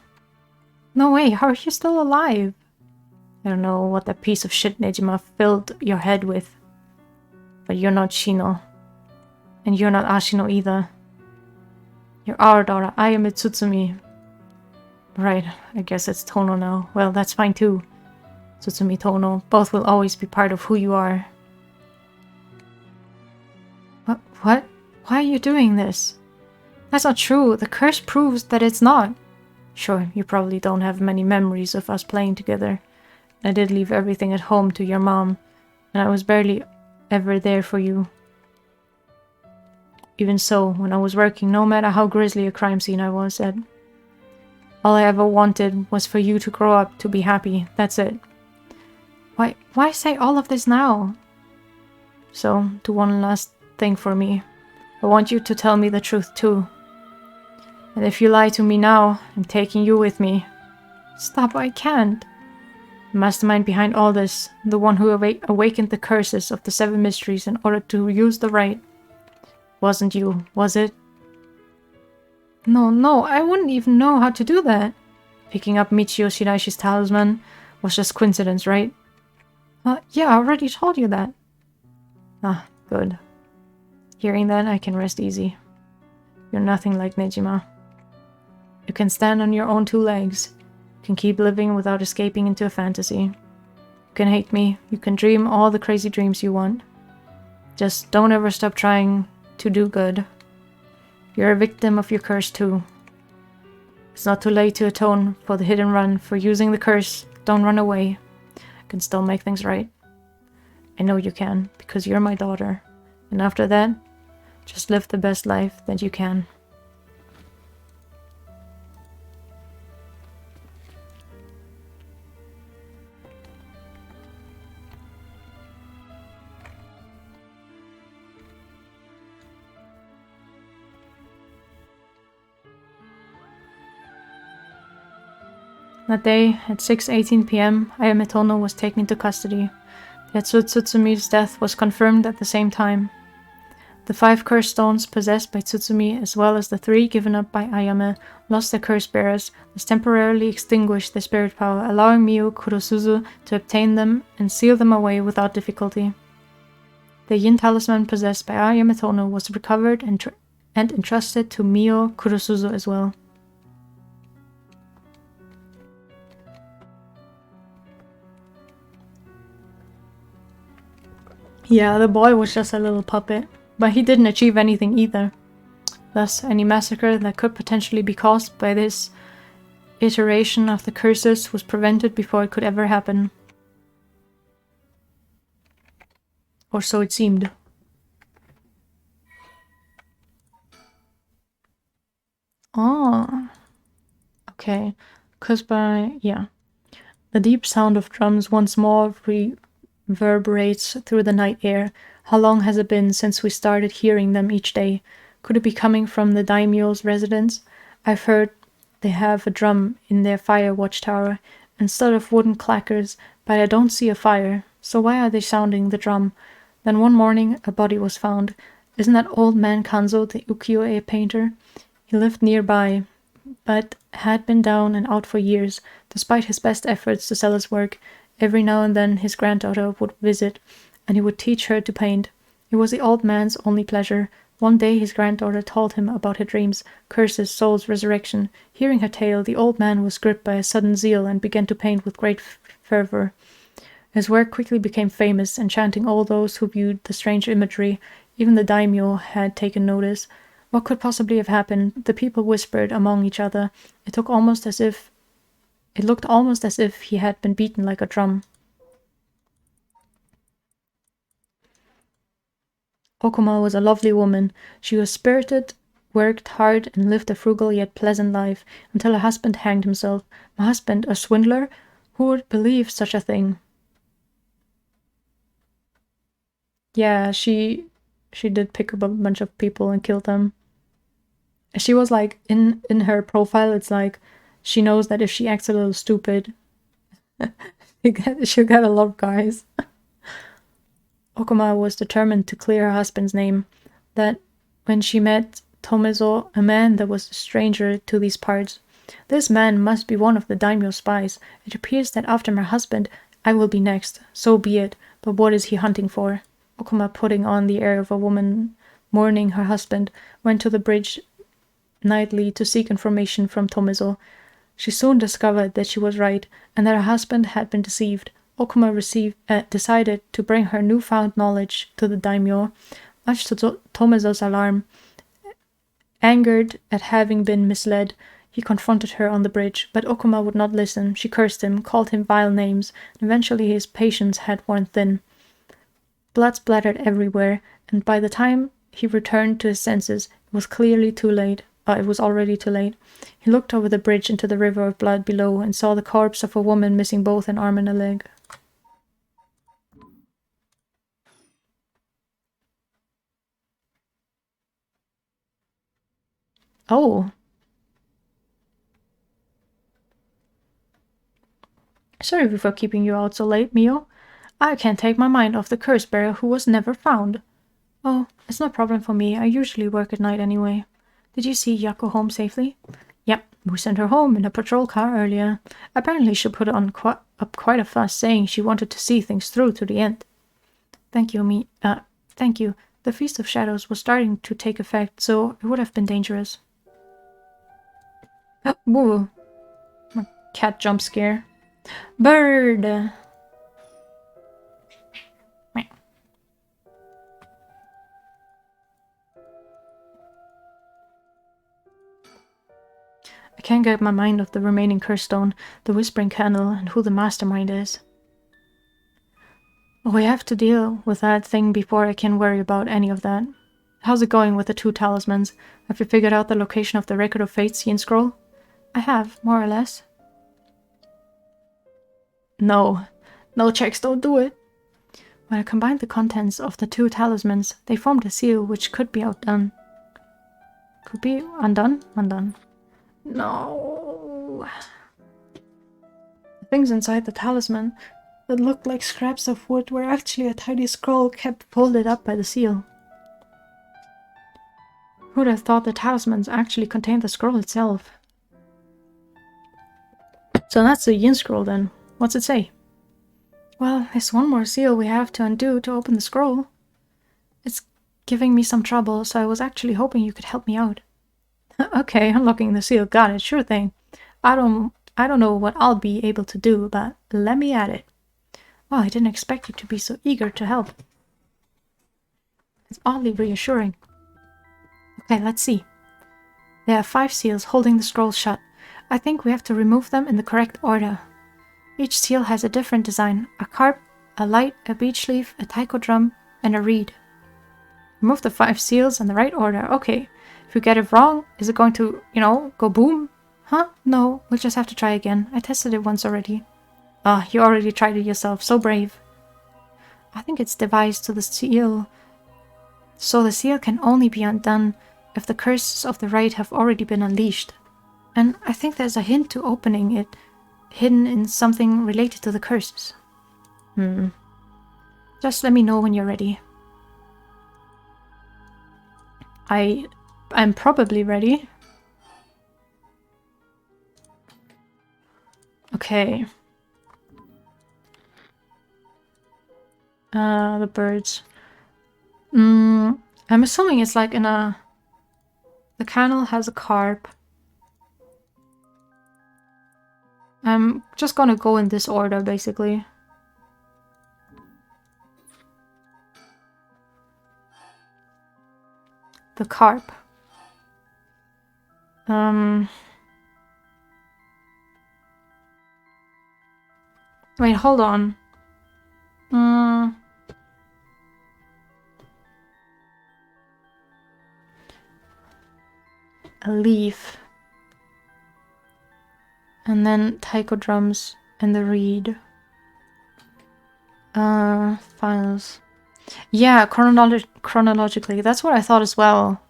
No way, how are you still alive? I don't know what that piece of shit Nejima filled your head with. But you're not Shino. And you're not Ashino either. You're our daughter. I am Tsutsumi. Right, I guess it's Tono now. Well, that's fine too. Tsutsumi, Tono, both will always be part of who you are. What? Why are you doing this? That's not true. The curse proves that it's not. Sure, you probably don't have many memories of us playing together. I did leave everything at home to your mom, and I was barely ever there for you. Even so, when I was working, no matter how grisly a crime scene I was at, all I ever wanted was for you to grow up to be happy. That's it. Why say all of this now? So, do one last thing for me. I want you to tell me the truth too. And if you lie to me now, I'm taking you with me. Stop, I can't. The mastermind behind all this, the one who awakened the curses of the 7 mysteries in order to use the right, wasn't you, was it? No, I wouldn't even know how to do that. Picking up Michio Shiraishi's talisman was just coincidence, right? Yeah, I already told you that. Ah, good. Hearing that, I can rest easy. You're nothing like Nejima. You can stand on your own 2 legs. You can keep living without escaping into a fantasy. You can hate me. You can dream all the crazy dreams you want. Just don't ever stop trying to do good. You're a victim of your curse too. It's not too late to atone for the hit and run, for using the curse. Don't run away. I can still make things right. I know you can, because you're my daughter. And after that, just live the best life that you can. That day, at 6:18 p.m., Ayame Tono was taken into custody. Yatsu Tsutsumi's death was confirmed at the same time. The 5 curse stones possessed by Tsutsumi, as well as the 3 given up by Ayame, lost their curse bearers, thus temporarily extinguished their spirit power, allowing Miyu Kurosuzu to obtain them and seal them away without difficulty. The Yin talisman possessed by Ayame Tono was recovered and entrusted to Miyu Kurosuzu as well. Yeah, the boy was just a little puppet, but he didn't achieve anything either. Thus, any massacre that could potentially be caused by this iteration of the curses was prevented before it could ever happen. Or so it seemed. Oh. Okay. Yeah. The deep sound of drums once more reverberates through the night air. How long has it been since we started hearing them each day? Could it be coming from the daimyo's residence? I've heard they have a drum in their fire watchtower instead of wooden clackers, but I don't see a fire. So why are they sounding the drum? Then one morning a body was found. Isn't that old man Kanzo the ukiyo-e painter? He lived nearby, but had been down and out for years. Despite his best efforts to sell his work, every now and then his granddaughter would visit, and he would teach her to paint. It was the old man's only pleasure. One day his granddaughter told him about her dreams, curses, souls, resurrection. Hearing her tale, the old man was gripped by a sudden zeal and began to paint with great fervor. His work quickly became famous, enchanting all those who viewed the strange imagery. Even the daimyo had taken notice. What could possibly have happened? The people whispered among each other. It looked almost as if he had been beaten like a drum. Okuma was a lovely woman. She was spirited, worked hard, and lived a frugal yet pleasant life until her husband hanged himself. My husband, a swindler? Who would believe such a thing? Yeah, she did pick up a bunch of people and kill them. She was like, in her profile, it's like, she knows that if she acts a little stupid, she'll get a lot of guys. Okuma was determined to clear her husband's name, that when she met Tomezo, a man that was a stranger to these parts. This man must be one of the daimyo's spies. It appears that after my husband, I will be next. So be it. But what is he hunting for? Okuma, putting on the air of a woman mourning her husband, went to the bridge nightly to seek information from Tomezo. She soon discovered that she was right, and that her husband had been deceived. Okuma decided to bring her newfound knowledge to the daimyo, much to Tomezo's alarm. Angered at having been misled, he confronted her on the bridge, but Okuma would not listen. She cursed him, called him vile names, and eventually his patience had worn thin. Blood splattered everywhere, and by the time he returned to his senses, it was already too late. He looked over the bridge into the river of blood below and saw the corpse of a woman missing both an arm and a leg. Oh. Sorry for keeping you out so late, Mio. I can't take my mind off the curse bearer who was never found. Oh, it's no problem for me. I usually work at night anyway. Did you see Yako home safely? Yep, we sent her home in a patrol car earlier. Apparently she put on quite a fuss, saying she wanted to see things through to the end. Thank you. The Feast of Shadows was starting to take effect, so it would have been dangerous. Woo! A cat jump scare. Bird! I can't get my mind off the remaining curse stone, the Whispering Candle, and who the mastermind is. We have to deal with that thing before I can worry about any of that. How's it going with the 2 talismans? Have you figured out the location of the Record of Fate's Yin Scroll? I have, more or less. No checks don't do it. When I combined the contents of the 2 talismans, they formed a seal which could be outdone. Could be undone? Undone. No. The things inside the talisman that looked like scraps of wood were actually a tiny scroll kept folded up by the seal. Who'd have thought the talismans actually contained the scroll itself? So that's the Yin Scroll then. What's it say? Well, there's one more seal we have to undo to open the scroll. It's giving me some trouble, so I was actually hoping you could help me out. Okay, unlocking the seal. Got it. Sure thing. I don't know what I'll be able to do, but let me at it. Wow, I didn't expect you to be so eager to help. It's oddly reassuring. Okay, let's see. There are 5 seals holding the scroll shut. I think we have to remove them in the correct order. Each seal has a different design. A carp, a light, a beech leaf, a taiko drum, and a reed. Remove the 5 seals in the right order. Okay. If we get it wrong, is it going to, go boom? Huh? No, we'll just have to try again. I tested it once already. Ah, you already tried it yourself. So brave. I think it's devised to the seal. So the seal can only be undone if the curses of the rite have already been unleashed. And I think there's a hint to opening it, hidden in something related to the curses. Just let me know when you're ready. I'm probably ready. Okay. The birds. I'm assuming it's like in a... The canal has a carp. I'm just gonna go in this order, basically. The carp. Wait, hold on. A leaf. And then taiko drums and the reed. Files. Yeah, chronologically. That's what I thought as well.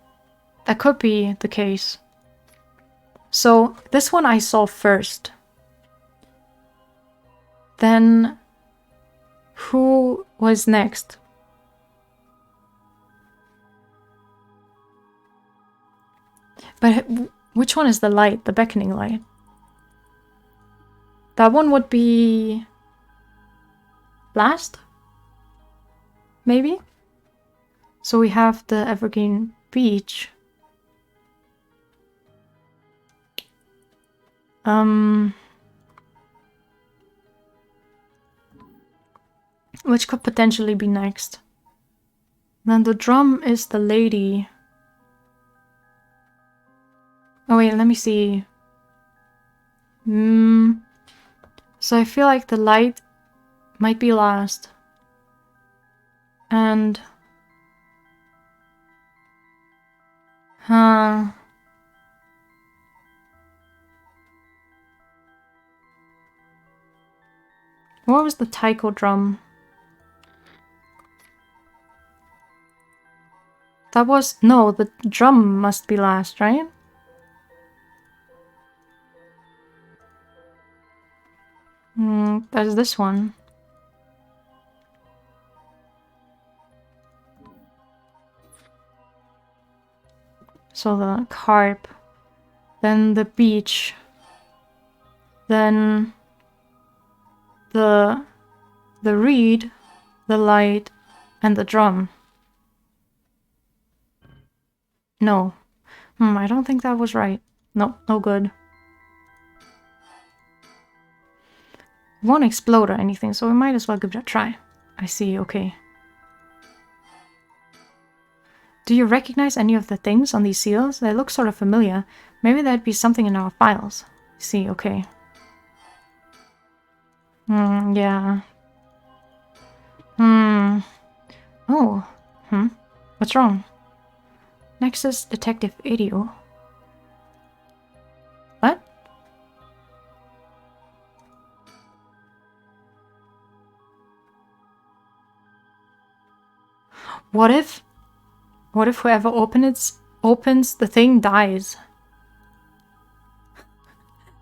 That could be the case. So, this one I saw first. Then, who was next? But which one is the light? The beckoning light? That one would be... last? Maybe? So we have the Evergreen Beach. Which could potentially be next. Then the drum is the lady. Oh wait, let me see. So I feel like the light might be last. And... What was the taiko drum? That was... No, the drum must be last, right? There's this one. So the carp. Then the beach. Then... the reed, the light, and the drum. No. I don't think that was right. No, no good. It won't explode or anything, so we might as well give it a try. I see, okay. Do you recognize any of the things on these seals? They look sort of familiar. Maybe there'd be something in our files. I see, okay. Yeah. Oh. What's wrong? Nexus Detective Idio. What? What if whoever opens the thing dies?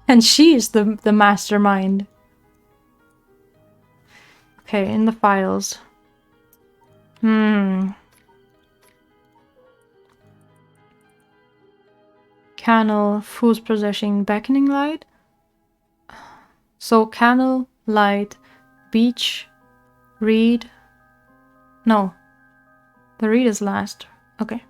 And she's the mastermind. Okay, in the files. Candle, fool's possessing, beckoning light. So candle, light, beach, reed. No. The reed is last. Okay.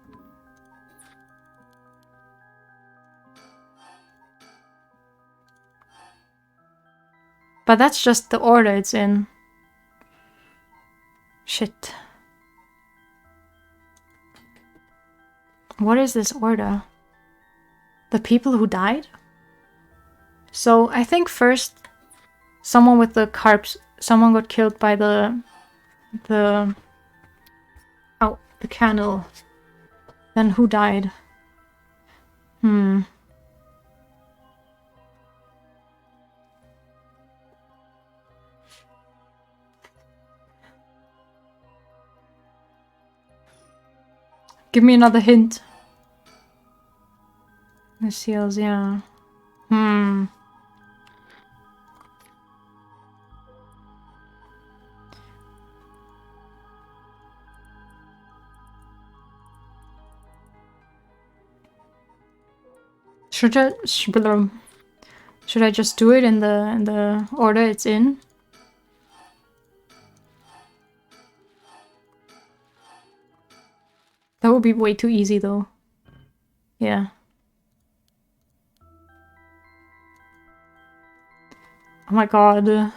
But that's just the order it's in. Shit. What is this order? The people who died? So I think first someone with the carps, someone got killed by the candle. Then who died? Give me another hint. The seals, yeah. Should I just do it in the order it's in? That would be way too easy though. Yeah. Oh my god.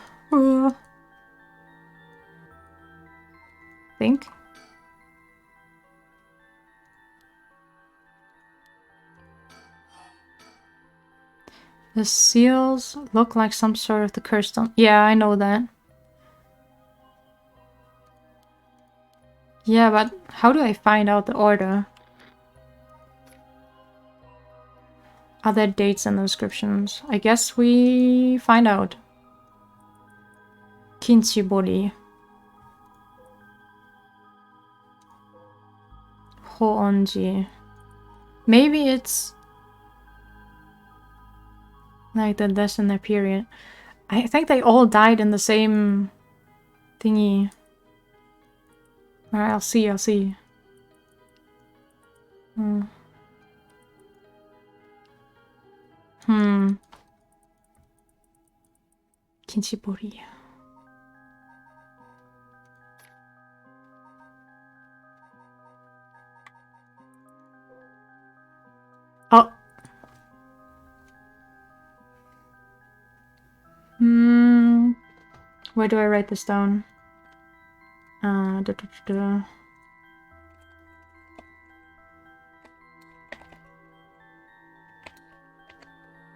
Think. The seals look like some sort of the curse stone. Yeah, I know that. Yeah, but how do I find out the order? Are there dates in the descriptions? I guess we find out. Kinchibori. Hoonji. Maybe it's like the death in their period. I think they all died in the same thingy. Alright, I'll see. Kinchibori. Oh. Where do I write this down?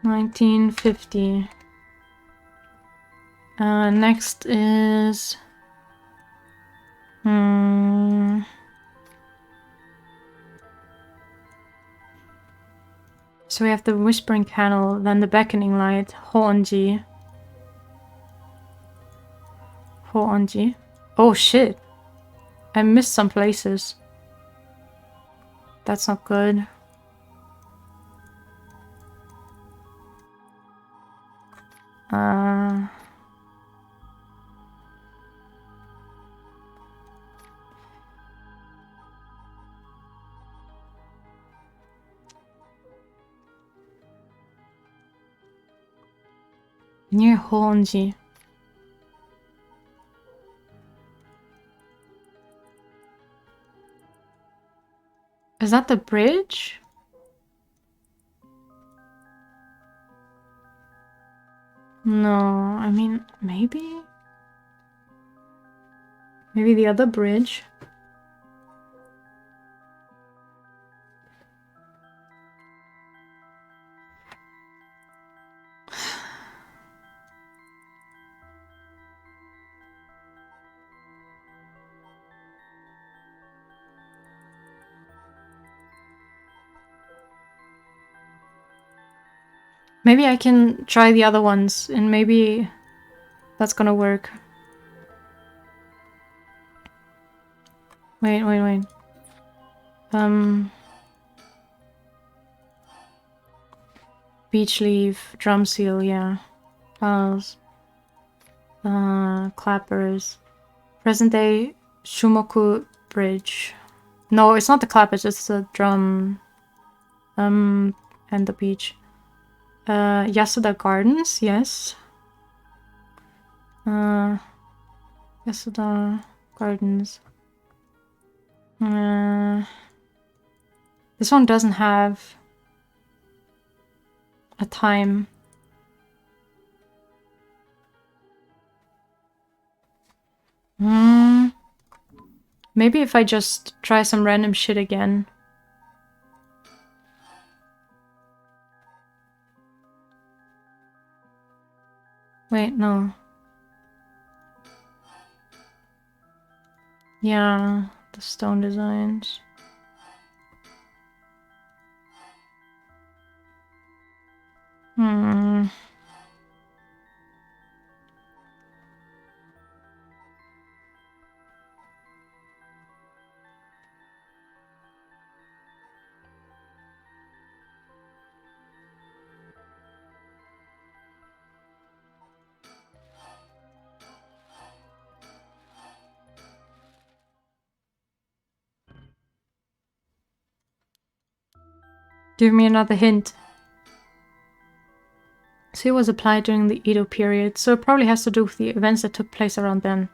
1950. Next is... So we have the Whispering Candle, then the Beckoning Light, Hoonji. Hoonji. Oh shit! I missed some places. That's not good. Near Hoonji. Is that the bridge? No, I mean, maybe? Maybe the other bridge? Maybe I can try the other ones, and maybe that's gonna work. Wait. Beach leaf, drum seal, yeah. Files. Clappers. Present day Shumoku Bridge. No, it's not the clappers, it's the drum. And the beach. Yasuda Gardens, yes. Yasuda Gardens. This one doesn't have a time. Maybe if I just try some random shit again. Wait, no. Yeah, the stone designs. Give me another hint. So it was applied during the Edo period, so it probably has to do with the events that took place around then.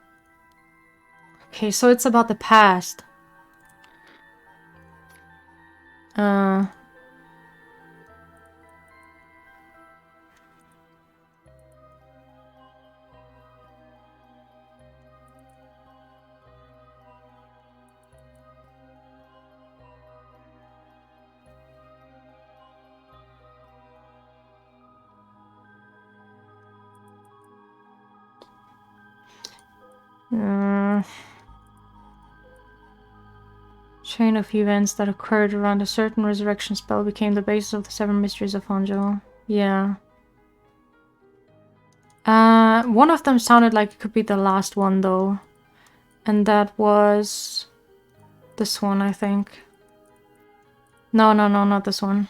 Okay, so it's about the past. Chain of events that occurred around a certain resurrection spell became the basis of the seven mysteries of Honjo. Yeah. One of them sounded like it could be the last one though. And that was this one, I think. No, not this one.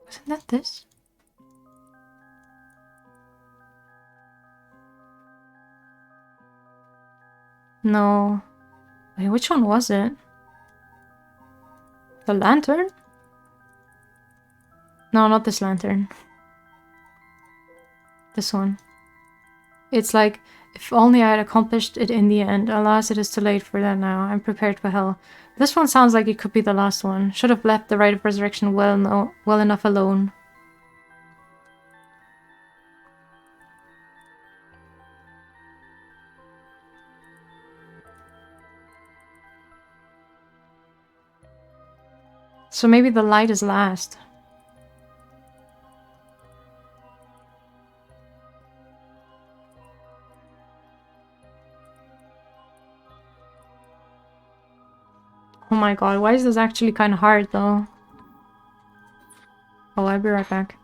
Isn't that this? No. Wait, which one was it? The lantern? No, not this lantern. This one. It's like, if only I had accomplished it in the end. Alas, it is too late for that now. I'm prepared for hell. This one sounds like it could be the last one. Should have left the rite of resurrection well enough alone. So maybe the light is last. Oh my god, why is this actually kind of hard though? Oh, I'll be right back.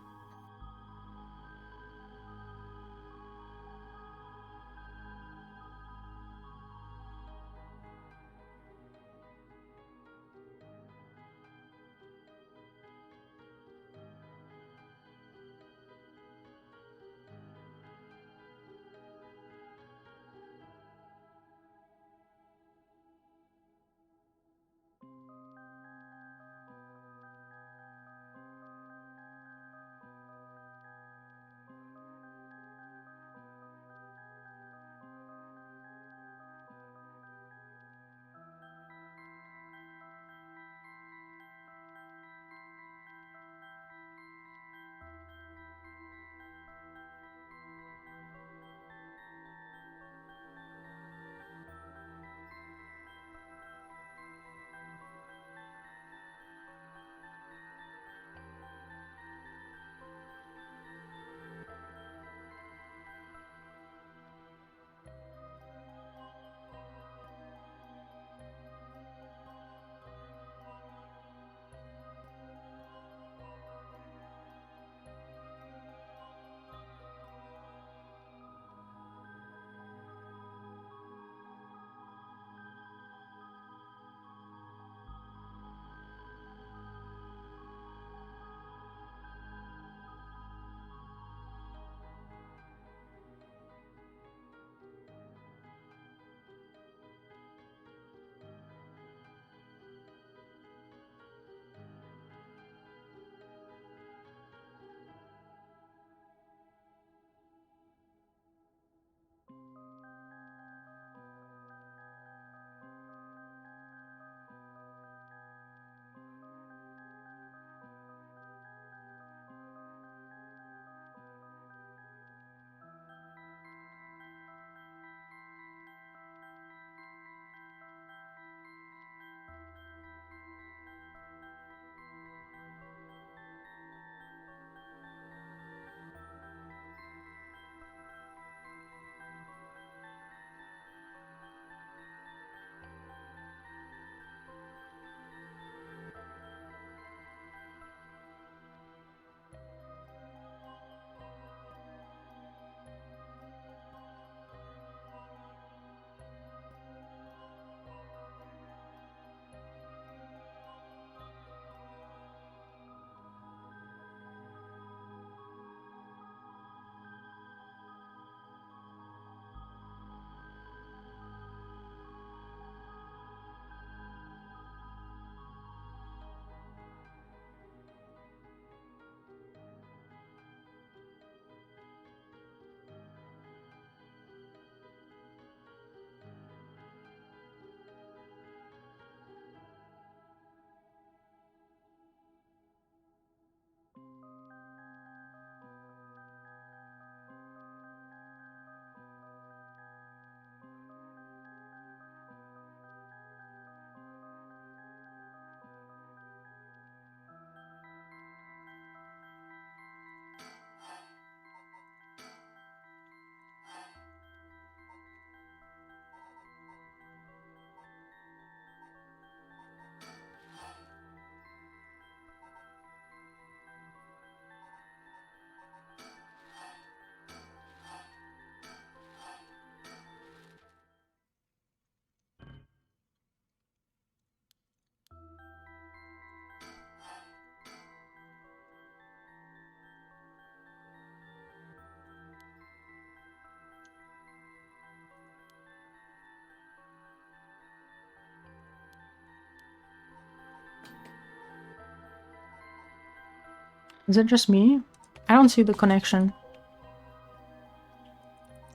Is it just me? I don't see the connection.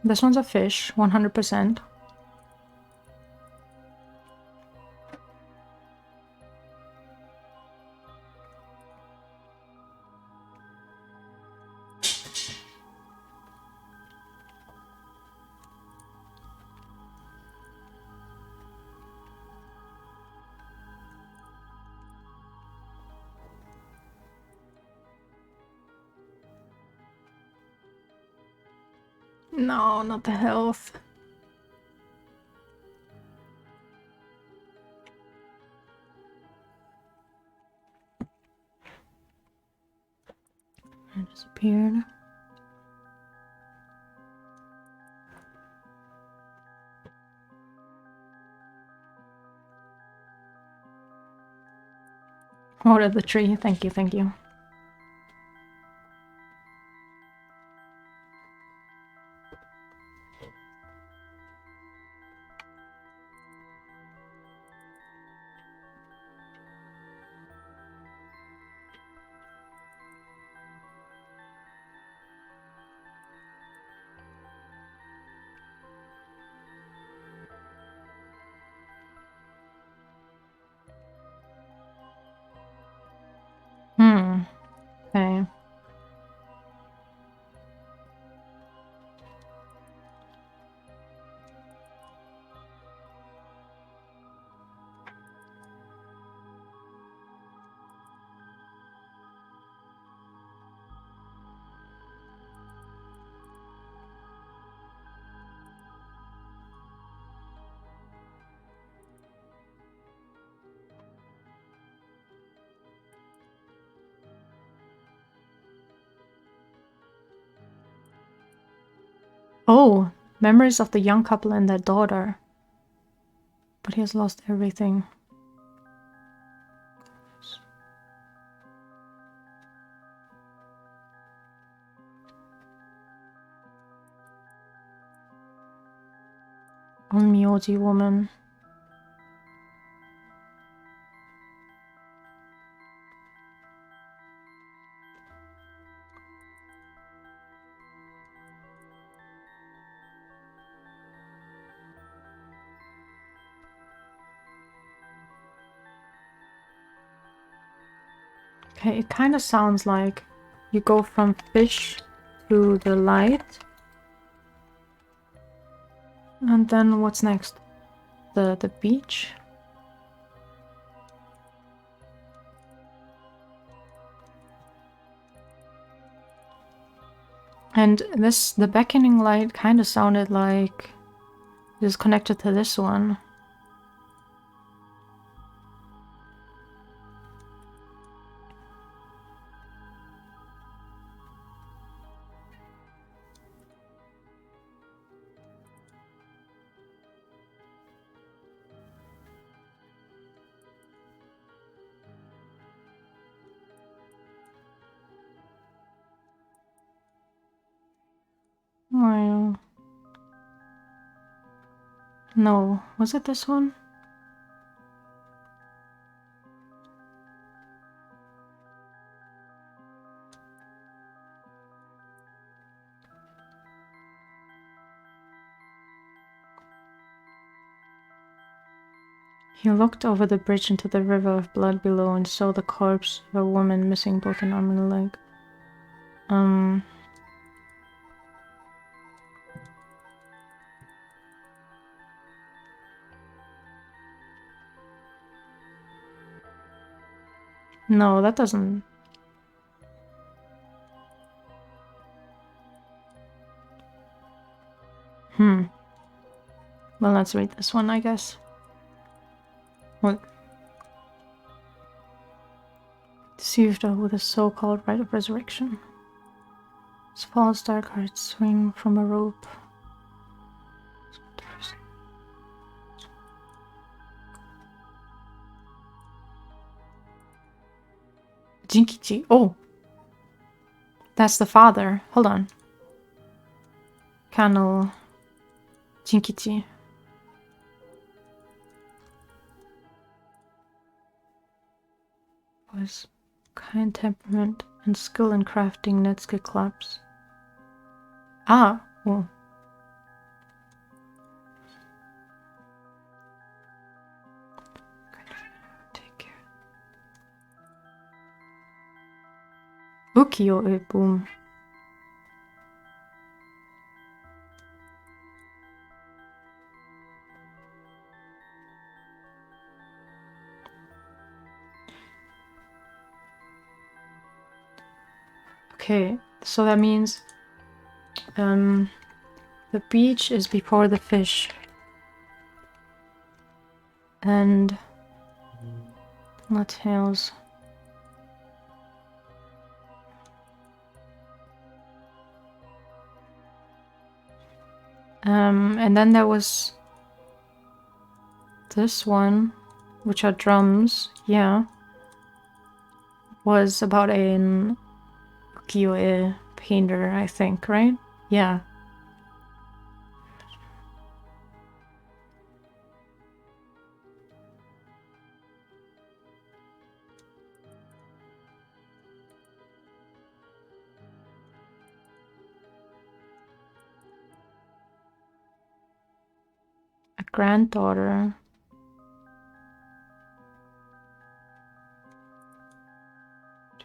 This one's a fish, 100%. No, not the health. It disappeared. Water the tree. Thank you, thank you. Okay. Oh, memories of the young couple and their daughter. But he has lost everything. Onmyoji woman. Okay, it kind of sounds like you go from fish to the light. And then what's next? The beach? And the beckoning light kind of sounded like it is connected to this one. Well, no, was it this one? He looked over the bridge into the river of blood below and saw the corpse of a woman missing both an arm and a leg. No, that doesn't... Well, let's read this one, I guess. What? Deceived her with a so-called right of resurrection. As false dark hearts swing from a rope. Jinkichi. Oh! That's the father. Hold on. Colonel Jinkichi. Was kind temperament and skill in crafting Netsuke clubs. Ah! Oh. Ukiyo-e, boom. Okay, so that means the beach is before the fish. And not tails. And then there was this one, which are drums, yeah. Was about an ukiyo-e painter, I think, right? Yeah. A granddaughter.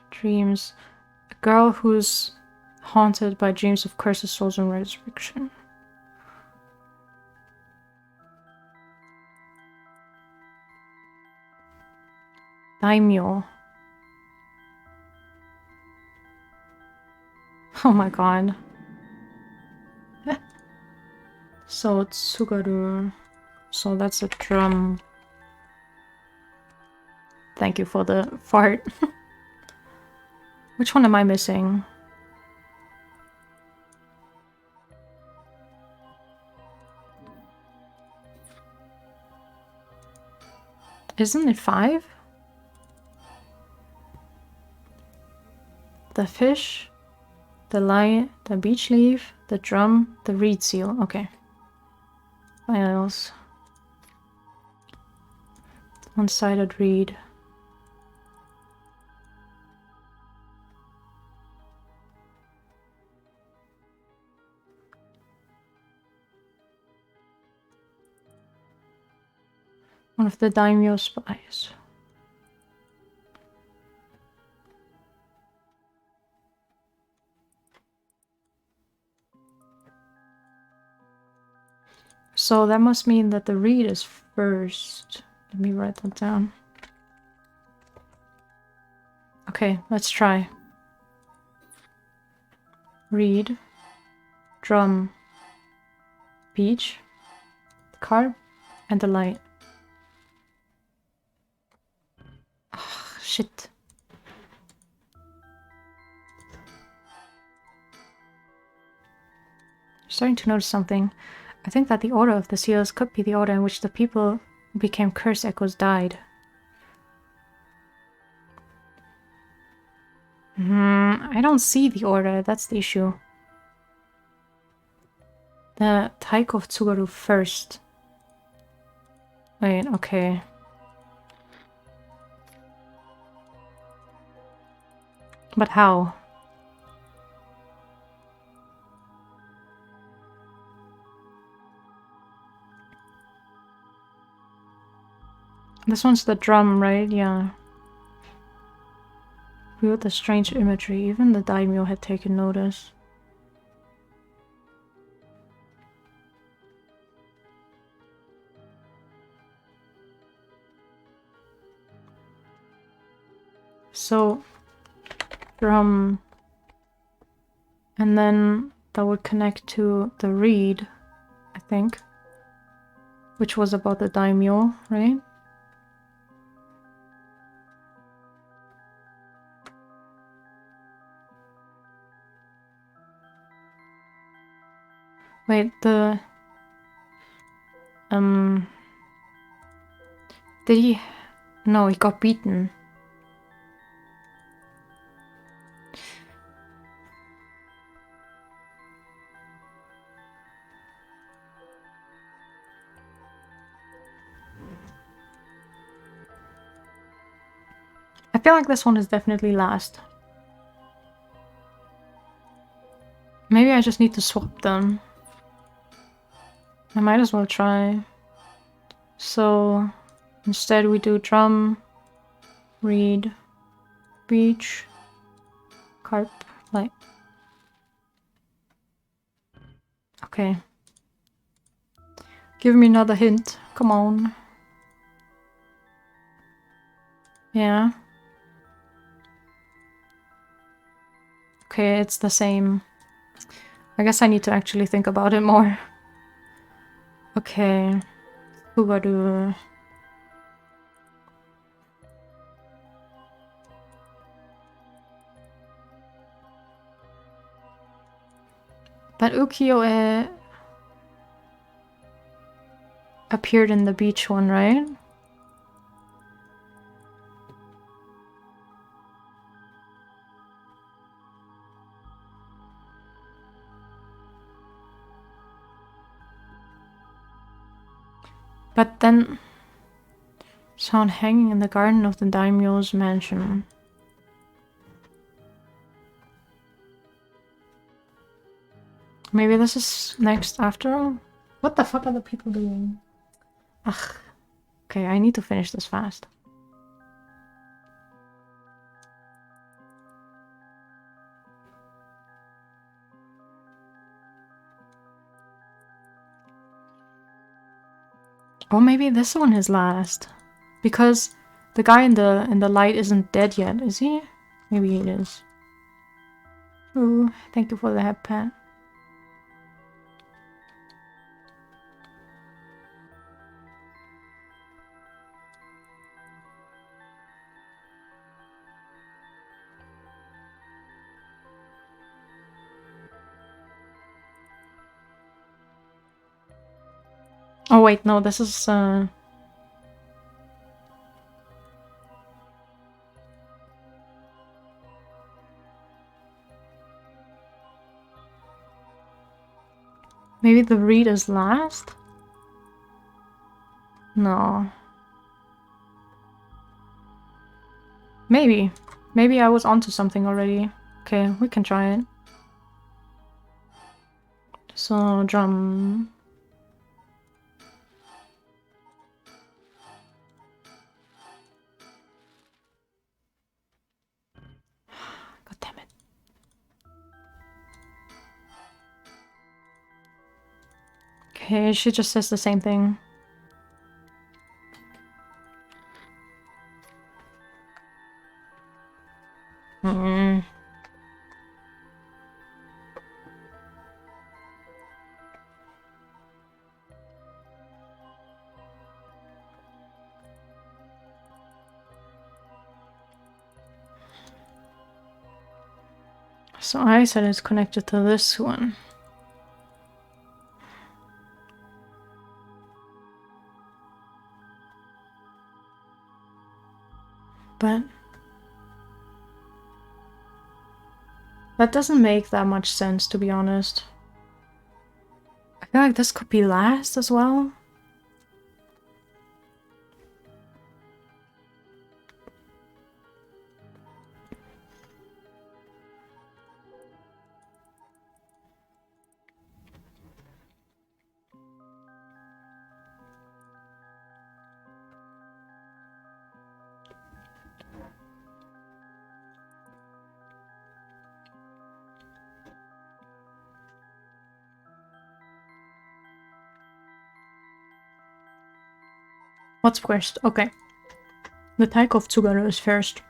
Dreams. A girl who's haunted by dreams of curses, souls, and resurrection. Daimyo. Oh my god. So Tsugaru. So that's a drum. Thank you for the fart. Which one am I missing? Isn't it 5? The fish, the lion, the beach leaf, the drum, the reed seal. Okay. What else? One-sided reed. One of the daimyo spies. So that must mean that the reed is first. Let me write that down. Okay, let's try. Reed, drum, beach, carp, and the light. Oh, shit. Starting to notice something. I think that the order of the seals could be the order in which the people who became curse echoes died. I don't see the order, that's the issue. The Taiko of Tsugaru first. Wait, okay. But how? This one's the drum, right? Yeah. Viewed the strange imagery. Even the daimyo had taken notice. So, drum. And then that would connect to the reed, I think. Which was about the daimyo, right? Wait, the... Did he... No, he got beaten. I feel like this one is definitely last. Maybe I just need to swap them. I might as well try. So instead we do drum, reed, beach, Carp, like... Okay. Give me another hint. Come on. Yeah. Okay, it's the same. I guess I need to actually think about it more. Okay. Hubadu. But ukiyo-e appeared in the beach one, right? But then found hanging in the garden of the daimyo's mansion. Maybe this is next after all? What the fuck are the people doing? Ugh. Okay, I need to finish this fast. Or maybe this one is last. Because the guy in the light isn't dead yet, is he? Maybe he is. Ooh, thank you for the head pat. Oh wait, no, this is maybe the read is last? No. Maybe. Maybe I was onto something already. Okay, we can try it. So, drum. God damn it. Okay, she just says the same thing. So I said it's connected to this one. But that doesn't make that much sense, to be honest. I feel like this could be last as well. What's first? Okay. The Taiko of Tsugaru is first.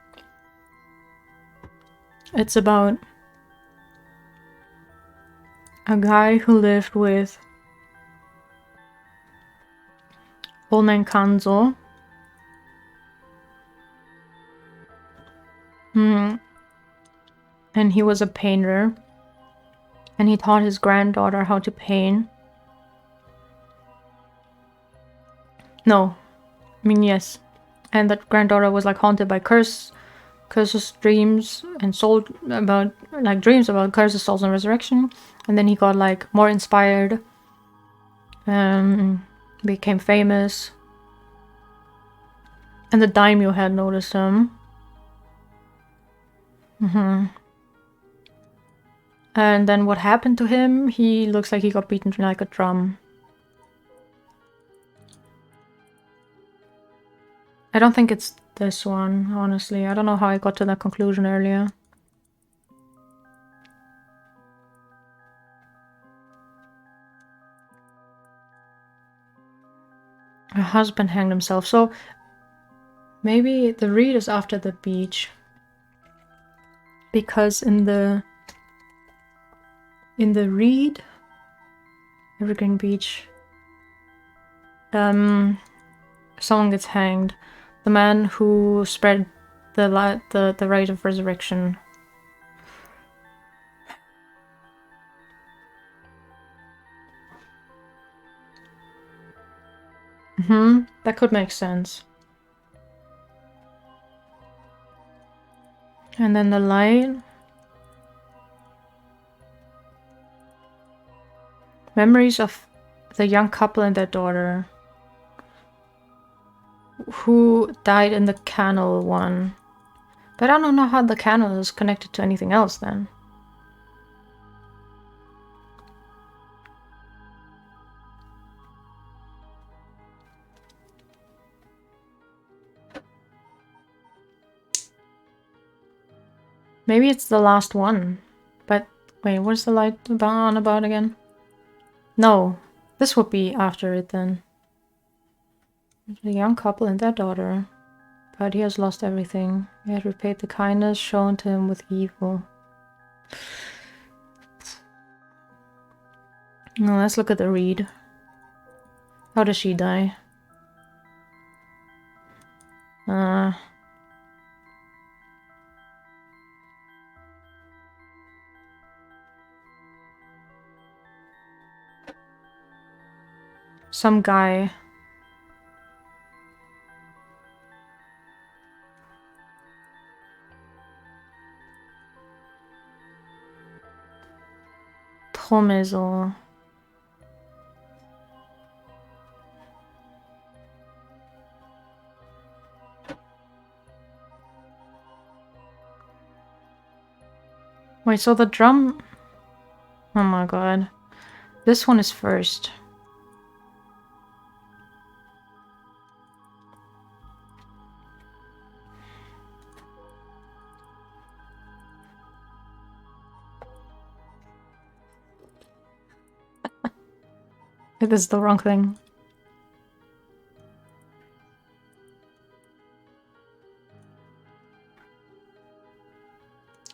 It's about a guy who lived with old man Kanzo. And he was a painter. And he taught his granddaughter how to paint. No. I mean, yes. And that granddaughter was like haunted by curses, dreams, and soul about like dreams about curses, souls, and resurrection. And then he got like more inspired, became famous, and the daimyo had noticed him. And then what happened to him? He looks like he got beaten like a drum. I don't think it's this one, honestly. I don't know how I got to that conclusion earlier. husband hanged himself. So maybe the reed is after the beach. Because in the reed, Evergreen Beach, someone gets hanged. The man who spread the right of resurrection. That could make sense. And then the light. Memories of the young couple and their daughter. Who died in the canal one. But I don't know how the canal is connected to anything else then. Maybe it's the last one. But wait, what's the light on about again? No, this would be after it then. The young couple and their daughter. But he has lost everything. He had repaid the kindness shown to him with evil. Now let's look at the reed. How does she die? Some guy. Trommel. Wait, so the drum... Oh my god. This one is first. This is the wrong thing.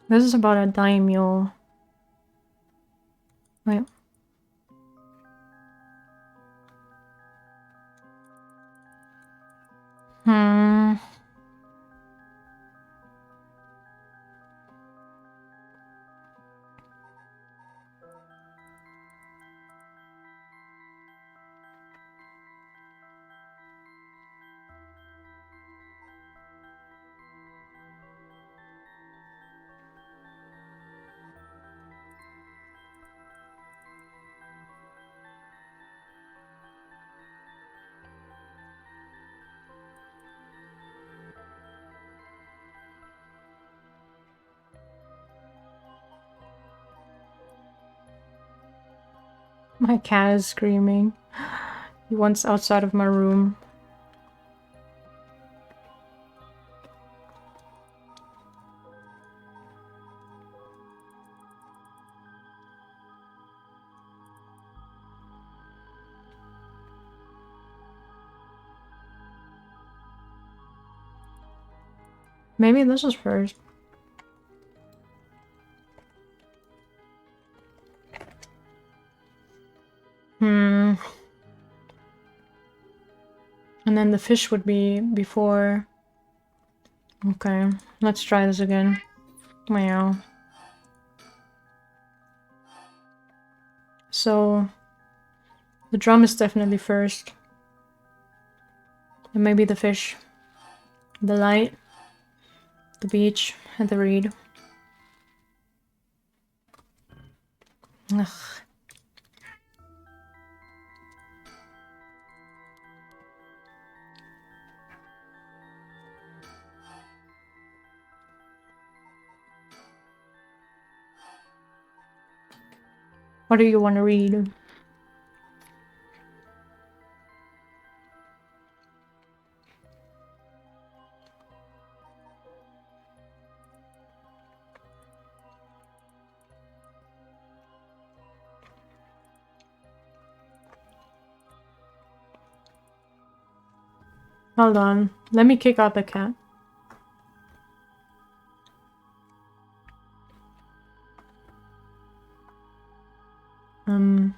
This is about a daimyo. Wait. My cat is screaming. He wants outside of my room. Maybe this is first. And then the fish would be before. Okay, let's try this again. Wow. So the drum is definitely first. And maybe the fish. The light. The beach and the reed. Ugh. What do you want to read? Hold on. Let me kick out the cat. Hmm.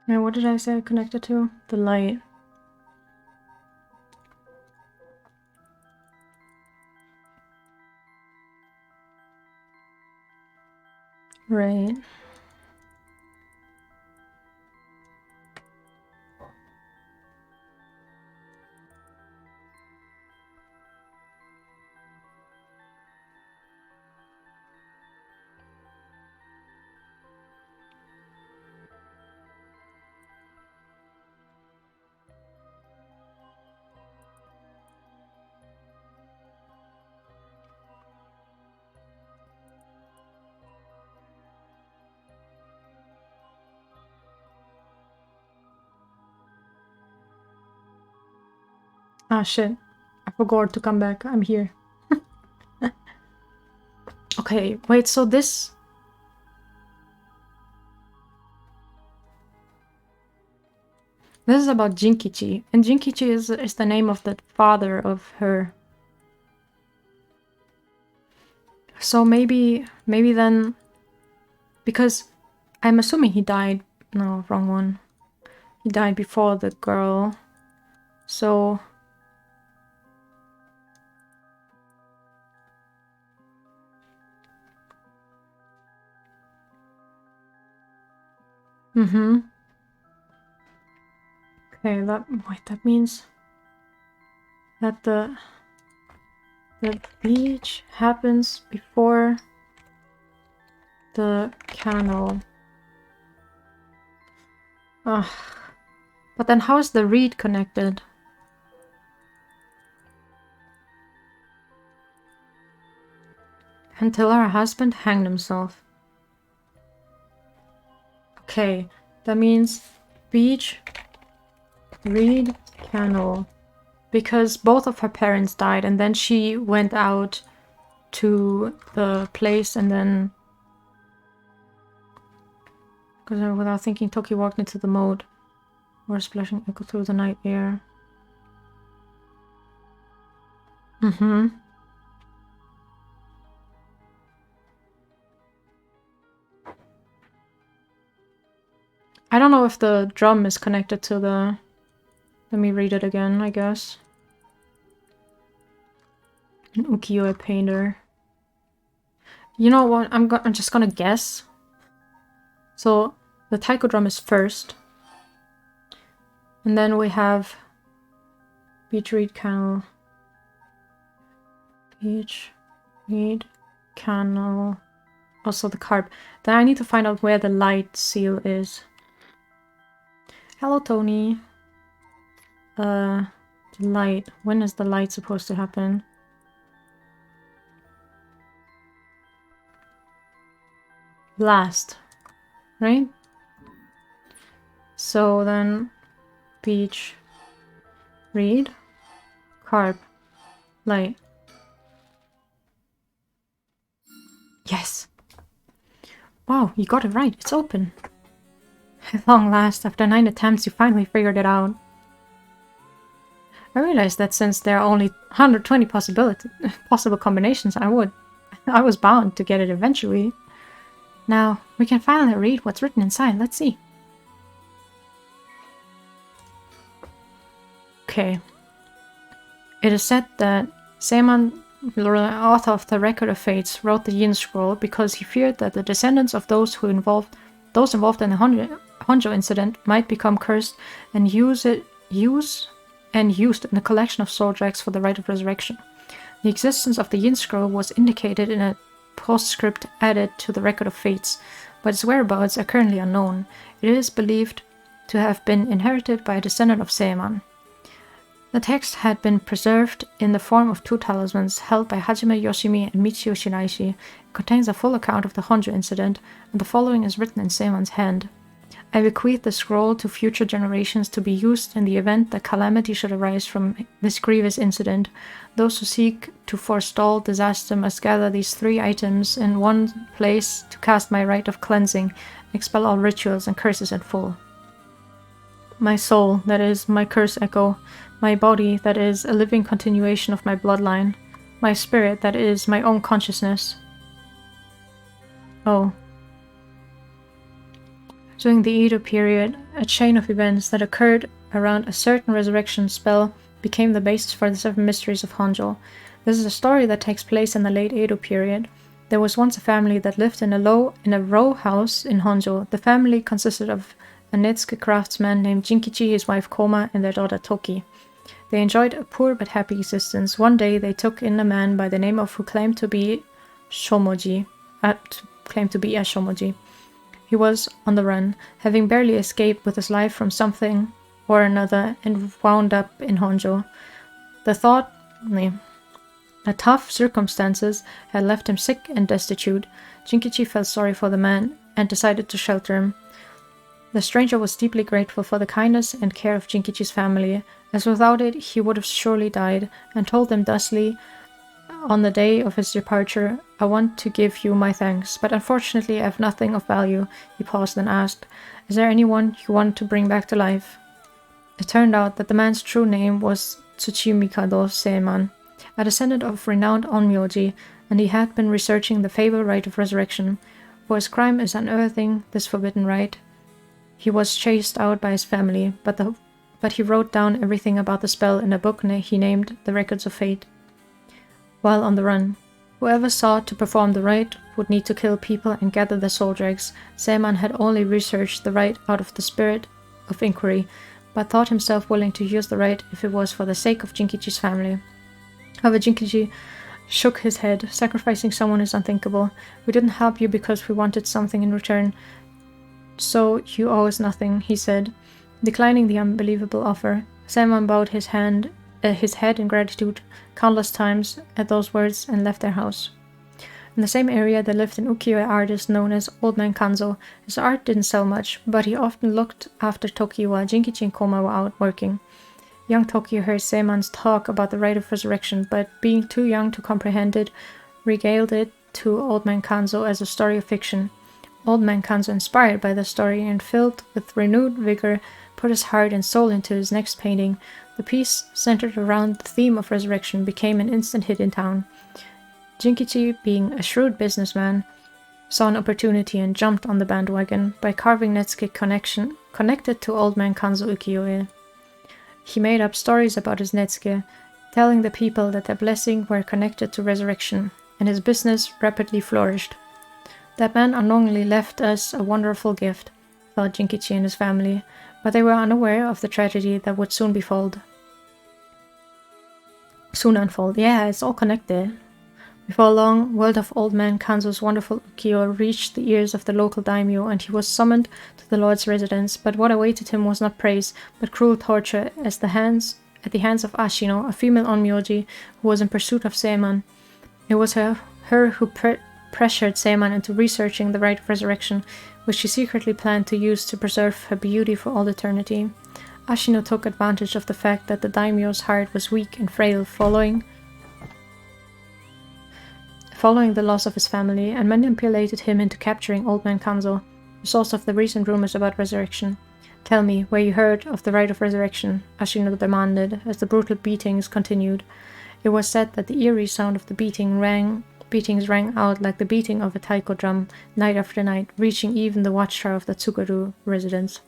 Yeah, what did I say connected to? The light. Right. Ah, shit. I forgot to come back. I'm here. Okay, wait, so this... This is about Jinkichi, and Jinkichi is the name of the father of her. So maybe then... Because I'm assuming he died... No, wrong one. He died before the girl. So... Mm-hmm. Okay, that means that the beach happens before the canal. Ugh. But then how is the reed connected? Until her husband hanged himself. Okay, that means beach, reed, canal. Because both of her parents died, and then she went out to the place, and then... Because without thinking, Toki walked into the moat, where splashing echo through the night air. Mm-hmm. I don't know if the drum is connected to the... Let me read it again, I guess. An ukiyo-e painter. You know what? I'm just gonna guess. So the taiko drum is first, and then we have beach, reed, canal. Beach, reed, canal. Also the carp. Then I need to find out where the light seal is. Hello, Tony. The light. When is the light supposed to happen? Last, right? So then beach, reed, carp, light. Yes! Wow, you got it right. It's open. At long last, after 9 attempts, you finally figured it out. I realized that since there are only 120 possible combinations, I was bound to get it eventually. Now, we can finally read what's written inside. Let's see. Okay. It is said that Seiman, the author of the Record of Fates, wrote the Yin Scroll because he feared that the descendants of those involved in the Honjo incident might become cursed and used in the collection of soul tracks for the rite of resurrection. The existence of the Yin Scroll was indicated in a postscript added to the Record of Fates, but its whereabouts are currently unknown. It is believed to have been inherited by a descendant of Seiman. The text had been preserved in the form of 2 talismans held by Hajime Yoshimi and Michio Shiraishi. It contains a full account of the Honjo incident, and the following is written in Seiman's hand. I bequeath the scroll to future generations to be used in the event that calamity should arise from this grievous incident. Those who seek to forestall disaster must gather these 3 items in one place to cast my rite of cleansing, expel all rituals and curses in full. My soul, that is, my curse echo. My body, that is, a living continuation of my bloodline. My spirit, that is, my own consciousness. Oh. During the Edo period, a chain of events that occurred around a certain resurrection spell became the basis for the 7 mysteries of Honjo. This is a story that takes place in the late Edo period. There was once a family that lived in a row house in Honjo. The family consisted of a Netsuke craftsman named Jinkichi, his wife Koma, and their daughter Toki. They enjoyed a poor but happy existence. One day they took in a man by the name of who claimed to be Shomoji. He was on the run, having barely escaped with his life from something or another and wound up in Honjo. The tough circumstances had left him sick and destitute. Jinkichi felt sorry for the man and decided to shelter him. The stranger was deeply grateful for the kindness and care of Jinkichi's family, as without it he would have surely died, and told them thusly on the day of his departure, I want to give you my thanks, but unfortunately I have nothing of value. He paused and asked, is there anyone you want to bring back to life? It turned out that the man's true name was Tsuchimikado Seiman, a descendant of renowned onmyoji, and he had been researching the fabled rite of resurrection. For his crime is unearthing this forbidden rite. He was chased out by his family, but he wrote down everything about the spell in a book he named The Records of Fate. While on the run, whoever sought to perform the rite would need to kill people and gather the soul dregs. Seiman had only researched the rite out of the spirit of inquiry, but thought himself willing to use the rite if it was for the sake of Jinkichi's family. However, Jinkichi shook his head. Sacrificing someone is unthinkable. We didn't help you because we wanted something in return. So you owe us nothing, he said, declining the unbelievable offer. Seiman bowed his head in gratitude countless times at those words and left their house. In the same area there lived an ukiyo-e artist known as Old Man Kanzo. His art didn't sell much, but he often looked after Toki while Jinkichi and Koma were out working. Young Toki heard Seiman's talk about the rite of resurrection, but being too young to comprehend it, regaled it to Old Man Kanzo as a story of fiction. Old Man Kanzo, inspired by the story and filled with renewed vigor, put his heart and soul into his next painting. The piece, centered around the theme of resurrection, became an instant hit in town. Jinkichi, being a shrewd businessman, saw an opportunity and jumped on the bandwagon by carving Netsuke connected to Old Man Kanzo ukiyo-e. He made up stories about his Netsuke, telling the people that their blessing were connected to resurrection, and his business rapidly flourished. That man unknowingly left us a wonderful gift, thought Jinkichi and his family, but they were unaware of the tragedy that would soon unfold. Yeah, it's all connected. Before long, word of Old Man Kanzo's wonderful ukiyo reached the ears of the local daimyo, and he was summoned to the lord's residence. But what awaited him was not praise, but cruel torture at the hands of Ashino, a female onmyoji who was in pursuit of Seiman. It was her who pressured Seiman into researching the rite of resurrection, which she secretly planned to use to preserve her beauty for all eternity. Ashino took advantage of the fact that the daimyo's heart was weak and frail following the loss of his family, and manipulated him into capturing Old Man Kanzo, the source of the recent rumors about resurrection. Tell me where you heard of the rite of resurrection, Ashino demanded, as the brutal beatings continued. It was said that the eerie sound of the beatings rang out like the beating of a taiko drum, night after night, reaching even the watchtower of the Tsugaru residence.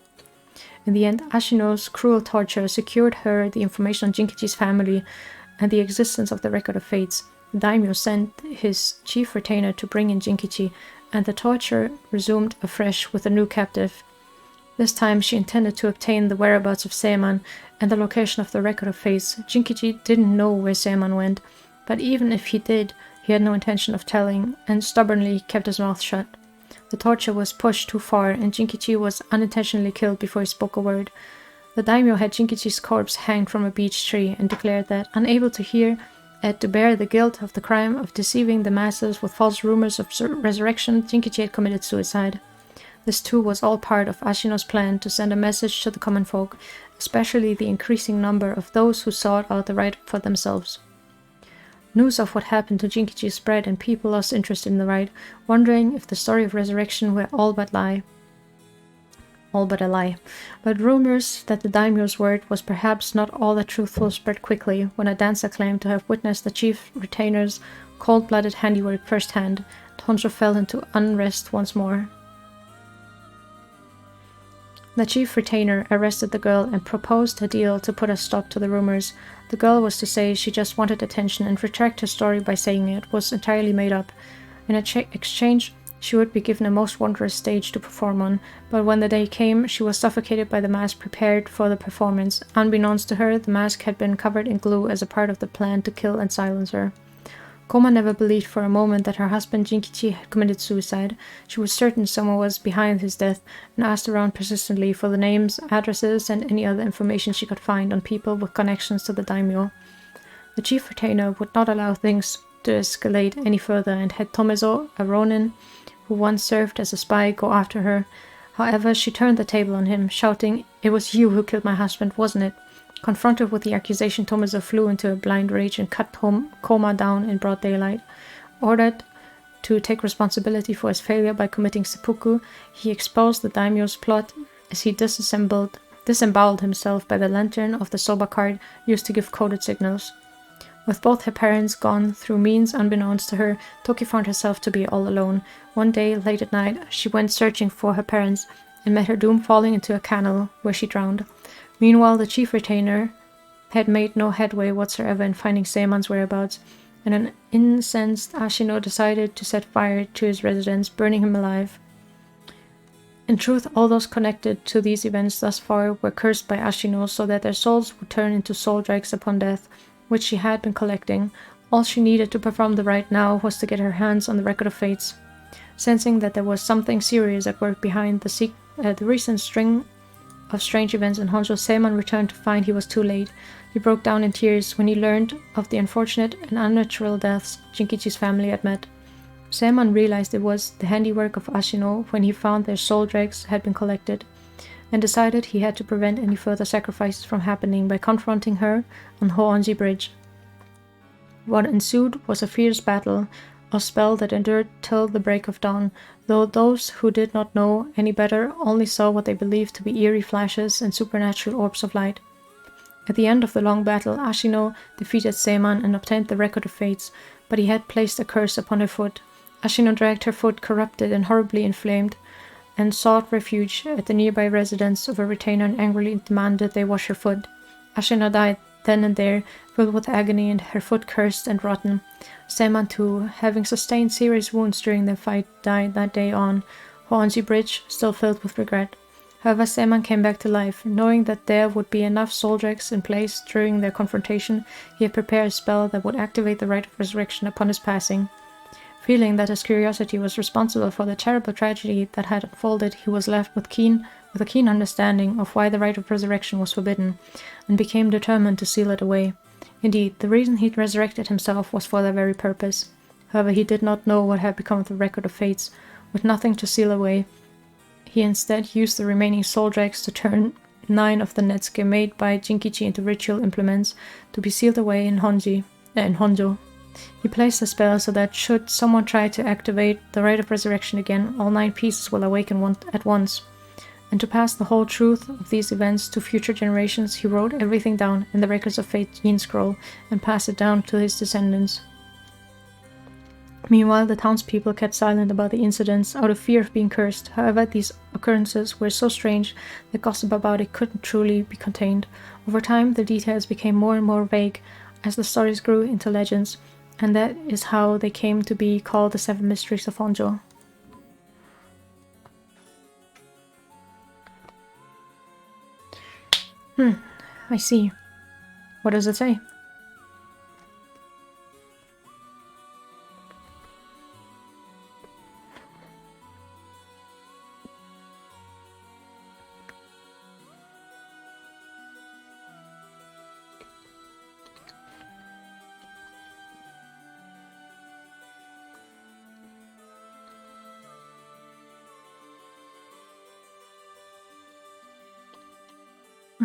In the end, Ashino's cruel torture secured her the information on Jinkichi's family and the existence of the Record of Fates. The daimyo sent his chief retainer to bring in Jinkichi, and the torture resumed afresh with a new captive. This time she intended to obtain the whereabouts of Seiman and the location of the Record of Fates. Jinkichi didn't know where Seiman went, but even if he did, he had no intention of telling, and stubbornly kept his mouth shut. The torture was pushed too far, and Jinkichi was unintentionally killed before he spoke a word. The daimyo had Jinkichi's corpse hanged from a beech tree and declared that, unable to bear the guilt of the crime of deceiving the masses with false rumors of resurrection, Jinkichi had committed suicide. This too was all part of Ashino's plan to send a message to the common folk, especially the increasing number of those who sought out the right for themselves. News of what happened to Jinkichi spread and people lost interest in the rite, wondering if the story of resurrection were all but a lie. But rumors that the daimyo's word was perhaps not all that truthful spread quickly when a dancer claimed to have witnessed the chief retainer's cold-blooded handiwork firsthand. Honjo fell into unrest once more. The chief retainer arrested the girl and proposed a deal to put a stop to the rumors. The girl was to say she just wanted attention and retract her story by saying it was entirely made up. In exchange, she would be given a most wondrous stage to perform on, but when the day came, she was suffocated by the mask prepared for the performance. Unbeknownst to her, the mask had been covered in glue as a part of the plan to kill and silence her. Koma never believed for a moment that her husband Jinkichi had committed suicide. She was certain someone was behind his death and asked around persistently for the names, addresses, and any other information she could find on people with connections to the daimyo. The chief retainer would not allow things to escalate any further and had Tomezo, a ronin who once served as a spy, go after her. However, she turned the table on him, shouting, "It was you who killed my husband, wasn't it?" Confronted with the accusation, Tomezo flew into a blind rage and cut Koma down in broad daylight. Ordered to take responsibility for his failure by committing seppuku, he exposed the daimyo's plot as he disemboweled himself by the lantern of the soba cart used to give coded signals. With both her parents gone through means unbeknownst to her, Toki found herself to be all alone. One day, late at night, she went searching for her parents and met her doom falling into a canal where she drowned. Meanwhile, the chief retainer had made no headway whatsoever in finding Seiman's whereabouts, and an incensed Ashino decided to set fire to his residence, burning him alive. In truth, all those connected to these events thus far were cursed by Ashino so that their souls would turn into soul dregs upon death, which she had been collecting. All she needed to perform the rite now was to get her hands on the record of fates. Sensing that there was something serious at work behind the recent string of strange events in Honjo, Seiman returned to find he was too late. He broke down in tears when he learned of the unfortunate and unnatural deaths Jinkichi's family had met. Seiman realized it was the handiwork of Ashino when he found their soul dregs had been collected, and decided he had to prevent any further sacrifices from happening by confronting her on Hoonji Bridge. What ensued was a fierce battle, a spell that endured till the break of dawn, though those who did not know any better only saw what they believed to be eerie flashes and supernatural orbs of light. At the end of the long battle, Ashino defeated Seiman and obtained the record of fates, but he had placed a curse upon her foot. Ashino dragged her foot, corrupted and horribly inflamed, and sought refuge at the nearby residence of a retainer and angrily demanded they wash her foot. Ashino died then and there, filled with agony and her foot cursed and rotten. Seiman too, having sustained serious wounds during their fight, died that day on Hoonji Bridge, still filled with regret. However, Seiman came back to life. Knowing that there would be enough soul dregs in place during their confrontation, he had prepared a spell that would activate the rite of resurrection upon his passing. Feeling that his curiosity was responsible for the terrible tragedy that had unfolded, he was left with a keen understanding of why the rite of resurrection was forbidden, and became determined to seal it away. Indeed, the reason he resurrected himself was for that very purpose. However, he did not know what had become of the record of fates. With nothing to seal away, he instead used the remaining soul dregs to turn 9 of the netsuke made by Jinkichi into ritual implements to be sealed away in Honjo. He placed a spell so that should someone try to activate the rite of resurrection again, all 9 pieces will awaken at once. And to pass the whole truth of these events to future generations, he wrote everything down in the Records of Fate Yin Scroll and passed it down to his descendants. Meanwhile, the townspeople kept silent about the incidents out of fear of being cursed. However, these occurrences were so strange that gossip about it couldn't truly be contained. Over time, the details became more and more vague as the stories grew into legends, and that is how they came to be called the 7 Mysteries of Honjo. I see. What does it say?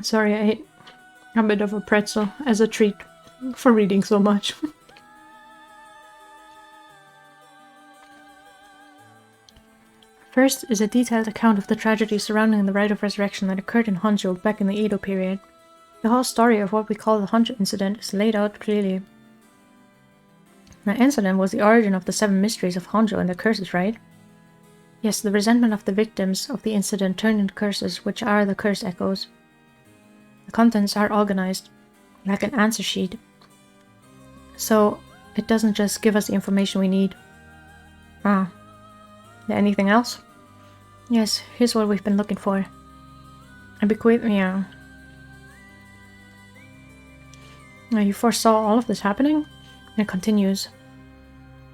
Sorry, I ate a bit of a pretzel as a treat for reading so much. First is a detailed account of the tragedy surrounding the rite of resurrection that occurred in Honjo back in the Edo period. The whole story of what we call the Honjo incident is laid out clearly. The incident was the origin of the 7 mysteries of Honjo and their curses, right? Yes, the resentment of the victims of the incident turned into curses, which are the curse echoes. The contents are organized, like an answer sheet. So, it doesn't just give us the information we need. Anything else? Yes, here's what we've been looking for. I bequeath me Now you foresaw all of this happening? It continues.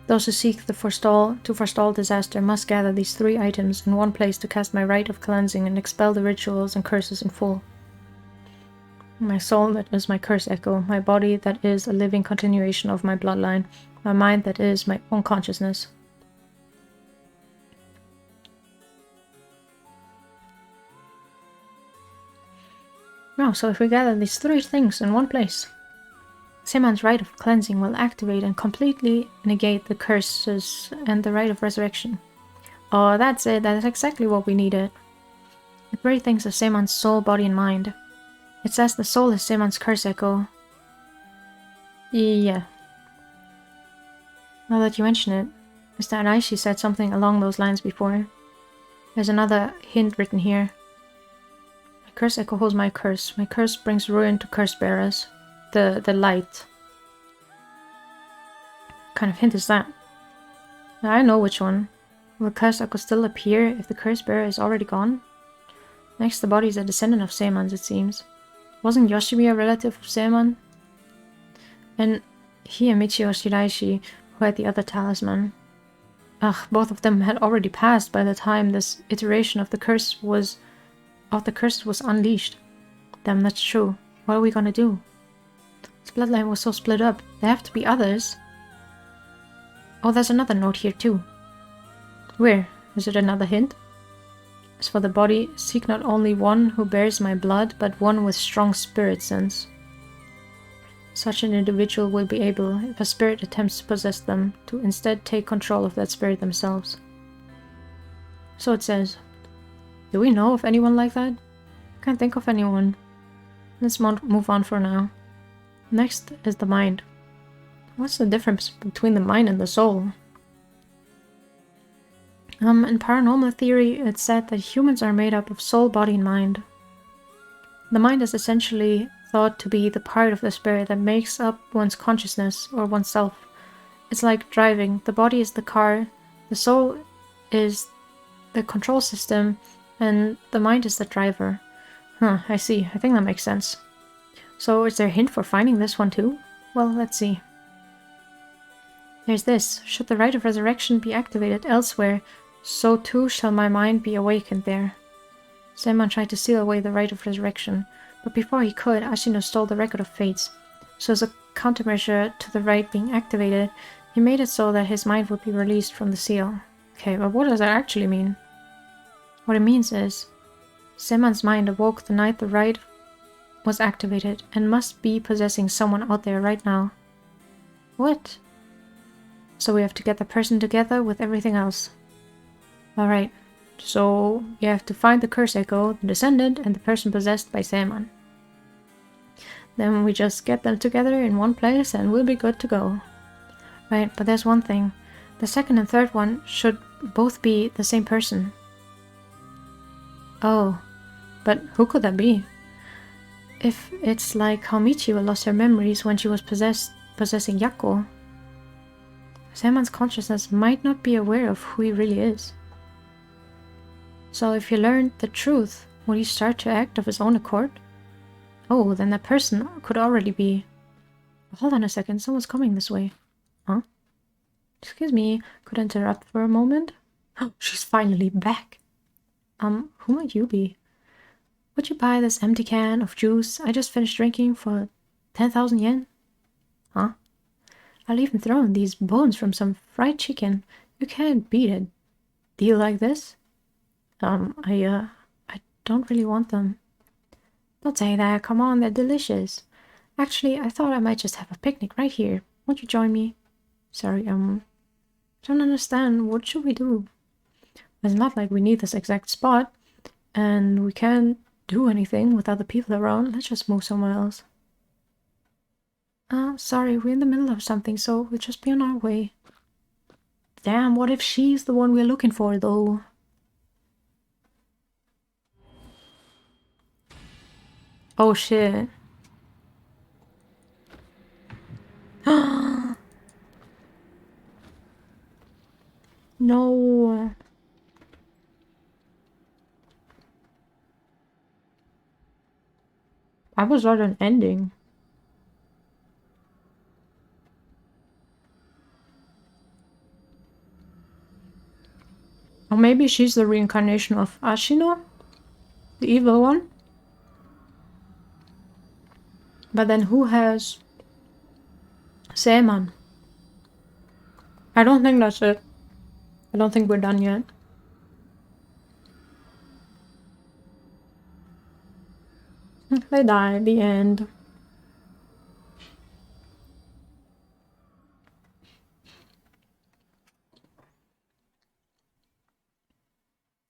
Those who seek to forestall disaster must gather these 3 items in one place to cast my rite of cleansing and expel the rituals and curses in full. My soul that is my curse echo, my body that is a living continuation of my bloodline, my mind that is my own consciousness. Now, so if we gather these 3 things in one place, Seman's rite of cleansing will activate and completely negate the curses and the rite of resurrection. Oh, that's it. That's exactly what we needed. The 3 things of Seman's soul, body, and mind. It says the soul is Seman's curse echo. Yeah. Now that you mention it, Mr. Anaishi said something along those lines before. There's another hint written here. My curse echo holds my curse. My curse brings ruin to curse bearers. The light. What kind of hint is that? I know which one. Will curse echo still appear if the curse bearer is already gone? Next, the body is a descendant of Seiman's, it seems. Wasn't Yoshimi a relative of Seiman? And he and Michio Shiraishi, who had the other talisman. Both of them had already passed by the time this iteration of the curse was unleashed. Damn, that's true. What are we gonna do? This bloodline was so split up. There have to be others. Oh, there's another note here too. Where? Is it another hint? As for the body, seek not only one who bears my blood, but one with strong spirit sense. Such an individual will be able, if a spirit attempts to possess them, to instead take control of that spirit themselves. So it says. Do we know of anyone like that? Can't think of anyone. Let's move on for now. Next is the mind. What's the difference between the mind and the soul? In paranormal theory, it's said that humans are made up of soul, body, and mind. The mind is essentially thought to be the part of the spirit that makes up one's consciousness or oneself. It's like driving. The body is the car, the soul is the control system, and the mind is the driver. I see. I think that makes sense. So is there a hint for finding this one too? Well, let's see. There's this. Should the rite of resurrection be activated elsewhere, so too shall my mind be awakened there. Seiman tried to seal away the rite of resurrection, but before he could, Ashino stole the record of fates. So as a countermeasure to the rite being activated, he made it so that his mind would be released from the seal. Okay, but what does that actually mean? What it means is, Seiman's mind awoke the night the rite was activated and must be possessing someone out there right now. What? So we have to get the person together with everything else. Alright, so you have to find the curse echo, the descendant, and the person possessed by Seiman. Then we just get them together in one place and we'll be good to go. Right, but there's one thing. The second and third one should both be the same person. Oh, but who could that be? If it's like how Michio lost her memories when she was possessing Yako, Seiman's consciousness might not be aware of who he really is. So if he learned the truth, would he start to act of his own accord? Oh, then that person could already be... Hold on a second, someone's coming this way. Huh? Excuse me, could I interrupt for a moment? Oh, she's finally back. Who might you be? Would you buy this empty can of juice I just finished drinking for 10,000 yen? Huh? I'll even throw in these bones from some fried chicken. You can't beat a deal like this. I don't really want them. Don't say that. Come on, they're delicious. Actually, I thought I might just have a picnic right here. Won't you join me? Sorry, don't understand. What should we do? It's not like we need this exact spot, and we can't do anything with other people around. Let's just move somewhere else. Sorry, we're in the middle of something, so we'll just be on our way. Damn, what if she's the one we're looking for, though? Oh, shit. No. I was at an ending. Or maybe she's the reincarnation of Ashino? The evil one? But then who has Seaman? I don't think that's it. I don't think we're done yet. They die at the end.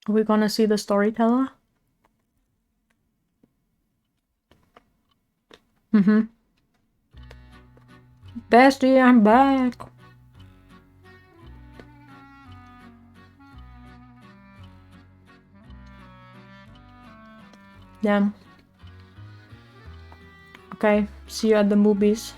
Are we gonna see the storyteller? Bestie, I'm back. Damn. Okay, see you at the movies.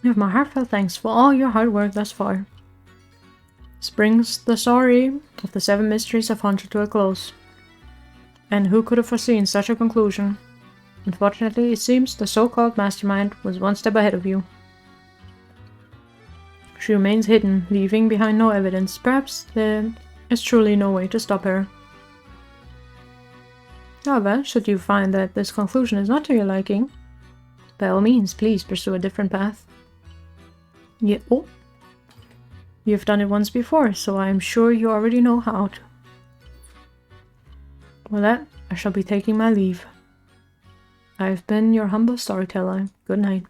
You have my heartfelt thanks for all your hard work thus far. This brings the story of the 7 mysteries of Hunter to a close. And who could have foreseen such a conclusion? Unfortunately, it seems the so-called mastermind was one step ahead of you. She remains hidden, leaving behind no evidence. Perhaps there is truly no way to stop her. However, should you find that this conclusion is not to your liking, by all means, please pursue a different path. You've done it once before, so I am sure you already know how to. With that, I shall be taking my leave. I've been your humble storyteller. Good night.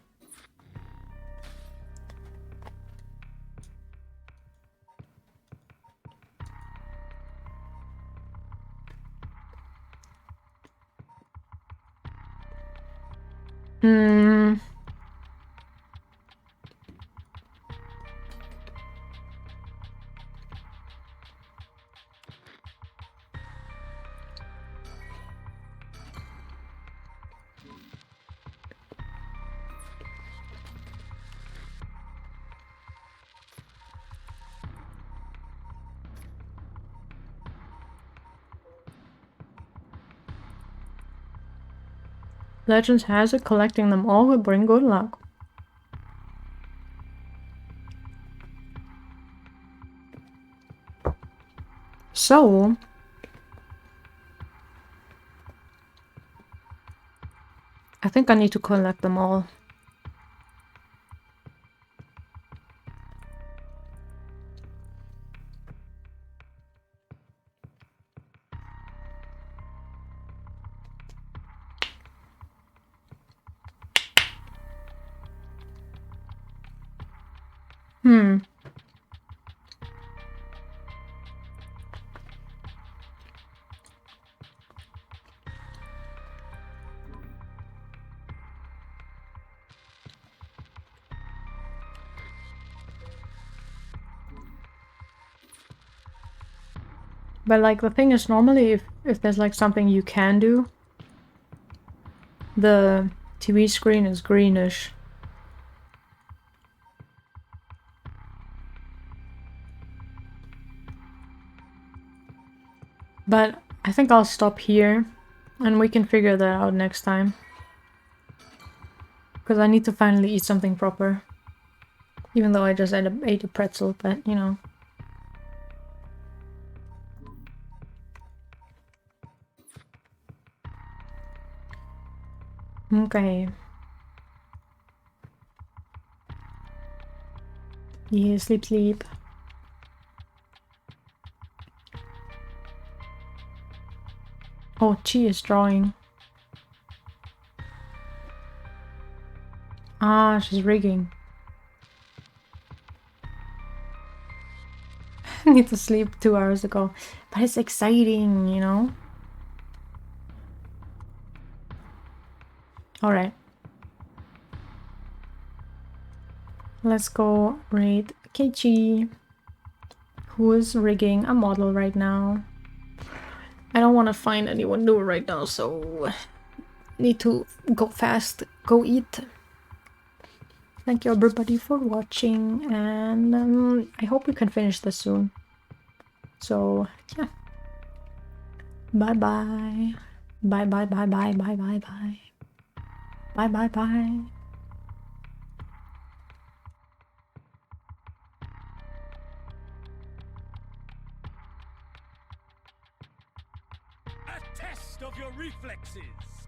Legends has it collecting them all will bring good luck. So, I think I need to collect them all. But like the thing is, normally if there's like something you can do, the TV screen is greenish. But I think I'll stop here and we can figure that out next time. Because I need to finally eat something proper. Even though I just ate a pretzel, but you know. Okay. Yeah, sleep, sleep. Oh, Chi is drawing. Ah, she's rigging. I need to sleep 2 hours ago. But it's exciting, you know? Alright. Let's go raid Keiichi, who is rigging a model right now. I don't want to find anyone new right now, so need to go fast, go eat. Thank you everybody for watching, and I hope we can finish this soon. So yeah, bye bye, bye bye bye bye bye bye bye, bye bye bye. A test of your reflexes.